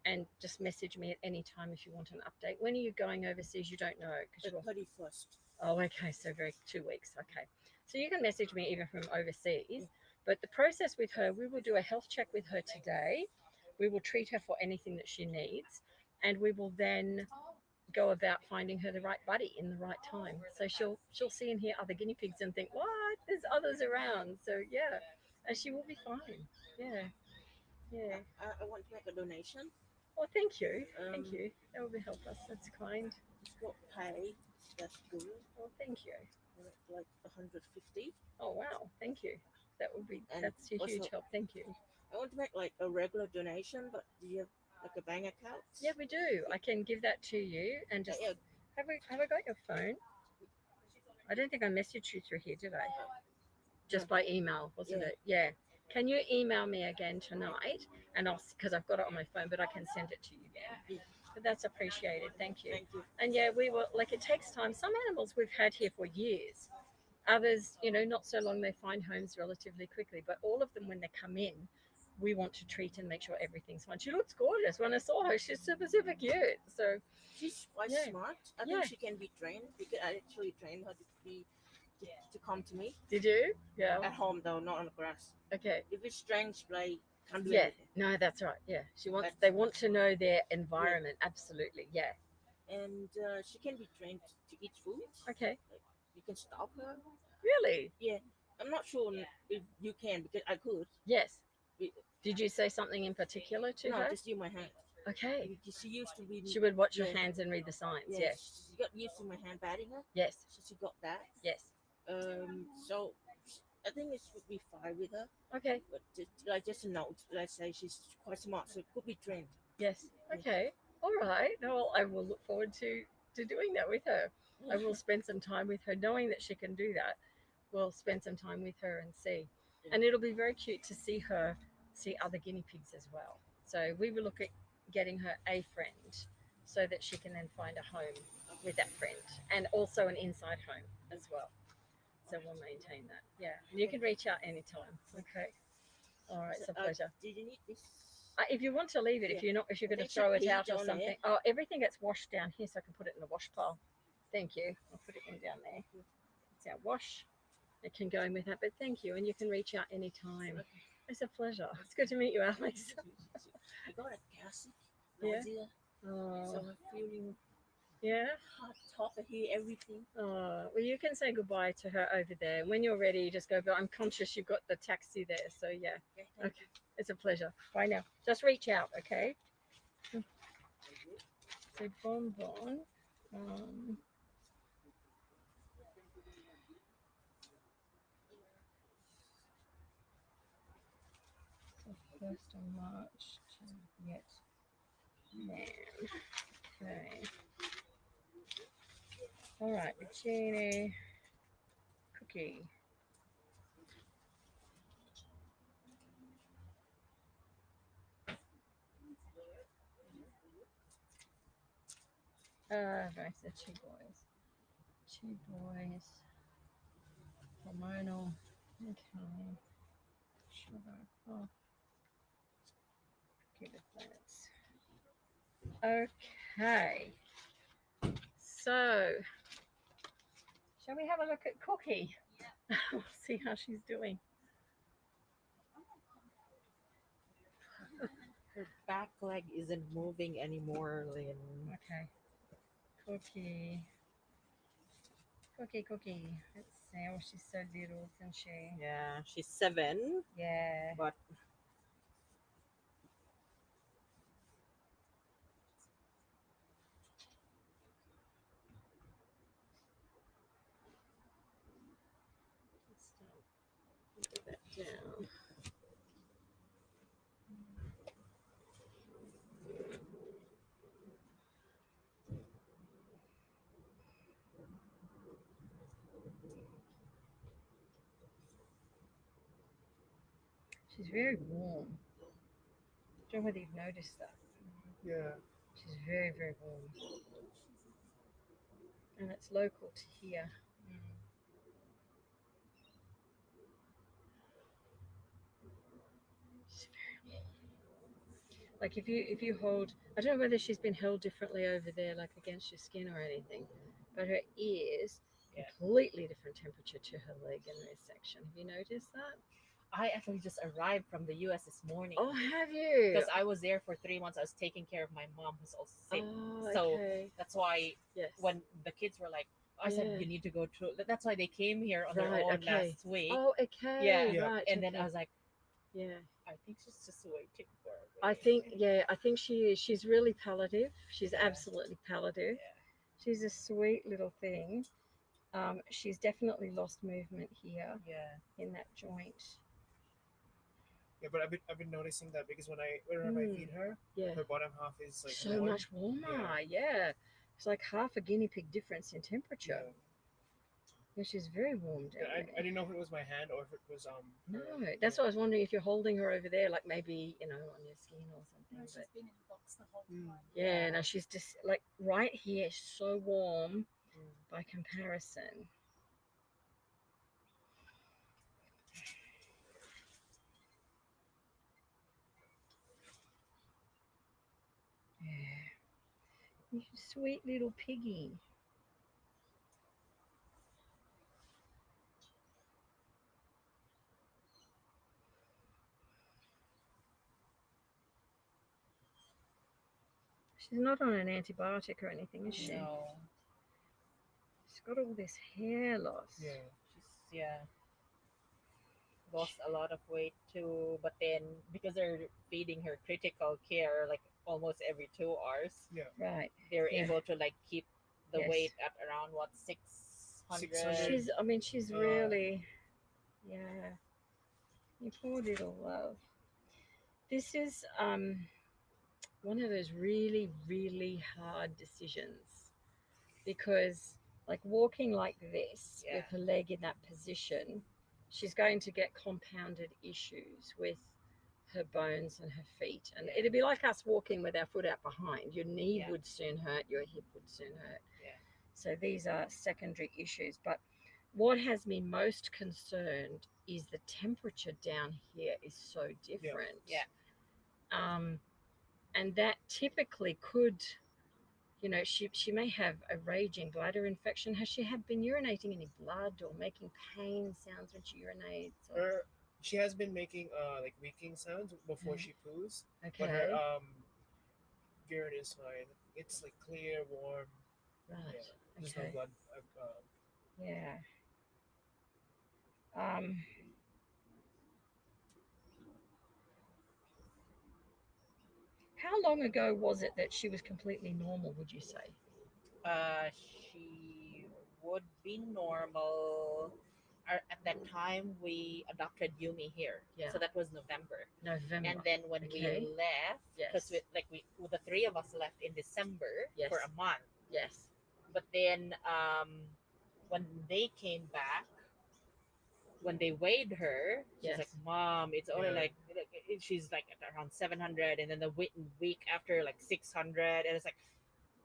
and just message me at any time if you want an update. When are you going overseas? You don't know. The 31st. Oh, okay. So 2 weeks. Okay. So you can message me even from overseas. But the process with her, we will do a health check with her today. We will treat her for anything that she needs. And we will then go about finding her the right buddy in the right time. So she'll see and hear other guinea pigs and think, what? There's others around. So yeah. And she will be fine. Yeah. Yeah. I want to make a donation. Well, thank you. Thank you. That will help us. That's kind. It's not pay. That's good. Well, thank you. Like 150. Oh wow. Thank you. That would be. And That's a huge also- help. Thank you. I want to make like a regular donation, but do you have like a bank account? Yeah, we do. I can give that to you and just Yeah. have I got your phone? I don't think I messaged you through here, did I? Just by email, wasn't Yeah. it? Yeah. Can you email me again tonight? And I'll because I've got it on my phone, but I can send it to you then. Yeah. But that's appreciated. Thank you. Thank you. And yeah, we were like it takes time. Some animals we've had here for years. Others, not so long. They find homes relatively quickly. But all of them, when they come in, we want to treat and make sure everything's fine. She looks gorgeous. When I saw her, she's super, super cute. So She's quite Yeah. smart. I Yeah. think she can be trained because I actually trained her to come to me did you? Yeah. at home though, not on the grass. Okay. If it's strange play, can't do Yeah. anything. No, that's right. Yeah. But- They want to know their environment. Absolutely. Yeah. And she can be trained to eat food. Okay. You can stop her. Really? I'm not sure if you can because I could. Yes. It- Did you say something in particular to no, her? just use my hand. Okay. She used to be. She would watch your Yeah. hands and read the signs. Yeah, Yes. she got used to my hand patting her. Yes. So she got that. Yes. So I think it would be fine with her. Okay. But just a note. Let's say she's quite smart, so it could be trained. Yes. Okay. All right. Well, I will look forward to doing that with her. I will spend some time with her, knowing that she can do that. We'll spend some time with her and see. And it'll be very cute to see her see other guinea pigs as well. So we will look at getting her a friend so that she can then find a home with that friend and also an inside home as well. So we'll maintain that. Yeah. You can reach out anytime. Okay. All right. It's a pleasure. Did you need this? If you want to leave it, if you're going to There's throw a it out page or on something. there. Oh, everything gets washed down here, so I can put it in the wash pile. Thank you. I'll put it in down there. It's our wash. It can go in with that, but thank you, and you can reach out anytime. It's a pleasure. It's good to meet you, Alex. I got a gastric Yeah? nausea, so Oh, I'm feeling yeah. hot, top of here, everything. Oh, well, you can say goodbye to her over there. When you're ready, you just go. But I'm conscious you've got the taxi there, so yeah. Okay, thank Okay, it's a pleasure. Bye now. Just reach out, okay? So Bonbon. So 1st of March to yet man. Okay. All right, Genie. Cookie. Right, so 2 boys. 2 boys. Hormonal. Okay. Sugar. Oh. Give it plants. Okay. So, shall we have a look at Cookie? Yeah. We'll see how she's doing. Her back leg isn't moving anymore, Lynn. Okay. Cookie. Cookie. Let's see. Oh, she's so little, isn't she? Yeah, she's 7, Yeah. but now. She's very warm. I don't know whether you've noticed that. Yeah. She's very, very warm. And it's local to here. She's very warm. Like if you hold, I don't know whether she's been held differently over there, like against your skin or anything, but her ears completely different temperature to her leg in this section. Have you noticed that? I actually just arrived from the US this morning. Oh, have you? Because I was there for 3 months. I was taking care of my mom who's also sick. Oh, So okay. that's why Yes. when the kids were like, I Yeah. said, you need to go to, that's why they came here on Right, their own okay. last week. Oh, okay. Yeah. Right. And then okay. I was like, yeah. I think she's just waiting for me. I think she is. She's really palliative. She's absolutely palliative. Yeah. She's a sweet little thing. She's definitely lost movement here in that joint. Yeah, but I've been noticing that because whenever I feed her, her bottom half is like so warm. much warmer. Yeah. It's like half a guinea pig difference in temperature. Yeah, she's very warm down Yeah, there. I didn't know if it was my hand or if it was No, that's what I was wondering, if you're holding her over there, like maybe on your skin or something. No, she's been in the box the whole time. Yeah, no, she's just like right here, so warm by comparison. Yeah, you sweet little piggy. She's not on an antibiotic or anything, is she? No. She's got all this hair loss. She's lost a lot of weight too, but then because they're feeding her critical care like almost every 2 hours, Right. they're able to like keep the Yes. weight at around 600. She's really, yeah. You poor little love. This is one of those really, really hard decisions, because like walking like this with her leg in that position, she's going to get compounded issues with her bones and her feet. And it'd be like us walking with our foot out behind. Your knee would soon hurt, your hip would soon hurt. So these are secondary issues. But what has me most concerned is the temperature down here is so different. And that typically could, she may have a raging bladder infection. Has she been urinating any blood or making pain sounds when she urinates? Or... She has been making like leaking sounds before she poos. Okay. But her urine is fine. It's like clear, warm. Right. Yeah. There's no Okay. blood. Yeah. How long ago was it that she was completely normal, would you say? She would be normal. At that time, we adopted Yumi here. Yeah. So that was November. November. And then when we left, because the 3 of us left in December for a month. Yes. But then when they came back, when they weighed her, she's like, Mom, it's only like she's like at around 700, and then the week after like 600, and it's like,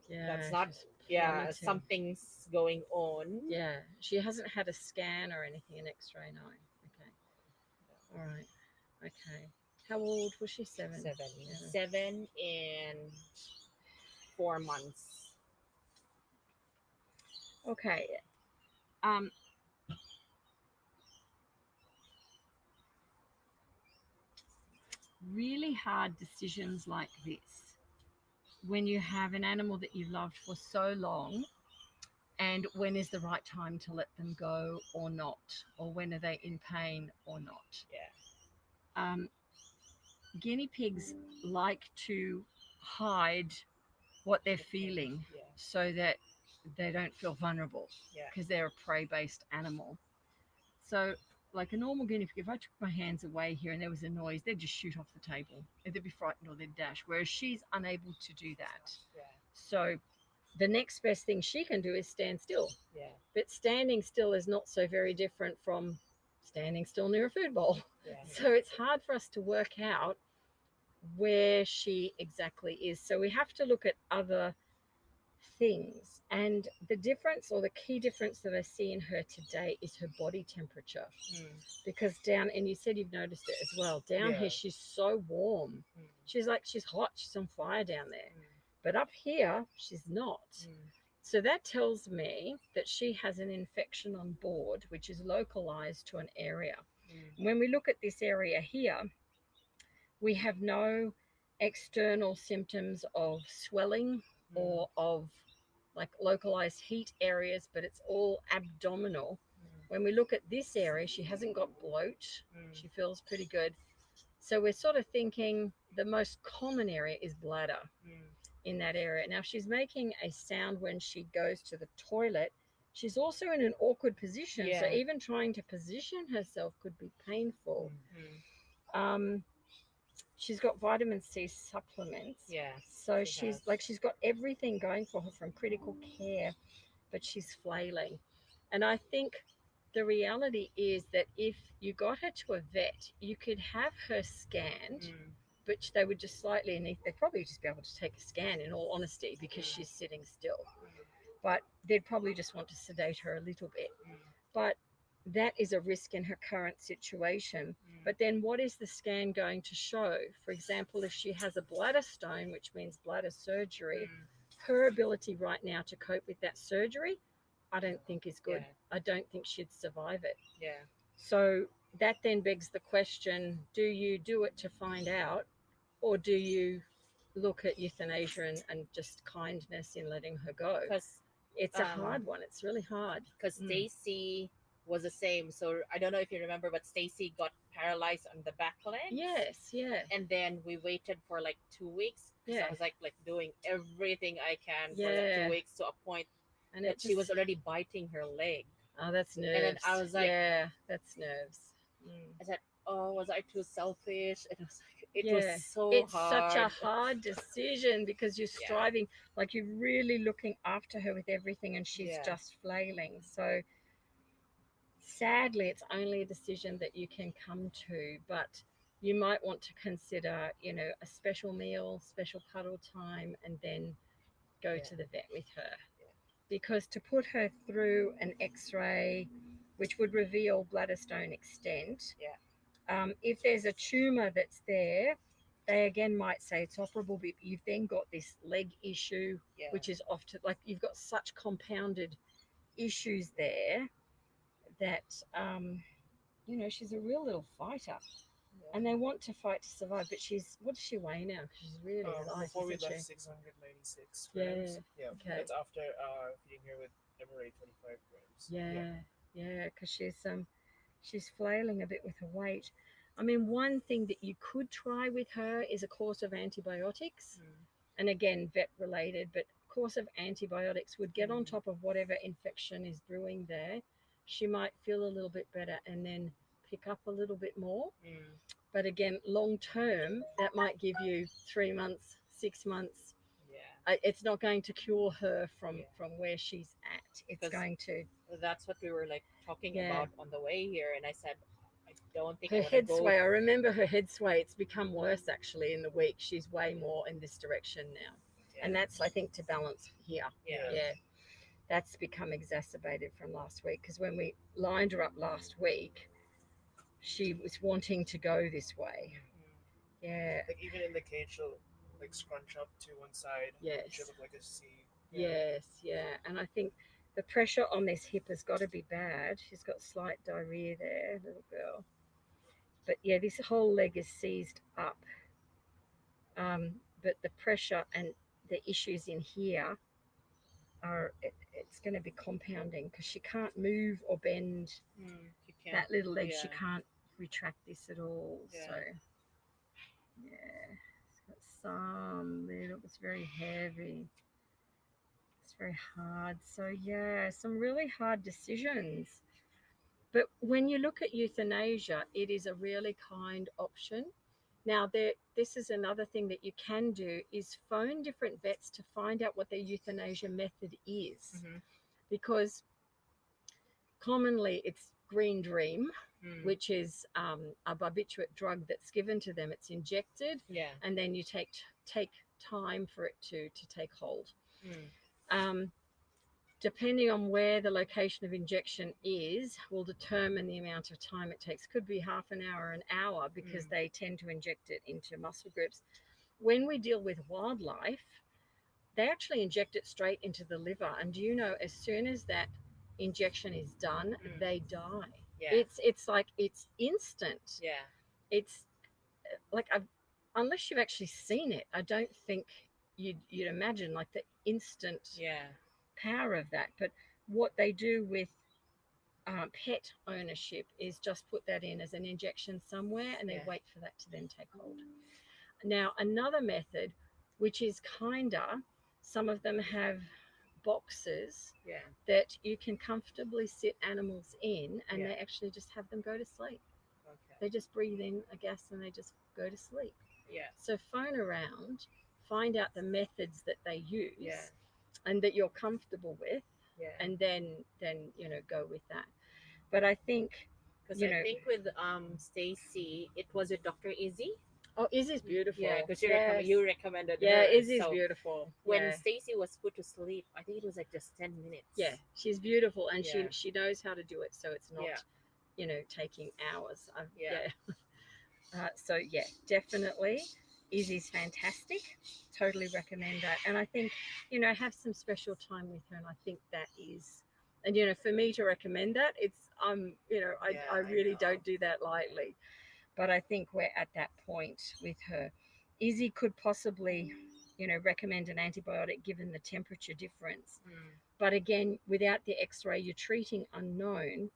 that's not, something's going on. Yeah, she hasn't had a scan or anything, an X-ray, no. Okay. All right. Okay. How old was she? 7. 7 and 4 months. Okay. Really hard decisions like this, when you have an animal that you've loved for so long, and when is the right time to let them go or not, or when are they in pain or not. Guinea pigs like to hide what they're feeling so that they don't feel vulnerable, because they're a prey-based animal. So like a normal guinea pig, if I took my hands away here and there was a noise, they'd just shoot off the table. They'd be frightened or they'd dash, whereas she's unable to do that. Yeah. So the next best thing she can do is stand still. Yeah. But standing still is not so very different from standing still near a food bowl. Yeah. So it's hard for us to work out where she exactly is. So we have to look at other things. And the difference, or the key difference that I see in her today, is her body temperature. Because down, and you said you've noticed it as well, down Yeah. here she's so warm. She's hot, she's on fire down there. But up here, she's not. So that tells me that she has an infection on board, which is localized to an area. When we look at this area here, we have no external symptoms of swelling or of like localized heat areas, but it's all abdominal. When we look at this area, she hasn't got bloat. She feels pretty good. So we're sort of thinking the most common area is bladder in that area. Now she's making a sound when she goes to the toilet. She's also in an awkward position. So even trying to position herself could be painful. She's got vitamin C supplements. Yeah. So she's got everything going for her from critical care, but she's flailing. And I think the reality is that if you got her to a vet, you could have her scanned, which they would just slightly, and they'd probably just be able to take a scan in all honesty because she's sitting still. But they'd probably just want to sedate her a little bit. But that is a risk in her current situation. But then what is the scan going to show? For example, if she has a bladder stone, which means bladder surgery, her ability right now to cope with that surgery, I don't think is good. I don't think she'd survive it. Yeah. So that then begs the question, do you do it to find out, or do you look at euthanasia and just kindness in letting her go? Because it's a hard one. It's really hard. Because Stacy was the same. So I don't know if you remember, but Stacy got paralyzed on the back leg. Yes, yeah. And then we waited for like 2 weeks. Yeah. I was like doing everything I can for like 2 weeks, to a point and that she was already biting her leg. Oh, that's nerves. And then I was like, yeah, that's nerves. I said, oh, was I too selfish? And I was like, it was so it's hard. such a hard decision because you're striving, like you're really looking after her with everything, and she's just flailing. So sadly, it's only a decision that you can come to, but you might want to consider, a special meal, special cuddle time, and then go to the vet with her. Because to put her through an x-ray, which would reveal bladder stone extent, if there's a tumor that's there, they again might say it's operable, but you've then got this leg issue, which is often, like, you've got such compounded issues there that, she's a real little fighter. And they want to fight to survive, but what does she weigh now? She's really light, before we isn't left, she? 696 grams. Yeah. Okay. That's after feeding her with Emerade 25 grams. Yeah, because she's flailing a bit with her weight. I mean, one thing that you could try with her is a course of antibiotics. And again, vet related, but course of antibiotics would get on top of whatever infection is brewing there. She might feel a little bit better and then pick up a little bit more. But again, long term, that might give you 3 months, 6 months. It's not going to cure her from where she's at. It's going to. That's what we were talking about on the way here, and I said, I don't think her head sway. I remember her head sway. It's become worse actually in the week. She's way more in this direction now, and that's, I think, to balance here. Yeah. That's become exacerbated from last week, because when we lined her up last week, she was wanting to go this way. Yeah. Like even in the cage, she'll scrunch up to one side. Yes. She'll look like a C. Yes, yeah. And I think the pressure on this hip has got to be bad. She's got slight diarrhea there, little girl. But yeah, this whole leg is seized up. But the pressure and the issues in here it's going to be compounding, because she can't move or bend that little leg. She can't retract this at all. So it's got some little, it's very heavy. It's very hard. So some really hard decisions. But when you look at euthanasia, it is a really kind option. Now, this is another thing that you can do is phone different vets to find out what their euthanasia method is. Because commonly it's green dream, which is a barbiturate drug that's given to them. It's injected, and then you take time for it to take hold. Depending on where the location of injection is will determine the amount of time it takes. Could be half an hour, an hour, because they tend to inject it into muscle groups. When we deal with wildlife, they actually inject it straight into the liver. And do you know, as soon as that injection is done, they die. It's like, it's instant. It's like, unless you've actually seen it, I don't think you'd imagine like the instant power of that. But what they do with pet ownership is just put that in as an injection somewhere, and they wait for that to then take hold. Now, another method, which is kinder, some of them have boxes that you can comfortably sit animals in, and they actually just have them go to sleep. They just breathe in a gas and they just go to sleep. So phone around, find out the methods that they use and that you're comfortable with, and then go with that. But I think, Because I think with Stacy, it was a Dr. Izzy. Oh, Izzy's beautiful. Yeah, because you recommended her. Yeah, Izzy's so beautiful. When Stacy was put to sleep, I think it was like just 10 minutes. Yeah, she's beautiful, and she knows how to do it, so it's not, taking hours. So definitely, Izzy's fantastic. Totally recommend that. And I think, have some special time with her, and I think that is, and for me to recommend that, it's I really don't do that lightly. But I think we're at that point with her. Izzy could possibly, recommend an antibiotic given the temperature difference. But again, without the x-ray, you're treating unknown.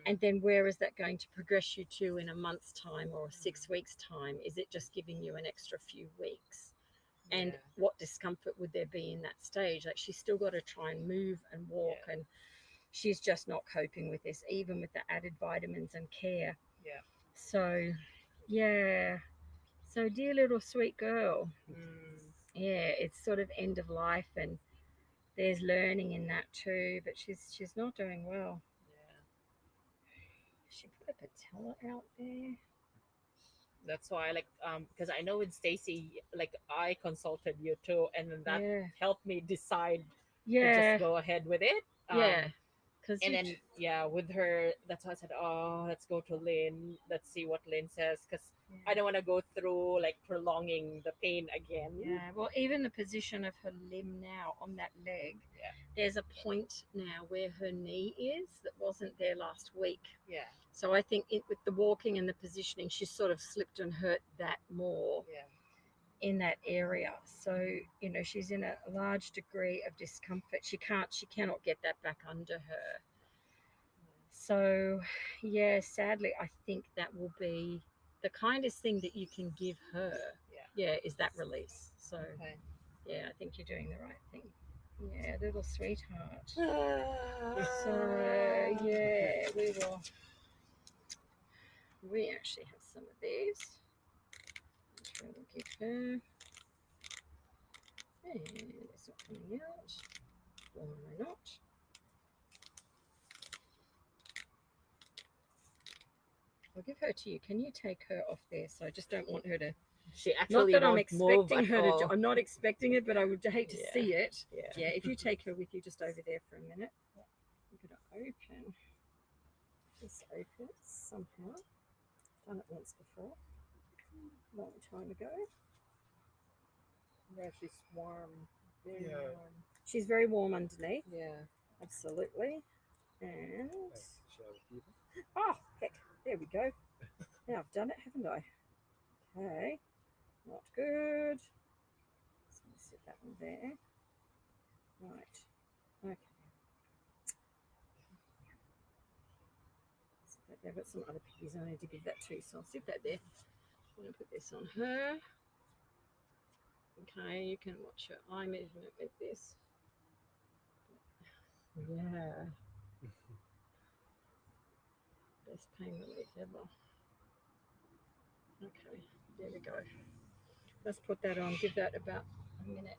And then where is that going to progress you to in a month's time or 6 weeks' time? Is it just giving you an extra few weeks? And what discomfort would there be in that stage? Like, she's still got to try and move and walk, and she's just not coping with this, even with the added vitamins and care. So, so dear little sweet girl. It's sort of end of life, and there's learning in that too, but she's not doing well. She put a patella out there. That's why, because I know with Stacy, I consulted you too, and then that helped me decide to just go ahead with it. And then with her, that's why I said, oh, let's go to Lynn. Let's see what Lynn says, because I don't want to go through prolonging the pain again. Well, even the position of her limb now on that leg, there's a point now where her knee is that wasn't there last week. So I think with the walking and the positioning, she's sort of slipped and hurt that more in that area. So, she's in a large degree of discomfort. She cannot get that back under her. So, sadly, I think that will be the kindest thing that you can give her. Is that release. So, I think you're doing the right thing. Yeah, little sweetheart. So, we will. We actually have some of these, which we will give her. And it's not coming out. Why not? I'll give her to you. Can you take her off there? So I just don't want her to. She actually not that I'm won't expecting move her at to. all. I'm not expecting it, but I would hate to see it. Yeah. If you take her with you just over there for a minute, I'm going to open this open somehow. Done it once before, long time ago. Yeah, she's warm, very warm. She's very warm underneath. Absolutely. And heck, there we go. Now I've done it, haven't I? Okay, not good. So I'm going to set that one there. Right. Okay. I've got some other piggies I need to give that to, so I'll sit that there. I'm going to put this on her. Okay, you can watch her eye movement with this. best pain relief ever. Okay, there we go. Let's put that on. Give that about a minute,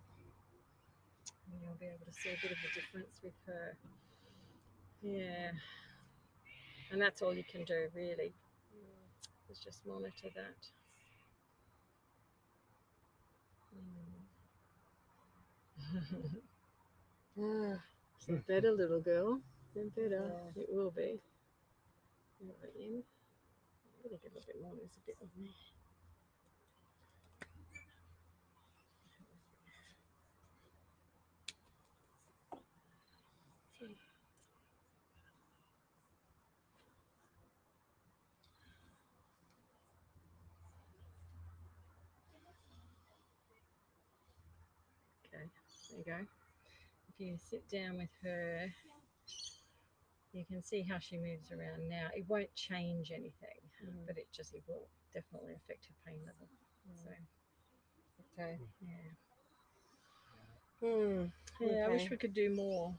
and you'll be able to see a bit of a difference with her. Yeah, and that's all you can do really. Is just monitor that. Is it better, little girl? Then better. Yeah. It will be. Right in. I'm going to get a little bit more. There's a bit on there. Okay, there you go. If you sit down with her, you can see how she moves around now. It won't change anything, but it will definitely affect her pain level. So, okay, yeah. Yeah, I wish we could do more.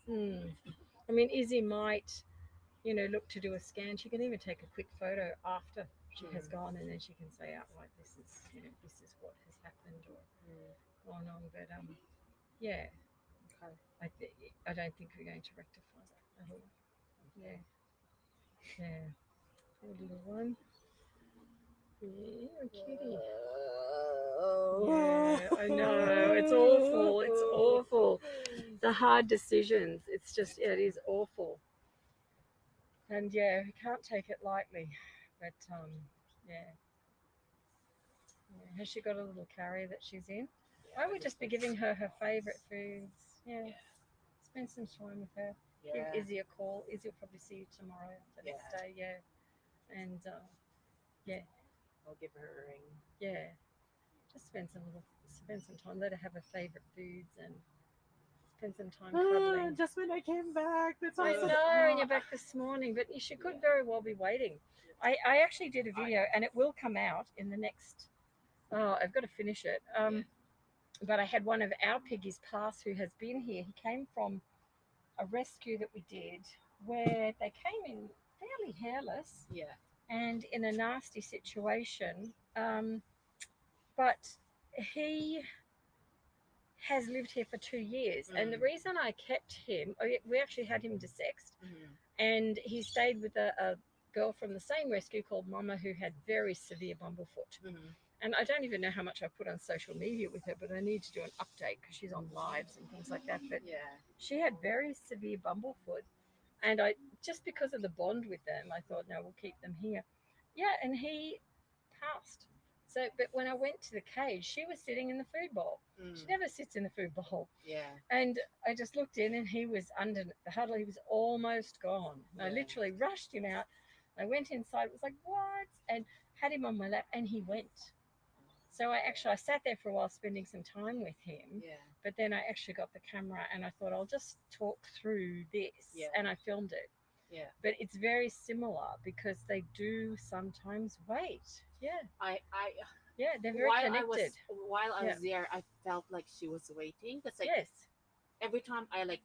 I mean, Izzy might, look to do a scan. She can even take a quick photo after she has gone, and then she can say outright, this is what has happened or gone on. But yeah, I don't think we're going to rectify that at all. Yeah. Poor little one. Yeah, kitty. Yeah, I know. It's awful. It's awful. The hard decisions. It's just, it is awful. And yeah, we can't take it lightly. But yeah. Has she got a little carrier that she's in? I would just be giving her her favourite foods. Yeah. Spend some time with her. Give Izzy a call. Izzy will probably see you tomorrow, the next day. Yeah. And yeah. I'll give her a ring. Yeah. Just spend some time. Let her have her favourite foods and spend some time cuddling. Just when I came back. That's I know, and you're back this morning, but she could very well be waiting. I actually did a video, and it will come out in the next. Oh, I've got to finish it. But I had one of our piggies pass who has been here. He came from a rescue that we did where they came in fairly hairless. Yeah. And in a nasty situation. But he has lived here for 2 years. And the reason I kept him, we actually had him desexed. And he stayed with a girl from the same rescue called Mama who had very severe bumblefoot. And I don't even know how much I put on social media with her, but I need to do an update because she's on lives and things like that. But she had very severe bumblefoot. And I just because of the bond with them, I thought, no, we'll keep them here. Yeah, and he passed. So, but when I went to the cage, she was sitting in the food bowl. She never sits in the food bowl. Yeah. And I just looked in, and he was under the huddle. He was almost gone. I literally rushed him out. I went inside. It was like, what? And had him on my lap, and he went. So I sat there for a while spending some time with him. Yeah. But then I actually got the camera, and I thought I'll just talk through this. Yeah. And I filmed it. Yeah. But it's very similar because they do sometimes wait. Yeah. Yeah, they're very connected. While I was there, I felt like she was waiting. Because yes. Every time I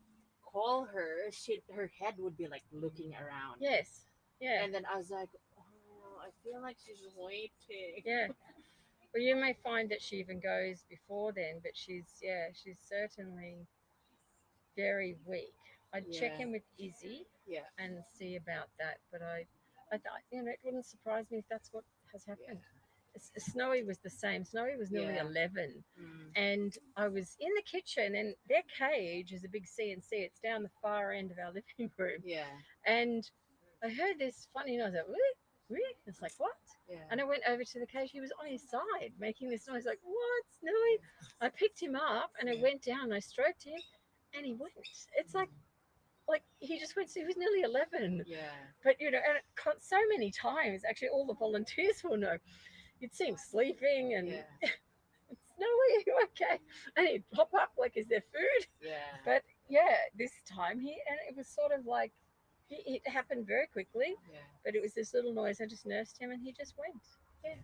call her, her head would be looking around. Yes. Yeah. And then I was like, oh, I feel like she's waiting. Yeah. Well, you may find that she even goes before then, but she's certainly very weak. I'd check in with Izzy and see about that, but I thought, it wouldn't surprise me if that's what has happened. Yeah. Snowy was the same. Snowy was nearly 11, and I was in the kitchen, and their cage is a big CNC. It's down the far end of our living room. Yeah. And I heard this funny noise, like, really? It's like, what? Yeah. And I went over to the cage. He was on his side making this noise, like, what, Snowy? I picked him up, and I went down, and I stroked him, and he went. It's like he just went. He was nearly 11. Yeah. But and so many times, actually, all the volunteers will know. You'd see him sleeping, and Snowy, are you okay? And he'd pop up like, is there food? Yeah. But this time and it was sort of like it happened very quickly. Yeah. But it was this little noise. I just nursed him, and he just went. Yeah.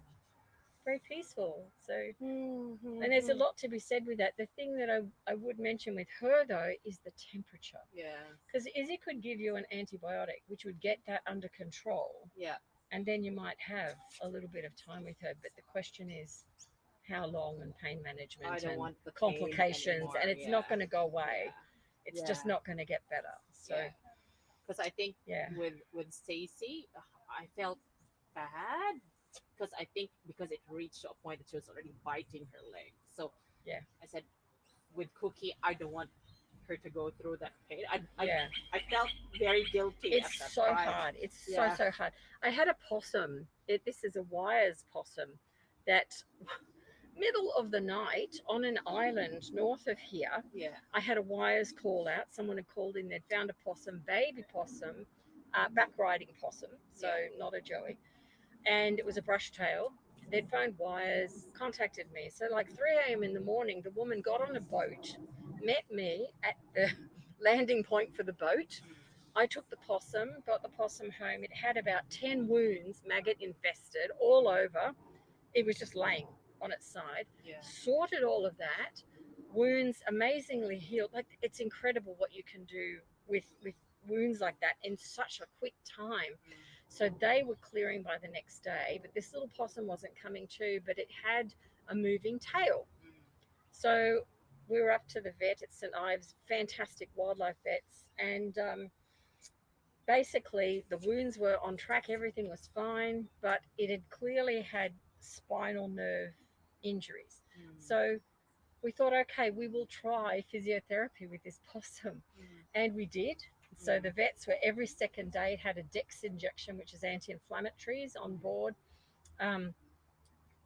very peaceful. So, and there's a lot to be said with that. The thing that I would mention with her though is the temperature. Yeah. Because Izzy could give you an antibiotic, which would get that under control. Yeah. And then you might have a little bit of time with her. But the question is, how long, and pain management, I don't and want the complications, and it's not going to go away. It's just Yeah. not going to get better. So, because I think yeah. with Stacy, I felt bad because I think because it reached a point that she was already biting her leg. So yeah, I said, with Cookie, I don't want her to go through that pain. Yeah. I felt very guilty. It's at that so time. hard. It's Yeah. so hard. I had a possum. This is a wires possum that middle of the night on an island north of here. Yeah. I had a wires call out. Someone had called in. They'd found a possum, baby possum, back riding possum. So not a joey. And it was a brush tail. They'd phoned wires, contacted me. So like 3 a.m. in the morning, the woman got on a boat, met me at the landing point for the boat. I took the possum, got the possum home. It had about 10 wounds, maggot infested, all over. It was just laying on its side. Yeah. Sorted all of that. Wounds amazingly healed. Like, it's incredible what you can do with wounds like that in such a quick time. So they were clearing by the next day, but this little possum wasn't coming to, but it had a moving tail. So we were up to the vet at St. Ives, fantastic wildlife vets, and basically the wounds were on track, everything was fine, but it had clearly had spinal nerve injuries. So we thought, okay, we will try physiotherapy with this possum. And we did. So the vets were every second day, it had a Dex injection, which is anti-inflammatories on board.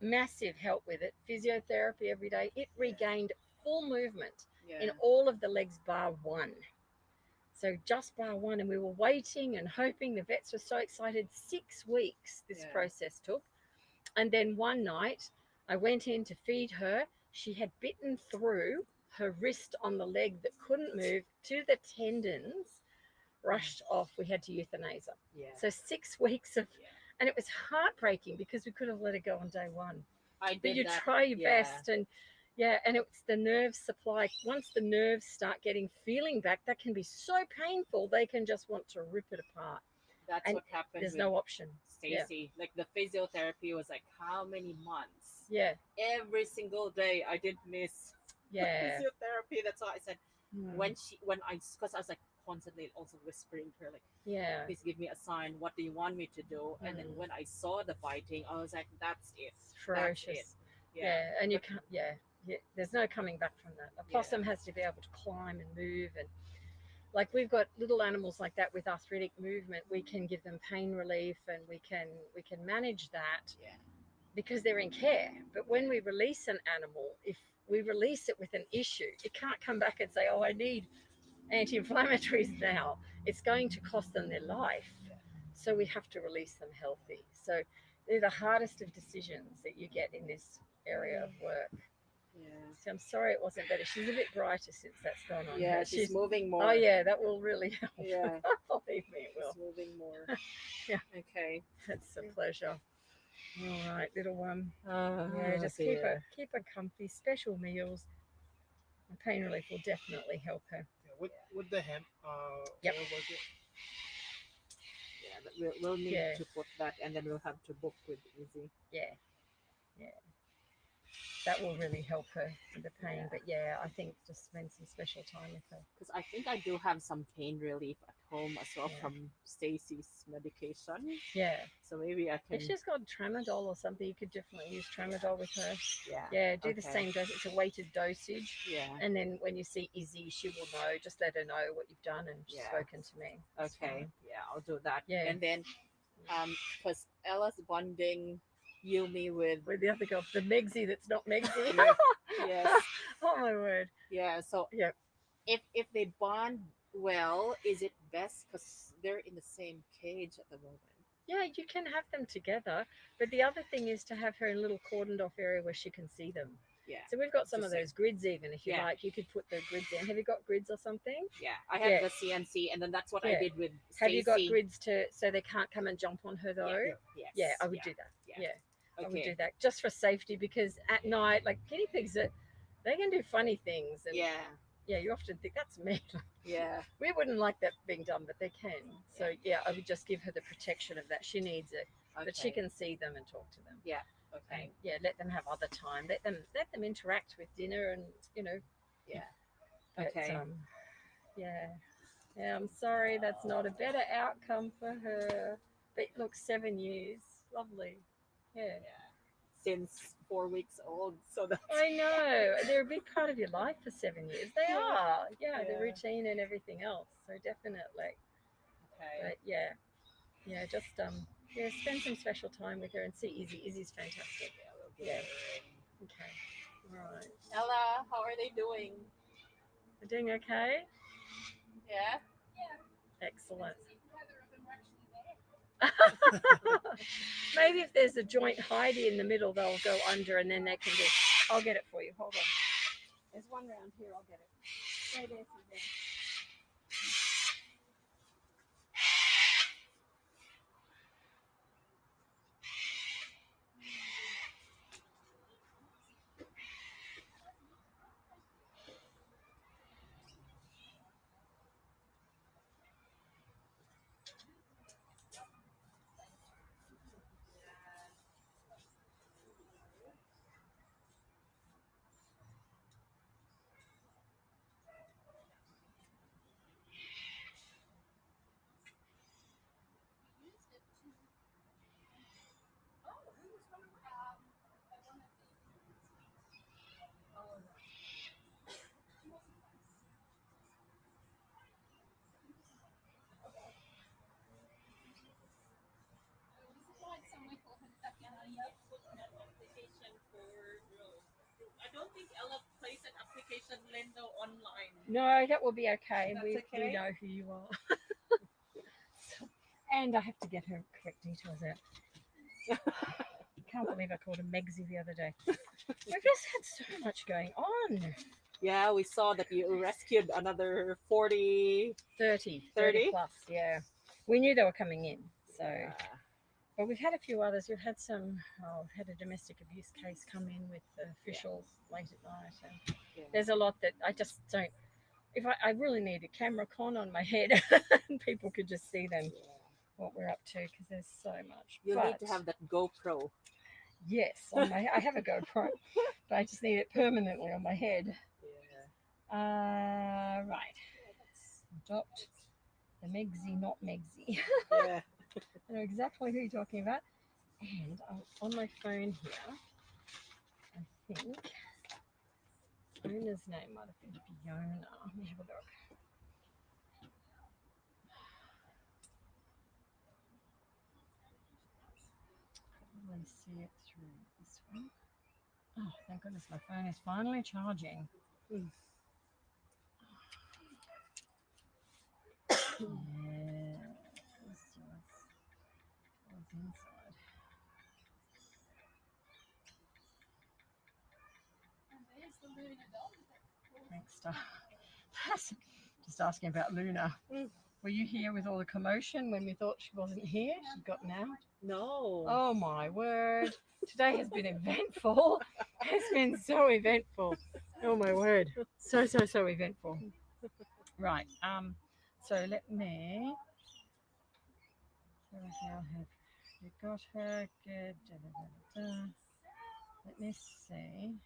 Massive help with it. Physiotherapy every day. It regained full movement in all of the legs bar one. So just bar one, and we were waiting and hoping. The vets were so excited. 6 weeks this process took. And then one night I went in to feed her. She had bitten through her wrist on the leg that couldn't move to the tendons, rushed off. We had to euthanize her. So 6 weeks of, and it was heartbreaking because we could have let her go on day one. But you try your best, and and it's the nerve supply. Once the nerves start getting feeling back, that can be so painful. They can just want to rip it apart. That's what happened. There's no option. Stacy, like the physiotherapy was like how many months? Yeah. Every single day I did miss physiotherapy. That's why I said because I was like constantly also whispering to her like, please give me a sign. What do you want me to do? And then when I saw the biting, I was like, that's it. Ferocious. That's it. And you can't. There's no coming back from that. A possum has to be able to climb and move, and like we've got little animals like that with arthritic movement. We can give them pain relief, and we can manage that because they're in care. But when we release an animal, if we release it with an issue, it can't come back and say, oh, I need anti-inflammatories now. It's going to cost them their life. So we have to release them healthy. So they're the hardest of decisions that you get in this area of work. So I'm sorry it wasn't better. She's a bit brighter since that's gone on. Yeah, she's moving more. Oh yeah, that will really help. Yeah. Believe me, it will. She's moving more. Okay. That's a pleasure. All right, little one. Just dear. keep her comfy. Special meals. And pain relief will definitely help her. With the hemp Yep. oil, was it? Yeah, but we'll need to put that, and then we'll have to book with Izzy. Yeah. That will really help her with the pain. But I think just spend some special time with her. Because I think I do have some pain relief at home as well from Stacy's medication. Yeah. So maybe I can. If she's got tramadol or something, you could definitely use tramadol with her. Yeah. Yeah, do the same dose. It's a weighted dosage. Yeah. And then when you see Izzy, she will know. Just let her know what you've done and spoken to me. That's Okay. fine. Yeah, I'll do that. Yeah. And then, because Ella's bonding Yumi with the other girl, the Megsy that's not Megsy. Yes. Oh my word. Yeah. So if they bond well, is it best because they're in the same cage at the moment? Yeah, you can have them together, but the other thing is to have her in a little cordoned off area where she can see them. Yeah. So we've got some of those grids even, if you like. You could put the grids in. Have you got grids or something? Yeah, I have the CNC, and then that's what I did with Stacey. Have you got grids so they can't come and jump on her though? Yes. Yeah, I would do that. Yeah. I would do that just for safety, because at night, like guinea pigs, they can do funny things. And yeah, you often think that's mean. Yeah. We wouldn't like that being done, but they can. So yeah, I would just give her the protection of that. She needs it, but she can see them and talk to them. Yeah. Okay. And yeah, let them have other time. Let them interact with dinner, and Yeah. But, Okay. yeah. I'm sorry that's not a better outcome for her. But look, 7 years, lovely. Yeah. Since 4 weeks old, so that's. I know they're a big part of your life for 7 years. They are. Yeah, the Yeah. routine and everything else. So definitely. Okay. But yeah, just spend some special time with her and see Izzy. Izzy's fantastic. Yeah. Okay. Right. Ella, how are they doing? They're doing okay. Yeah. Excellent. Maybe if there's a joint hidey in the middle, they'll go under, and then they can do. I'll get it for you. Hold on. There's one round here. I'll get it. There. I don't think Ella placed an application, Lindo, online. No, that will be okay. That's We okay? know who you are. And I have to get her correct details out. Can't believe I called her Megsy the other day. We've just had so much going on. Yeah, we saw that you rescued another 40. 30 30? plus, yeah. We knew they were coming in, so. But we've had a few others. We've had we've had a domestic abuse case come in with the officials late at night. And there's a lot that I just don't. If I really need a camera con on my head, and people could just see them, what we're up to, because there's so much. You need to have that GoPro. Yes, I have a GoPro, but I just need it permanently on my head. Yeah. Right. Adopt the Megsy, not Megsy. Yeah. I know exactly who you're talking about. And on my phone here, I think Fiona's name might have been Fiona. Let me have a look. Probably see it through this one. Oh, thank goodness my phone is finally charging. Yeah, this was inside. Thanks, Star. Just asking about Luna. Were you here with all the commotion when we thought she wasn't here? She'd gotten out? No. Oh my word. Today has been eventful. It's been so eventful. Oh my word. So eventful. Right. So let me. So how have you got her? Good. Let me see.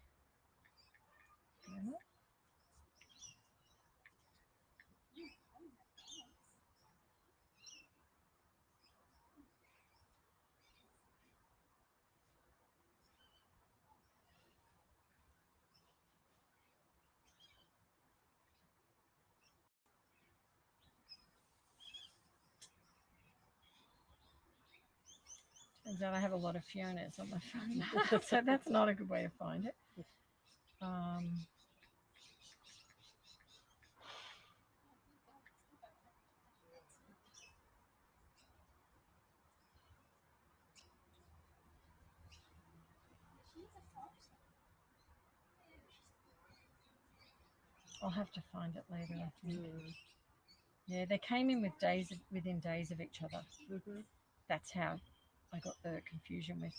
Turns out I have a lot of Fionas on my phone, so that's not a good way to find it. I'll have to find it later, I think. Yeah, they came in within days of each other. That's how I got the confusion with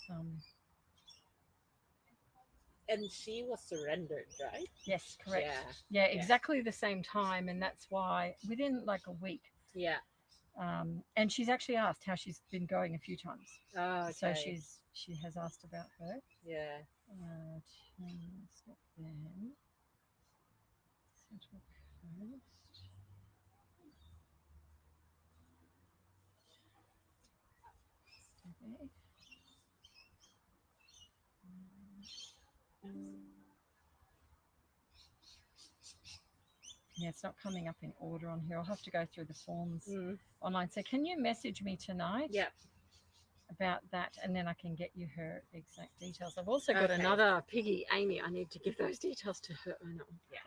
and she was surrendered, right? Yes, correct. Yeah. Yeah, exactly the same time, and that's why within like a week. Yeah. And she's actually asked how she's been going a few times. Oh, okay. So she has asked about her. Yeah. Stop them. Central Coast. Okay. Yeah, it's not coming up in order on here. I'll have to go through the forms online. So can you message me tonight? Yeah. About that, and then I can get you her exact details. I've also got another piggy, Amy. I need to give those details to her owner. Yeah.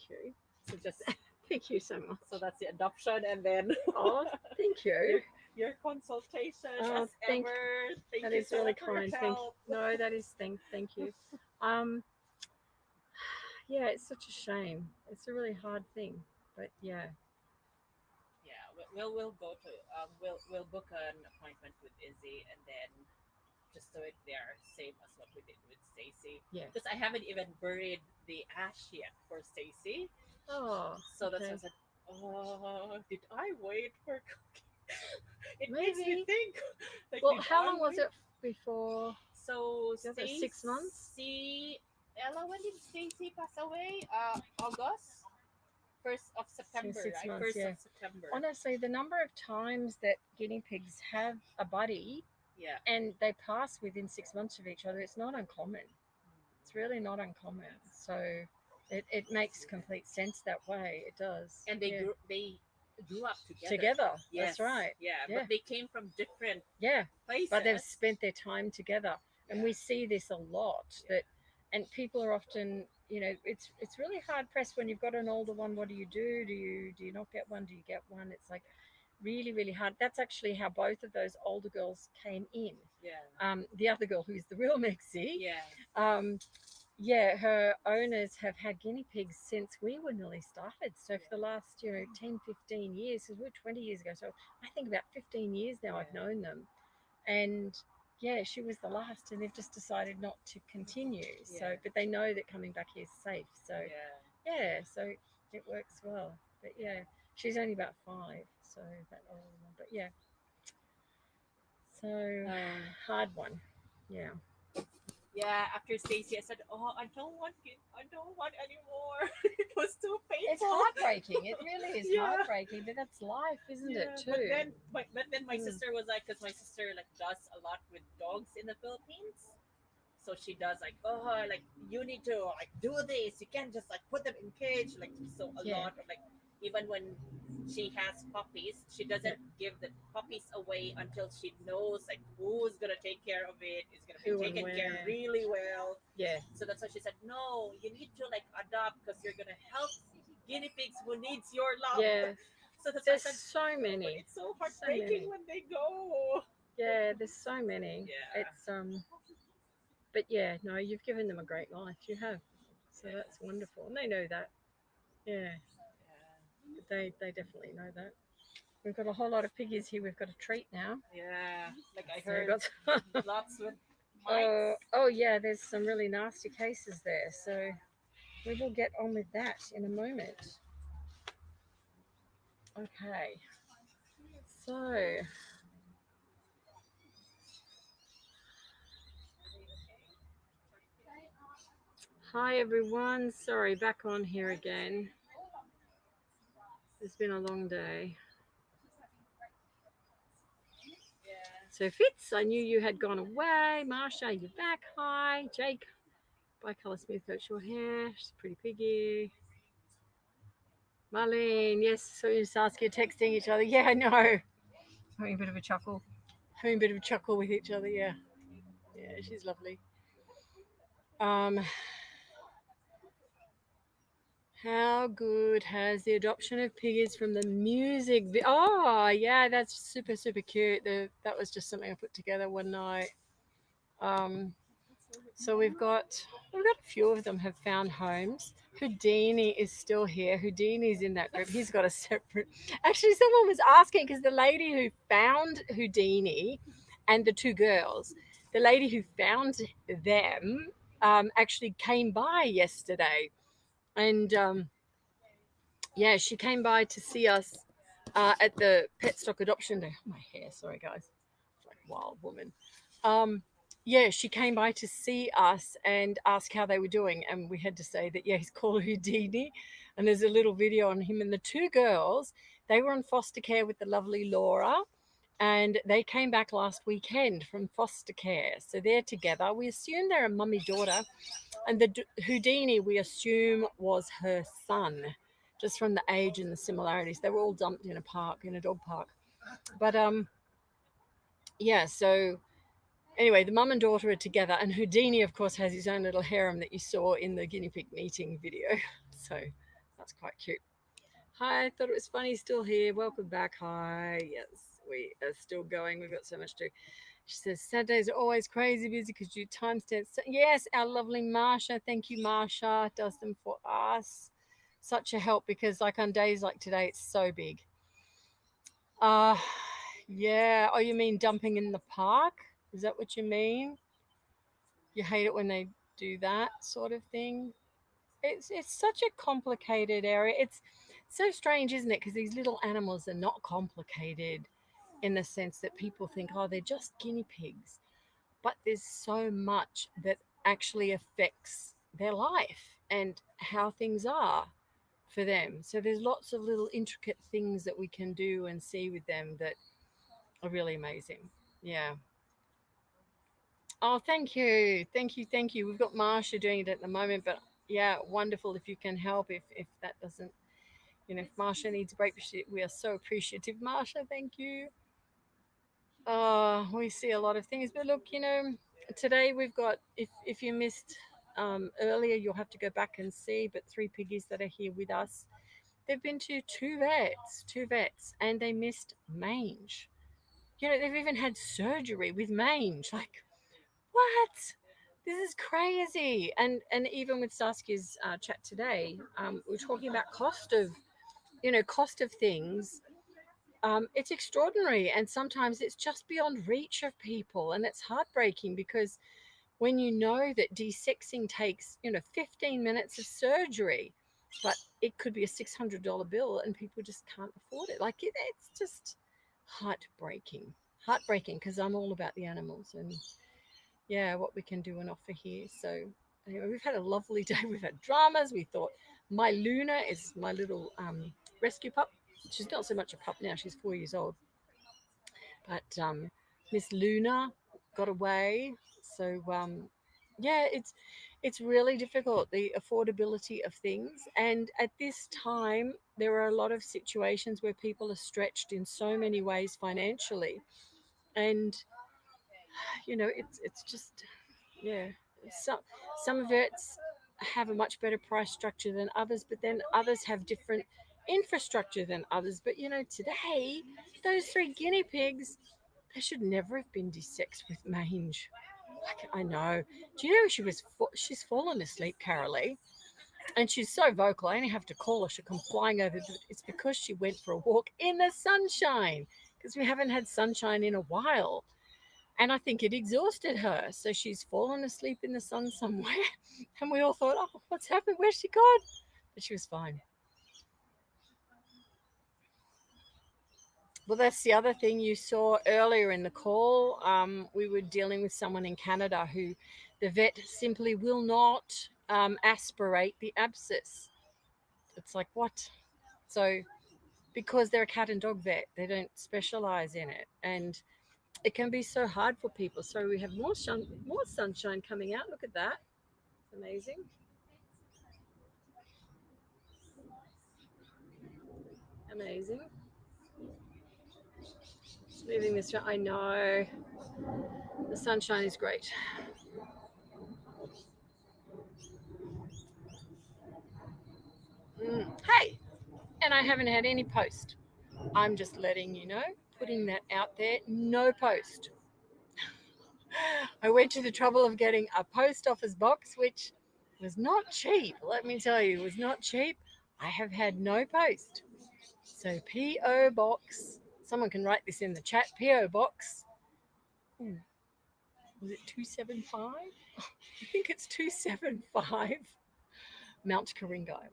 Thank you. So just Thank you so much. so that's the adoption, and then Oh, thank you. your consultation. Oh, as thank ever. Thank That you is so really much for your kind. Thank help. no, that is thank you. Yeah, it's such a shame. It's a really hard thing, but yeah. Yeah, we'll go to we'll book an appointment with Izzy, and then just so they are same as what we did with Stacy. Yeah. Because I haven't even buried the ash yet for Stacy. Oh. So that's okay. why I said, oh, did I wait for cooking? It Maybe. makes me think. Like, Well, did how I long was wait? it before? So Was it 6 months? Ella, when did Stacy pass away? August, 1st of September, 6 right? months, 1st yeah. of September. Honestly, the number of times that guinea pigs have a buddy Yeah. and they pass within 6 months of each other, it's not uncommon. It's really not uncommon. So it makes complete sense that way. It does. And they grew up together. Yes. That's right. Yeah, Yeah. but they came from different places. But they've spent their time together, and we see this a lot. And people are often, it's really hard pressed when you've got an older one. What do you do? Do you not get one? Do you get one? It's like really, really hard. That's actually how both of those older girls came in. Yeah. The other girl, who's the real Mexie. Yeah. Her owners have had guinea pigs since we were nearly started. So for the last, 10, 15 years, because we're 20 years ago. So I think about 15 years now I've known them. And yeah, she was the last, and they've just decided not to continue. So, but they know that coming back here is safe. So so it works well. But yeah, she's only about 5, so that old one. But yeah, so hard one. Yeah. Yeah, after Stacy, I said, "Oh, I don't want anymore." It was too painful. It's heartbreaking. It really is heartbreaking, but that's life, isn't it? Too. But then my sister was like, because my sister does a lot with dogs in the Philippines, so she does you need to do this. You can't just put them in cage lot of even when she has puppies, she doesn't give the puppies away until she knows who's gonna take care of it, is gonna be taken care of really well. Yeah. So that's why she said, no, you need to adopt because you're gonna help guinea pigs who needs your love. Yeah. So that's there's why I said, so many. but it's so heartbreaking when they go. Yeah, there's so many. Yeah. It's but yeah, no, you've given them a great life. You have. So that's wonderful. And they know that. Yeah. They definitely know that. We've got a whole lot of piggies here. We've got a treat now. Yeah, I So heard lots with oh, mites. oh yeah, there's some really nasty cases there. So we will get on with that in a moment. Okay. So hi everyone. Sorry, back on here again. It's been a long day. So Fitz, I knew you had gone away. Marsha, you're back. Hi. Jake, bi-colour smooth coat short hair. She's a pretty piggy. Marlene, yes, so you just ask you texting each other. Yeah, I know. Having a bit of a chuckle. Having a bit of a chuckle with each other, yeah. Yeah, she's lovely. How good has the adoption of piggies from the music? Oh, yeah, that's super, super cute. That was just something I put together one night. So we've got a few of them have found homes. Houdini is still here. Houdini's in that group. He's got a separate. Actually, someone was asking because the lady who found Houdini and the 2 girls, the lady who found them actually came by yesterday. And yeah, she came by to see us at the pet stock adoption day. Oh, my hair, sorry guys, it's like a wild woman. Yeah, she came by to see us and ask how they were doing, and we had to say that, yeah, he's called Houdini, and there's a little video on him and the two girls. They were in foster care with the lovely Laura, and they came back last weekend from foster care, so they're together. We assume they're a mummy daughter, and the Houdini we assume was her son, just from the age and the similarities. They were all dumped in a park, in a dog park. But yeah, so anyway, the mum and daughter are together, and Houdini, of course, has his own little harem that you saw in the guinea pig meeting video. So that's quite cute. Hi, I thought it was funny, still here. Welcome back. Hi. Yes, we are still going. We've got so much to do. She says, Saturdays are always crazy busy because you timestamps. Yes, our lovely Marsha. Thank you, Marsha. Does them for us. Such a help, because like on days like today, it's so big. Yeah. Oh, you mean dumping in the park? Is that what you mean? You hate it when they do that sort of thing? It's such a complicated area. It's so strange, isn't it? Because these little animals are not complicated in the sense that people think, oh, they're just guinea pigs. But there's so much that actually affects their life and how things are for them. So there's lots of little intricate things that we can do and see with them that are really amazing. Yeah. Oh, thank you. Thank you. Thank you. We've got Marsha doing it at the moment, but yeah, wonderful if you can help. If that doesn't, you know, if Marsha needs a break, we are so appreciative. Marsha, thank you. We see a lot of things, but look, you know, today we've got, if you missed earlier, you'll have to go back and see, but 3 piggies that are here with us. They've been to two vets, and they missed mange. You know, they've even had surgery with mange. Like, what? This is crazy. And even with Saskia's chat today, we're talking about cost of things. It's extraordinary, and sometimes it's just beyond reach of people, and it's heartbreaking, because when you know that desexing takes 15 minutes of surgery, but it could be a $600 bill, and people just can't afford it. Like it's just heartbreaking, because I'm all about the animals and yeah, what we can do and offer here. So anyway, we've had a lovely day. We've had dramas. We thought my Luna is my little rescue pup. She's not so much a pup now, she's 4 years old, but Miss Luna got away. So yeah, it's really difficult, the affordability of things, and at this time there are a lot of situations where people are stretched in so many ways financially, and it's just, yeah, some vets have a much better price structure than others, but then others have different infrastructure than others. But today those 3 guinea pigs, they should never have been desexed with mange. Like, I know. Do you know she's fallen asleep, Carolee, and she's so vocal. I only have to call her. She'll come flying over. It's because she went for a walk in the sunshine, because we haven't had sunshine in a while. And I think it exhausted her. So she's fallen asleep in the sun somewhere. And we all thought, oh, what's happened? Where's she gone? But she was fine. Well, that's the other thing you saw earlier in the call. We were dealing with someone in Canada who the vet simply will not aspirate the abscess. It's like, what? So because they're a cat and dog vet, they don't specialize in it. And it can be so hard for people. So we have more sunshine coming out. Look at that. It's amazing. Amazing. Just moving this around. I know. The sunshine is great. Hey, and I haven't had any post. I'm just letting you know, putting that out there. No post. I went to the trouble of getting a post office box, which was not cheap. Let me tell you, it was not cheap. I have had no post. So P.O. Box, someone can write this in the chat, P.O. Box Was it 275? I think it's 275 Mount Kuring-gai.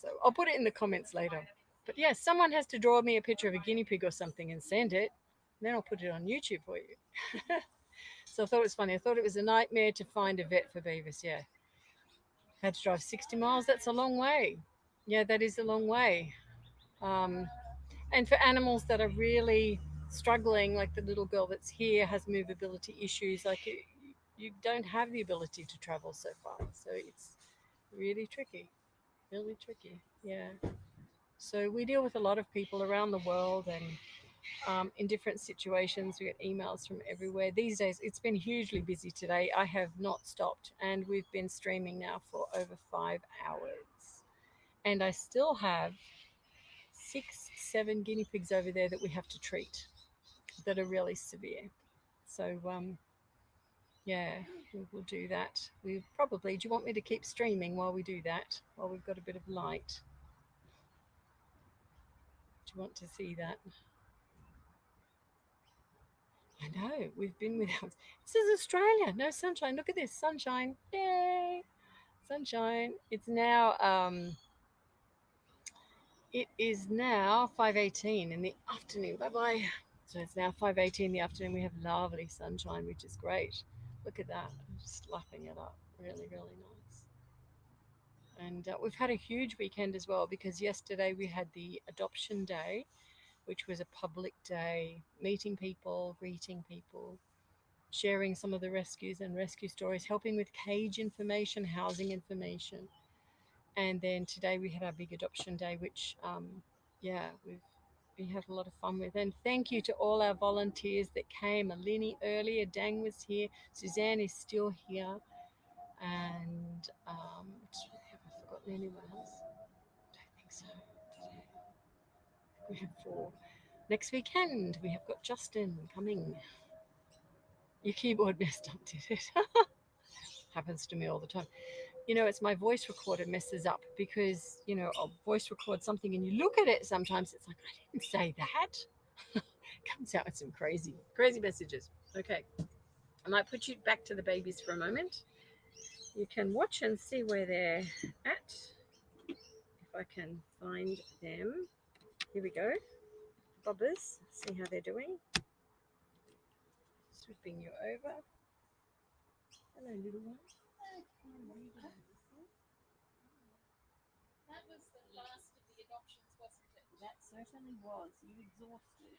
So I'll put it in the comments later. But yeah, someone has to draw me a picture of a guinea pig or something and send it. Then I'll put it on YouTube for you. So I thought it was funny. I thought it was a nightmare to find a vet for Beavis. Yeah. Had to drive 60 miles. That's a long way. Yeah, that is a long way. And for animals that are really struggling, like the little girl that's here has movability issues, like you don't have the ability to travel so far. So it's really tricky. Really tricky. Yeah. So we deal with a lot of people around the world and in different situations. We get emails from everywhere. These days, it's been hugely busy today. I have not stopped, and we've been streaming now for over 5 hours. And I still have 6, 7 guinea pigs over there that we have to treat that are really severe. So, yeah, we'll do that. We probably, do you want me to keep streaming while we do that, while we've got a bit of light? Do you want to see that? I know, we've been without. This is Australia. No sunshine. Look at this. Sunshine. Yay. Sunshine. It's now it is now 5:18 in the afternoon. Bye-bye. So it's now 5:18 in the afternoon. We have lovely sunshine, which is great. Look at that. I'm just lapping it up. Really, really nice. And we've had a huge weekend as well, because yesterday we had the adoption day, which was a public day, meeting people, greeting people, sharing some of the rescues and rescue stories, helping with cage information, housing information. And then today we had our big adoption day, which, yeah, we had a lot of fun with. And thank you to all our volunteers that came. Alini earlier, Dang was here, Suzanne is still here. And have I forgotten anyone else? I don't think so. We have 4. Next weekend, we have got Justin coming. Your keyboard messed up, did it? Happens to me all the time. You know, it's my voice recorder messes up, because, you know, I'll voice record something and you look at it, sometimes it's like, I didn't say that. Comes out with some crazy messages. Okay. I might put you back to the babies for a moment. You can watch and see where they're at. If I can find them. Here we go. Bobbers, see how they're doing. Sweeping you over. Hello, little one. That was the last of the adoptions, wasn't it? That certainly was. You exhausted.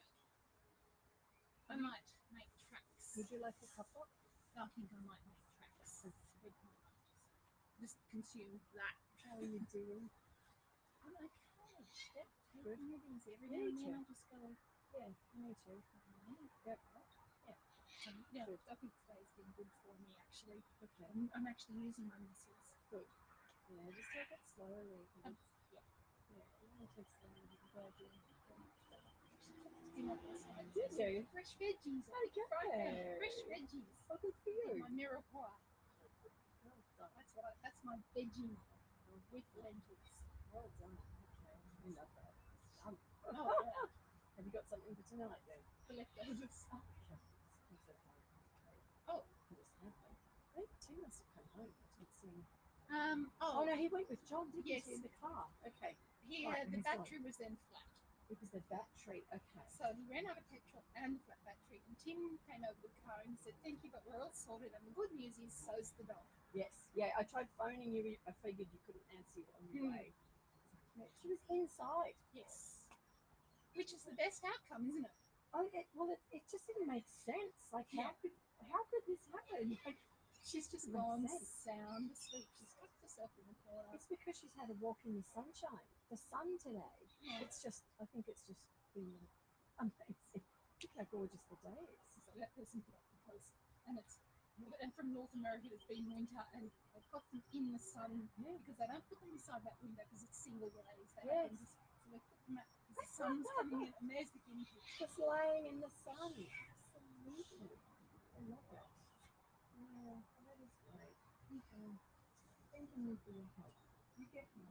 I might make tracks. Would you like a couple? I think I might make tracks. Just consume that. How are you doing? I'm okay. Good. Meetings every now and then I just go, Yeah, me too. Yep. yeah. Yeah, I think today's been good for me actually. Okay. I'm actually using my muscles. Good. Yeah, just take it slowly. Yeah. Yeah, take it slowly. Gradually. You know, that's what I You do. fresh veggies. Okay. Fresh veggies. Oh, good for you. My mirepoix. That's my veggie with lentils. Well done. Okay. We love that. Oh, yeah. Have you got something for tonight then? The leftovers. Okay. Oh. Wait, Tim must have come home. I didn't see him. Oh No, he went with John, didn't Yes. he, in the car? Okay. He, Right, the he's battery was then flat. It was the battery. Okay. So he ran out of petrol and the flat battery. And Tim came over the car and said, "Thank you, but we're all sorted." And the good news is, so's the dog. Yes. Yeah, I tried phoning you. I figured you couldn't answer it on your way. She was inside. Yes. Which is the best outcome, isn't it? Oh, it just didn't make sense. Like, how could this happen? Like, She's just Makes gone sense. sound asleep. She's tucked herself in the corner. it's because she's had a walk in the sunshine, the sun today. Yeah. I think it's just been amazing. Look how gorgeous the day is. So that person put up the post. And from North America, it's been winter, and I've got them in the sun because they don't put them inside that window because it's single rays. They have them just, so they put them out because the sun's coming in, and there's the guinea pig. Just laying in the sun. Absolutely. I love that. Yeah, that is great. Okay. Thank you for your help. You get me.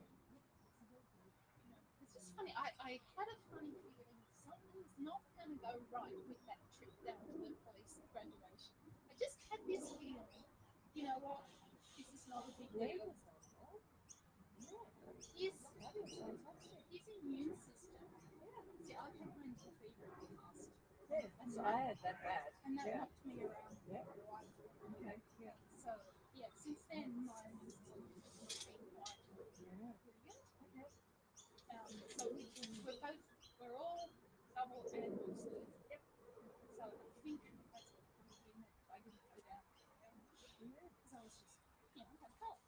It's just funny. I had a funny feeling something's not going to go right with that trip down to the police graduation. I just had this His immune system. See, I had mine for fever in the past. So I had that bad. And that Yeah. knocked me around for a while. Okay. Yeah. So, yeah, since then, my immune system has been quite brilliant. Okay. So we're all double and boosted. Yep. So I think that's probably meant I didn't go down because I was just, had cold.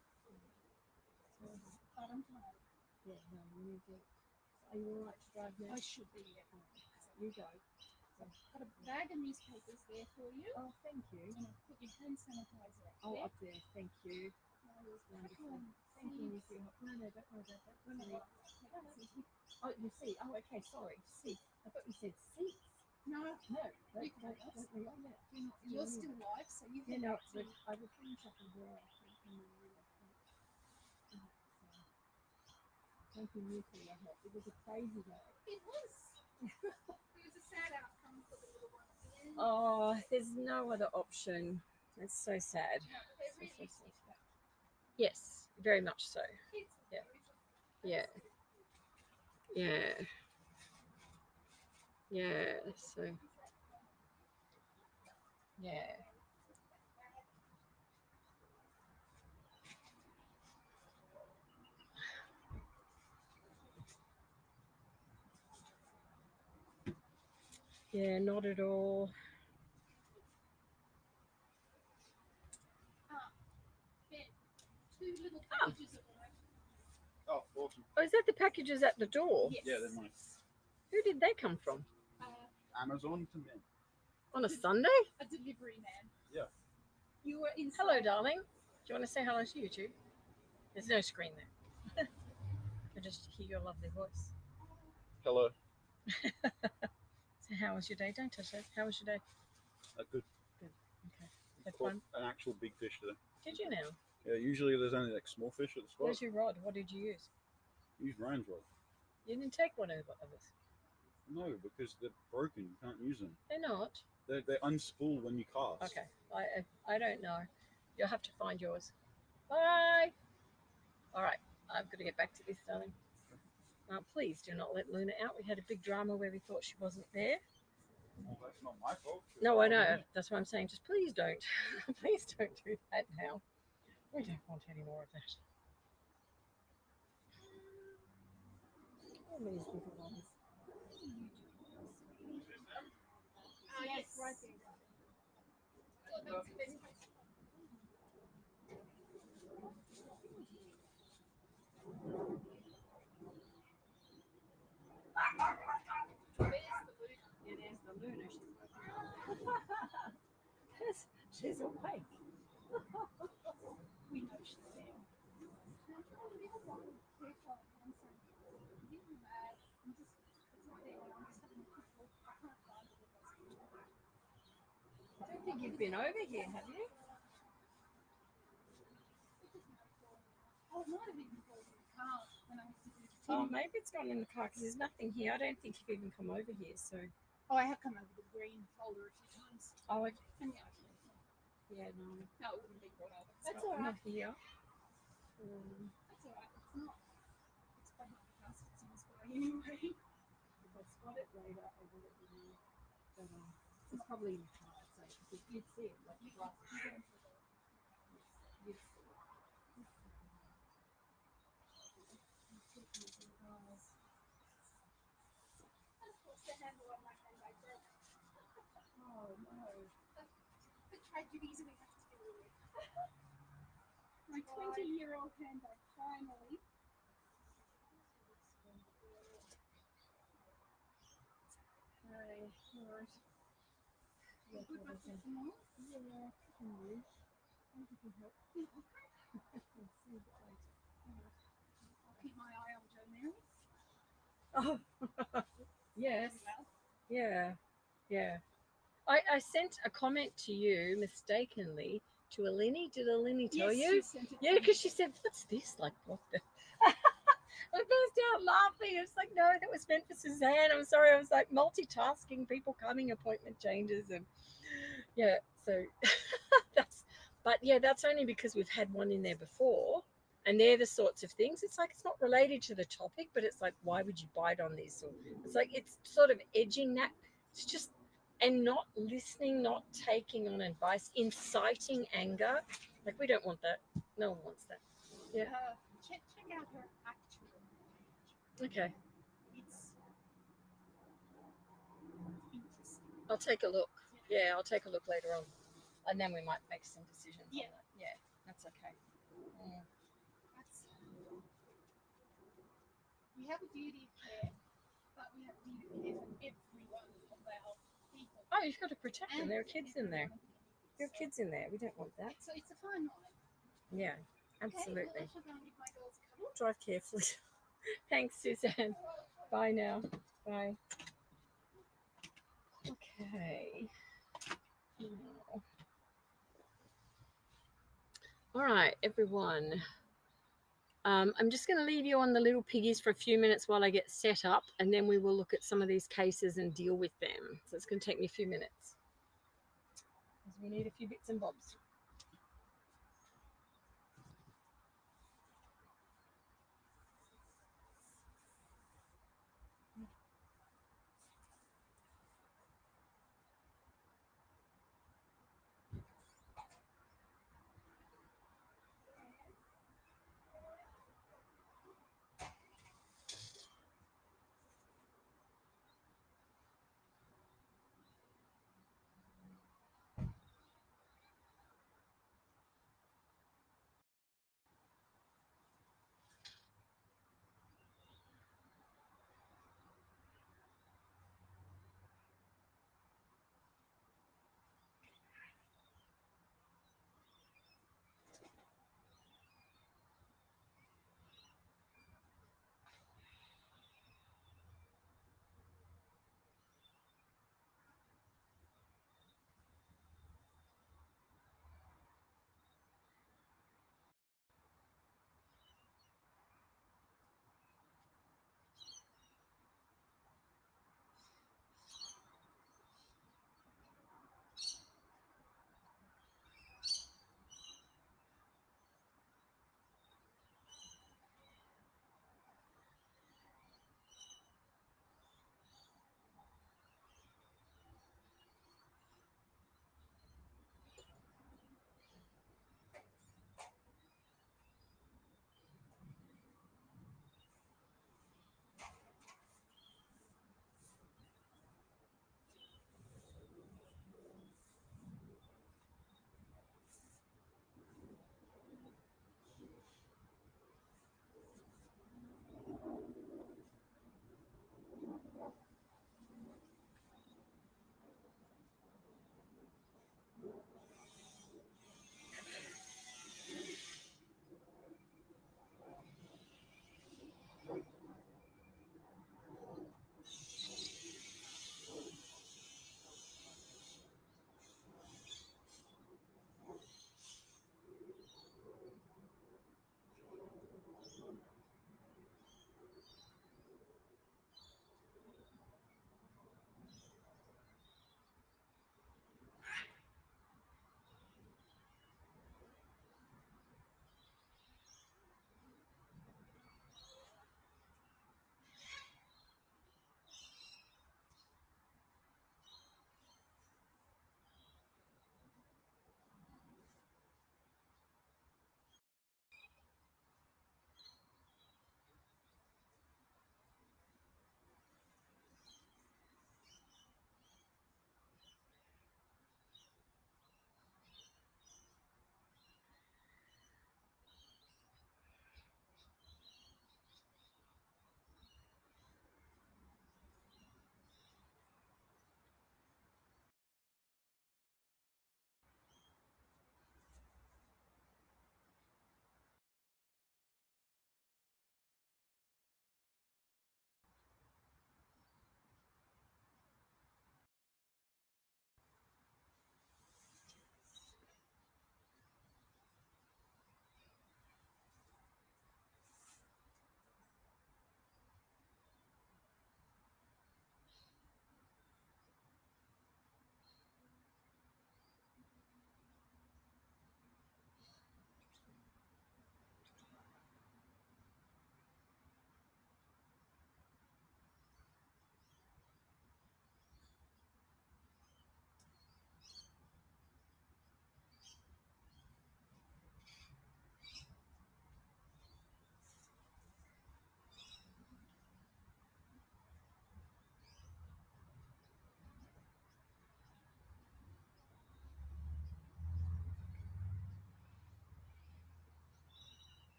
But I'm tired. Yeah, no, you need to. Are you all right to drive now? I should be, yeah. You go. So I've got a bag of newspapers there for you. Oh, thank you. And I'll put your hand sanitizer up Oh, there. up there. Thank you. Wonderful. Thank you for your help. No, don't worry about that. Oh, you see. Oh, okay. Sorry. See. I thought you said seats. No, No. you can Don't ask. me on that. You're still live, so you Yeah, can no, actually. I will finish up and go out. Thank you for your help. It was a crazy day. It was. It was a sad outcome for the little one at the end. Oh, there's no other option. It's so sad. No, but they're So really sad. Yes, very much so. kids. Yeah. Yeah. Yeah. Yeah. So. Yeah. Yeah, not at all. Ben, 2 little packages of them. Oh, awesome. Oh, is that the packages at the door? Yes. Yeah, they're mine. Who did they come from? Amazon to men. On a Sunday? A delivery man. Yeah. You were inside. Hello, darling. Do you want to say hello to YouTube? There's no screen there. I just hear your lovely voice. Hello. So how was your day? Don't touch it. How was your day? Good. Good. Okay. Had Caught fun? an actual big fish today. Did you now? Yeah, usually there's only like small fish at the spot. Where's your rod? What did you use? Use Ryan's rod. You didn't take one of us. No, because they're broken. You can't use them. They're not. They unspool when you cast. Okay. I don't know. You'll have to find yours. Bye. All right. I've got to get back to this, darling. Please do not let Luna out. We had a big drama where we thought she wasn't there. Well, that's not my fault. No, I know. That's what I'm saying. Just please don't. Please don't do that now. We don't want any more of that. All these little ones. Yes, right there. Oh, that's the best place. It is the Luna. She's awake. We know she's there. I don't think you've been over here, have you? Oh, it might have even gone in the car when I was sitting. Oh, maybe it's gone in the car because there's nothing here. I don't think you've even come over here. So. Oh, I have come over to the green folder a few times. Oh, okay. And yeah, Yeah, no. no, it wouldn't be brought over. That's all right. Not here. That's all right. It's not. It's probably because it's in this way anyway. If I spot it later, I will let you know. But, it's probably in the car. So if you'd see it, like right. You'd see it. What's the handle on my handbag broke? Oh no. The tragedies we have to deal with. My 20-year-old handbag finally. Hi. All right. Good luck with the mall. Yeah. Can you? Thank you for help. Yeah, okay. I'll see you later. I'll keep my eye on Joe Mary. Oh, yes. Yeah. Yeah. I sent a comment to you mistakenly to Alini. Did Alini tell you? Yeah, because she said, "What's this?" Like, what the? I burst out laughing. It's like, no, that was meant for Suzanne. I'm sorry. I was like multitasking, people coming, appointment changes, and yeah. So But yeah, that's only because we've had one in there before. And they're the sorts of things. It's like it's not related to the topic, but it's like, why would you bite on this? Or it's like it's sort of edging that. It's just and not listening, not taking on advice, inciting anger. Like we don't want that. No one wants that. Yeah. Check out her actual page. Okay. It's interesting. I'll take a look. Yeah, I'll take a look later on, and then we might make some decisions. Yeah. On that. Yeah, that's okay. We have a duty of care, but we have a duty of care for everyone of our people. Oh, you've got to protect them. There are kids in there. There are kids in there. We don't want that. So it's a fine line. Yeah, absolutely. Okay, well, I shall go and give my girls cuddle. Drive carefully. Thanks, Suzanne. Bye now. Bye. Okay. All right, everyone. I'm just going to leave you on the little piggies for a few minutes while I get set up, and then we will look at some of these cases and deal with them. So it's going to take me a few minutes because we need a few bits and bobs.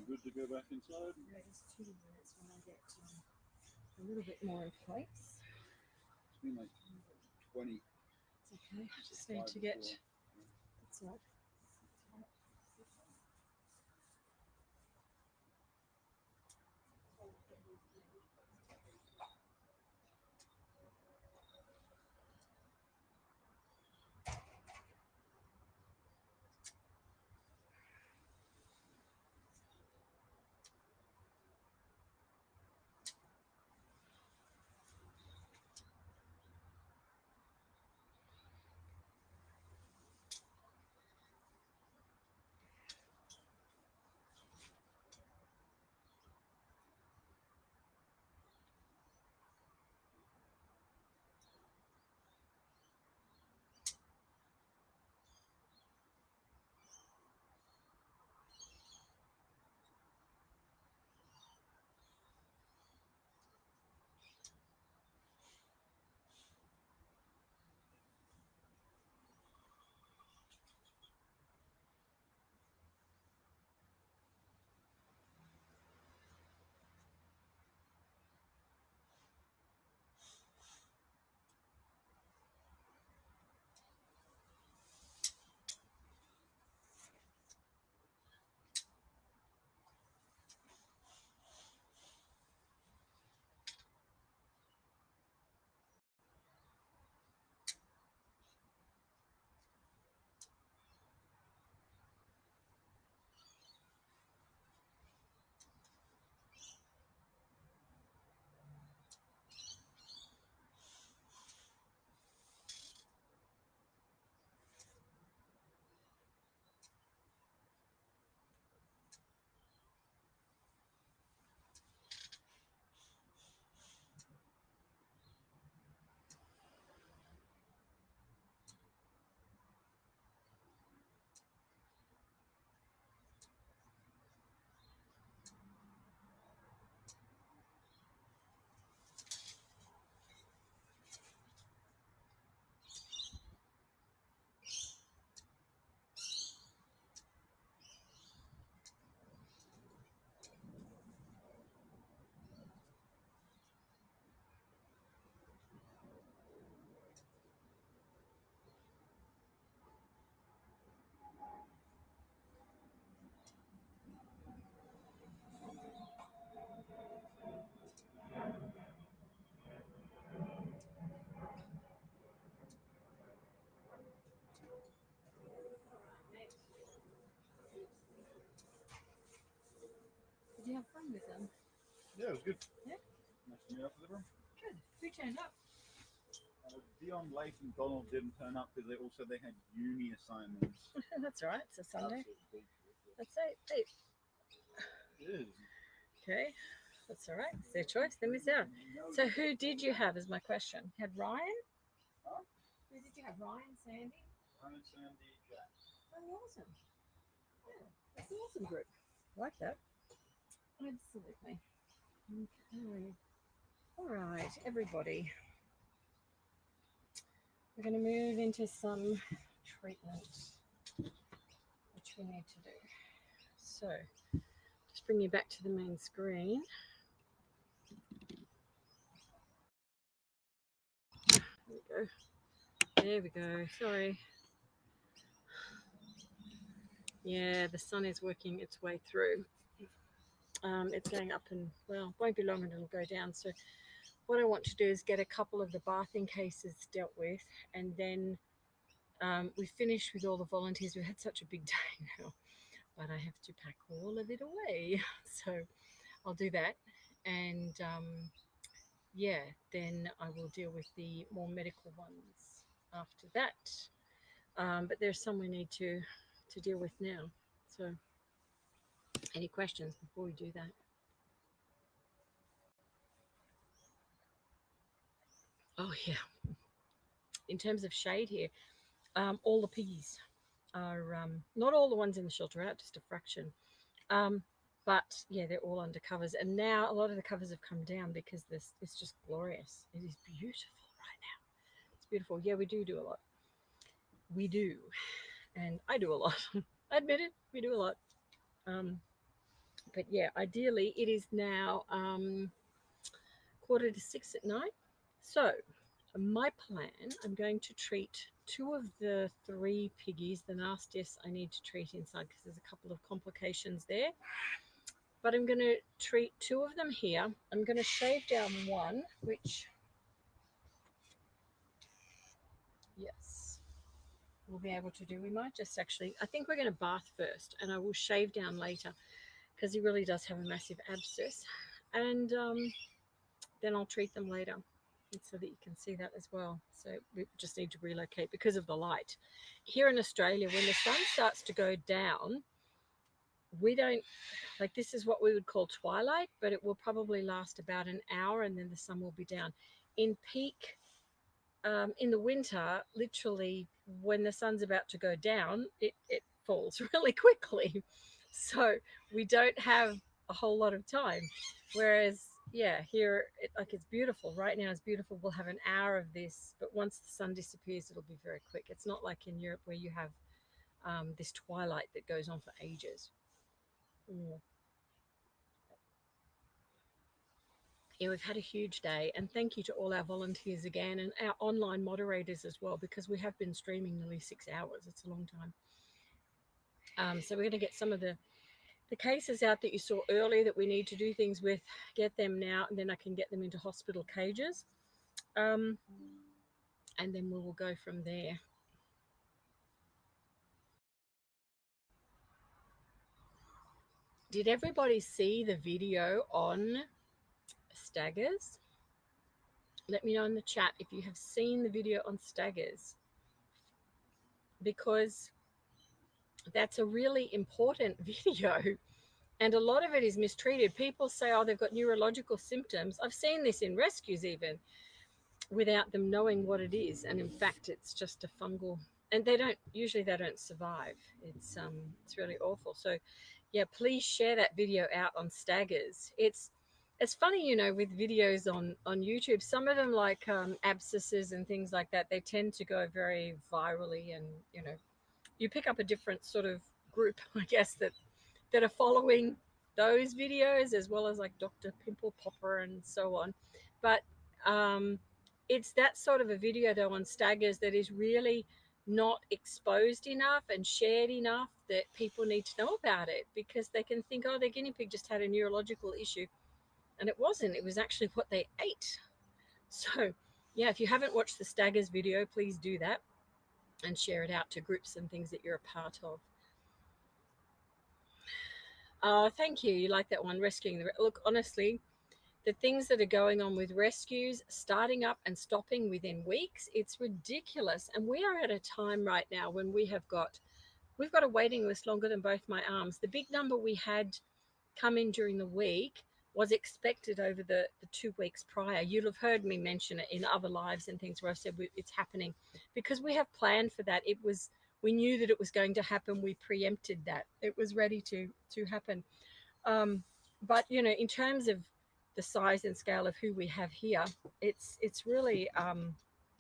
good to go back inside? Yeah, just 2 minutes when I get a little bit more in place. It's been like 20. It's okay. I just need to get. That's right. Did you have fun with them? Yeah, it was good. Yeah. Nice to meet up with everyone. Good. Who turned up? Dion, Lake, and Donald didn't turn up because they had uni assignments. That's all right. It's a Sunday. Absolute bullshit. That's it. It is. Okay. That's all right. It's their choice. They miss out. So who did you have is my question. You had Ryan? Huh? Who did you have? Ryan, Sandy? Ryan, Sandy, Jack. Oh, awesome. Yeah, that's an awesome group. I like that. Absolutely. Okay. All right, everybody. We're going to move into some treatment, which we need to do. So, just bring you back to the main screen. There we go. Sorry. Yeah, the sun is working its way through. It's going up and, well, won't be long and it'll go down. So what I want to do is get a couple of the bathing cases dealt with, and then we finished with all the volunteers. We've had such a big day now, but I have to pack all of it away. So I'll do that. And yeah, then I will deal with the more medical ones after that. But there's some we need to deal with now. So any questions before we do that? Oh yeah. In terms of shade here, all the piggies are not all the ones in the shelter out, just a fraction. But yeah, they're all under covers, and now a lot of the covers have come down because this it's just glorious. It is beautiful right now. It's beautiful. Yeah, we do a lot. We do, and I do a lot. I admit it. We do a lot. But yeah, ideally it is now 5:45 at night. So my plan, I'm going to treat 2 of the 3 piggies. The nastiest I need to treat inside because there's a couple of complications there. But I'm going to treat 2 of them here. I'm going to shave down one, which, yes, we'll be able to do. We might just actually, I think we're going to bath first and I will shave down later because he really does have a massive abscess. And then I'll treat them later so that you can see that as well. So we just need to relocate because of the light. Here in Australia, when the sun starts to go down, we don't, like, this is what we would call twilight, but it will probably last about an hour and then the sun will be down. In peak, in the winter, literally when the sun's about to go down, it falls really quickly. So we don't have a whole lot of time. Whereas, yeah, here, it's beautiful. Right now it's beautiful. We'll have an hour of this, but once the sun disappears, it'll be very quick. It's not like in Europe where you have this twilight that goes on for ages. Yeah, we've had a huge day, and thank you to all our volunteers again and our online moderators as well, because we have been streaming nearly 6 hours. It's a long time. So we're going to get some of the cases out that you saw earlier that we need to do things with, get them now, and then I can get them into hospital cages. And then we will go from there. Did everybody see the video on staggers? Let me know in the chat if you have seen the video on staggers, because that's a really important video. And a lot of it is mistreated. People say, oh, they've got neurological symptoms. I've seen this in rescues even, without them knowing what it is. And in fact, it's just a fungal, and they don't survive. It's really awful. So yeah, please share that video out on staggers. It's funny, you know, with videos on YouTube, some of them, like abscesses and things like that, they tend to go very virally, and you know, you pick up a different sort of group, I guess, that are following those videos, as well as like Dr. Pimple Popper and so on. But it's that sort of a video though on staggers that is really not exposed enough and shared enough that people need to know about it, because they can think, oh, their guinea pig just had a neurological issue, and it wasn't. It was actually what they ate. So yeah, if you haven't watched the staggers video, please do that and share it out to groups and things that you're a part of. Thank you. You like that one, rescuing the... Look, honestly, the things that are going on with rescues, starting up and stopping within weeks, it's ridiculous. And we are at a time right now when we've got a waiting list longer than both my arms. The big number we had come in during the week was expected over the 2 weeks prior. You'll have heard me mention it in other lives and things where I've said it's happening, because we have planned for that. We knew that it was going to happen. We preempted that. It was ready to happen. But, you know, in terms of the size and scale of who we have here, it's really,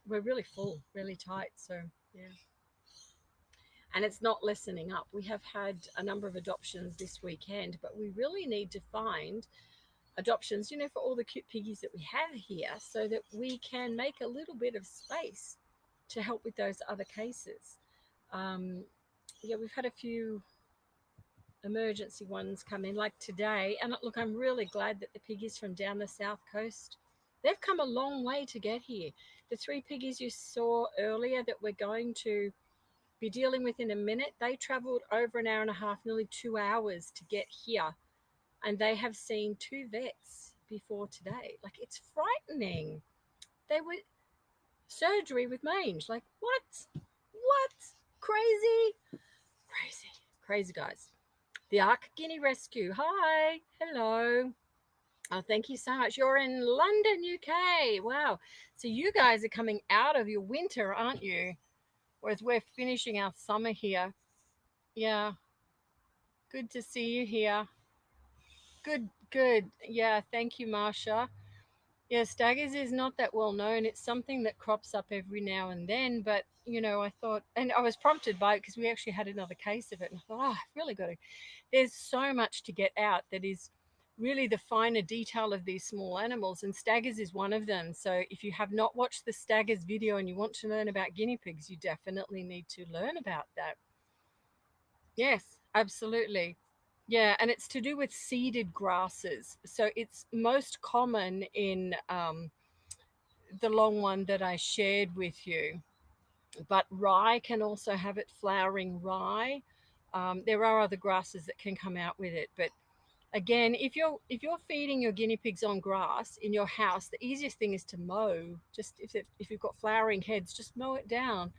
we're really full, really tight. So, yeah. And it's not lessening up. We have had a number of adoptions this weekend, but we really need to find adoptions, you know, for all the cute piggies that we have here, so that we can make a little bit of space to help with those other cases. Yeah, we've had a few emergency ones come in, like today. And look, I'm really glad that the piggies from down the south coast, they've come a long way to get here. The 3 piggies you saw earlier that we're going to be dealing with in a minute, they traveled over an hour and a half, nearly 2 hours to get here. And they have seen 2 vets before today. Like, it's frightening. They were surgery with mange. Like, what? Crazy guys. The Ark Guinea Rescue. Hi. Hello. Oh, thank you so much. You're in London, UK. Wow. So you guys are coming out of your winter, aren't you? Whereas we're finishing our summer here. Yeah. Good to see you here. Good. Yeah, thank you, Marsha. Yeah, staggers is not that well known. It's something that crops up every now and then, but you know, I thought, and I was prompted by it because we actually had another case of it, and I thought, oh, I've really got to. There's so much to get out that is really the finer detail of these small animals, and staggers is one of them. So if you have not watched the staggers video and you want to learn about guinea pigs, you definitely need to learn about that. Yes, absolutely. Yeah, and it's to do with seeded grasses. So it's most common in the long one that I shared with you. But rye can also have it, flowering rye. There are other grasses that can come out with it, but again, if you're feeding your guinea pigs on grass in your house, the easiest thing is to mow. Just if you've got flowering heads, just mow it down.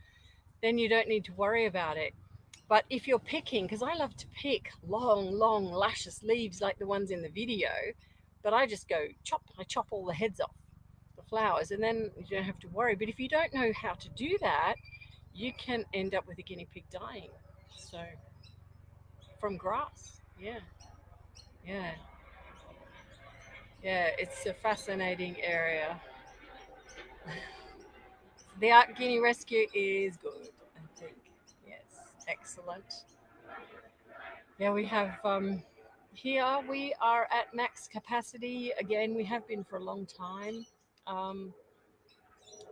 Then you don't need to worry about it. But if you're picking, because I love to pick long, luscious leaves like the ones in the video, but I just go I chop all the heads off the flowers, and then you don't have to worry. But if you don't know how to do that, you can end up with a guinea pig dying. So from grass, yeah, yeah, it's a fascinating area. The Art Guinea Rescue is good, I think. Yes, excellent. Yeah, we have here we are at max capacity. Again, we have been for a long time.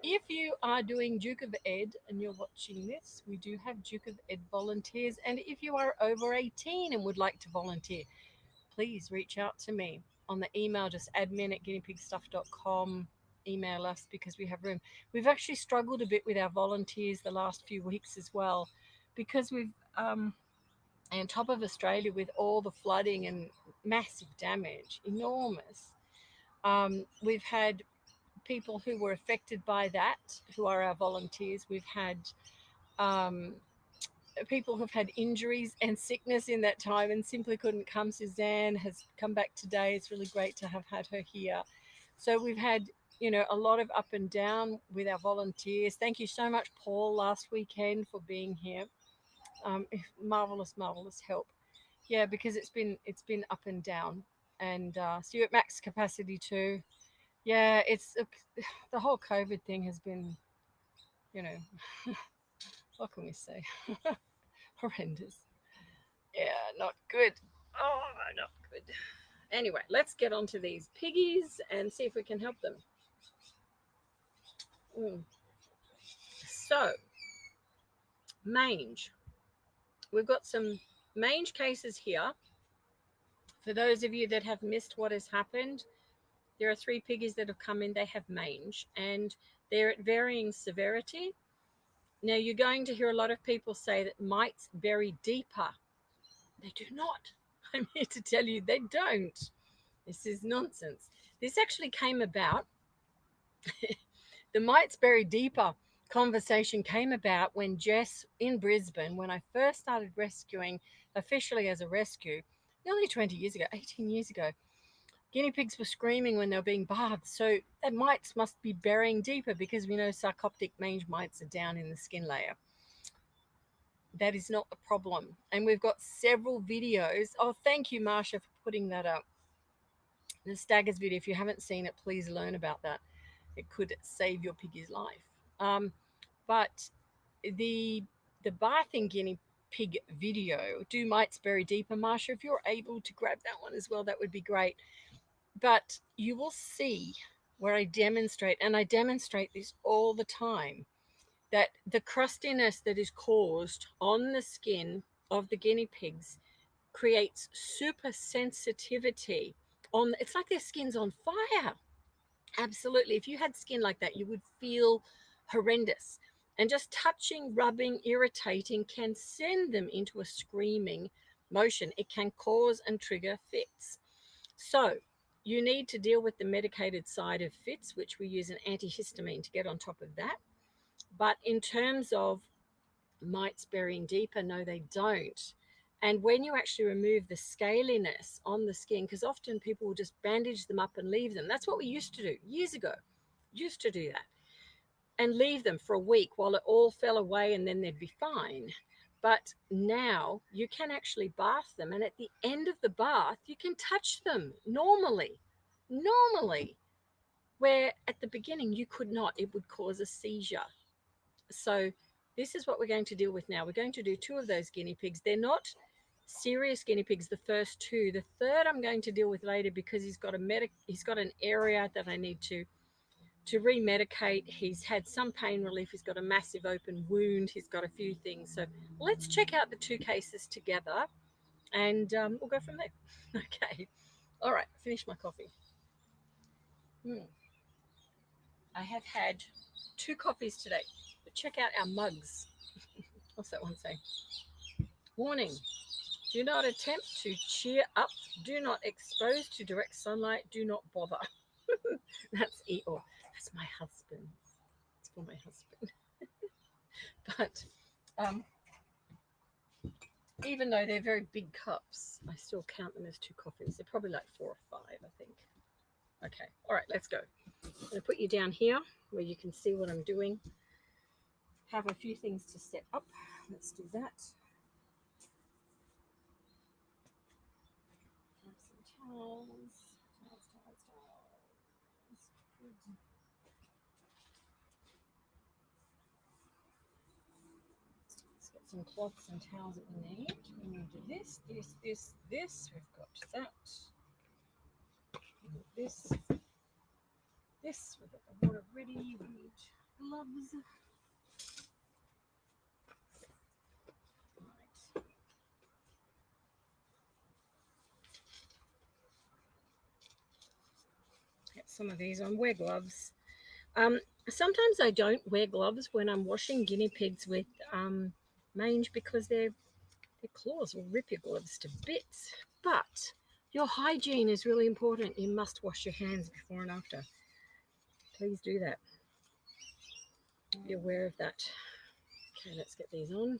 If you are doing Duke of Ed and you're watching this, we do have Duke of Ed volunteers. And if you are over 18 and would like to volunteer, please reach out to me on the email, just admin@guineapigstuff.com. Email us because we have room. We've actually struggled a bit with our volunteers the last few weeks as well, because we've on top of Australia with all the flooding and massive damage, enormous. We've had people who were affected by that, who are our volunteers. We've had people who've had injuries and sickness in that time and simply couldn't come. Suzanne has come back today. It's really great to have had her here. So we've had, you know, a lot of up and down with our volunteers. Thank you so much, Paul, last weekend for being here. Marvelous help. Yeah, because it's been up and down. And so you're at max capacity too. Yeah, it's the whole COVID thing has been, you know, what can we say? Horrendous. Yeah, not good. Oh, not good. Anyway, let's get on to these piggies and see if we can help them. So, mange. We've got some mange cases here. For those of you that have missed what has happened, there are 3 piggies that have come in. They have mange, and they're at varying severity. Now, you're going to hear a lot of people say that mites bury deeper. They do not. I'm here to tell you they don't. This is nonsense. This actually came about, the mites bury deeper conversation came about when Jess in Brisbane, when I first started rescuing officially as a rescue, nearly 20 years ago, 18 years ago, guinea pigs were screaming when they were being bathed. So the mites must be burying deeper because we know sarcoptic mange mites are down in the skin layer. That is not the problem. And we've got several videos. Oh, thank you, Marsha, for putting that up. The staggers video, if you haven't seen it, please learn about that. It could save your piggy's life. But the bathing guinea pig video, do mites bury deeper, Marsha? If you're able to grab that one as well, that would be great. But you will see where I demonstrate, and I demonstrate this all the time, that the crustiness that is caused on the skin of the guinea pigs creates super sensitivity on, it's like their skin's on fire. Absolutely. If you had skin like that, you would feel horrendous. And just touching, rubbing, irritating can send them into a screaming motion. It can cause and trigger fits. So you need to deal with the medicated side of fits, which we use an antihistamine to get on top of that. But in terms of mites burying deeper, no, they don't. And when you actually remove the scaliness on the skin, because often people will just bandage them up and leave them. That's what we used to do years ago. Used to do that. And leave them for a week while it all fell away and then they'd be fine. But now you can actually bath them. And at the end of the bath, you can touch them normally. Where at the beginning you could not. It would cause a seizure. So this is what we're going to deal with now. We're going to do 2 of those guinea pigs. They're not serious guinea pigs, the first 2. The third I'm going to deal with later because he's got an area that I need to remedicate. He's had some pain relief. He's got a massive open wound. He's got a few things. So let's check out the 2 cases together, and we'll go from there. Okay. All right. Finish my coffee. I have had 2 coffees today. But check out our mugs. What's that one say? Warning. Do not attempt to cheer up. Do not expose to direct sunlight. Do not bother. That's Eeyore. That's my husband. It's for my husband. But even though they're very big cups, I still count them as 2 coffees. They're probably like 4 or 5, I think. Okay. All right, let's go. I'm going to put you down here where you can see what I'm doing. Have a few things to set up. Let's do that. Have some towels. Good. Let's get some cloths and towels that we need. We're going to do this. We've got that. This. We've got the water ready. We need gloves. Right. Get some of these on. Wear gloves. Sometimes I don't wear gloves when I'm washing guinea pigs with mange because their claws will rip your gloves to bits. But your hygiene is really important. You must wash your hands before and after. Please do that. Be aware of that. Okay, let's get these on.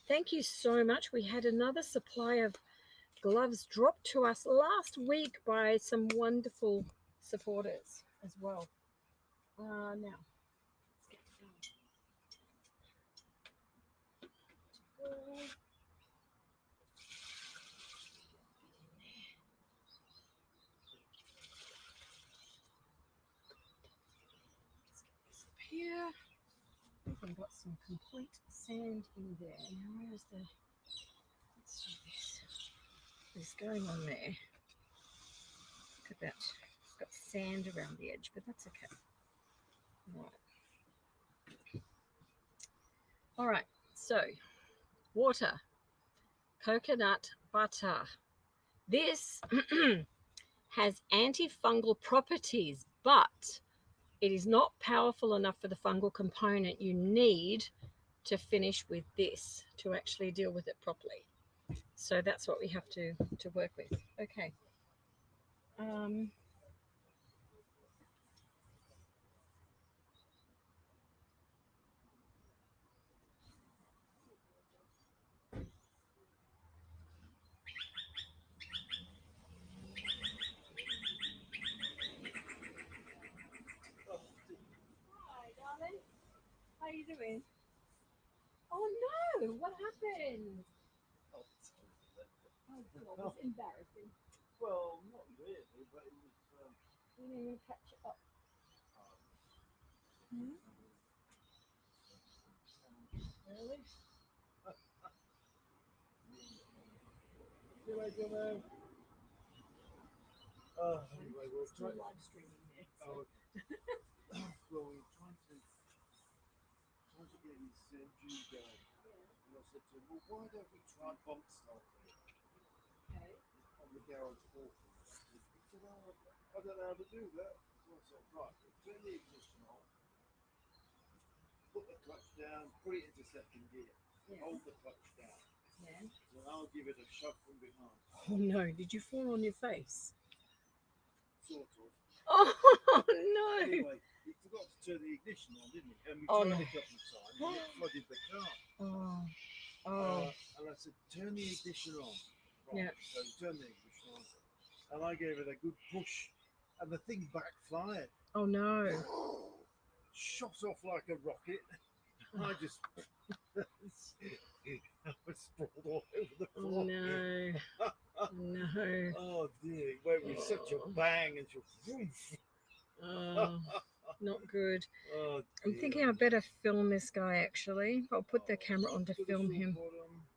Thank you so much. We had another supply of gloves dropped to us last week by some wonderful supporters as well. Now, let's get going. Here, I think I've got some complete sand in there. Now, where's the? Let's do this. What's going on there? Look at that. It's got sand around the edge, but that's okay. All right. So, water, coconut butter. This has antifungal properties, but it is not powerful enough for the fungal component. You need to finish with this to actually deal with it properly. So that's what we have to work with. Okay. How are you doing? Oh no! What happened? Oh, God, it was embarrassing. Well, not really, but it was. You need to catch it up. Hmm? Really? See you later, man. Anyway, we're still live streaming there. So. Well, we're trying to get his juggling. And I said to him, well, why don't we try bump starting? Okay. On the garage portal. He said, oh, I don't know how to do that. So I said, right, turn the ignition on, put the clutch down, put it into second gear, hold the clutch down. Yeah. Then I'll give it a shove from behind. Oh no, did you fall on your face? Sort of. Oh no! Anyway, he forgot to turn the ignition on, didn't he? And we no. tried a couple of times and it flooded the car. And I said, turn the ignition on. Right. Yeah. So he turned the ignition on. And I gave it a good push. And the thing backfired. Oh no. Shot off like a rocket. I just I was sprawled all over the floor. Oh no. No. Oh dear. It went with such a bang and just woof. Oh. Not good. Oh, I'm thinking I better film this guy actually. I'll put the camera on to film him.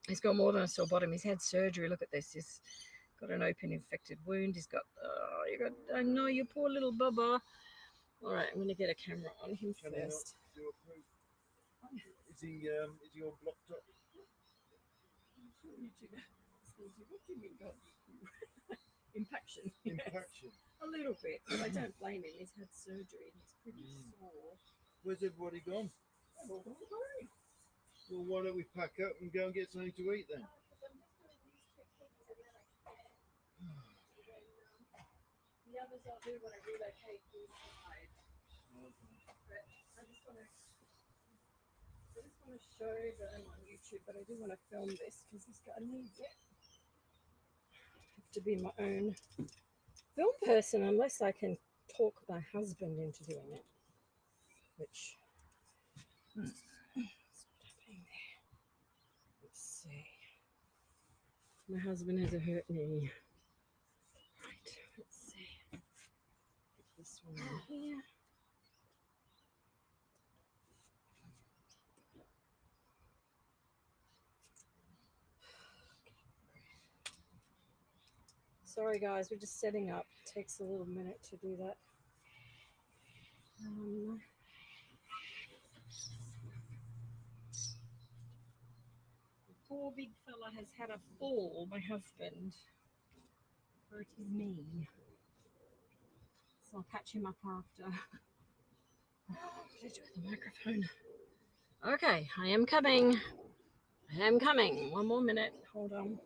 He's got more than a sore bottom. He's had surgery. Look at this. He's got an open infected wound. He's got, I know, you poor little bubba. All right, I'm going to get a camera on him Can he not first. do a poop? Is he all blocked up? What do you mean, God? Impaction. Impaction. A little bit, but I don't blame him. He's had surgery and he's pretty sore. Where's everybody gone? They've all gone home. Well, why don't we pack up and go and get something to eat then? The others I'll do when I relocate inside. But I just want to show them on YouTube, but I do want to film this because this guy needs it. I have to be my own film person unless I can talk my husband into doing it, which let's see. My husband has a hurt knee. Right, let's see. Get this one in here. Sorry guys, we're just setting up. It takes a little minute to do that. The poor big fella has had a fall, my husband. Hurt his knee. So I'll catch him up after. What did I do with the microphone? Okay, I am coming. I am coming. One more minute. Hold on.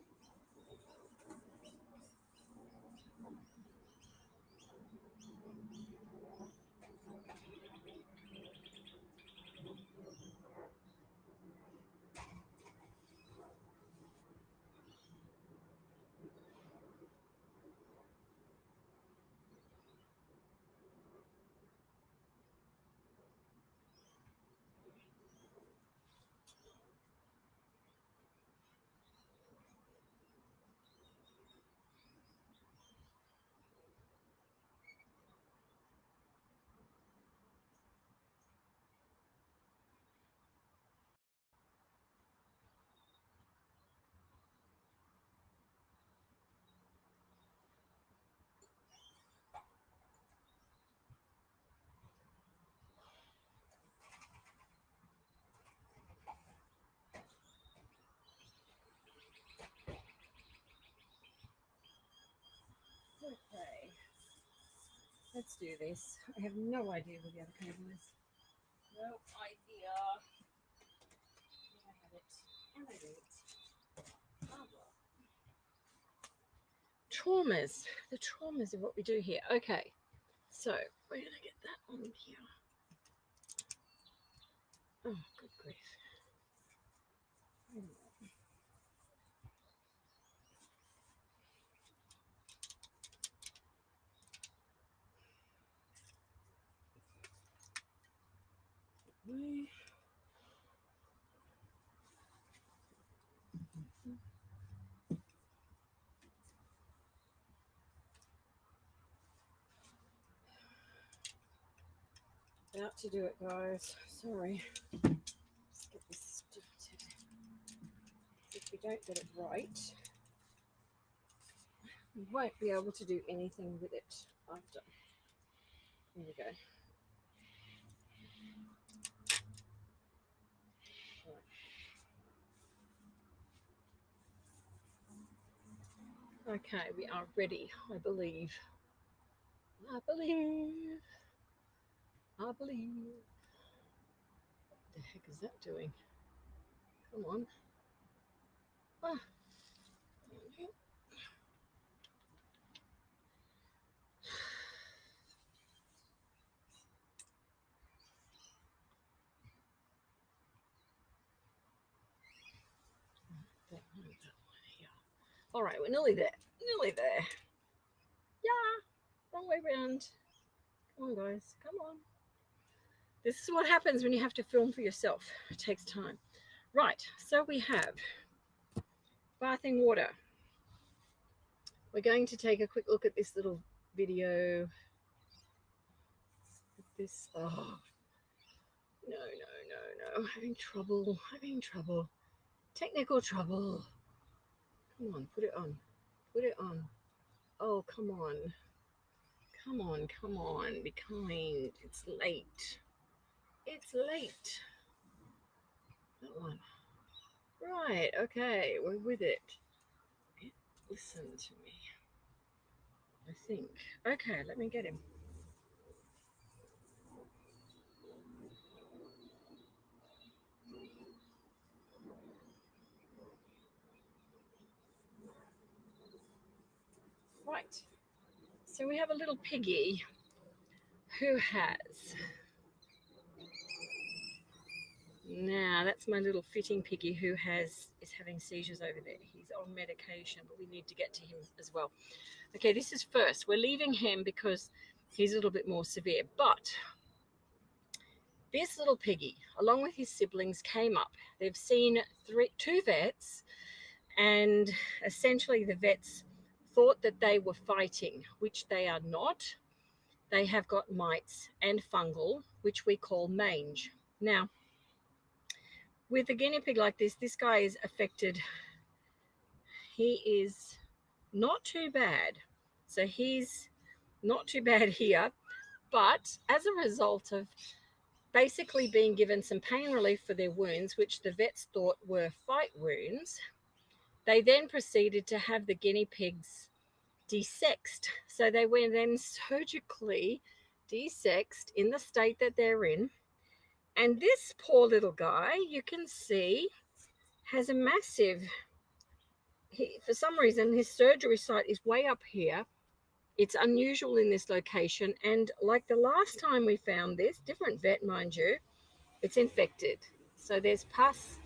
Okay, let's do this. I have no idea where the other cable is. No idea. I have it, and I don't. Oh well. Traumas. The traumas of what we do here. Okay, so we're going to get that on here. Oh, good grief. Wait a minute. About to do it, guys. Sorry. Let's get this started. If we don't get it right, we won't be able to do anything with it after. Here we go. Right. Okay, we are ready, I believe. I believe. I believe. What the heck is that doing? Come on. Ah. All right, we're nearly there. Nearly there. Yeah, wrong way round. Come on, guys. Come on. This is what happens when you have to film for yourself. It takes time. Right, so we have bathing water. We're going to take a quick look at this little video. this. Oh, no, no, no, no. Having trouble. Having trouble. Technical trouble. Come on, put it on. Put it on. Oh, come on. Come on, come on. Be kind. It's late. It's late. That one. Right, okay, we're with it. Listen to me. I think. Okay, let me get him. Right. So we have a little piggy who has. Now that's my little fitting piggy who is having seizures over there. He's on medication, but we need to get to him as well. Okay, this is first. We're leaving him because he's a little bit more severe. But this little piggy, along with his siblings, came up. They've seen two vets, and essentially the vets thought that they were fighting, which they are not. They have got mites and fungal, which we call mange. Now, with a guinea pig like this guy is affected. He is not too bad. So he's not too bad here, but as a result of basically being given some pain relief for their wounds, which the vets thought were fight wounds, they then proceeded to have the guinea pigs desexed. So they were then surgically desexed in the state that they're in. And this poor little guy, you can see, has a massive, for some reason, his surgery site is way up here. It's unusual in this location. And like the last time we found this, different vet, mind you, it's infected. So there's pus.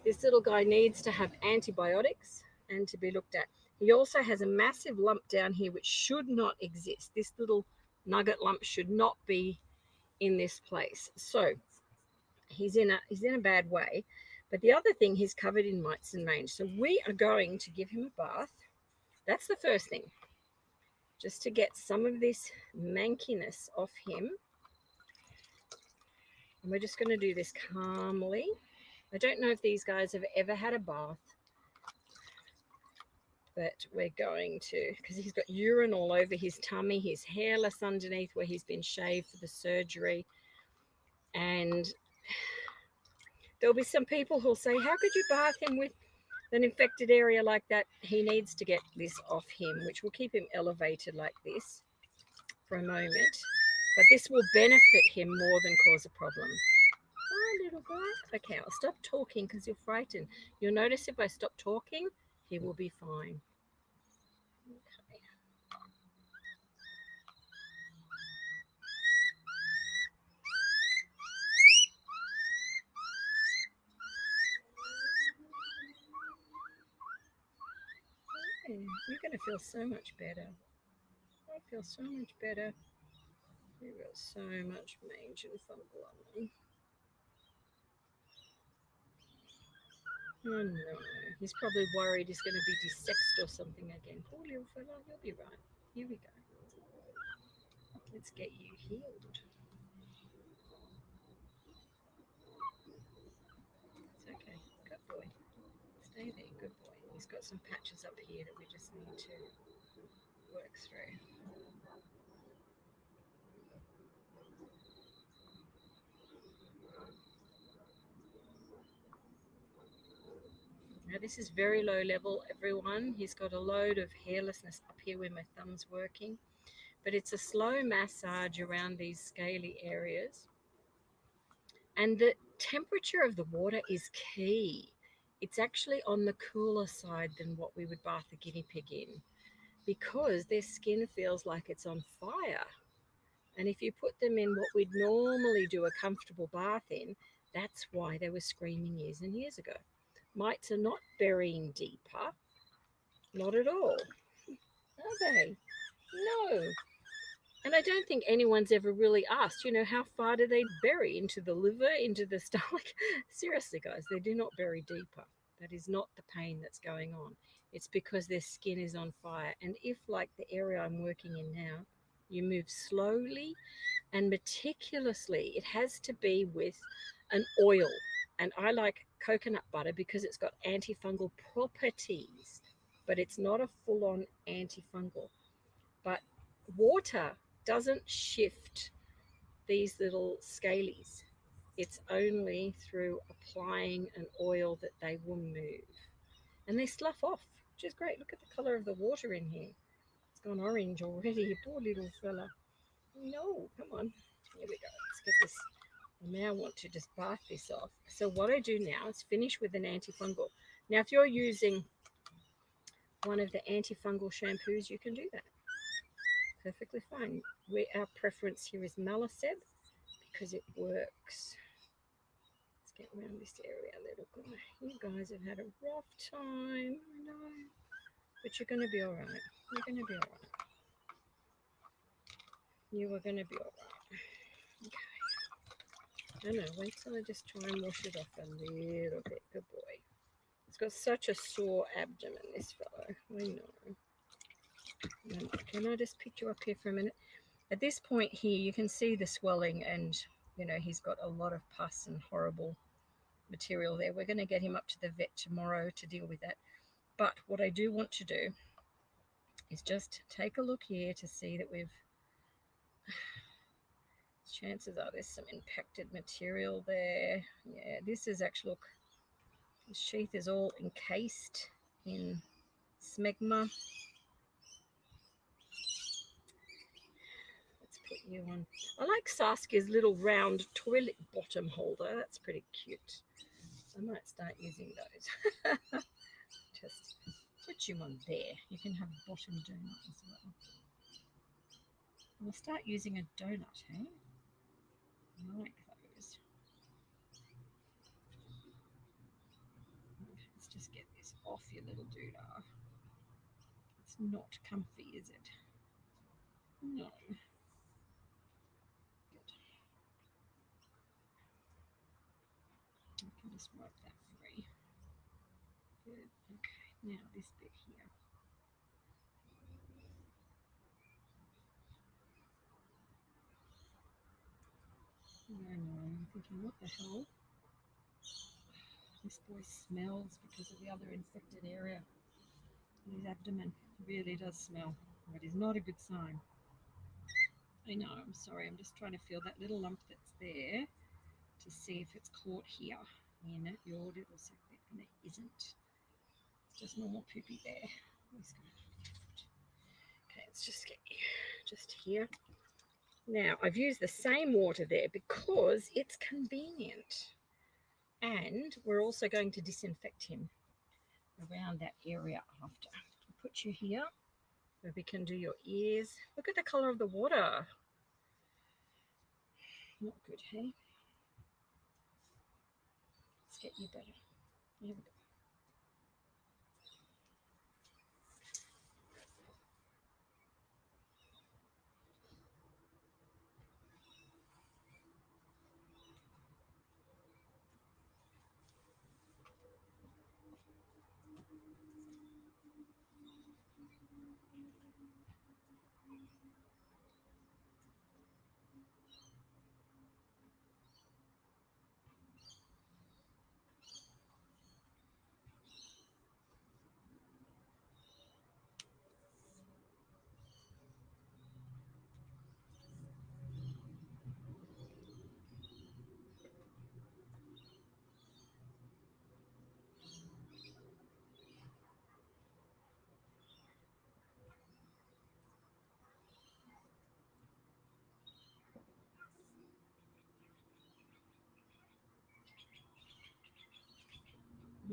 This little guy needs to have antibiotics and to be looked at. He also has a massive lump down here which should not exist. This little nugget lump should not be in this place. So he's in a bad way. But the other thing, he's covered in mites and mange. So we are going to give him a bath. That's the first thing, just to get some of this mankiness off him. And we're just going to do this calmly. I don't know if these guys have ever had a bath, but we're going to, because he's got urine all over his tummy. He's hairless underneath where he's been shaved for the surgery. And there'll be some people who'll say, how could you bath him with an infected area like that? He needs to get this off him, which will keep him elevated like this for a moment. But this will benefit him more than cause a problem. Hi, little guy. Okay, I'll stop talking because you're frightened. You'll notice if I stop talking, he will be fine. Okay. You're going to feel so much better. I feel so much better. You've got so much mange and fungal on them. Oh no, he's probably worried he's going to be desexed or something again. Poor little fella, you'll be right. Here we go. Let's get you healed. It's okay. Good boy. Stay there. Good boy. He's got some patches up here that we just need to work through. Now this is very low level, everyone. He's got a load of hairlessness up here where my thumb's working. But it's a slow massage around these scaly areas. And the temperature of the water is key. It's actually on the cooler side than what we would bath a guinea pig in, because their skin feels like it's on fire. And if you put them in what we'd normally do a comfortable bath in, that's why they were screaming years and years ago. Mites are not burying deeper, not at all, are they? No. And I don't think anyone's ever really asked, how far do they bury? Into the liver, into the stomach? Seriously, guys, they do not bury deeper. That is not the pain that's going on. It's because their skin is on fire. And if, like the area I'm working in now, You move slowly and meticulously. It has to be with an oil. And I like coconut butter because it's got antifungal properties, but it's not a full-on antifungal. But water doesn't shift these little scalies. It's only through applying an oil that they will move. And they slough off, which is great. Look at the color of the water in here. It's gone orange already. Poor little fella. No, come on. Here we go. Let's get this. I now want to just bath this off. So what I do now is finish with an antifungal. Now, if you're using one of the antifungal shampoos, you can do that. Perfectly fine. Our preference here is Malaseb because it works. Let's get around this area, little guy. You guys have had a rough time, I know, but you're going to be all right. You're going to be all right. You are going to be all right. Okay. I know. Wait till I just try and wash it off a little bit. Good boy. It's got such a sore abdomen, this fellow. I know. Can I just pick you up here for a minute? At this point here, you can see the swelling and, you know, he's got a lot of pus and horrible material there. We're going to get him up to the vet tomorrow to deal with that. But what I do want to do is just take a look here to see that we've, chances are there's some impacted material there. Yeah, this is actually, look, the sheath is all encased in smegma. Put you on. I like Saskia's little round toilet bottom holder. That's pretty cute. I might start using those. Just put you on there. You can have a bottom donut as well. We'll start using a donut, hey? I like those. Let's just get this off your little doodah. It's not comfy, is it? No. I can just wipe that free. Good. Okay, now this bit here. I know, I'm thinking, what the hell? This boy smells because of the other infected area. His abdomen really does smell, but it's not a good sign. I know, I'm sorry, I'm just trying to feel that little lump that's there to see if it's caught here in your little sac bit, and it isn't. It's just normal poopy there. Okay, let's just get you just here. Now, I've used the same water there because it's convenient. And we're also going to disinfect him around that area after. I'll put you here where we can do your ears. Look at the color of the water. Not good, hey? Let's get you better. Here we go.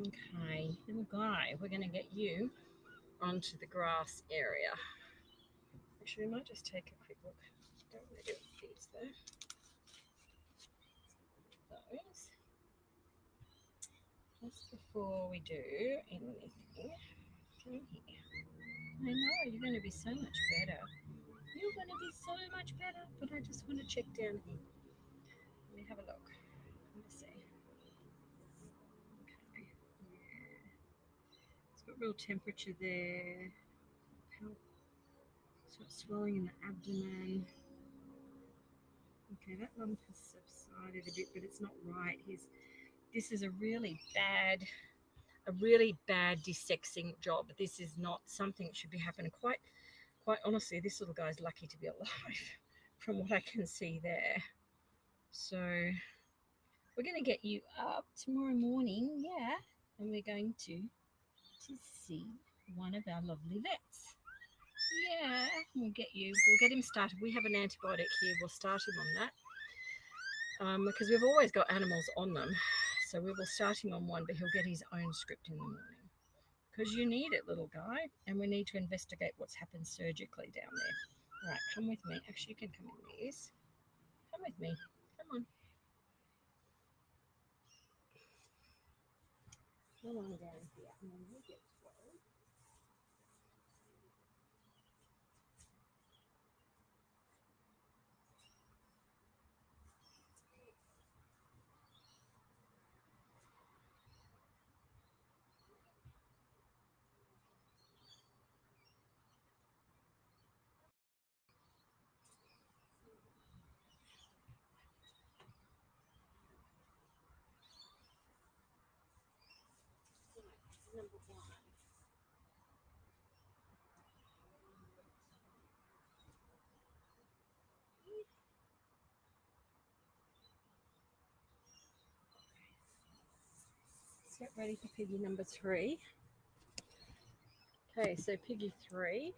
Okay, little guy, we're going to get you onto the grass area. Actually, we might just take a quick look. Don't want to do these though. Those. Just before we do anything, come here. I know, you're going to be so much better. You're going to be so much better, but I just want to check down here. Let me have a look. Let me see. Okay. Yeah. It's got real temperature there. So got swelling in the abdomen. Okay, that lump has subsided a bit, but it's not right. This is a really bad desexing job. This is not something that should be happening. Quite honestly, this little guy's lucky to be alive from what I can see there. So we're going to get you up tomorrow morning, yeah, and we're going to see one of our lovely vets. Yeah, we'll get him started. We have an antibiotic here. We'll start him on that because we've always got animals on them. So we will start him on one, but he'll get his own script in the morning because you need it, little guy, and we need to investigate what's happened surgically down there. All right, come with me. Actually, you can come in this. Come with me. Come on. Come on down here. And then you get swallowed. Number one. Let's get ready for piggy number 3. Okay, so piggy 3.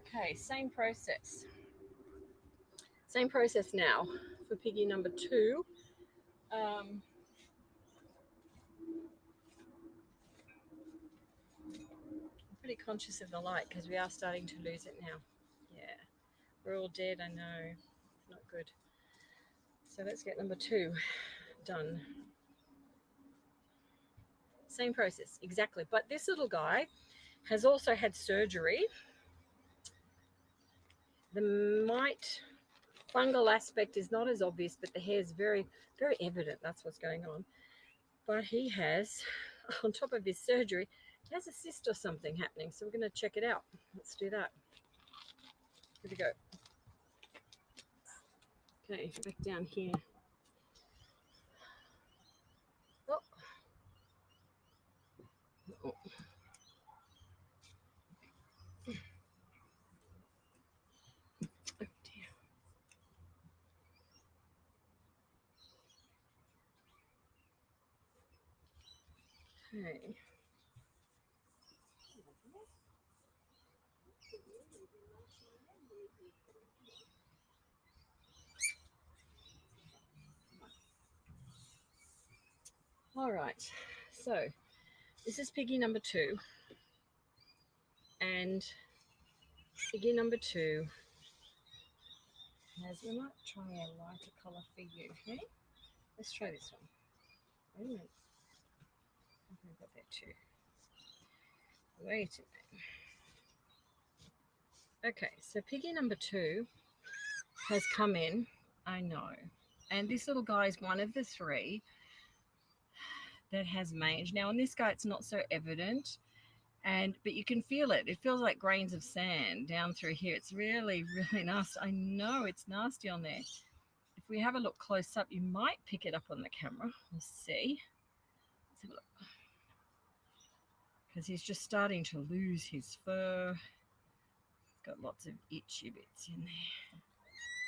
Okay, same process. Same process now for piggy number 2. I'm pretty conscious of the light because we are starting to lose it now. Yeah, we're all dead, I know. It's not good. So let's get number 2 done. Same process, exactly. But this little guy has also had surgery. The mite fungal aspect is not as obvious, but the hair is very, very evident. That's what's going on. But he has, on top of his surgery, he has a cyst or something happening. So we're going to check it out. Let's do that. Here we go. Okay, back down here. Oh. Oh. Oh dear. Okay. All right, so this is piggy number 2, and piggy number 2 has, we might try a lighter colour for you, okay? Let's try this one. Wait a minute. I've got that too. Wait a minute. Okay, so piggy number 2 has come in, I know, and this little guy is one of the 3 that has mange. Now on this guy it's not so evident, but you can feel it. It feels like grains of sand down through here. It's really, really nasty. I know it's nasty on there. If we have a look close up, you might pick it up on the camera. We'll see. Let's have a look. Because he's just starting to lose his fur. He's got lots of itchy bits in there.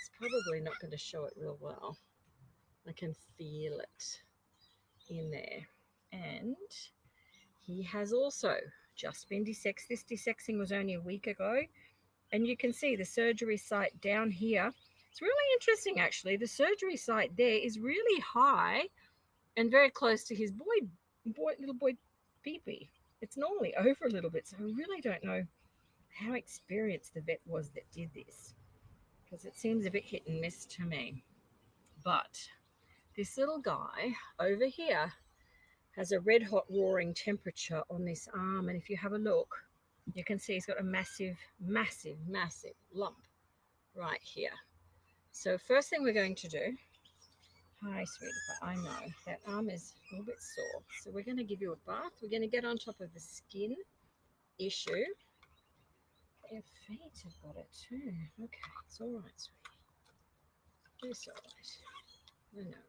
It's probably not going to show it real well. I can feel it in there. And he has also just been desexed. This desexing was only a week ago. And you can see the surgery site down here. It's really interesting, actually. The surgery site there is really high and very close to his little boy pee-pee. It's normally over a little bit, so I really don't know how experienced the vet was that did this, because it seems a bit hit and miss to me. But this little guy over here has a red hot roaring temperature on this arm, and if you have a look, You can see he's got a massive, massive, massive lump right here. So first thing we're going to do, hi sweetie pie, I know that arm is a little bit sore. So we're going to give you a bath. We're going to get on top of the skin issue. Your feet have got it too. Okay, it's all right, sweetie. It's all right. I know.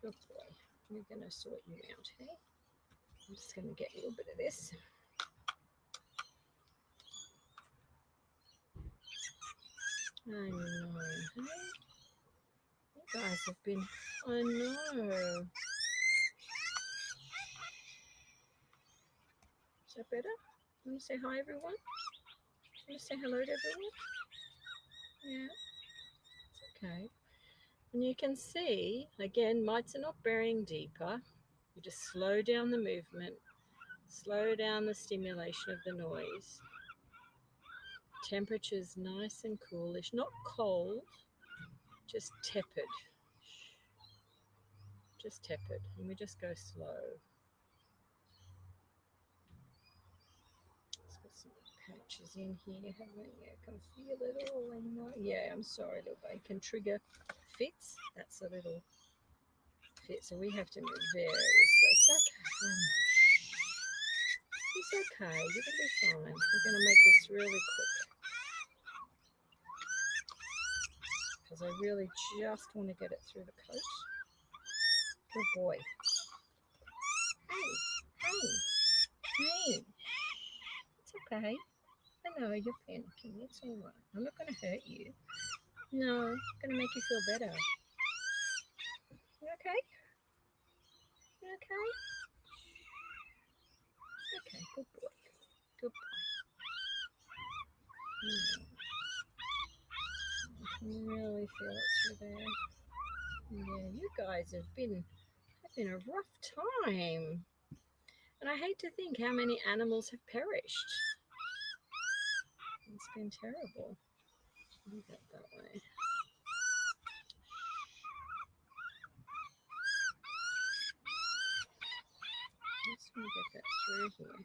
Good boy. We're going to sort you out, hey? I'm just going to get a little bit of this. I know, hey? You guys have been, I know. Is that better? You want to say hi, everyone? You want to say hello to everyone? Yeah, it's okay. And you can see, again, mites are not burying deeper. You just slow down the movement, slow down the stimulation of the noise. Temperature's nice and coolish, not cold, just tepid. Just tepid. And we just go slow. Let's put some patches in here, haven't we? Yeah, I can feel it all. I know. Yeah, I'm sorry, little baby. It can trigger fits. That's a little fit, so we have to move very slow. It's okay. It's okay. You're going to be fine. We're going to make this really quick because I really just want to get it through the coat. Good boy. Hey. It's okay. I know you're panicking. It's all right. I'm not going to hurt you. No, I'm going to make you feel better. You okay? You okay? Okay, good boy. Good boy. I can really feel it through there. Yeah, you guys have been having a rough time. And I hate to think how many animals have perished. It's been terrible. Move it that way. Just want to get that through here.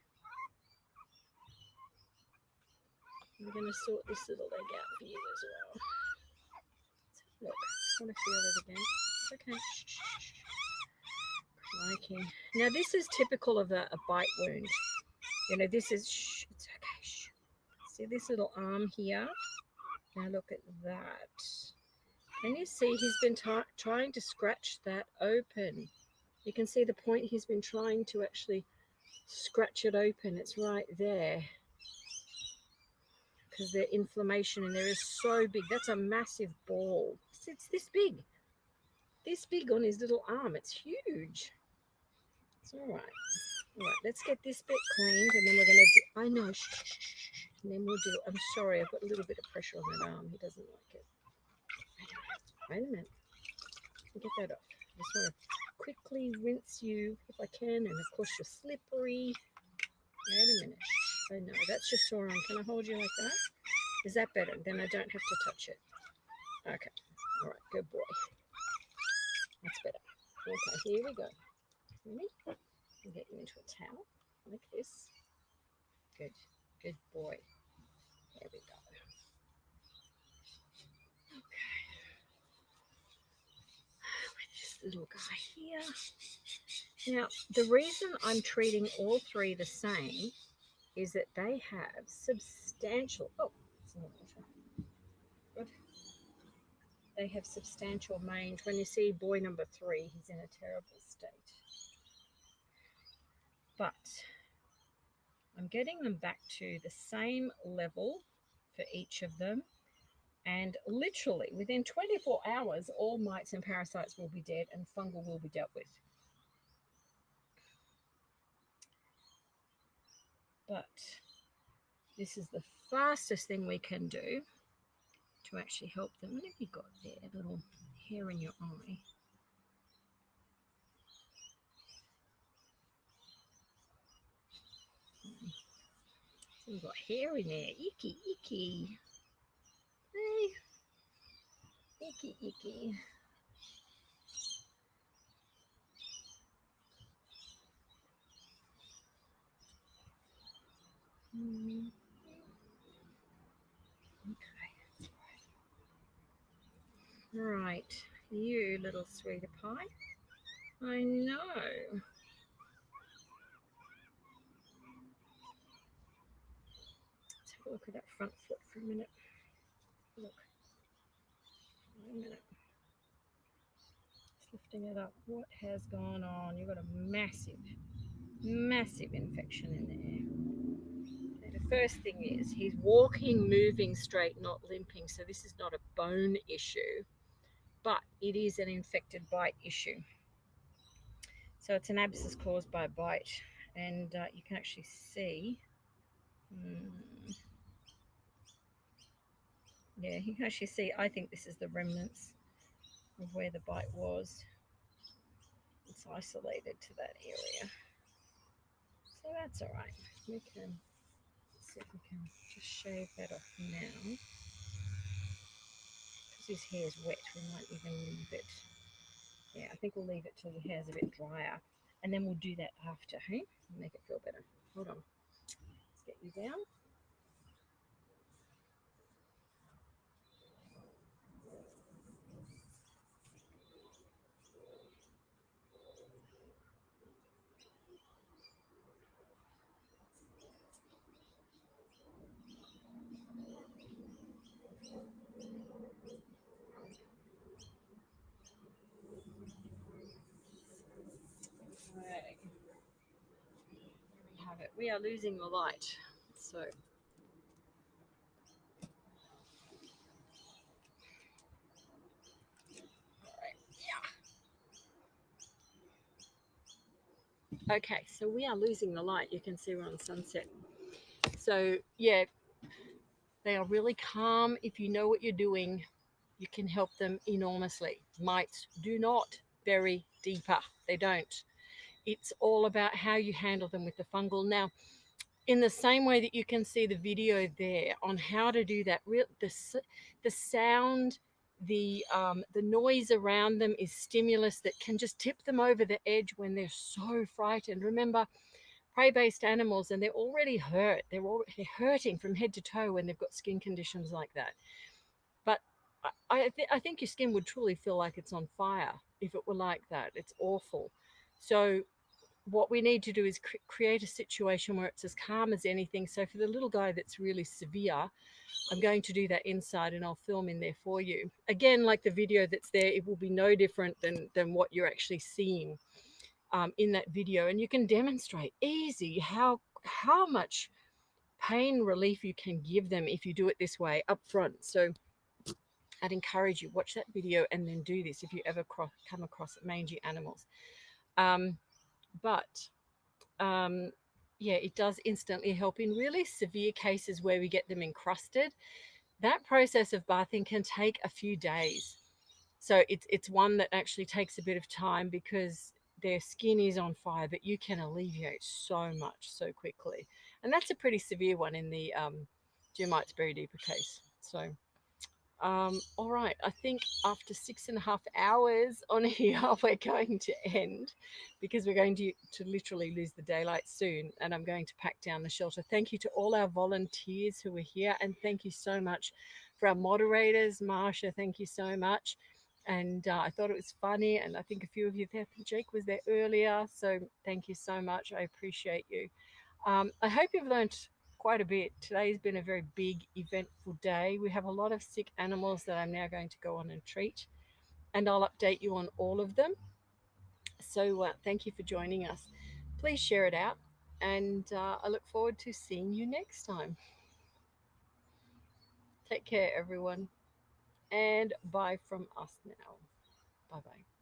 I'm going to sort this little leg out for you as well. Look, I want to feel it again. It's okay. Crikey. Now this is typical of a bite wound. You know, this is, it's okay. See this little arm here? Now look at that. Can you see he's been trying to scratch that open? You can see the point he's been trying to actually scratch it open. It's right there. Because the inflammation in there is so big. That's a massive ball. It's this big. This big on his little arm. It's huge. It's all right. All right, let's get this bit cleaned and then we're going to do, I know, and then we'll do, I'm sorry, I've got a little bit of pressure on that arm. He doesn't like it. Wait a minute. Get that off. I just want to quickly rinse you if I can, and of course you're slippery. Wait a minute. I know, that's your sore arm. Can I hold you like that? Is that better? Then I don't have to touch it. Okay. All right, good boy. That's better. Okay, here we go. Ready? I'll get you into a towel like this. Good. Good boy. There we go. Okay. With this little guy here. Now, the reason I'm treating all three the same is that they have substantial, good. They have substantial mange. When you see boy number 3, he's in a terrible state. But I'm getting them back to the same level for each of them. And literally within 24 hours, all mites and parasites will be dead and fungal will be dealt with. But this is the fastest thing we can do to actually help them. What have you got there? A little hair in your eye. So you've got hair in there. Icky, icky. Hey. Icky, icky. right, you little sweetie pie. I know. Let's have a look at that front foot for a minute. Look. Wait a minute. Just lifting it up. What has gone on? You've got a massive, massive infection in there. Okay, the first thing is he's walking, moving straight, not limping. So this is not a bone issue, but it is an infected bite issue. So it's an abscess caused by a bite, and you can actually see. Yeah, you can actually see. I think this is the remnants of where the bite was. It's isolated to that area, so that's all right. We can see if we can just shave that off now. Because his hair is wet, we might even leave it. Yeah, I think we'll leave it till the hair's a bit drier, and then we'll do that after, hey? Make it feel better. Hold on. Let's get you down. Okay. We have it. We are losing the light, so okay, so we are losing the light. You can see we're on sunset. So yeah, they are really calm. If you know what you're doing, you can help them enormously. Mites do not bury deeper. They don't. It's all about how you handle them with the fungal. Now, in the same way that you can see the video there on how to do that, the sound, the noise around them is stimulus that can just tip them over the edge when they're so frightened. Remember, prey-based animals, and they're already hurt. They're hurting from head to toe when they've got skin conditions like that. But I think your skin would truly feel like it's on fire if it were like that. It's awful. So what we need to do is create a situation where it's as calm as anything. So for the little guy that's really severe, I'm going to do that inside, and I'll film in there for you. Again, like the video that's there, it will be no different than what you're actually seeing in that video. And you can demonstrate easy how much pain relief you can give them if you do it this way up front. So I'd encourage you, watch that video and then do this if you ever come across mangy animals. Yeah, it does instantly help in really severe cases where we get them encrusted. That process of bathing can take a few days. So it's one that actually takes a bit of time because their skin is on fire, but you can alleviate so much so quickly. And that's a pretty severe one in the Germites bury deeper case. So all right, I think after 6.5 hours on here, we're going to end because we're going to literally lose the daylight soon, and I'm going to pack down the shelter. Thank you to all our volunteers who are here, and thank you so much for our moderators. Marsha, thank you so much. And I thought it was funny, and I think a few of you there. Jake was there earlier, so thank you so much. I appreciate you. I hope you've learned quite a bit. Today's been a very big, eventful day. We have a lot of sick animals that I'm now going to go on and treat, and I'll update you on all of them. So thank you for joining us. Please share it out, and I look forward to seeing you next time. Take care, everyone, and bye from us now. Bye-bye.